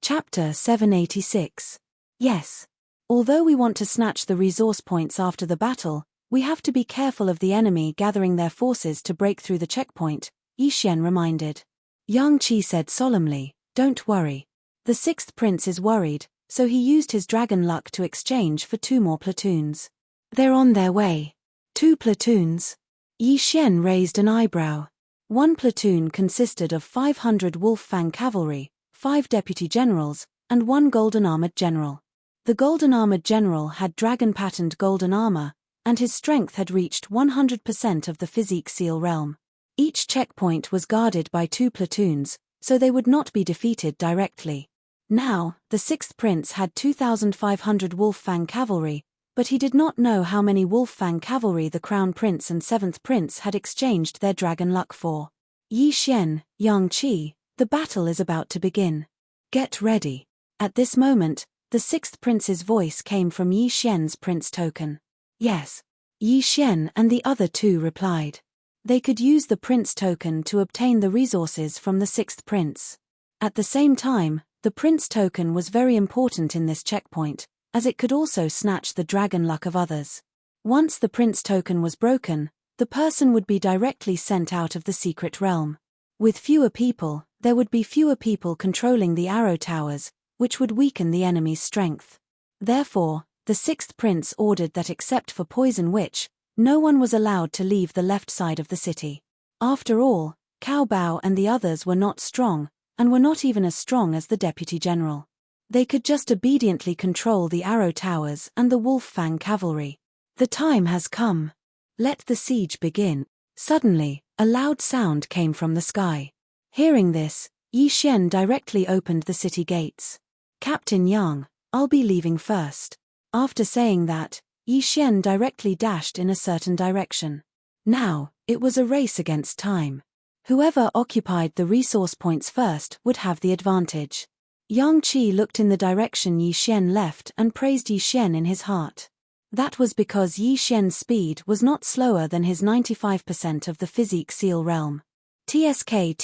Chapter 786. Yes. Although we want to snatch the resource points after the battle, we have to be careful of the enemy gathering their forces to break through the checkpoint, Yi Xian reminded. Yang Qi said solemnly, don't worry. The 6th prince is worried, so he used his dragon luck to exchange for 2 more platoons. They're on their way. 2 platoons? Yi Xian raised an eyebrow. 1 platoon consisted of 500 wolf fang cavalry, 5 deputy generals, and 1 golden-armored general. The golden-armored general had dragon-patterned golden armor, and his strength had reached 100% of the physique seal realm. Each checkpoint was guarded by 2 platoons, so they would not be defeated directly. Now, the 6th prince had 2,500 wolf fang cavalry, but he did not know how many wolf fang cavalry the crown prince and 7th prince had exchanged their dragon luck for. Yi Xian, Yang Qi, the battle is about to begin. Get ready. At this moment, the 6th prince's voice came from Yi Xian's prince token. Yes. Yi Xian and the other 2 replied. They could use the prince token to obtain the resources from the 6th prince. At the same time, the prince token was very important in this checkpoint, as it could also snatch the dragon luck of others. Once the prince token was broken, the person would be directly sent out of the secret realm. With fewer people, there would be fewer people controlling the arrow towers, which would weaken the enemy's strength. Therefore, the 6th prince ordered that except for Poison Witch, no one was allowed to leave the left side of the city. After all, Cao Bao and the others were not strong, and were not even as strong as the deputy general. They could just obediently control the arrow towers and the wolf fang cavalry. The time has come. Let the siege begin. Suddenly, a loud sound came from the sky. Hearing this, Yi Xian directly opened the city gates. Captain Yang, I'll be leaving first. After saying that, Yi Xian directly dashed in a certain direction. Now, it was a race against time. Whoever occupied the resource points first would have the advantage. Yang Qi looked in the direction Yi Xian left and praised Yi Xian in his heart. That was because Yi Xian's speed was not slower than his 95% of the physique seal realm. TSK,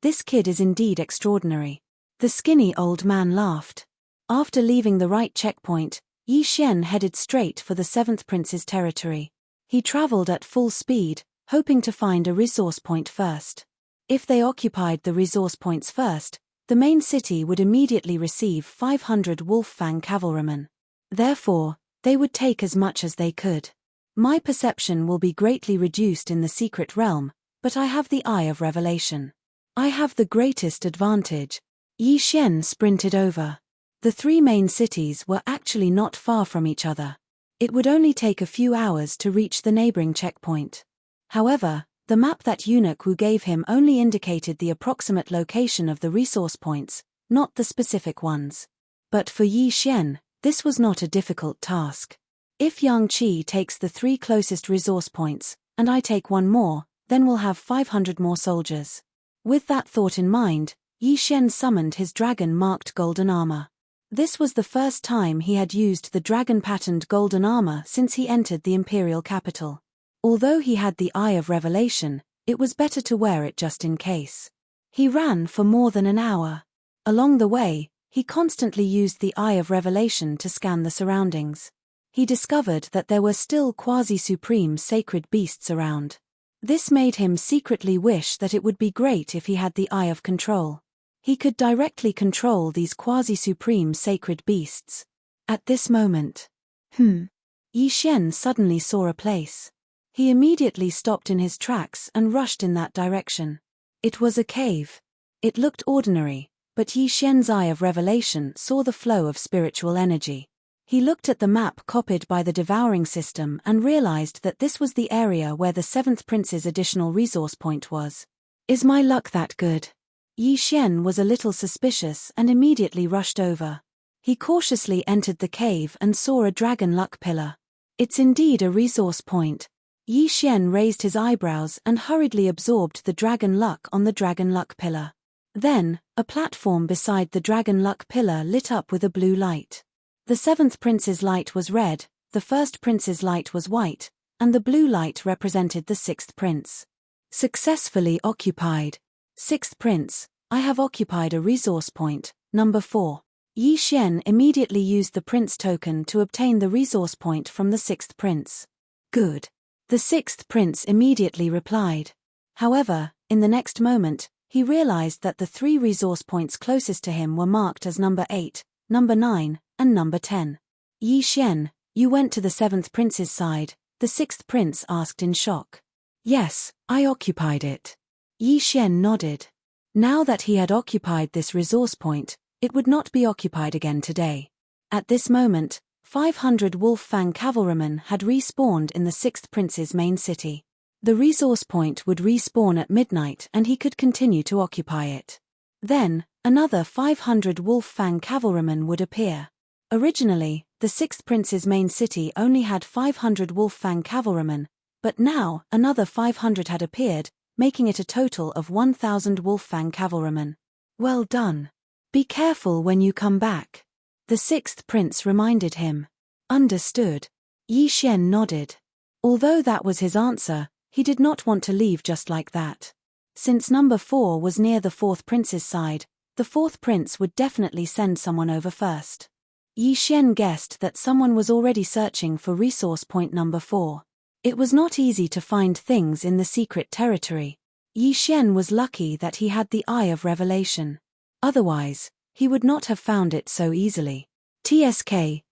this kid is indeed extraordinary. The skinny old man laughed. After leaving the right checkpoint, Yi Xian headed straight for the 7th Prince's territory. He traveled at full speed, hoping to find a resource point first. If they occupied the resource points first, the main city would immediately receive 500 wolf fang cavalrymen. Therefore, they would take as much as they could. My perception will be greatly reduced in the secret realm, but I have the eye of revelation. I have the greatest advantage. Yi Xian sprinted over. The 3 main cities were actually not far from each other. It would only take a few hours to reach the neighboring checkpoint. However, the map that eunuch Wu gave him only indicated the approximate location of the resource points, not the specific ones. But for Yi Xian, this was not a difficult task. If Yang Qi takes the 3 closest resource points, and I take 1 more, then we'll have 500 more soldiers. With that thought in mind, Yi Xian summoned his dragon-marked golden armor. This was the first time he had used the dragon-patterned golden armor since he entered the imperial capital. Although he had the eye of revelation, it was better to wear it just in case. He ran for more than an hour. Along the way, he constantly used the eye of revelation to scan the surroundings. He discovered that there were still quasi-supreme sacred beasts around. This made him secretly wish that it would be great if he had the eye of control. He could directly control these quasi-supreme sacred beasts. At this moment, Yi Xian suddenly saw a place. He immediately stopped in his tracks and rushed in that direction. It was a cave. It looked ordinary, but Yi Xian's eye of revelation saw the flow of spiritual energy. He looked at the map copied by the devouring system and realized that this was the area where the 7th Prince's additional resource point was. Is my luck that good? Yi Xian was a little suspicious and immediately rushed over. He cautiously entered the cave and saw a dragon luck pillar. It's indeed a resource point. Yi Xian raised his eyebrows and hurriedly absorbed the dragon luck on the dragon luck pillar. Then, a platform beside the dragon luck pillar lit up with a blue light. The 7th Prince's light was red, the 1st Prince's light was white, and the blue light represented the 6th Prince. Successfully occupied. 6th Prince, I have occupied a resource point, number 4. Yi Xian immediately used the Prince token to obtain the resource point from the 6th Prince. Good. The 6th Prince immediately replied. However, in the next moment, he realized that the 3 resource points closest to him were marked as number 8, number 9, and number 10. Yi Xian, you went to the 7th Prince's side, the 6th Prince asked in shock. Yes, I occupied it. Yi Xian nodded. Now that he had occupied this resource point, it would not be occupied again today. At this moment, 500 wolf fang cavalrymen had respawned in the 6th Prince's main city. The resource point would respawn at midnight and he could continue to occupy it. Then, another 500 wolf fang cavalrymen would appear. Originally, the 6th Prince's main city only had 500 wolf fang cavalrymen, but now another 500 had appeared, making it a total of 1,000 wolf fang cavalrymen. Well done. Be careful when you come back. The 6th Prince reminded him. Understood. Yi Xian nodded. Although that was his answer, he did not want to leave just like that. Since number 4 was near the 4th Prince's side, the 4th Prince would definitely send someone over first. Yi Xian guessed that someone was already searching for resource point number 4. It was not easy to find things in the secret territory. Yi Xian was lucky that he had the eye of revelation. Otherwise, he would not have found it so easily. TSK.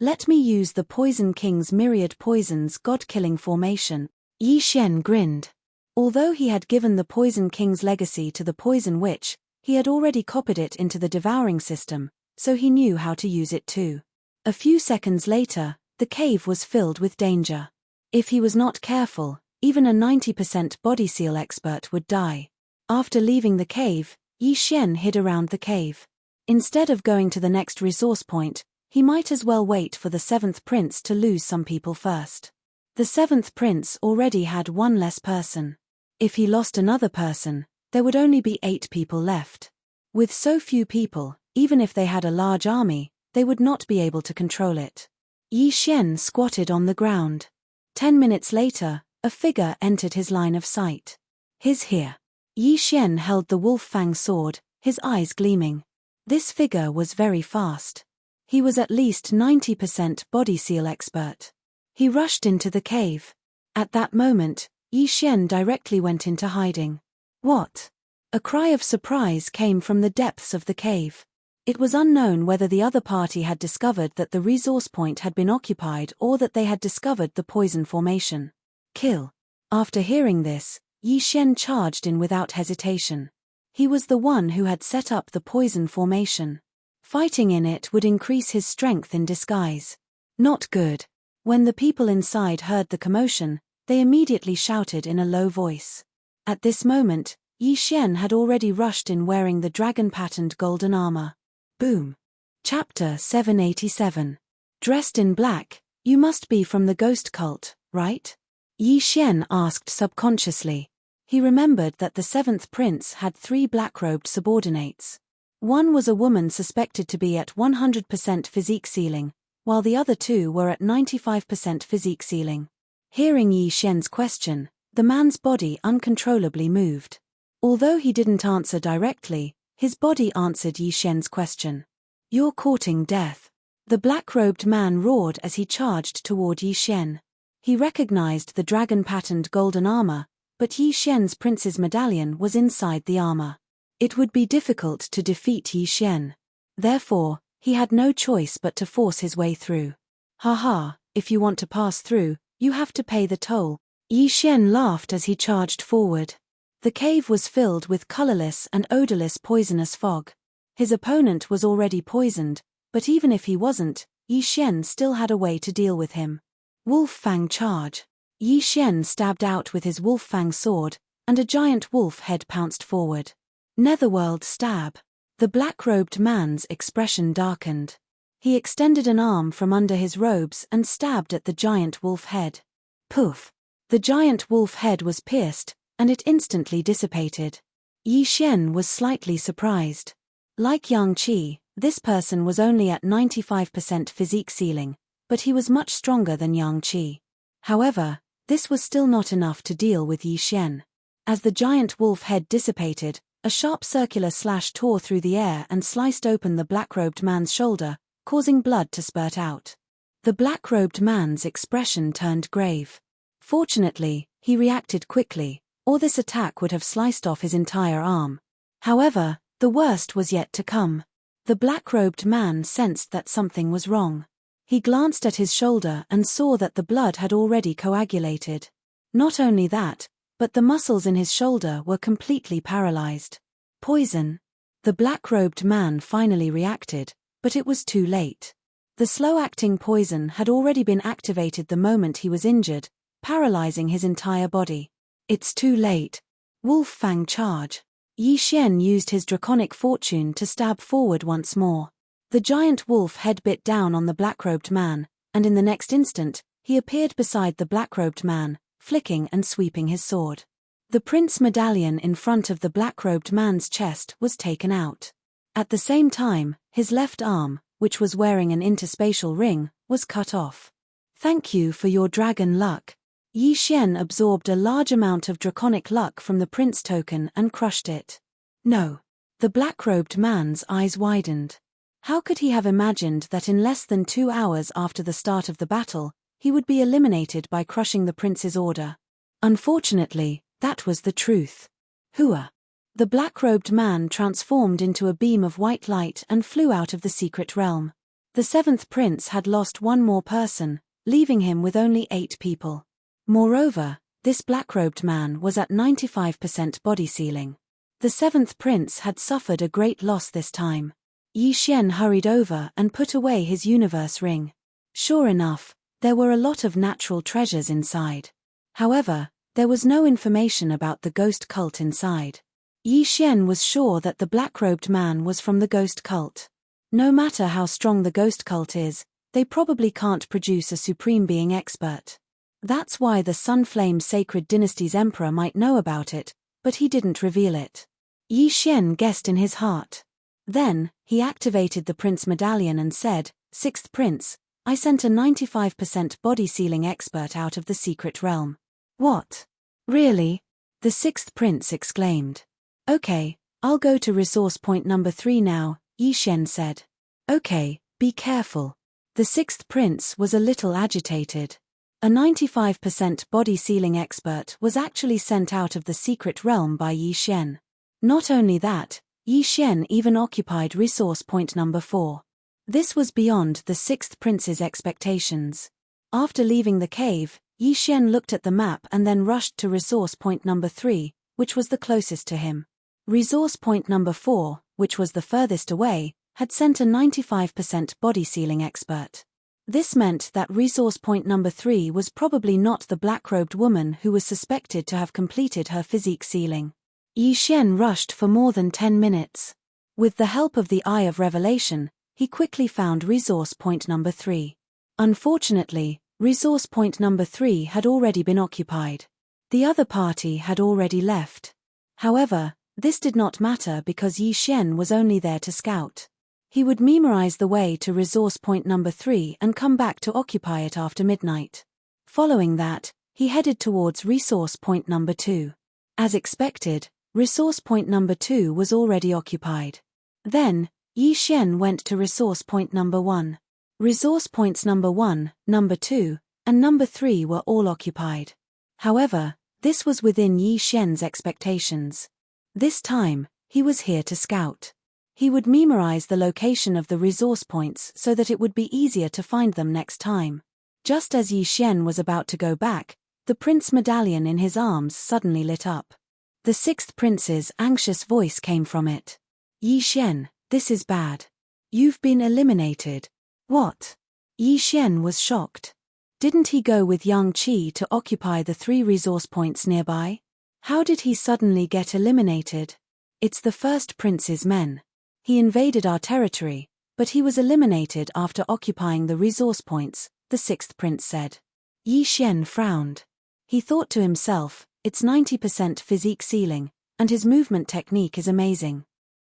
Let me use the Poison King's myriad poisons god-killing formation. Yi Xian grinned. Although he had given the Poison King's legacy to the Poison Witch, He had already copied it into the devouring system, so he knew how to use it too. A few seconds later, the cave was filled with danger. If he was not careful, even a 90% body seal expert would die. After leaving the cave, Yi Xian hid around the cave. Instead of going to the next resource point, he might as well wait for the 7th prince to lose some people first. The 7th prince already had one less person. If he lost another person, there would only be 8 people left. With so few people, even if they had a large army, they would not be able to control it. Yi Xian squatted on the ground. 10 minutes later, a figure entered his line of sight. He's here. Yi Xian held the wolf fang sword, his eyes gleaming. This figure was very fast. He was at least 90% body seal expert. He rushed into the cave. At that moment, Yi Xian directly went into hiding. What? A cry of surprise came from the depths of the cave. It was unknown whether the other party had discovered that the resource point had been occupied or that they had discovered the poison formation. Kill. After hearing this, Yi Xian charged in without hesitation. He was the one who had set up the poison formation. Fighting in it would increase his strength in disguise. Not good. When the people inside heard the commotion, they immediately shouted in a low voice. At this moment, Yi Xian had already rushed in wearing the dragon-patterned golden armor. Boom. Chapter 787. Dressed in black, you must be from the ghost cult, right? Yi Xian asked subconsciously. He remembered that the 7th prince had 3 black-robed subordinates. One was a woman suspected to be at 100% physique ceiling, while the other 2 were at 95% physique ceiling. Hearing Yi Xian's question, the man's body uncontrollably moved. Although he didn't answer directly, his body answered Yi Xian's question. You're courting death. The black-robed man roared as he charged toward Yi Xian. He recognized the dragon-patterned golden armor, but Yi Xian's prince's medallion was inside the armor. It would be difficult to defeat Yi Xian. Therefore, he had no choice but to force his way through. Haha, if you want to pass through, you have to pay the toll. Yi Xian laughed as he charged forward. The cave was filled with colorless and odorless poisonous fog. His opponent was already poisoned, but even if he wasn't, Yi Xian still had a way to deal with him. Wolf Fang charge. Yi Xian stabbed out with his wolf fang sword, and a giant wolf head pounced forward. Netherworld stab. The black-robed man's expression darkened. He extended an arm from under his robes and stabbed at the giant wolf head. Poof! The giant wolf head was pierced, and it instantly dissipated. Yi Xian was slightly surprised. Like Yang Qi, this person was only at 95% physique ceiling, but he was much stronger than Yang Qi. However, this was still not enough to deal with Yi Xian. As the giant wolf head dissipated, a sharp circular slash tore through the air and sliced open the black-robed man's shoulder, causing blood to spurt out. The black-robed man's expression turned grave. Fortunately, he reacted quickly, or this attack would have sliced off his entire arm. However, the worst was yet to come. The black-robed man sensed that something was wrong. He glanced at his shoulder and saw that the blood had already coagulated. Not only that, but the muscles in his shoulder were completely paralyzed. Poison. The black-robed man finally reacted, but it was too late. The slow-acting poison had already been activated the moment he was injured, paralyzing his entire body. It's too late. Wolf Fang charge. Yi Xian used his draconic fortune to stab forward once more. The giant wolf head bit down on the black-robed man, and in the next instant, he appeared beside the black-robed man, flicking and sweeping his sword. The prince medallion in front of the black-robed man's chest was taken out. At the same time, his left arm, which was wearing an interspatial ring, was cut off. Thank you for your dragon luck. Yi Xian absorbed a large amount of draconic luck from the prince token and crushed it. No. The black-robed man's eyes widened. How could he have imagined that in less than 2 hours after the start of the battle, he would be eliminated by crushing the prince's order? Unfortunately, that was the truth. Hua! The black-robed man transformed into a beam of white light and flew out of the secret realm. The 7th prince had lost one more person, leaving him with only 8 people. Moreover, this black-robed man was at 95% body ceiling. The seventh prince had suffered a great loss this time. Yi Xian hurried over and put away his universe ring. Sure enough, there were a lot of natural treasures inside. However, there was no information about the ghost cult inside. Yi Xian was sure that the black-robed man was from the ghost cult. No matter how strong the ghost cult is, they probably can't produce a supreme being expert. That's why the Sunflame Sacred Dynasty's emperor might know about it, but he didn't reveal it. Yi Xian guessed in his heart. Then, he activated the Prince Medallion and said, "Sixth Prince, I sent a 95% body sealing expert out of the secret realm." "What? Really?" the sixth prince exclaimed. "Okay, I'll go to resource point number 3 now," Yi Xian said. "Okay, be careful." The sixth prince was a little agitated. A 95% body sealing expert was actually sent out of the secret realm by Yi Xian. Not only that, Yi Xian even occupied resource point number 4. This was beyond the sixth prince's expectations. After leaving the cave, Yi Xian looked at the map and then rushed to resource point number 3, which was the closest to him. Resource point number 4, which was the furthest away, had sent a 95% body sealing expert. This meant that resource point number 3 was probably not the black-robed woman who was suspected to have completed her physique sealing. Yi Xian rushed for more than 10 minutes. With the help of the Eye of Revelation, he quickly found resource point number 3. Unfortunately, resource point number 3 had already been occupied. The other party had already left. However, this did not matter because Yi Xian was only there to scout. He would memorize the way to resource point number 3 and come back to occupy it after midnight. Following that, he headed towards resource point number 2. As expected, resource point number 2 was already occupied. Then, Yi Xian went to resource point number 1. Resource points number 1, number 2, and number 3 were all occupied. However, this was within Yi Xian's expectations. This time, he was here to scout. He would memorize the location of the resource points so that it would be easier to find them next time. Just as Yi Xian was about to go back, the Prince Medallion in his arms suddenly lit up. The sixth prince's anxious voice came from it. "Yi Xian, this is bad. You've been eliminated." "What?" Yi Xian was shocked. Didn't he go with Yang Qi to occupy the 3 resource points nearby? How did he suddenly get eliminated? "It's the first prince's men. He invaded our territory, but he was eliminated after occupying the resource points," the sixth prince said. Yi Xian frowned. He thought to himself, it's 90% physique sealing, and his movement technique is amazing.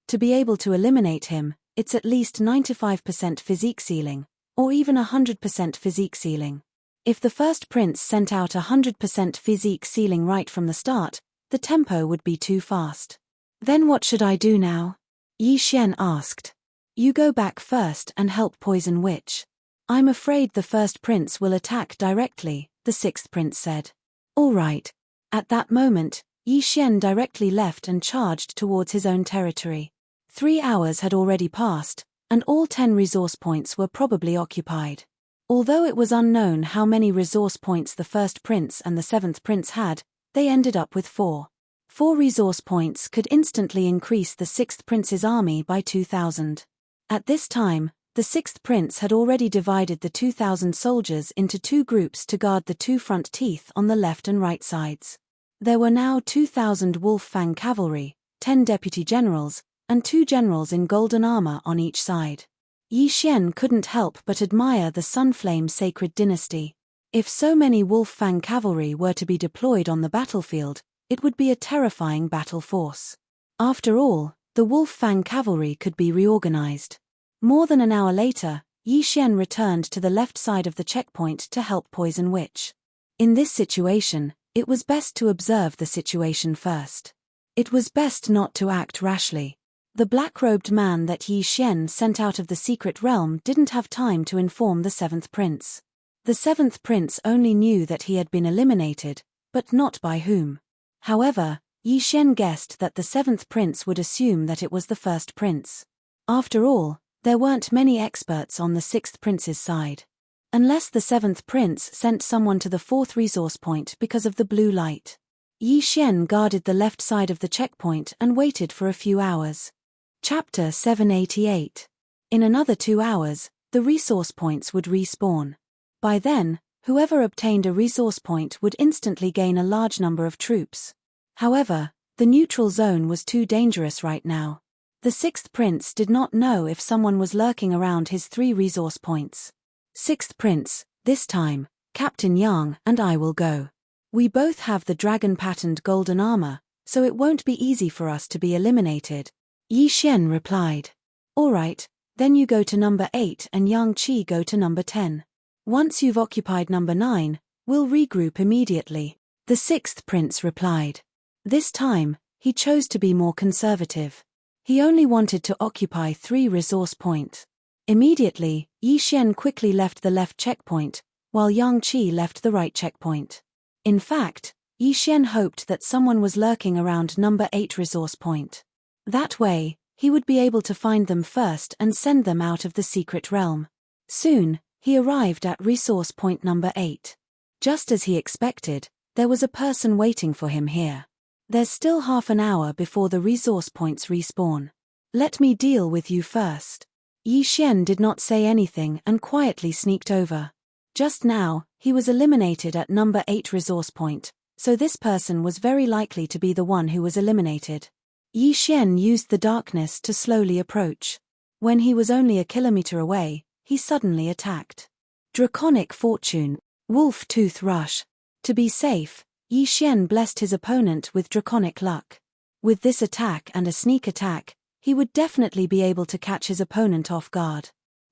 To be able to eliminate him, it's at least 95% physique sealing, or even 100% physique sealing. If the first prince sent out 100% physique sealing right from the start, the tempo would be too fast. "Then what should I do now?" Yi Xian asked. "You go back first and help Poison Witch. I'm afraid the first prince will attack directly," the sixth prince said. "All right." At that moment, Yi Xian directly left and charged towards his own territory. 3 hours had already passed, and all 10 resource points were probably occupied. Although it was unknown how many resource points the first prince and the seventh prince had, they ended up with 4. 4 resource points could instantly increase the sixth prince's army by 2,000. At this time, the sixth prince had already divided the 2,000 soldiers into 2 groups to guard the 2 front teeth on the left and right sides. There were now 2,000 Wolf Fang cavalry, 10 deputy generals, and 2 generals in golden armor on each side. Yi Xian couldn't help but admire the Sunflame Sacred Dynasty. If so many Wolf Fang cavalry were to be deployed on the battlefield, it would be a terrifying battle force. After all, the Wolf Fang cavalry could be reorganized. More than an hour later, Yi Xian returned to the left side of the checkpoint to help Poison Witch. In this situation, it was best to observe the situation first. It was best not to act rashly. The black-robed man that Yi Xian sent out of the secret realm didn't have time to inform the seventh prince. The seventh prince only knew that he had been eliminated, but not by whom. However, Yi Xian guessed that the seventh prince would assume that it was the first prince. After all, there weren't many experts on the sixth prince's side. Unless the seventh prince sent someone to the 4th resource point because of the blue light. Yi Xian guarded the left side of the checkpoint and waited for a few hours. Chapter 788. In another 2 hours, the resource points would respawn. By then, whoever obtained a resource point would instantly gain a large number of troops. However, the neutral zone was too dangerous right now. The sixth prince did not know if someone was lurking around his 3 resource points. Sixth prince, this time, Captain Yang and I will go. We both have the dragon-patterned golden armor, so it won't be easy for us to be eliminated. Yi Xian replied. Alright, then you go to number 8 and Yang Qi go to number 10. Once you've occupied number 9, we'll regroup immediately. The sixth prince replied. This time, he chose to be more conservative. He only wanted to occupy 3 resource points. Immediately, Yi Xian quickly left the left checkpoint, while Yang Qi left the right checkpoint. In fact, Yi Xian hoped that someone was lurking around number 8 resource point. That way, he would be able to find them first and send them out of the secret realm. Soon, he arrived at resource point number 8. Just as he expected, there was a person waiting for him here. There's still half an hour before the resource points respawn. Let me deal with you first. Yi Xian did not say anything and quietly sneaked over. Just now, he was eliminated at number 8 resource point, so this person was very likely to be the one who was eliminated. Yi Xian used the darkness to slowly approach. When he was only a kilometer away, he suddenly attacked. Draconic Fortune, Wolf Tooth Rush. To be safe, Yi Xian blessed his opponent with Draconic Luck. With this attack and a sneak attack, he would definitely be able to catch his opponent off guard.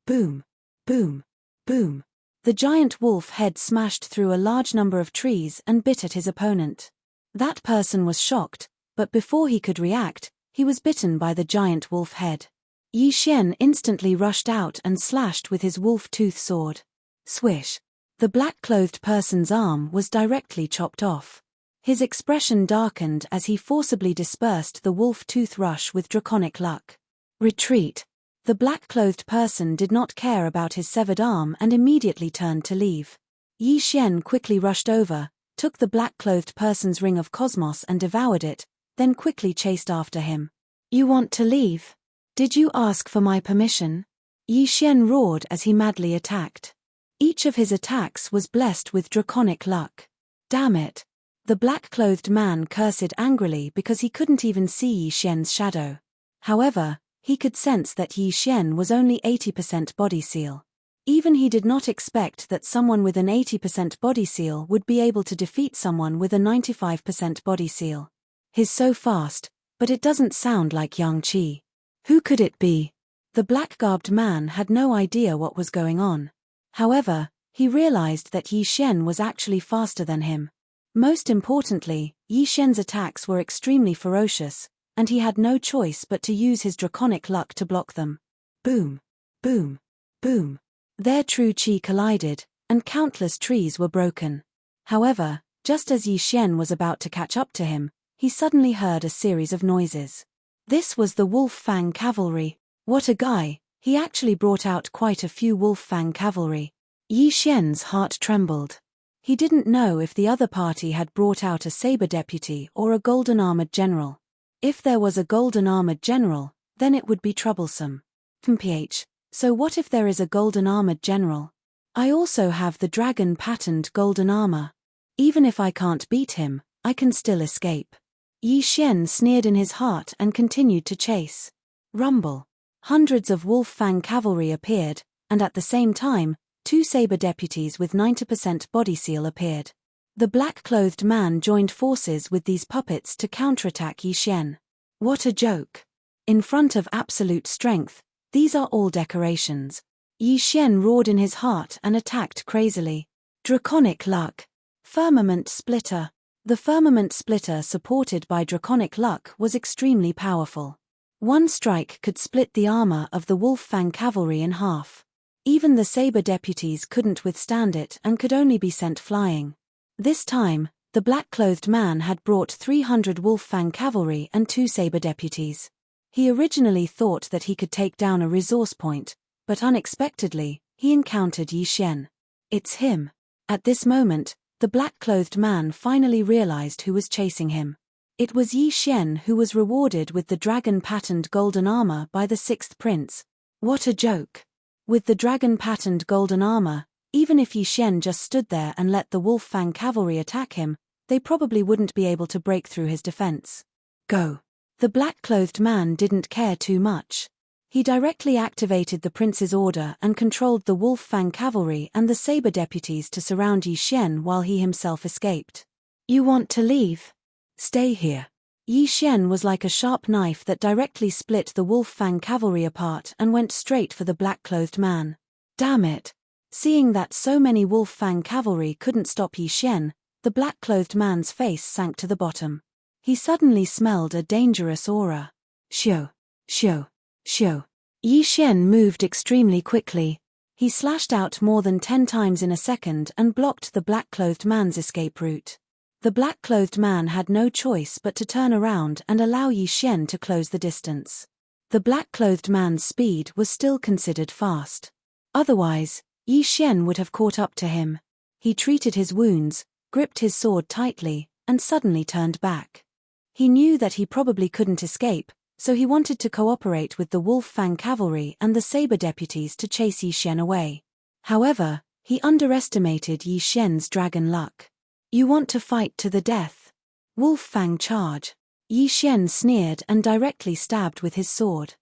Boom, boom, boom. The giant wolf head smashed through a large number of trees and bit at his opponent. That person was shocked, but before he could react, he was bitten by the giant wolf head. Yi Xian instantly rushed out and slashed with his wolf tooth sword. Swish! The black-clothed person's arm was directly chopped off. His expression darkened as he forcibly dispersed the wolf tooth rush with Draconic Luck. Retreat! The black-clothed person did not care about his severed arm and immediately turned to leave. Yi Xian quickly rushed over, took the black-clothed person's ring of cosmos and devoured it, then quickly chased after him. You want to leave? Did you ask for my permission? Yi Xian roared as he madly attacked. Each of his attacks was blessed with Draconic Luck. Damn it! The black-clothed man cursed angrily because he couldn't even see Yi Xian's shadow. However, he could sense that Yi Xian was only 80% body seal. Even he did not expect that someone with an 80% body seal would be able to defeat someone with a 95% body seal. He's so fast, but it doesn't sound like Yang Qi. Who could it be? The black-garbed man had no idea what was going on. However, he realized that Yi Xian was actually faster than him. Most importantly, Yi Xian's attacks were extremely ferocious, and he had no choice but to use his Draconic Luck to block them. Boom! Boom! Boom! Their true chi collided, and countless trees were broken. However, just as Yi Xian was about to catch up to him, he suddenly heard a series of noises. This was the Wolf Fang Cavalry. What a guy! He actually brought out quite a few Wolf Fang Cavalry. Yi Xian's heart trembled. He didn't know if the other party had brought out a saber deputy or a golden-armored general. If there was a golden-armored general, then it would be troublesome. PH. So what if there is a golden-armored general? I also have the dragon-patterned golden armor. Even if I can't beat him, I can still escape. Yi Xian sneered in his heart and continued to chase. Rumble. Hundreds of Wolf Fang cavalry appeared, and at the same time, 2 saber deputies with 90% body seal appeared. The black-clothed man joined forces with these puppets to counterattack Yi Xian. What a joke! In front of absolute strength, these are all decorations. Yi Xian roared in his heart and attacked crazily. Draconic Luck. Firmament Splitter. The Firmament Splitter supported by Draconic Luck was extremely powerful. One strike could split the armor of the Wolf Fang cavalry in half. Even the saber deputies couldn't withstand it and could only be sent flying. This time, the black-clothed man had brought 300 Wolf Fang cavalry and 2 saber deputies. He originally thought that he could take down a resource point, but unexpectedly, he encountered Yi Xian. It's him. At this moment, the black-clothed man finally realized who was chasing him. It was Yi Xian, who was rewarded with the dragon-patterned golden armor by the sixth prince. What a joke! With the dragon-patterned golden armor, even if Yi Xian just stood there and let the Wolf Fang cavalry attack him, they probably wouldn't be able to break through his defense. Go! The black-clothed man didn't care too much. He directly activated the prince's order and controlled the Wolf Fang cavalry and the saber deputies to surround Yi Xian while he himself escaped. You want to leave? Stay here. Yi Xian was like a sharp knife that directly split the Wolf Fang cavalry apart and went straight for the black-clothed man. Damn it! Seeing that so many Wolf Fang cavalry couldn't stop Yi Xian, the black-clothed man's face sank to the bottom. He suddenly smelled a dangerous aura. Xiu! Xiu! Xiu! Yi Xian moved extremely quickly. He slashed out more than 10 times in a second and blocked the black-clothed man's escape route. The black-clothed man had no choice but to turn around and allow Yi Xian to close the distance. The black-clothed man's speed was still considered fast. Otherwise, Yi Xian would have caught up to him. He treated his wounds, gripped his sword tightly, and suddenly turned back. He knew that he probably couldn't escape, so he wanted to cooperate with the Wolf Fang cavalry and the saber deputies to chase Yi Xian away. However, he underestimated Yi Xian's dragon luck. You want to fight to the death? Wolf Fang charge. Yi Xian sneered and directly stabbed with his sword.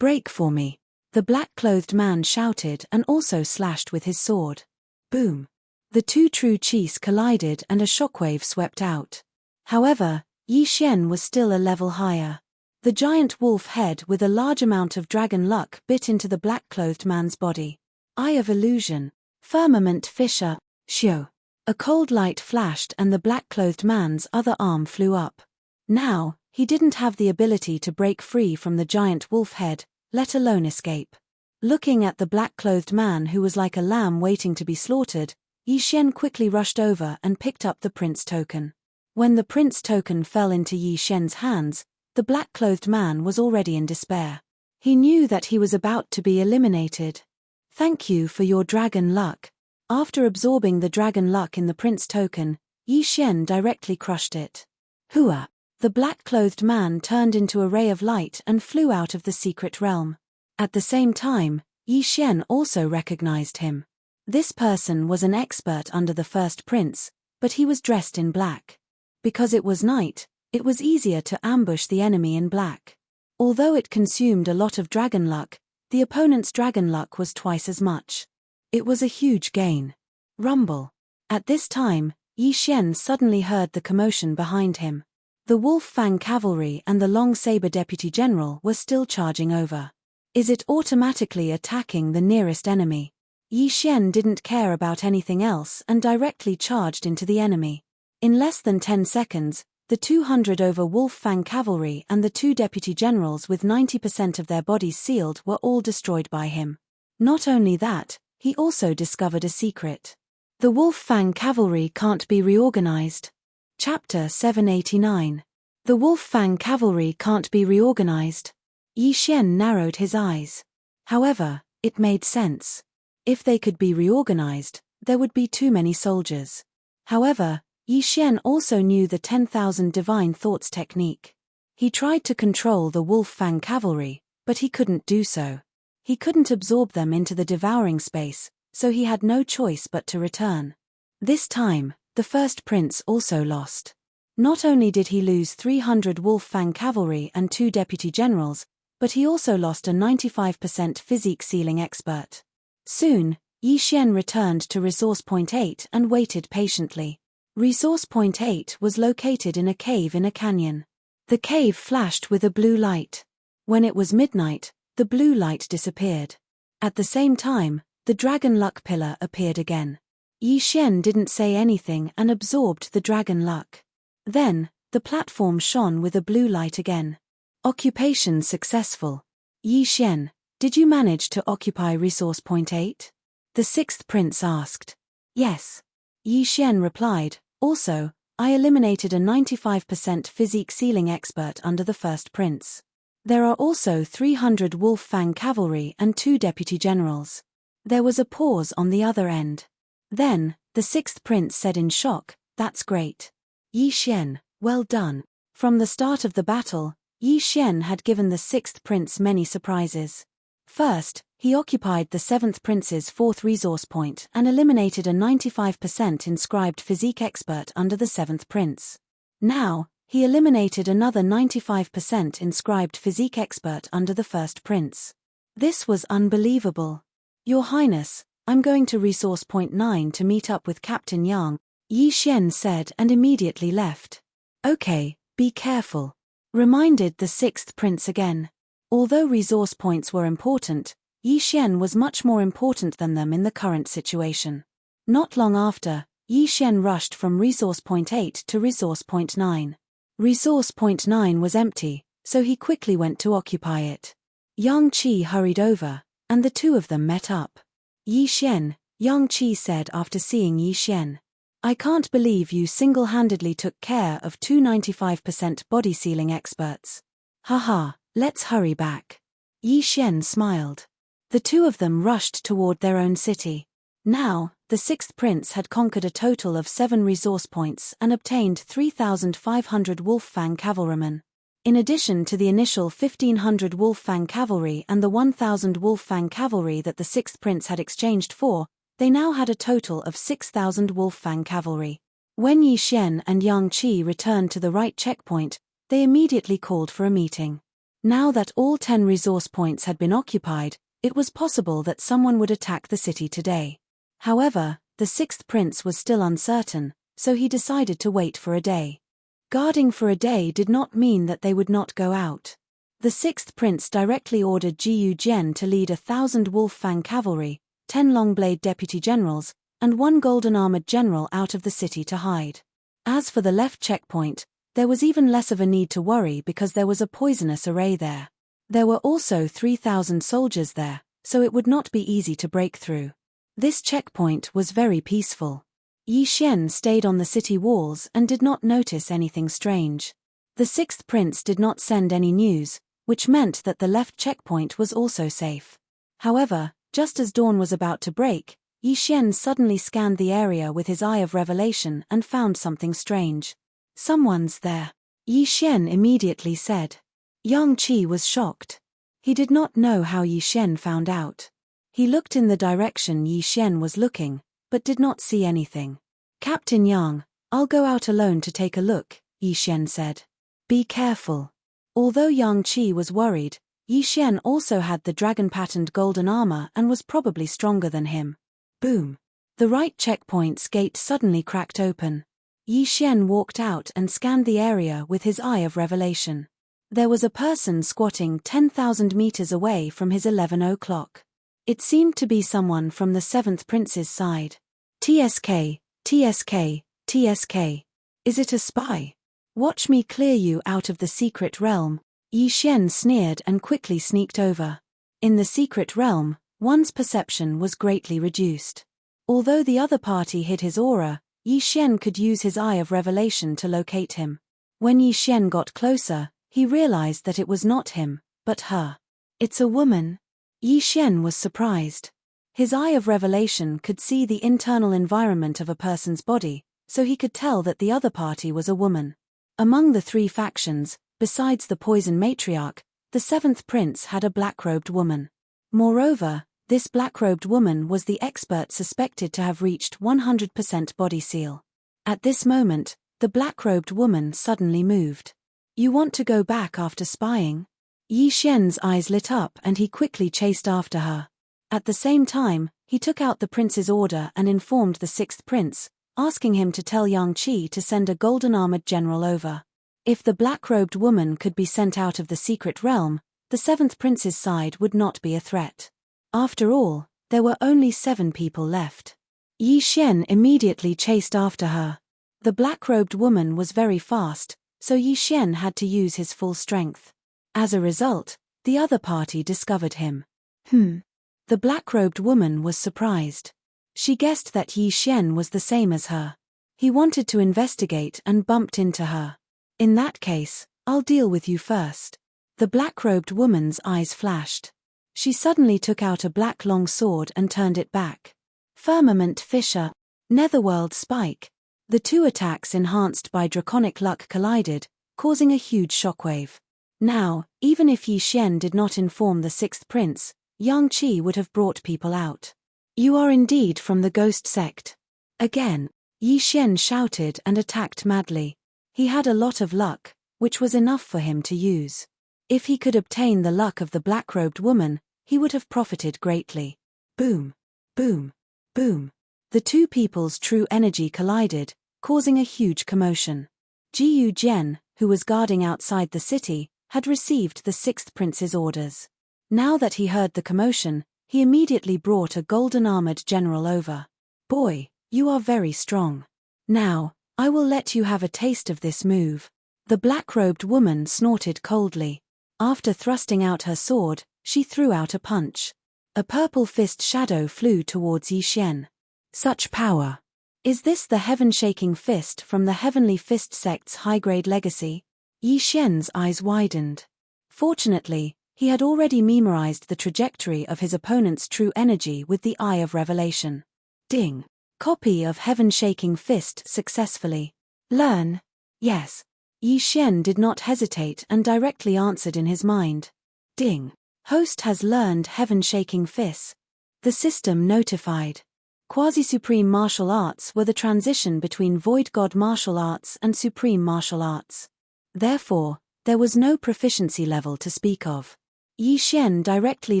Break for me. The black-clothed man shouted and also slashed with his sword. Boom. The two true chis collided and a shockwave swept out. However, Yi Xian was still a level higher. The giant wolf head with a large amount of dragon luck bit into the black-clothed man's body. Eye of illusion. Firmament fissure. Xiu. A cold light flashed and the black-clothed man's other arm flew up. Now, he didn't have the ability to break free from the giant wolf head, let alone escape. Looking at the black-clothed man who was like a lamb waiting to be slaughtered, Yi Xian quickly rushed over and picked up the prince token. When the prince token fell into Yi Xian's hands, the black-clothed man was already in despair. He knew that he was about to be eliminated. Thank you for your dragon luck. After absorbing the dragon luck in the prince token, Yi Xian directly crushed it. Hua! The black-clothed man turned into a ray of light and flew out of the secret realm. At the same time, Yi Xian also recognized him. This person was an expert under the first prince, but he was dressed in black. Because it was night, it was easier to ambush the enemy in black. Although it consumed a lot of dragon luck, the opponent's dragon luck was twice as much. It was a huge gain. Rumble. At this time, Yi Xian suddenly heard the commotion behind him. The Wolf Fang cavalry and the Long Saber deputy general were still charging over. Is it automatically attacking the nearest enemy? Yi Xian didn't care about anything else and directly charged into the enemy. In less than 10 seconds, the 200 over Wolf Fang cavalry and the 2 deputy generals with 90% of their bodies sealed were all destroyed by him. Not only that, he also discovered a secret. The Wolf Fang cavalry can't be reorganized. Chapter 789. The Wolf Fang cavalry can't be reorganized. Yi Xian narrowed his eyes. However, it made sense. If they could be reorganized, there would be too many soldiers. However, Yi Xian also knew the 10,000 divine thoughts technique. He tried to control the Wolf Fang cavalry, but he couldn't do so. He couldn't absorb them into the devouring space, so he had no choice but to return. This time, the first prince also lost. Not only did he lose 300 Wolf Fang cavalry and 2 deputy generals, but he also lost a 95% physique sealing expert. Soon, Yi Xian returned to Resource Point 8 and waited patiently. Resource Point 8 was located in a cave in a canyon. The cave flashed with a blue light. When it was midnight, the blue light disappeared. At the same time, the dragon luck pillar appeared again. Yi Xian didn't say anything and absorbed the dragon luck. Then, the platform shone with a blue light again. Occupation successful. Yi Xian, did you manage to occupy Resource Point 8? The sixth prince asked. Yes. Yi Xian replied, also, I eliminated a 95% physique sealing expert under the first prince. There are also 300 Wolf Fang cavalry and 2 deputy generals. There was a pause on the other end. Then, The sixth prince said in shock, "That's great. Yi Xian, well done." From the start of the battle, Yi Xian had given the sixth prince many surprises. First, he occupied the seventh prince's fourth resource point and eliminated a 95% inscribed physique expert under the seventh prince. Now, he eliminated another 95% inscribed physique expert under the first prince. This was unbelievable. "Your Highness, I'm going to resource point 9 to meet up with Captain Yang," Yi Xian said and immediately left. "Okay, be careful," reminded the sixth prince again. Although resource points were important, Yi Xian was much more important than them in the current situation. Not long after, Yi Xian rushed from resource point 8 to resource point 9. Resource point 9 was empty, so he quickly went to occupy it. Yang Qi hurried over, and the two of them met up. "Yi Xian," Yang Qi said after seeing Yi Xian. "I can't believe you single-handedly took care of two 95% body sealing experts. Haha, let's hurry back." Yi Xian smiled. The two of them rushed toward their own city. Now, the sixth prince had conquered a total of 7 resource points and obtained 3,500 Wolffang cavalrymen. In addition to the initial 1,500 Wolffang cavalry and the 1,000 Wolffang cavalry that the sixth prince had exchanged for, they now had a total of 6,000 Wolffang cavalry. When Yi Xian and Yang Qi returned to the right checkpoint, they immediately called for a meeting. Now that all 10 resource points had been occupied, it was possible that someone would attack the city today. However, the sixth prince was still uncertain, so he decided to wait for a day. Guarding for a day did not mean that they would not go out. The sixth prince directly ordered Jiyu Jian to lead 1,000 Wolffang cavalry, 10 long-blade deputy generals, and 1 golden-armored general out of the city to hide. As for the left checkpoint, there was even less of a need to worry because there was a poisonous array there. There were also 3,000 soldiers there, so it would not be easy to break through. This checkpoint was very peaceful. Yi Xian stayed on the city walls and did not notice anything strange. The sixth prince did not send any news, which meant that the left checkpoint was also safe. However, just as dawn was about to break, Yi Xian suddenly scanned the area with his eye of revelation and found something strange. "Someone's there," Yi Xian immediately said. Yang Qi was shocked. He did not know how Yi Xian found out. He looked in the direction Yi Xian was looking, but did not see anything. "Captain Yang, I'll go out alone to take a look," Yi Xian said. "Be careful." Although Yang Qi was worried, Yi Xian also had the dragon-patterned golden armor and was probably stronger than him. Boom! The right checkpoint's gate suddenly cracked open. Yi Xian walked out and scanned the area with his eye of revelation. There was a person squatting 10,000 meters away from his 11 o'clock. It seemed to be someone from the seventh prince's side. "TSK, TSK, TSK. Is it a spy? Watch me clear you out of the secret realm." Yi Xian sneered and quickly sneaked over. In the secret realm, one's perception was greatly reduced. Although the other party hid his aura, Yi Xian could use his eye of revelation to locate him. When Yi Xian got closer, he realized that it was not him, but her. "It's a woman." Yi Xian was surprised. His eye of revelation could see the internal environment of a person's body, so he could tell that the other party was a woman. Among the 3 factions, besides the poison matriarch, the seventh prince had a black-robed woman. Moreover, this black-robed woman was the expert suspected to have reached 100% body seal. At this moment, the black-robed woman suddenly moved. "You want to go back after spying?" Yi Xian's eyes lit up and he quickly chased after her. At the same time, he took out the prince's order and informed the sixth prince, asking him to tell Yang Qi to send a golden-armored general over. If the black-robed woman could be sent out of the secret realm, the seventh prince's side would not be a threat. After all, there were only 7 people left. Yi Xian immediately chased after her. The black-robed woman was very fast, so Yi Xian had to use his full strength. As a result, the other party discovered him. The black-robed woman was surprised. She guessed that Yi Xian was the same as her. He wanted to investigate and bumped into her. "In that case, I'll deal with you first." The black-robed woman's eyes flashed. She suddenly took out a black long sword and turned it back. "Firmament Fisher." Netherworld Spike. The two attacks enhanced by draconic luck collided, causing a huge shockwave. Now, even if Yi Xian did not inform the sixth prince, Yang Qi would have brought people out. You are indeed from the ghost sect. Again, Yi Xian shouted and attacked madly. He had a lot of luck, which was enough for him to use. If he could obtain the luck of the black-robed woman, he would have profited greatly. Boom, boom, boom. The two people's true energy collided, causing a huge commotion. Jiyu Jian, who was guarding outside the city, had received the sixth prince's orders. Now that he heard the commotion, he immediately brought a golden-armored general over. Boy, you are very strong. Now, I will let you have a taste of this move. The black-robed woman snorted coldly. After thrusting out her sword, she threw out a punch. A purple fist shadow flew towards Yi Xian. Such power! Is this the heaven-shaking fist from the Heavenly Fist sect's high-grade legacy? Yi Xian's eyes widened. Fortunately, he had already memorized the trajectory of his opponent's true energy with the Eye of Revelation. Ding! Copy of Heaven-Shaking Fist successfully. Learn. Yes. Yi Xian did not hesitate and directly answered in his mind. Ding! Host has learned Heaven-Shaking Fist. The system notified. Quasi-Supreme Martial Arts were the transition between Void God Martial Arts and Supreme Martial Arts. Therefore, there was no proficiency level to speak of. Yi Xian directly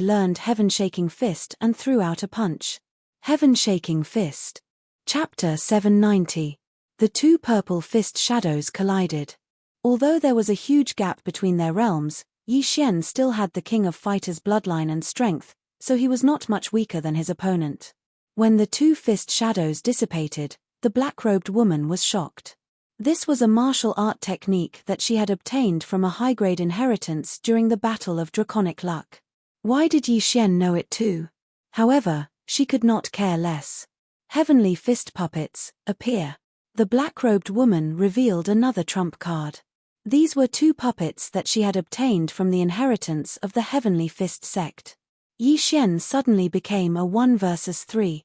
learned Heaven-Shaking Fist and threw out a punch. Heaven-Shaking Fist. Chapter 790. The two purple fist shadows collided. Although there was a huge gap between their realms, Yi Xian still had the King of Fighters' bloodline and strength, so he was not much weaker than his opponent. When the two fist shadows dissipated, the black-robed woman was shocked. This was a martial art technique that she had obtained from a high-grade inheritance during the Battle of Draconic Luck. Why did Yi Xian know it too? However, she could not care less. Heavenly Fist Puppets, appear. The black-robed woman revealed another trump card. These were two puppets that she had obtained from the inheritance of the Heavenly Fist sect. Yi Xian suddenly became a 1 versus 3.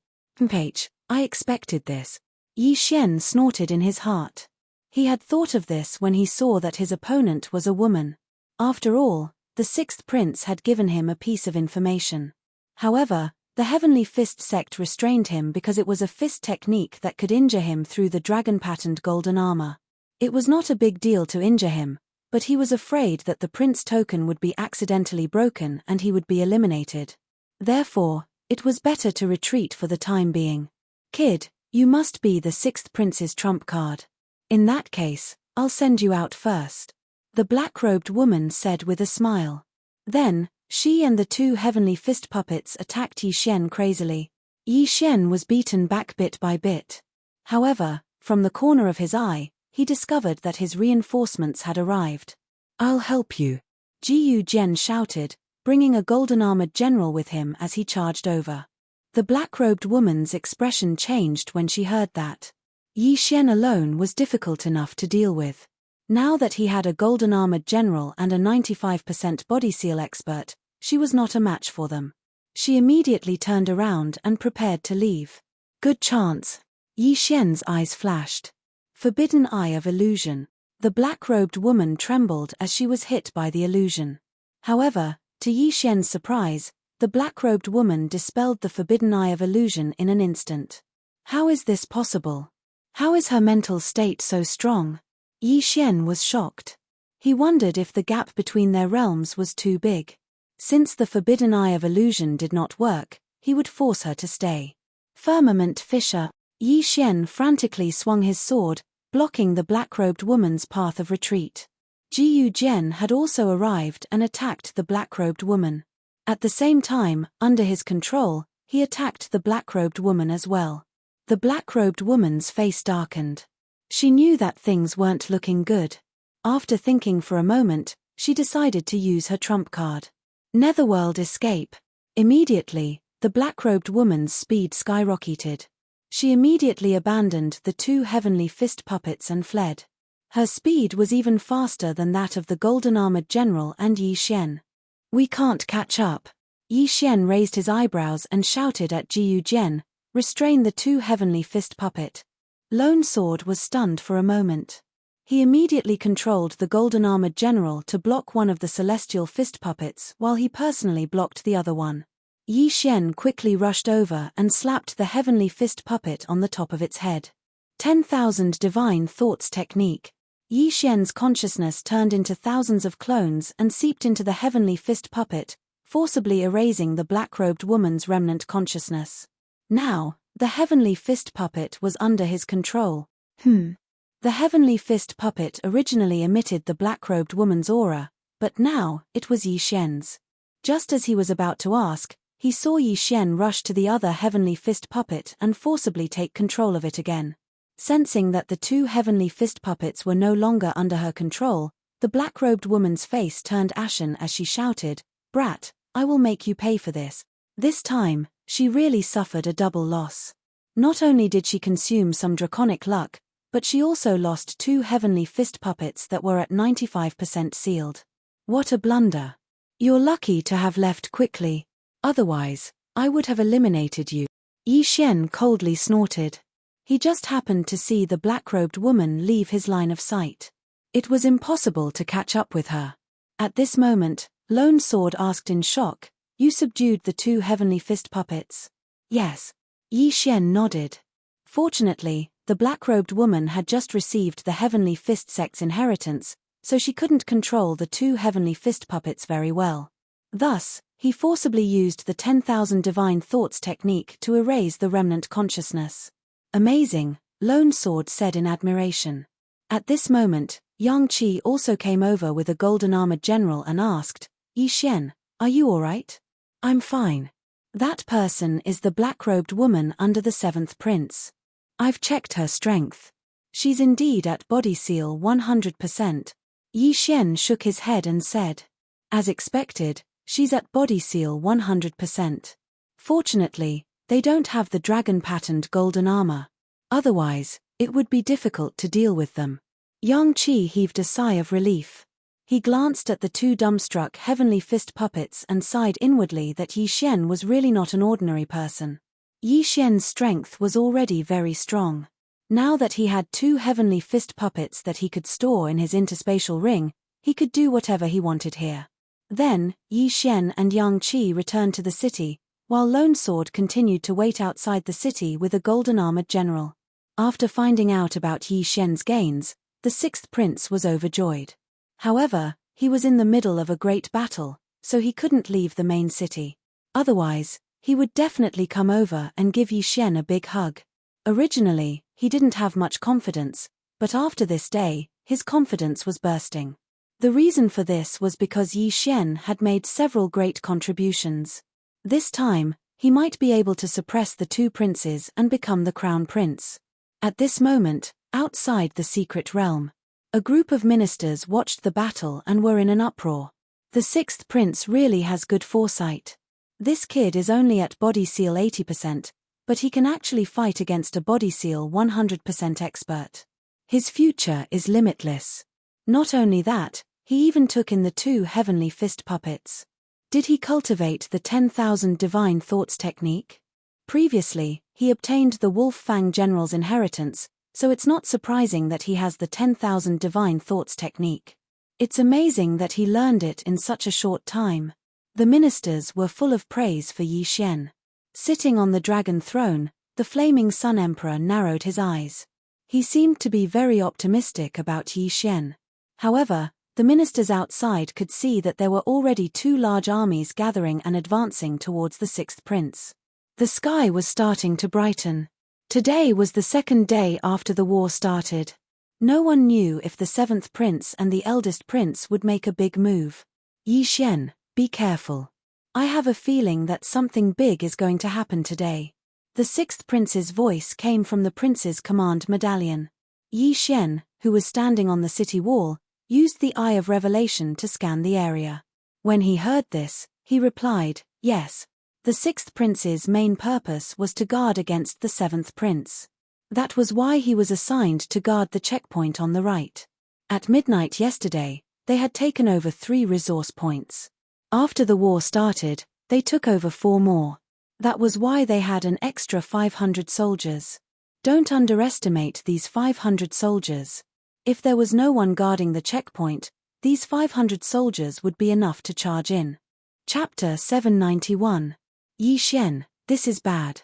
Page, I expected this. Yi Xian snorted in his heart. He had thought of this when he saw that his opponent was a woman. After all, the sixth prince had given him a piece of information. However, the Heavenly Fist sect restrained him because it was a fist technique that could injure him through the dragon-patterned golden armor. It was not a big deal to injure him, but he was afraid that the prince token would be accidentally broken and he would be eliminated. Therefore, it was better to retreat for the time being. Kid, you must be the sixth prince's trump card. In that case, I'll send you out first. The black-robed woman said with a smile. Then, she and the two Heavenly Fist puppets attacked Yi Xian crazily. Yi Xian was beaten back bit by bit. However, from the corner of his eye, he discovered that his reinforcements had arrived. I'll help you. Jiyu Jian shouted, bringing a golden-armored general with him as he charged over. The black-robed woman's expression changed when she heard that. Yi Xian alone was difficult enough to deal with. Now that he had a golden-armored general and a 95% body seal expert, she was not a match for them. She immediately turned around and prepared to leave. Good chance. Yi Xian's eyes flashed. Forbidden Eye of Illusion. The black-robed woman trembled as she was hit by the illusion. However, to Yi Xian's surprise, the black-robed woman dispelled the Forbidden Eye of Illusion in an instant. How is this possible? How is her mental state so strong? Yi Xian was shocked. He wondered if the gap between their realms was too big. Since the Forbidden Eye of Illusion did not work, he would force her to stay. Firmament Fissure. Yi Xian frantically swung his sword, blocking the black-robed woman's path of retreat. Jiyu Jian had also arrived and attacked the black-robed woman. At the same time, under his control, he attacked the black-robed woman as well. The black-robed woman's face darkened. She knew that things weren't looking good. After thinking for a moment, she decided to use her trump card. Netherworld Escape. Immediately, the black-robed woman's speed skyrocketed. She immediately abandoned the two Heavenly Fist puppets and fled. Her speed was even faster than that of the golden-armored general and Yi Xian. We can't catch up. Yi Xian raised his eyebrows and shouted at Jiyu Jian, Restrain the two heavenly fist puppet. Lone Sword was stunned for a moment. He immediately controlled the golden-armored general to block one of the celestial fist puppets while he personally blocked the other one. Yi Xian quickly rushed over and slapped the heavenly fist puppet on the top of its head. 10,000 Divine Thoughts Technique. Yi Xian's consciousness turned into thousands of clones and seeped into the heavenly fist puppet, forcibly erasing the black-robed woman's remnant consciousness. Now, the heavenly fist puppet was under his control. The heavenly fist puppet originally emitted the black-robed woman's aura, but now, it was Yi Xian's. Just as he was about to ask, he saw Yi Xian rush to the other heavenly fist puppet and forcibly take control of it again. Sensing that the two heavenly fist puppets were no longer under her control, the black-robed woman's face turned ashen as she shouted, "Brat, I will make you pay for this." This time, she really suffered a double loss. Not only did she consume some draconic luck, but she also lost two heavenly fist puppets that were at 95% sealed. What a blunder. You're lucky to have left quickly. Otherwise, I would have eliminated you. Yi Xian coldly snorted. He just happened to see the black-robed woman leave his line of sight. It was impossible to catch up with her. At this moment, Lone Sword asked in shock, "You subdued the two heavenly fist puppets?" "Yes." Yi Xian nodded. Fortunately, the black-robed woman had just received the heavenly fist sect's inheritance, so she couldn't control the two heavenly fist puppets very well. Thus, he forcibly used the 10,000 Divine Thoughts technique to erase the remnant consciousness. "Amazing," Lone Sword said in admiration. At this moment, Yang Qi also came over with a golden-armored general and asked, "Yi Xian, are you alright?" "I'm fine. That person is the black-robed woman under the 7th prince. I've checked her strength. She's indeed at body seal 100%. Yi Xian shook his head and said, "As expected, she's at body seal 100%. Fortunately, they don't have the dragon-patterned golden armor. Otherwise, it would be difficult to deal with them." Yang Qi heaved a sigh of relief. He glanced at the two dumbstruck heavenly fist puppets and sighed inwardly that Yi Xian was really not an ordinary person. Yi Xian's strength was already very strong. Now that he had two heavenly fist puppets that he could store in his interspatial ring, he could do whatever he wanted here. Then, Yi Xian and Yang Qi returned to the city, while Lone Sword continued to wait outside the city with a golden-armored general. After finding out about Yi Xian's gains, the 6th prince was overjoyed. However, he was in the middle of a great battle, so he couldn't leave the main city. Otherwise, he would definitely come over and give Yi Xian a big hug. Originally, he didn't have much confidence, but after this day, his confidence was bursting. The reason for this was because Yi Xian had made several great contributions. This time, he might be able to suppress the two princes and become the crown prince. At this moment, outside the secret realm, a group of ministers watched the battle and were in an uproar. The 6th prince really has good foresight. This kid is only at body seal 80%, but he can actually fight against a body seal 100% expert. His future is limitless. Not only that, he even took in the two heavenly fist puppets. Did he cultivate the 10,000 Divine Thoughts technique? Previously, he obtained the Wolf Fang General's inheritance, so it's not surprising that he has the 10,000 Divine Thoughts technique. It's amazing that he learned it in such a short time. The ministers were full of praise for Yi Xian. Sitting on the dragon throne, the Flaming Sun Emperor narrowed his eyes. He seemed to be very optimistic about Yi Xian. However, the ministers outside could see that there were already two large armies gathering and advancing towards the 6th prince. The sky was starting to brighten. Today was the 2nd day after the war started. No one knew if the 7th prince and the eldest prince would make a big move. "Yi Xian, be careful. I have a feeling that something big is going to happen today." The 6th prince's voice came from the prince's command medallion. Yi Xian, who was standing on the city wall, used the Eye of Revelation to scan the area. When he heard this, he replied, "Yes." The 6th prince's main purpose was to guard against the 7th prince. That was why he was assigned to guard the checkpoint on the right. At midnight yesterday, they had taken over 3 resource points. After the war started, they took over 4 more. That was why they had an extra 500 soldiers. Don't underestimate these 500 soldiers. If there was no one guarding the checkpoint, these 500 soldiers would be enough to charge in. Chapter 791. Yi Xian, this is bad.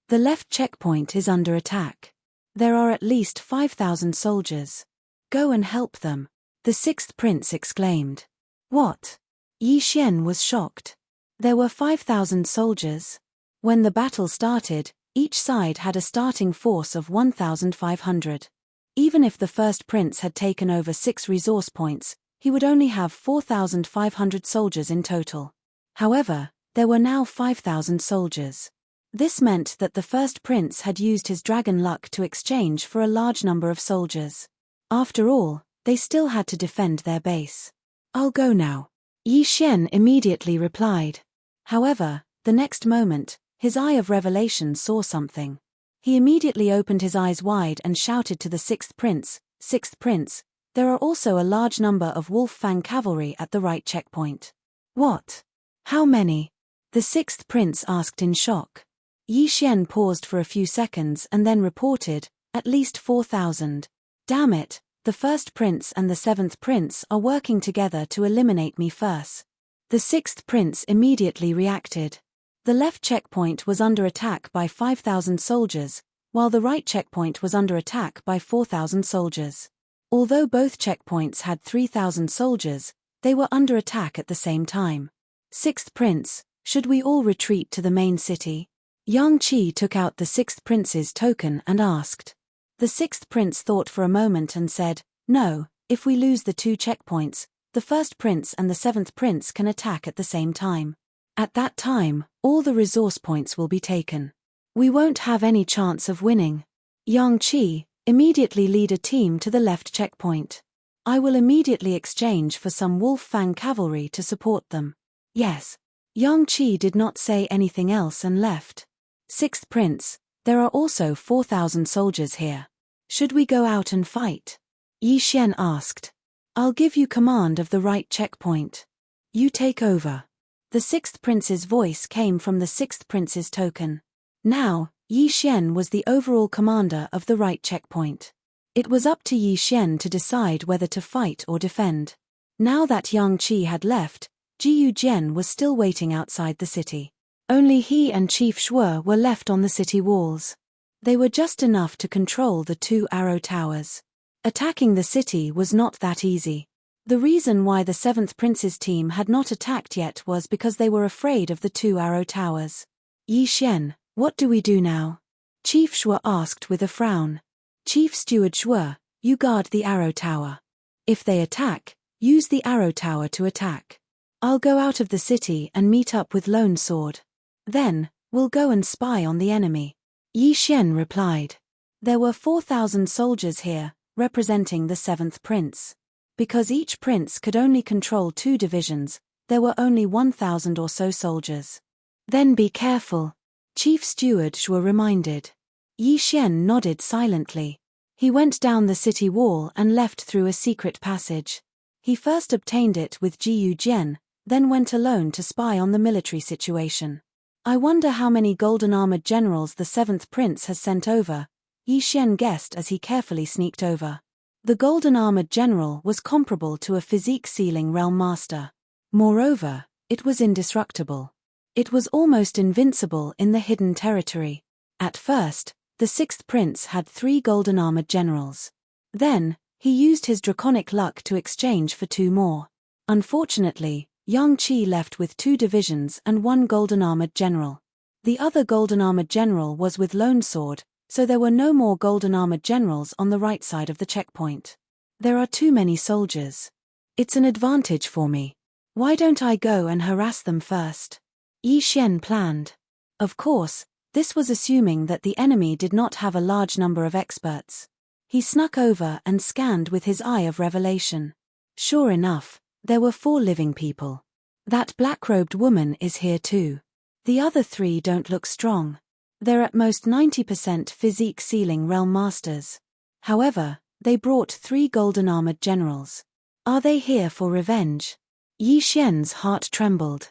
The left checkpoint is under attack. There are at least 5,000 soldiers. Go and help them, the sixth prince exclaimed. What? Yi Xian was shocked. There were 5,000 soldiers. When the battle started, each side had a starting force of 1,500. Even if the first prince had taken over 6 resource points, he would only have 4,500 soldiers in total. However, there were now 5,000 soldiers. This meant that the first prince had used his dragon luck to exchange for a large number of soldiers. After all, they still had to defend their base. I'll go now, Yi Xian immediately replied. However, the next moment, his eye of revelation saw something. He immediately opened his eyes wide and shouted to the sixth prince, "Sixth prince, there are also a large number of wolf fang cavalry at the right checkpoint." What? How many? The sixth prince asked in shock. Yi Xian paused for a few seconds and then reported, "At least 4,000. Damn it, the first prince and the seventh prince are working together to eliminate me first." The sixth prince immediately reacted. The left checkpoint was under attack by 5,000 soldiers, while the right checkpoint was under attack by 4,000 soldiers. Although both checkpoints had 3,000 soldiers, they were under attack at the same time. Sixth prince, should we all retreat to the main city? Yang Qi took out the sixth prince's token and asked. The sixth prince thought for a moment and said, "No, if we lose the 2 checkpoints, the first prince and the seventh prince can attack at the same time. At that time, all the resource points will be taken. We won't have any chance of winning. Yang Qi, immediately lead a team to the left checkpoint. I will immediately exchange for some wolf fang cavalry to support them." Yes. Yang Qi did not say anything else and left. Sixth prince, there are also 4,000 soldiers here. Should we go out and fight? Yi Xian asked. I'll give you command of the right checkpoint. You take over. The sixth prince's voice came from the sixth prince's token. Now, Yi Xian was the overall commander of the right checkpoint. It was up to Yi Xian to decide whether to fight or defend. Now that Yang Qi had left, Jiyu Jian was still waiting outside the city. Only he and Chief Shuo were left on the city walls. They were just enough to control the 2 arrow towers. Attacking the city was not that easy. The reason why the 7th Prince's team had not attacked yet was because they were afraid of the 2 arrow towers. Yi Xian, what do we do now? Chief Shuo asked with a frown. Chief Steward Shuo, you guard the arrow tower. If they attack, use the arrow tower to attack. I'll go out of the city and meet up with Lone Sword. Then, we'll go and spy on the enemy. Yi Xian replied. There were 4,000 soldiers here, representing the 7th Prince. Because each prince could only control 2 divisions, there were only 1,000 or so soldiers. Then be careful, Chief Steward Shuo reminded. Yi Xian nodded silently. He went down the city wall and left through a secret passage. He first obtained it with Jiyu Jian, then went alone to spy on the military situation. I wonder how many golden-armored generals the 7th Prince has sent over, Yi Xian guessed as he carefully sneaked over. The golden-armored general was comparable to a physique-sealing realm master. Moreover, it was indestructible. It was almost invincible in the hidden territory. At first, the 6th Prince had 3 golden-armored generals. Then, he used his draconic luck to exchange for 2 more. Unfortunately, Yang Qi left with 2 divisions and 1 golden-armored general. The other golden-armored general was with Lone Sword, so there were no more golden-armored generals on the right side of the checkpoint. There are too many soldiers. It's an advantage for me. Why don't I go and harass them first? Yi Xian planned. Of course, this was assuming that the enemy did not have a large number of experts. He snuck over and scanned with his eye of revelation. Sure enough, there were 4 living people. That black-robed woman is here too. The other 3 don't look strong. They're at most 90% physique-sealing realm masters. However, they brought 3 golden-armored generals. Are they here for revenge? Yi Xian's heart trembled.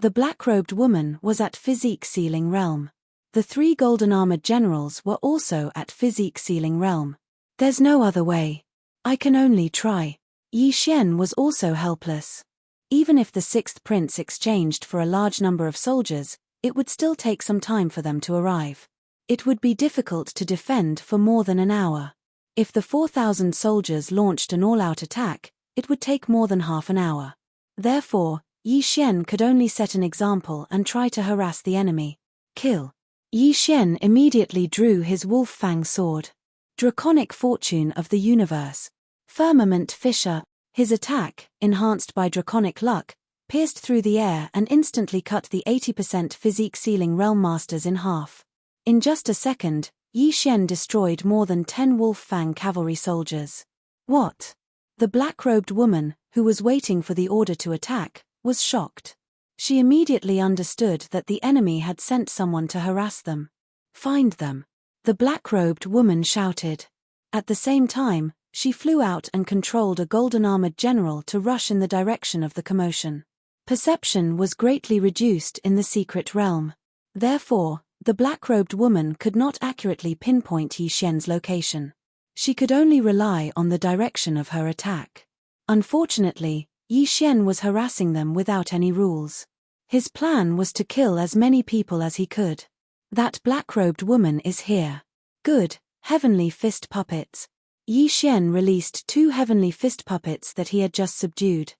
The black-robed woman was at physique ceiling realm. The 3 golden-armored generals were also at physique ceiling realm. There's no other way. I can only try. Yi Xian was also helpless. Even if the 6th prince exchanged for a large number of soldiers, it would still take some time for them to arrive. It would be difficult to defend for more than an hour. If the 4,000 soldiers launched an all-out attack, it would take more than half an hour. Therefore, Yi Xian could only set an example and try to harass the enemy. Kill. Yi Xian immediately drew his wolf fang sword. Draconic Fortune of the Universe. Firmament Fissure. His attack, enhanced by draconic luck, pierced through the air and instantly cut the 80% physique ceiling realm masters in half. In just a second, Yi Xian destroyed more than 10 wolf fang cavalry soldiers. What? The black-robed woman, who was waiting for the order to attack, was shocked. She immediately understood that the enemy had sent someone to harass them. Find them. The black-robed woman shouted. At the same time, she flew out and controlled a golden-armored general to rush in the direction of the commotion. Perception was greatly reduced in the secret realm. Therefore, the black-robed woman could not accurately pinpoint Yi Xian's location. She could only rely on the direction of her attack. Unfortunately, Yi Xian was harassing them without any rules. His plan was to kill as many people as he could. That black-robed woman is here. Good, heavenly fist puppets. Yi Xian released 2 heavenly fist puppets that he had just subdued.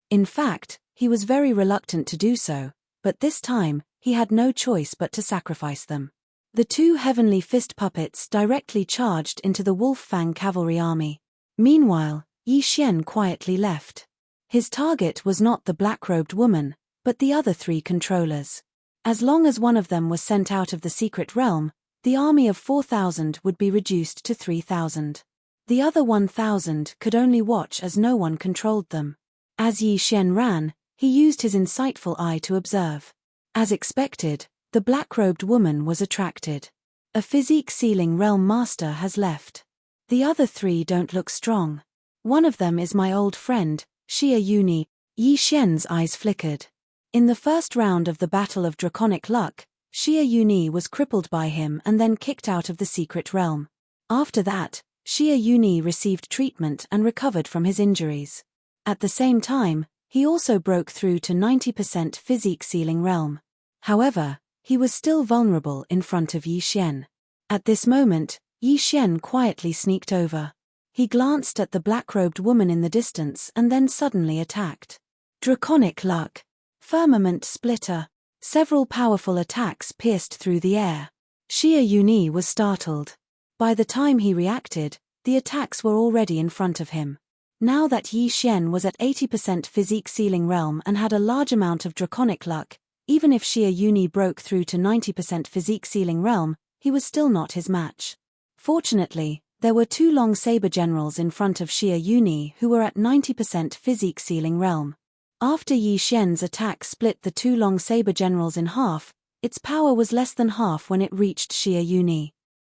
In fact, he was very reluctant to do so, but this time, he had no choice but to sacrifice them. The 2 heavenly fist puppets directly charged into the Wolf Fang cavalry army. Meanwhile, Yi Xian quietly left. His target was not the black-robed woman, but the other 3 controllers. As long as one of them was sent out of the secret realm, the army of 4,000 would be reduced to 3,000. The other 1,000 could only watch as no one controlled them. As Yi Xian ran, he used his insightful eye to observe. As expected, the black-robed woman was attracted. A physique ceiling realm master has left. The other 3 don't look strong. One of them is my old friend, Xia Yuni. Yi Xian's eyes flickered. In the first round of the Battle of Draconic Luck, Xia Yuni was crippled by him and then kicked out of the secret realm. After that, Xia Yuni received treatment and recovered from his injuries. At the same time, he also broke through to 90% physique ceiling realm. However, he was still vulnerable in front of Yi Xian. At this moment, Yi Xian quietly sneaked over. He glanced at the black-robed woman in the distance and then suddenly attacked. Draconic Luck. Firmament Splitter. Several powerful attacks pierced through the air. Xia Yuni was startled. By the time he reacted, the attacks were already in front of him. Now that Yi Xian was at 80% physique ceiling realm and had a large amount of draconic luck, even if Xia Yuni broke through to 90% physique ceiling realm, he was still not his match. Fortunately, there were 2 long saber generals in front of Xia Yuni who were at 90% physique ceiling realm. After Yi Xian's attack split the 2 long saber generals in half, its power was less than half when it reached Xia Yuni.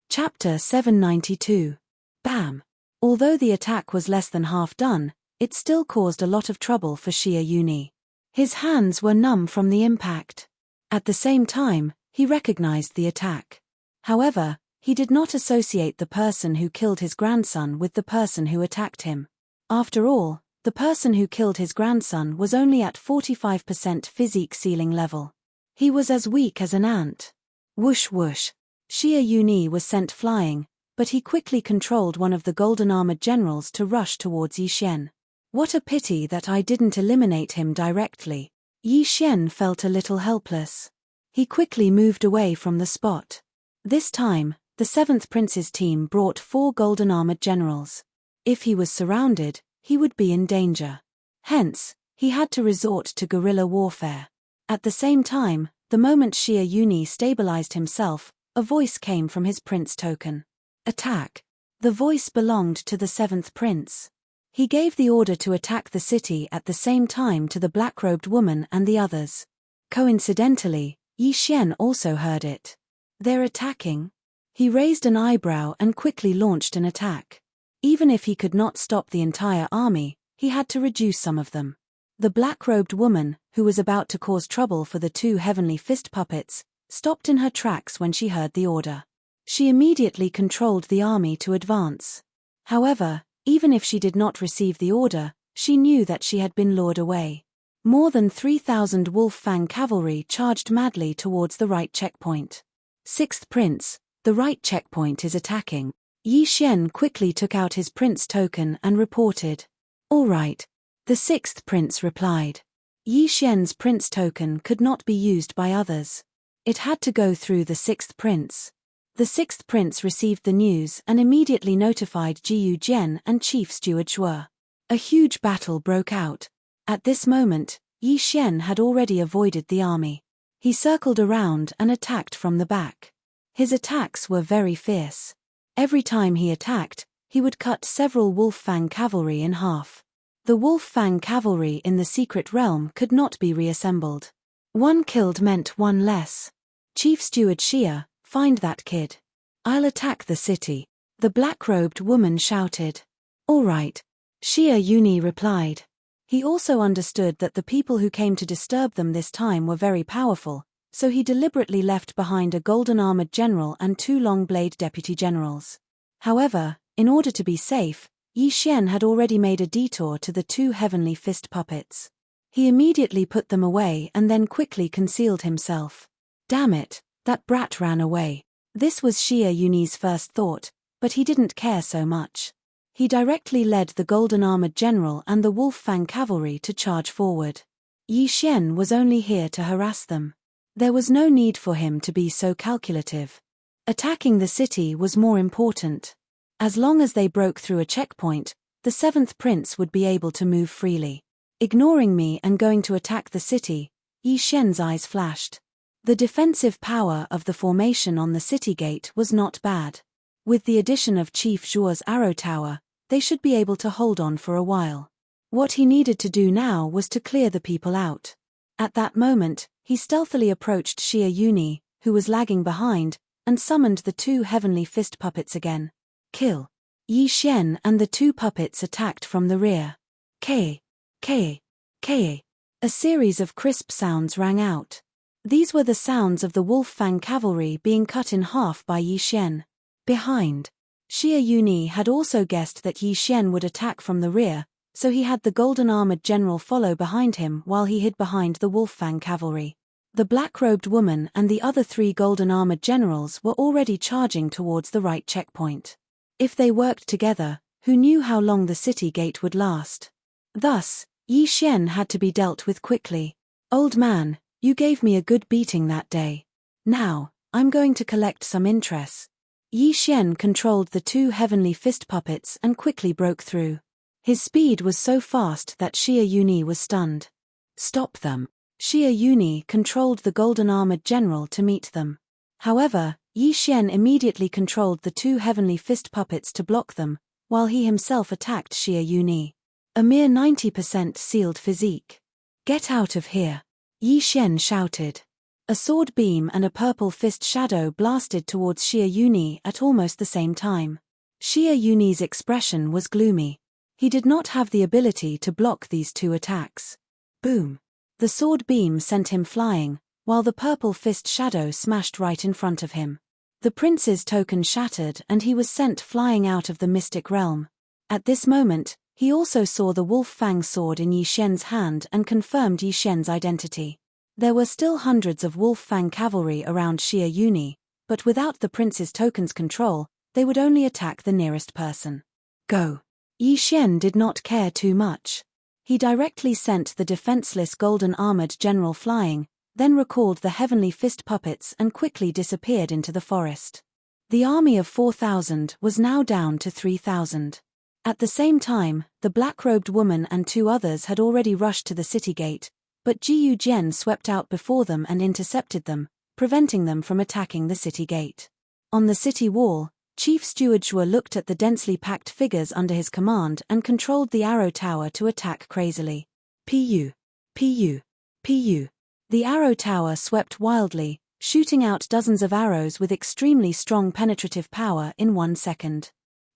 Chapter 792. Bam! Although the attack was less than half done, it still caused a lot of trouble for Xia Yuni. His hands were numb from the impact. At the same time, he recognized the attack. However, he did not associate the person who killed his grandson with the person who attacked him. After all, the person who killed his grandson was only at 45% physique ceiling level. He was as weak as an ant. Whoosh whoosh. Xia Yuni was sent flying, but he quickly controlled one of the golden-armored generals to rush towards Yi Xian. What a pity that I didn't eliminate him directly. Yi Xian felt a little helpless. He quickly moved away from the spot. This time, the 7th Prince's team brought 4 golden-armored generals. If he was surrounded, he would be in danger. Hence, he had to resort to guerrilla warfare. At the same time, the moment Xia Yuni stabilized himself, a voice came from his prince token. Attack. The voice belonged to the 7th Prince. He gave the order to attack the city at the same time to the black-robed woman and the others. Coincidentally, Yi Xian also heard it. They're attacking? He raised an eyebrow and quickly launched an attack. Even if he could not stop the entire army, he had to reduce some of them. The black-robed woman, who was about to cause trouble for the two heavenly fist puppets, stopped in her tracks when she heard the order. She immediately controlled the army to advance. However, even if she did not receive the order, she knew that she had been lured away. More than 3,000 Wolf Fang cavalry charged madly towards the right checkpoint. Sixth Prince, the right checkpoint is attacking. Yi Xian quickly took out his prince token and reported. All right. The sixth prince replied. Yi Xian's prince token could not be used by others. It had to go through the sixth prince. The sixth prince received the news and immediately notified Jiyu Jian and Chief Steward Zhuo. A huge battle broke out. At this moment, Yi Xian had already avoided the army. He circled around and attacked from the back. His attacks were very fierce. Every time he attacked, he would cut several Wolf Fang cavalry in half. The Wolf Fang cavalry in the secret realm could not be reassembled. One killed meant one less. Chief Steward Xia, find that kid. I'll attack the city. The black-robed woman shouted. All right. Xia Yuni replied. He also understood that the people who came to disturb them this time were very powerful, so he deliberately left behind a golden-armored general and two long-blade deputy generals. However, in order to be safe, Yi Xian had already made a detour to the two heavenly fist puppets. He immediately put them away and then quickly concealed himself. Damn it, that brat ran away. This was Xia Yuni's first thought, but he didn't care so much. He directly led the golden-armored general and the Wolf Fang cavalry to charge forward. Yi Xian was only here to harass them. There was no need for him to be so calculative. Attacking the city was more important. As long as they broke through a checkpoint, the seventh prince would be able to move freely. Ignoring me and going to attack the city, Yi Xian's eyes flashed. The defensive power of the formation on the city gate was not bad. With the addition of Chief Zhuo's arrow tower, they should be able to hold on for a while. What he needed to do now was to clear the people out. At that moment, he stealthily approached Xia Yuni, who was lagging behind, and summoned the two heavenly fist puppets again. Kill. Yi Xian and the two puppets attacked from the rear. K. K. K. A series of crisp sounds rang out. These were the sounds of the Wolf Fang cavalry being cut in half by Yi Xian. Behind. Xia Yuni had also guessed that Yi Xian would attack from the rear, so he had the golden-armored general follow behind him while he hid behind the Wolf Fang cavalry. The black-robed woman and the other three golden-armored generals were already charging towards the right checkpoint. If they worked together, who knew how long the city gate would last? Thus, Yi Xian had to be dealt with quickly. Old man, you gave me a good beating that day. Now, I'm going to collect some interest. Yi Xian controlled the two heavenly fist puppets and quickly broke through. His speed was so fast that Xia Yuni was stunned. Stop them. Xia Yuni controlled the golden-armored general to meet them. However, Yi Xian immediately controlled the two heavenly fist puppets to block them, while he himself attacked Xia Yuni. A mere 90% sealed physique. Get out of here. Yi Xian shouted. A sword beam and a purple fist shadow blasted towards Xia Yuni at almost the same time. Xia Yuni's expression was gloomy. He did not have the ability to block these two attacks. Boom. The sword beam sent him flying, while the purple fist shadow smashed right in front of him. The prince's token shattered and he was sent flying out of the mystic realm. At this moment, he also saw the Wolf Fang sword in Yi Xian's hand and confirmed Yi Xian's identity. There were still hundreds of Wolf Fang cavalry around Xia Yuni, but without the prince's token's control, they would only attack the nearest person. Go. Yi Xian did not care too much. He directly sent the defenseless golden-armored general flying, then recalled the heavenly fist puppets and quickly disappeared into the forest. The army of 4,000 was now down to 3,000. At the same time, the black-robed woman and two others had already rushed to the city gate, but Jiyu Jian swept out before them and intercepted them, preventing them from attacking the city gate. On the city wall, Chief Steward Zhuo looked at the densely packed figures under his command and controlled the arrow tower to attack crazily. Pu. Pu. Pu. The arrow tower swept wildly, shooting out dozens of arrows with extremely strong penetrative power in 1 second.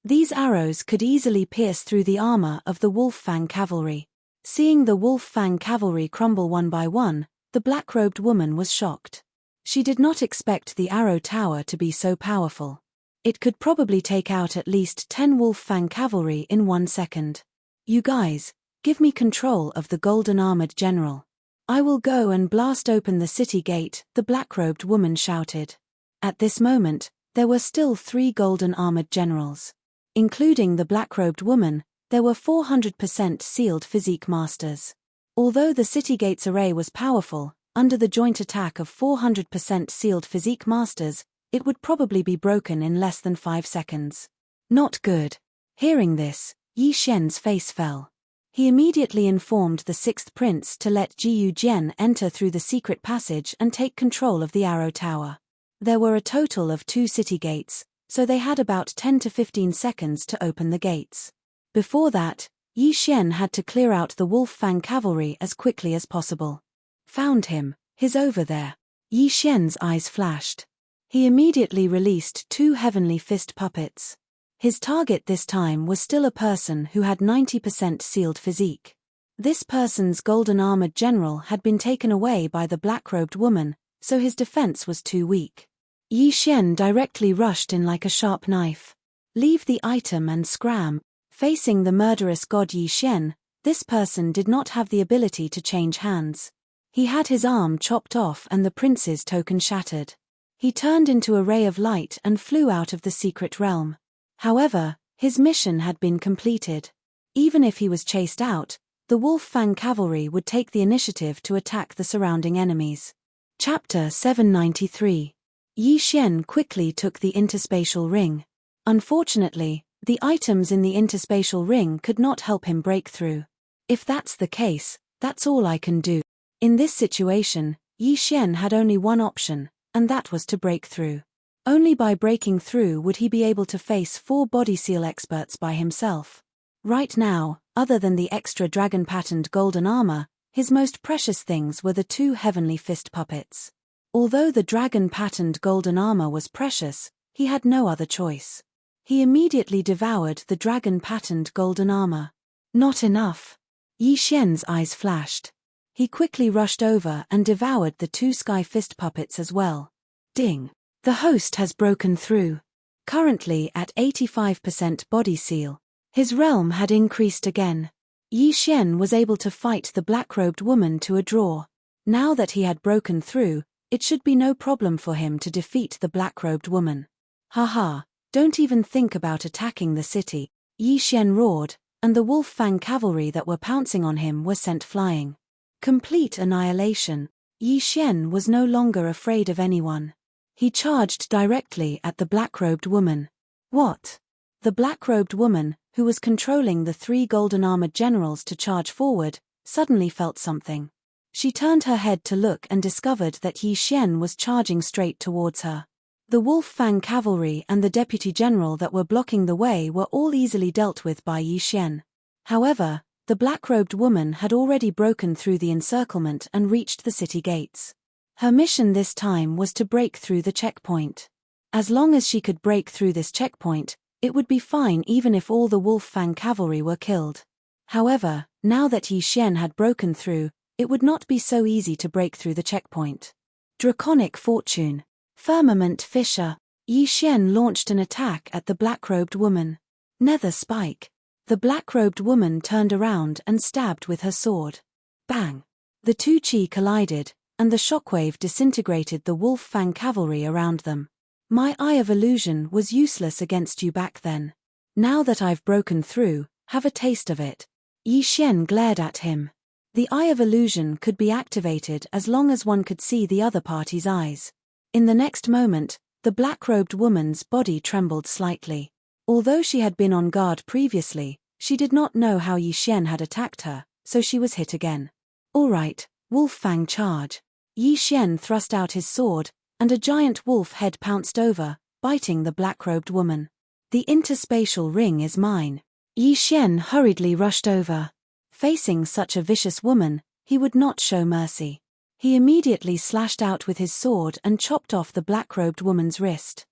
These arrows could easily pierce through the armor of the Wolf Fang cavalry. Seeing the wolf fang cavalry crumble one by one, the black-robed woman was shocked. She did not expect the arrow tower to be so powerful. It could probably take out at least 10 wolf fang cavalry in 1 second. You guys, give me control of the golden-armored general. I will go and blast open the city gate, the black-robed woman shouted. At this moment, there were still 3 golden-armored generals. Including the black-robed woman, there were 400% sealed physique masters. Although the city gate's array was powerful, under the joint attack of 400% sealed physique masters, it would probably be broken in less than 5 seconds. Not good. Hearing this, Yi Xian's face fell. He immediately informed the 6th prince to let Jiyu Jian enter through the secret passage and take control of the arrow tower. There were a total of 2 city gates, so they had about 10 to 15 seconds to open the gates. Before that, Yi Xian had to clear out the wolf fang cavalry as quickly as possible. Found him, he's over there. Yi Xian's eyes flashed. He immediately released 2 heavenly fist puppets. His target this time was still a person who had 90% sealed physique. This person's golden-armored general had been taken away by the black-robed woman, so his defense was too weak. Yi Xian directly rushed in like a sharp knife. Leave the item and scram. Facing the murderous god Yi Xian, this person did not have the ability to change hands. He had his arm chopped off and the prince's token shattered. He turned into a ray of light and flew out of the secret realm. However, his mission had been completed. Even if he was chased out, the wolf fang cavalry would take the initiative to attack the surrounding enemies. Chapter 793. Yi Xian quickly took the interspatial ring. Unfortunately, the items in the interspatial ring could not help him break through. If that's the case, that's all I can do. In this situation, Yi Xian had only one option, and that was to break through. Only by breaking through would he be able to face 4 body seal experts by himself. Right now, other than the extra dragon-patterned golden armor, his most precious things were the 2 heavenly fist puppets. Although the dragon-patterned golden armor was precious, he had no other choice. He immediately devoured the dragon-patterned golden armor. Not enough. Yi Xian's eyes flashed. He quickly rushed over and devoured the 2 sky fist puppets as well. Ding! The host has broken through. Currently at 85% body seal, his realm had increased again. Yi Xian was able to fight the black-robed woman to a draw. Now that he had broken through, it should be no problem for him to defeat the black-robed woman. Haha, don't even think about attacking the city, Yi Xian roared, and the wolf fang cavalry that were pouncing on him were sent flying. Complete annihilation. Yi Xian was no longer afraid of anyone. He charged directly at the black-robed woman. What? The black-robed woman, who was controlling the 3 golden-armored generals to charge forward, suddenly felt something. She turned her head to look and discovered that Yi Xian was charging straight towards her. The wolf fang cavalry and the deputy general that were blocking the way were all easily dealt with by Yi Xian. However, the black-robed woman had already broken through the encirclement and reached the city gates. Her mission this time was to break through the checkpoint. As long as she could break through this checkpoint, it would be fine even if all the wolf fang cavalry were killed. However, now that Yi Xian had broken through, it would not be so easy to break through the checkpoint. Draconic Fortune. Firmament Fissure. Yi Xian launched an attack at the black-robed woman. Nether Spike. The black-robed woman turned around and stabbed with her sword. Bang! The 2 chi collided, and the shockwave disintegrated the wolf fang cavalry around them. My Eye of Illusion was useless against you back then. Now that I've broken through, have a taste of it. Yi Xian glared at him. The Eye of Illusion could be activated as long as one could see the other party's eyes. In the next moment, the black-robed woman's body trembled slightly. Although she had been on guard previously, she did not know how Yi Xian had attacked her, so she was hit again. All right, wolf fang charge. Yi Xian thrust out his sword, and a giant wolf head pounced over, biting the black-robed woman. The interspatial ring is mine. Yi Xian hurriedly rushed over. Facing such a vicious woman, he would not show mercy. He immediately slashed out with his sword and chopped off the black-robed woman's wrist.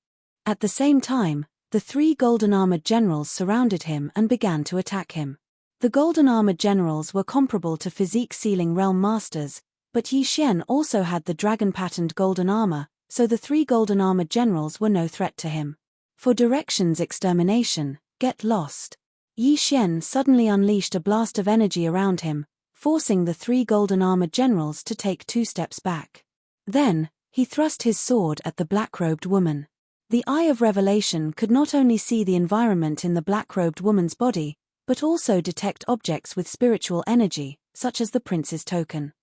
At the same time, the 3 golden-armored generals surrounded him and began to attack him. The golden armored generals were comparable to physique-sealing realm masters, but Yi Xian also had the dragon-patterned golden armor, so the three golden armored generals were no threat to him. For directions extermination, get lost. Yi Xian suddenly unleashed a blast of energy around him, forcing the three golden armored generals to take 2 steps back. Then, he thrust his sword at the black-robed woman. The Eye of Revelation could not only see the environment in the black-robed woman's body, but also detect objects with spiritual energy, such as the prince's token.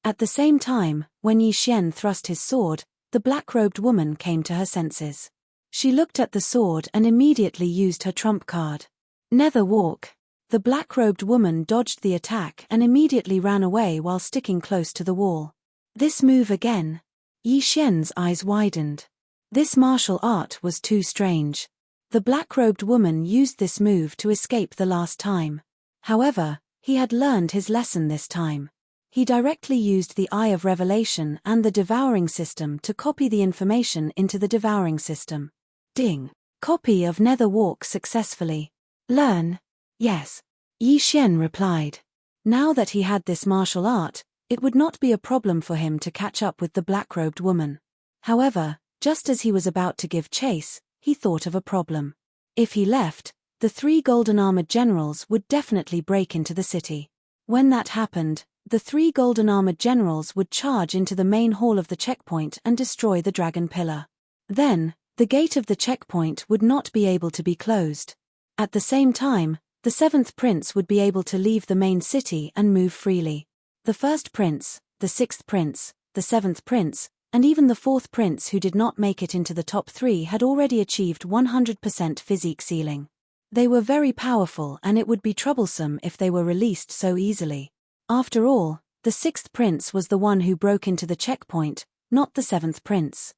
At the same time, when Yi Xian thrust his sword, the black-robed woman came to her senses. She looked at the sword and immediately used her trump card. Nether walk. The black-robed woman dodged the attack and immediately ran away while sticking close to the wall. This move again. Yi Xian's eyes widened. This martial art was too strange. The black-robed woman used this move to escape the last time. However, he had learned his lesson this time. He directly used the Eye of Revelation and the Devouring system to copy the information into the Devouring system. Ding. Copy of Nether walk successfully. Learn. Yes. Yi Xian replied. Now that he had this martial art, it would not be a problem for him to catch up with the black-robed woman. However, just as he was about to give chase, he thought of a problem. If he left, the three golden armored generals would definitely break into the city. When that happened, the three golden armored generals would charge into the main hall of the checkpoint and destroy the dragon pillar. Then, the gate of the checkpoint would not be able to be closed. At the same time, the seventh prince would be able to leave the main city and move freely. The first prince, the sixth prince, the seventh prince, and even the fourth prince who did not make it into the top 3 had already achieved 100% physique sealing. They were very powerful and it would be troublesome if they were released so easily. After all, the sixth prince was the one who broke into the checkpoint, not the seventh prince.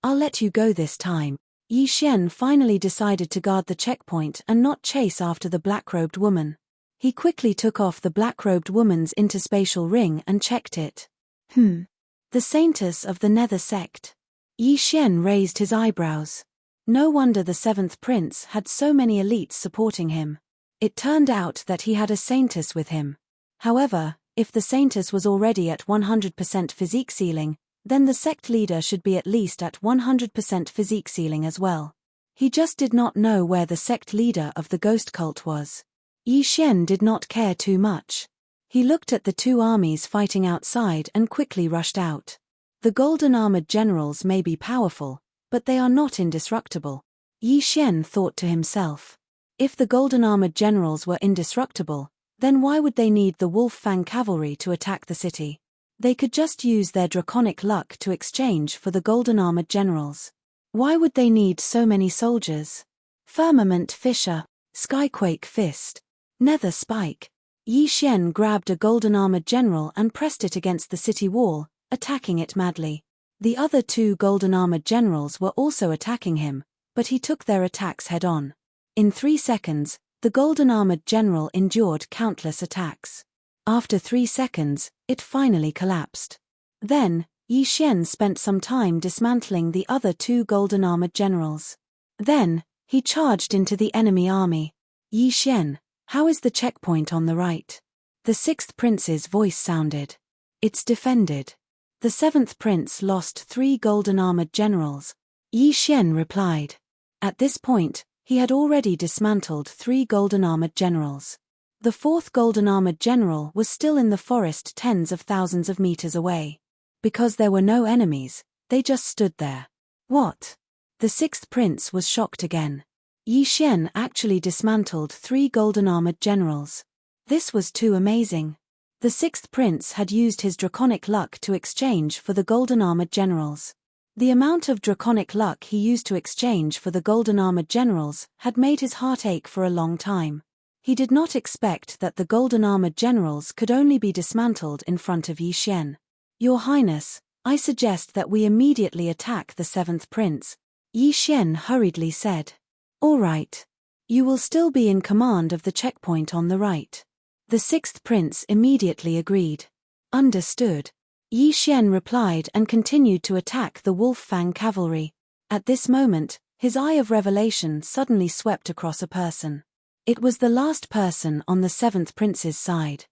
I'll let you go this time. Yi Xian finally decided to guard the checkpoint and not chase after the black-robed woman. He quickly took off the black-robed woman's interspatial ring and checked it. The Saintess of the Nether sect. Yi Xian raised his eyebrows. No wonder the seventh prince had so many elites supporting him. It turned out that he had a Saintess with him. However, if the Saintess was already at 100% physique sealing, then the sect leader should be at least at 100% physique sealing as well. He just did not know where the sect leader of the ghost cult was. Yi Xian did not care too much. He looked at the two armies fighting outside and quickly rushed out. The golden armored generals may be powerful, but they are not indestructible. Yi Xian thought to himself. If the golden armored generals were indestructible, then why would they need the Wolf Fang cavalry to attack the city? They could just use their draconic luck to exchange for the golden armored generals. Why would they need so many soldiers? Firmament Fissure, Skyquake Fist, Nether Spike. Yi Xian grabbed a golden armored general and pressed it against the city wall, attacking it madly. The other two golden armored generals were also attacking him, but he took their attacks head-on. In 3 seconds, the golden armored general endured countless attacks. After 3 seconds, it finally collapsed. Then, Yi Xian spent some time dismantling the other two golden armored generals. Then, he charged into the enemy army. Yi Xian, how is the checkpoint on the right? The sixth prince's voice sounded. It's defended. The seventh prince lost 3 golden armored generals. Yi Xian replied. At this point, he had already dismantled 3 golden armored generals. The fourth golden armored general was still in the forest tens of thousands of meters away. Because there were no enemies, they just stood there. What? The sixth prince was shocked again. Yi Xian actually dismantled 3 golden armored generals. This was too amazing. The sixth prince had used his draconic luck to exchange for the golden armored generals. The amount of draconic luck he used to exchange for the golden armored generals had made his heart ache for a long time. He did not expect that the golden armored generals could only be dismantled in front of Yi Xian. Your Highness, I suggest that we immediately attack the seventh prince, Yi Xian hurriedly said. All right. You will still be in command of the checkpoint on the right. The sixth prince immediately agreed. Understood. Yi Xian replied and continued to attack the Wolf Fang cavalry. At this moment, his Eye of Revelation suddenly swept across a person. It was the last person on the seventh prince's side.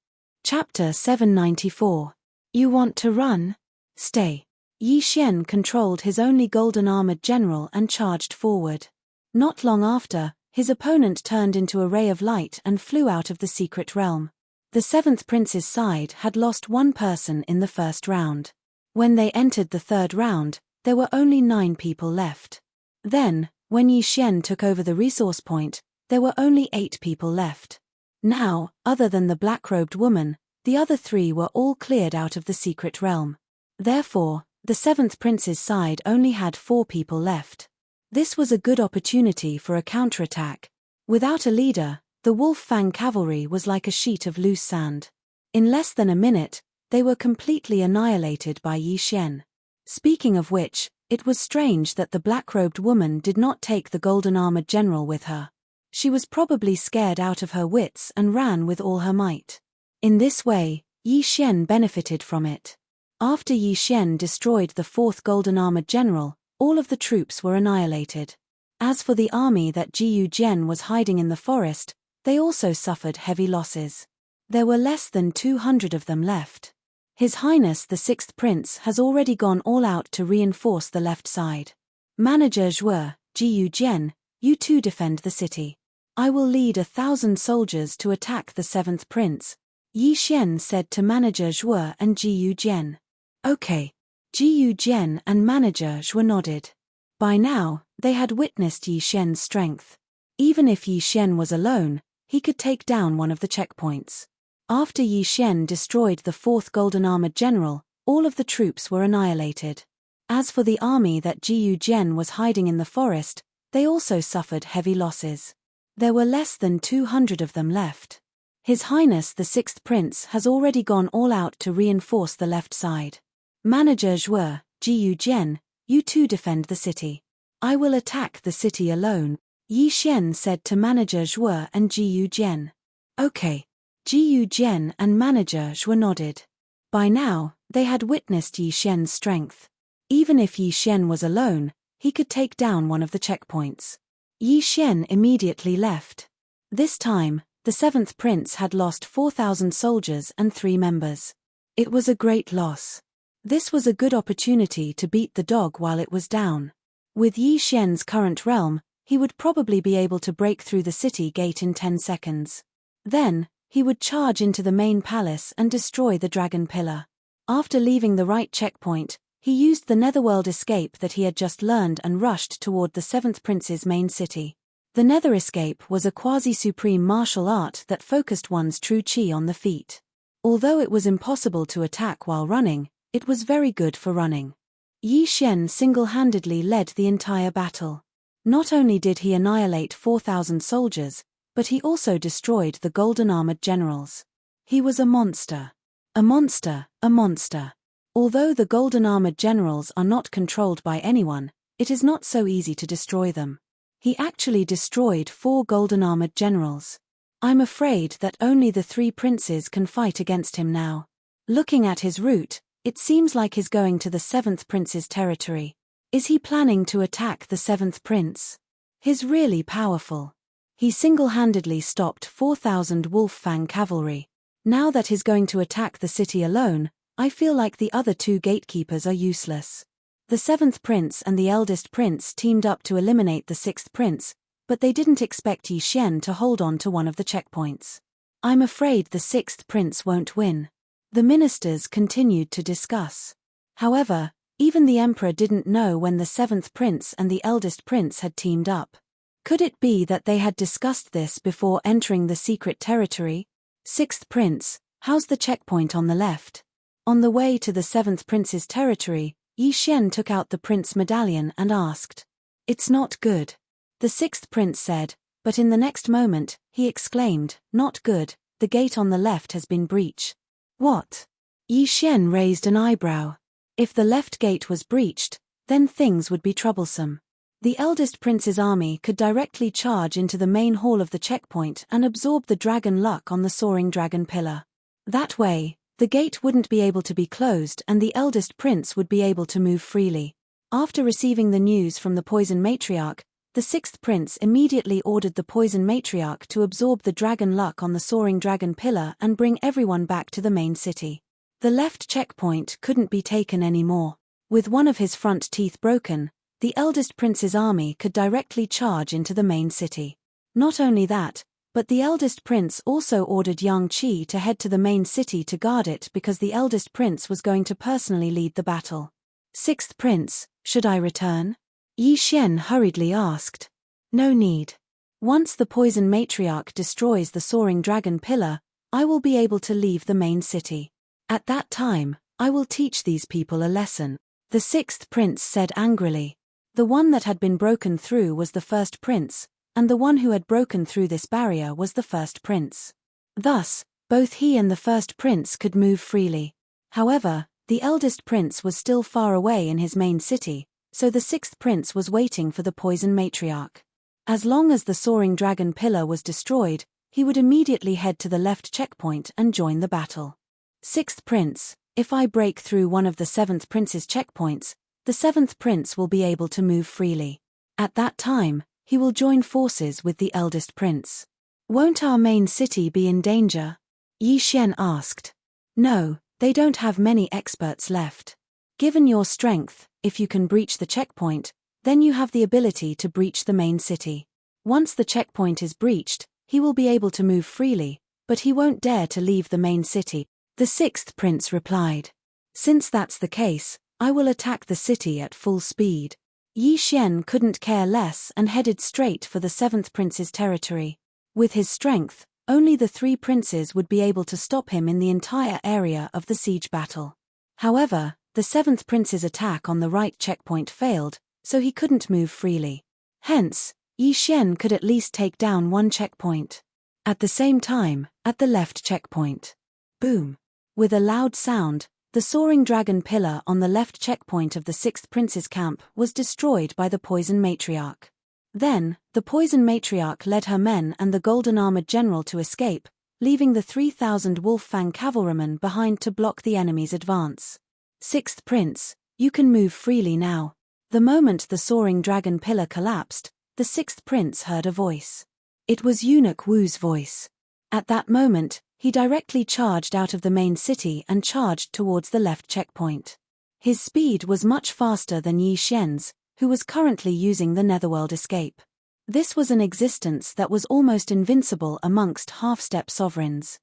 Chapter 794. You want to run? Stay. Yi Xian controlled his only golden-armored general and charged forward. Not long after, his opponent turned into a ray of light and flew out of the secret realm. The seventh prince's side had lost one person in the first round. When they entered the third round, there were only 9 people left. Then, when Yi Xian took over the resource point, there were only 8 people left. Now, other than the black-robed woman, the other 3 were all cleared out of the secret realm. Therefore, the seventh prince's side only had 4 people left. This was a good opportunity for a counterattack. Without a leader, the Wolf Fang cavalry was like a sheet of loose sand. In less than a minute, they were completely annihilated by Yi Xian. Speaking of which, it was strange that the black-robed woman did not take the golden-armored general with her. She was probably scared out of her wits and ran with all her might. In this way, Yi Xian benefited from it. After Yi Xian destroyed the 4th golden-armored general, all of the troops were annihilated. As for the army that Jiyu Jian was hiding in the forest, they also suffered heavy losses. There were less than 200 of them left. His Highness the 6th Prince has already gone all out to reinforce the left side. Manager Zhuo, Jiyu Jian, you too defend the city. I will lead 1,000 soldiers to attack the 7th Prince, Yi Xian said to Manager Zhuo and Jiyu Jian. Okay. Jiyu Jian and Manager Zhuo nodded. By now, they had witnessed Yi Xian's strength. Even if Yi Xian was alone, he could take down one of the checkpoints. After Yi Xian destroyed the 4th golden-armored general, all of the troops were annihilated. As for the army that Jiyu Jian was hiding in the forest, they also suffered heavy losses. There were less than 200 of them left. His Highness the 6th Prince has already gone all out to reinforce the left side. Manager Zhuo, Jiyu Jian, you too defend the city. I will attack the city alone, Yi Xian said to Manager Zhuo and Jiyu Jian. Okay. Jiyu Jian and Manager Zhuo nodded. By now, they had witnessed Yi Xian's strength. Even if Yi Xian was alone, he could take down one of the checkpoints. Yi Xian immediately left. This time, the 7th Prince had lost 4,000 soldiers and 3 members. It was a great loss. This was a good opportunity to beat the dog while it was down. With Yi Xian's current realm, he would probably be able to break through the city gate in 10 seconds. Then, he would charge into the main palace and destroy the dragon pillar. After leaving the right checkpoint, he used the netherworld escape that he had just learned and rushed toward the 7th Prince's main city. The nether escape was a quasi-supreme martial art that focused one's true chi on the feet. Although it was impossible to attack while running, it was very good for running. Yi Xian single-handedly led the entire battle. Not only did he annihilate 4,000 soldiers, but he also destroyed the golden-armored generals. He was a monster. A monster, a monster. Although the golden-armored generals are not controlled by anyone, it is not so easy to destroy them. He actually destroyed 4 golden-armored generals. I'm afraid that only the 3 princes can fight against him now. Looking at his route, it seems like he's going to the 7th Prince's territory. Is he planning to attack the 7th Prince? He's really powerful. He single-handedly stopped 4,000 Wolf Fang cavalry. Now that he's going to attack the city alone, I feel like the other 2 gatekeepers are useless. The 7th Prince and the eldest prince teamed up to eliminate the 6th Prince, but they didn't expect Yi Xian to hold on to one of the checkpoints. I'm afraid the 6th Prince won't win. The ministers continued to discuss. However, even the emperor didn't know when the 7th Prince and the eldest prince had teamed up. Could it be that they had discussed this before entering the secret territory? 6th Prince, how's the checkpoint on the left? On the way to the 7th Prince's territory, Yi Xian took out the Prince medallion and asked. It's not good. The 6th Prince said, but in the next moment, he exclaimed, not good, the gate on the left has been breached. What? Yi Xian raised an eyebrow. If the left gate was breached, then things would be troublesome. The eldest prince's army could directly charge into the main hall of the checkpoint and absorb the dragon luck on the soaring dragon pillar. That way, the gate wouldn't be able to be closed and the eldest prince would be able to move freely. After receiving the news from the poison matriarch, the sixth prince immediately ordered the poison matriarch to absorb the dragon luck on the soaring dragon pillar and bring everyone back to the main city. The left checkpoint couldn't be taken anymore. With one of his front teeth broken, the eldest prince's army could directly charge into the main city. Not only that, but the eldest prince also ordered Yang Qi to head to the main city to guard it because the eldest prince was going to personally lead the battle. Sixth prince, should I return? Yi Xian hurriedly asked. No need. Once the poison matriarch destroys the soaring dragon pillar, I will be able to leave the main city. At that time, I will teach these people a lesson. The sixth prince said angrily. The one that had been broken through was the first prince, and the one who had broken through this barrier was the first prince. Thus, both he and the first prince could move freely. However, the eldest prince was still far away in his main city, so the sixth prince was waiting for the poison matriarch. As long as the soaring dragon pillar was destroyed, he would immediately head to the left checkpoint and join the battle. Sixth prince, if I break through one of the seventh prince's checkpoints, the seventh prince will be able to move freely. At that time, he will join forces with the eldest prince. Won't our main city be in danger? Yi Xian asked. No, they don't have many experts left. Given your strength, if you can breach the checkpoint, then you have the ability to breach the main city. Once the checkpoint is breached, he will be able to move freely, but he won't dare to leave the main city. The sixth prince replied. Since that's the case, I will attack the city at full speed. Yi Xian couldn't care less and headed straight for the seventh prince's territory. With his strength, only the three princes would be able to stop him in the entire area of the siege battle. However, the seventh prince's attack on the right checkpoint failed, so he couldn't move freely. Hence, Yi Xian could at least take down one checkpoint. At the same time, at the left checkpoint. Boom! With a loud sound, the soaring dragon pillar on the left checkpoint of the sixth prince's camp was destroyed by the poison matriarch. Then, the poison matriarch led her men and the golden-armored general to escape, leaving the 3,000 wolf-fang cavalrymen behind to block the enemy's advance. Sixth prince, you can move freely now. The moment the soaring dragon pillar collapsed, the sixth prince heard a voice. It was Eunuch Wu's voice. At that moment, he directly charged out of the main city and charged towards the left checkpoint. His speed was much faster than Yi Xian's, who was currently using the Netherworld escape. This was an existence that was almost invincible amongst half-step sovereigns.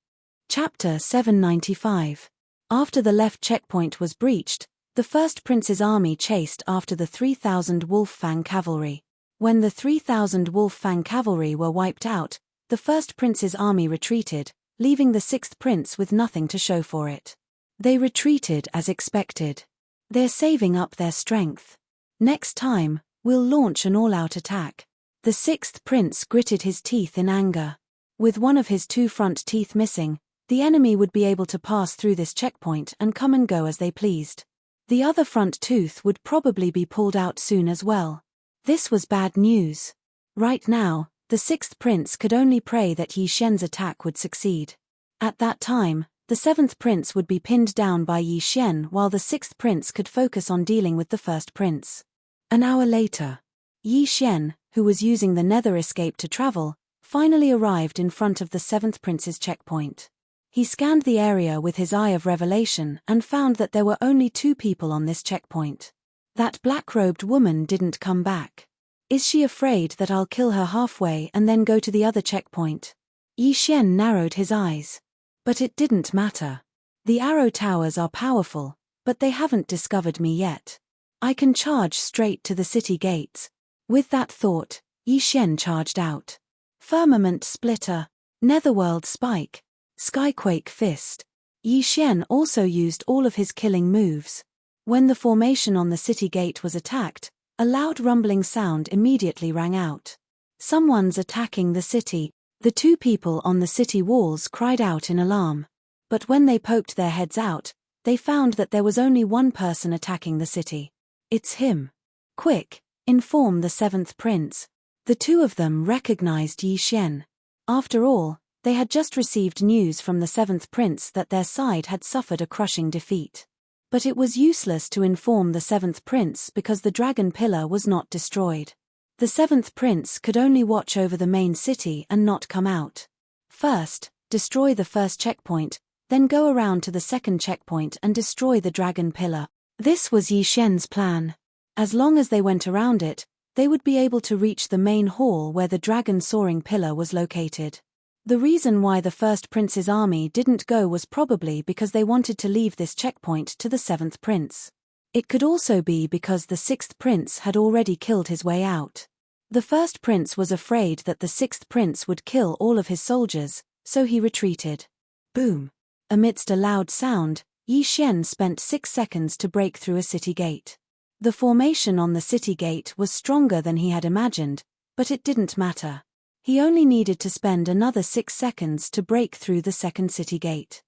Chapter 795. After the left checkpoint was breached, the first prince's army chased after the 3,000 wolf-fang cavalry. When the 3,000 wolf-fang cavalry were wiped out, the first prince's army retreated, leaving the sixth prince with nothing to show for it. They retreated as expected. They're saving up their strength. Next time, we'll launch an all-out attack. The sixth prince gritted his teeth in anger. With one of his two front teeth missing, the enemy would be able to pass through this checkpoint and come and go as they pleased. The other front tooth would probably be pulled out soon as well. This was bad news. Right now, the sixth prince could only pray that Yi Xian's attack would succeed. At that time, the seventh prince would be pinned down by Yi Xian while the sixth prince could focus on dealing with the first prince. An hour later, Yi Xian, who was using the nether escape to travel, finally arrived in front of the seventh prince's checkpoint. He scanned the area with his eye of revelation and found that there were only two people on this checkpoint. That black-robed woman didn't come back. Is she afraid that I'll kill her halfway and then go to the other checkpoint? Yi Xian narrowed his eyes. But it didn't matter. The arrow towers are powerful, but they haven't discovered me yet. I can charge straight to the city gates. With that thought, Yi Xian charged out. Firmament Splitter, Netherworld Spike, Skyquake Fist. Yi Xian also used all of his killing moves. When the formation on the city gate was attacked, a loud rumbling sound immediately rang out. Someone's attacking the city. The two people on the city walls cried out in alarm. But when they poked their heads out, they found that there was only one person attacking the city. It's him. Quick, inform the seventh prince. The two of them recognized Yi Xian. After all, they had just received news from the seventh prince that their side had suffered a crushing defeat. But it was useless to inform the seventh prince because the dragon pillar was not destroyed. The seventh prince could only watch over the main city and not come out. First, destroy the first checkpoint, then go around to the second checkpoint and destroy the dragon pillar. This was Yi Xian's plan. As long as they went around it, they would be able to reach the main hall where the dragon soaring pillar was located. The reason why the first prince's army didn't go was probably because they wanted to leave this checkpoint to the seventh prince. It could also be because the sixth prince had already killed his way out. The first prince was afraid that the sixth prince would kill all of his soldiers, so he retreated. Boom! Amidst a loud sound, Yi Xian spent 6 seconds to break through a city gate. The formation on the city gate was stronger than he had imagined, but it didn't matter. He only needed to spend another 6 seconds to break through the second city gate.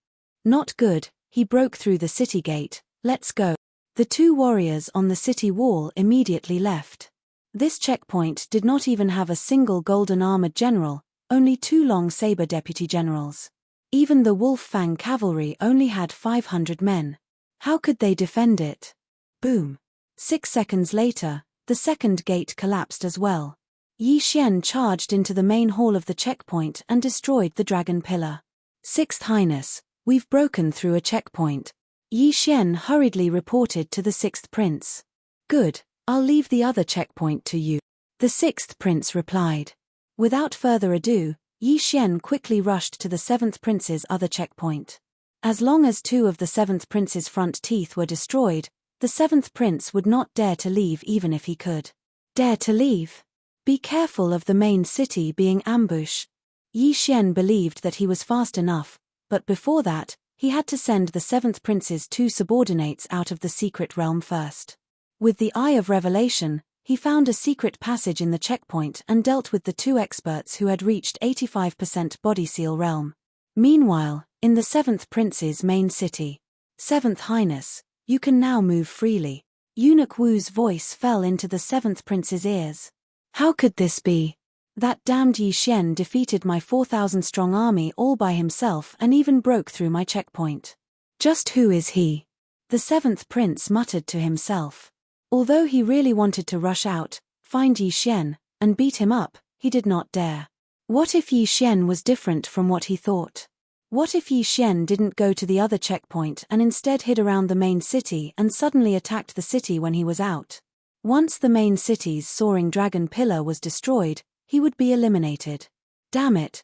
Not good, he broke through the city gate. Let's go. The 2 warriors on the city wall immediately left. This checkpoint did not even have a single golden armored general, only 2 long saber deputy generals. Even the Wolf Fang cavalry only had 500 men. How could they defend it? Boom. 6 seconds later, the second gate collapsed as well. Yi Xian charged into the main hall of the checkpoint and destroyed the dragon pillar. Sixth Highness, we've broken through a checkpoint. Yi Xian hurriedly reported to the sixth prince. Good, I'll leave the other checkpoint to you. The sixth prince replied. Without further ado, Yi Xian quickly rushed to the seventh prince's other checkpoint. As long as 2 of the seventh prince's front teeth were destroyed, the seventh prince would not dare to leave even if he could. Dare to leave? Be careful of the main city being ambushed. Yi Xian believed that he was fast enough, but before that, he had to send the seventh prince's 2 subordinates out of the secret realm first. With the Eye of Revelation, he found a secret passage in the checkpoint and dealt with the 2 experts who had reached 85% body seal realm. Meanwhile, in the seventh prince's main city, Seventh Highness, you can now move freely. Eunuch Wu's voice fell into the seventh prince's ears. How could this be? That damned Yi Xian defeated my 4,000-strong army all by himself and even broke through my checkpoint. Just who is he? The seventh prince muttered to himself. Although he really wanted to rush out, find Yi Xian, and beat him up, he did not dare. What if Yi Xian was different from what he thought? What if Yi Xian didn't go to the other checkpoint and instead hid around the main city and suddenly attacked the city when he was out? Once the main city's soaring dragon pillar was destroyed, he would be eliminated. Damn it,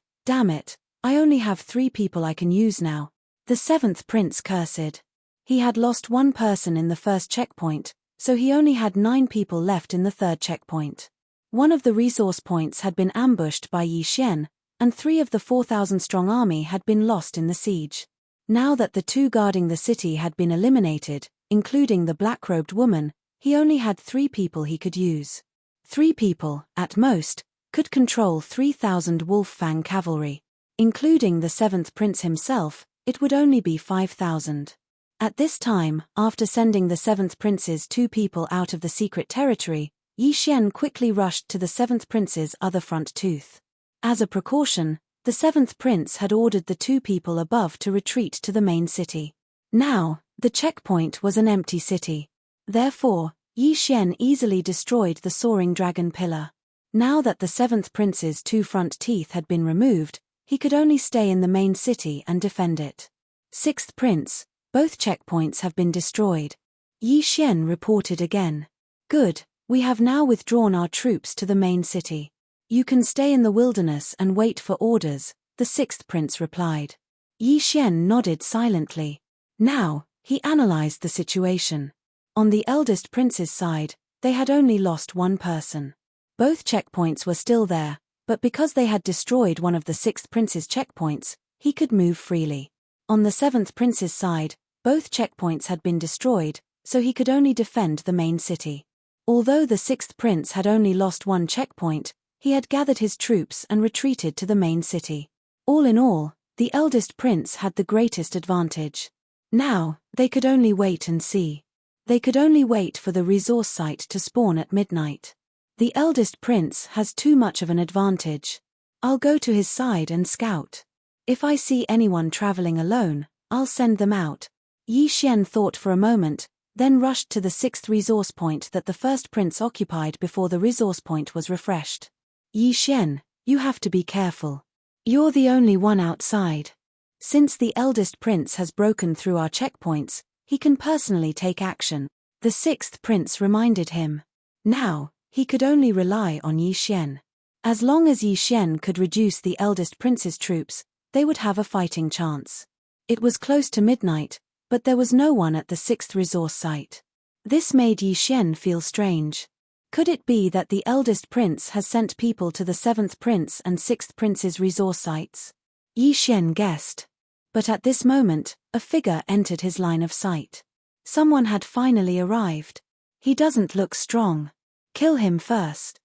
I only have 3 people I can use now. The seventh prince cursed. He had lost 1 person in the first checkpoint, so he only had 9 people left in the third checkpoint. One of the resource points had been ambushed by Yi Xian, and 3 of the 4,000-strong army had been lost in the siege. Now that the 2 guarding the city had been eliminated, including the black-robed woman, he only had 3 people he could use. 3 people, at most, could control 3,000 Wolf Fang cavalry. Including the 7th prince himself, it would only be 5,000. At this time, after sending the 7th prince's 2 people out of the secret territory, Yi Xian quickly rushed to the 7th prince's other front tooth. As a precaution, the 7th prince had ordered the 2 people above to retreat to the main city. Now, the checkpoint was an empty city. Therefore, Yi Xian easily destroyed the soaring dragon pillar. Now that the 7th prince's 2 front teeth had been removed, he could only stay in the main city and defend it. 6th prince, both checkpoints have been destroyed. Yi Xian reported again. Good, we have now withdrawn our troops to the main city. You can stay in the wilderness and wait for orders, the 6th prince replied. Yi Xian nodded silently. Now, he analyzed the situation. On the eldest prince's side, they had only lost 1 person. Both checkpoints were still there, but because they had destroyed one of the 6th prince's checkpoints, he could move freely. On the 7th prince's side, both checkpoints had been destroyed, so he could only defend the main city. Although the 6th prince had only lost 1 checkpoint, he had gathered his troops and retreated to the main city. All in all, the eldest prince had the greatest advantage. Now, they could only wait and see. They could only wait for the resource site to spawn at midnight. The eldest prince has too much of an advantage. I'll go to his side and scout. If I see anyone traveling alone, I'll send them out. Yi Xian thought for a moment, then rushed to the 6th resource point that the first prince occupied before the resource point was refreshed. Yi Xian, you have to be careful. You're the only one outside. Since the eldest prince has broken through our checkpoints, he can personally take action, the 6th prince reminded him. Now, he could only rely on Yi Xian. As long as Yi Xian could reduce the eldest prince's troops, they would have a fighting chance. It was close to midnight, but there was no one at the 6th resource site. This made Yi Xian feel strange. Could it be that the eldest prince has sent people to the 7th prince and 6th prince's resource sites? Yi Xian guessed. But at this moment, a figure entered his line of sight. Someone had finally arrived. He doesn't look strong. Kill him first.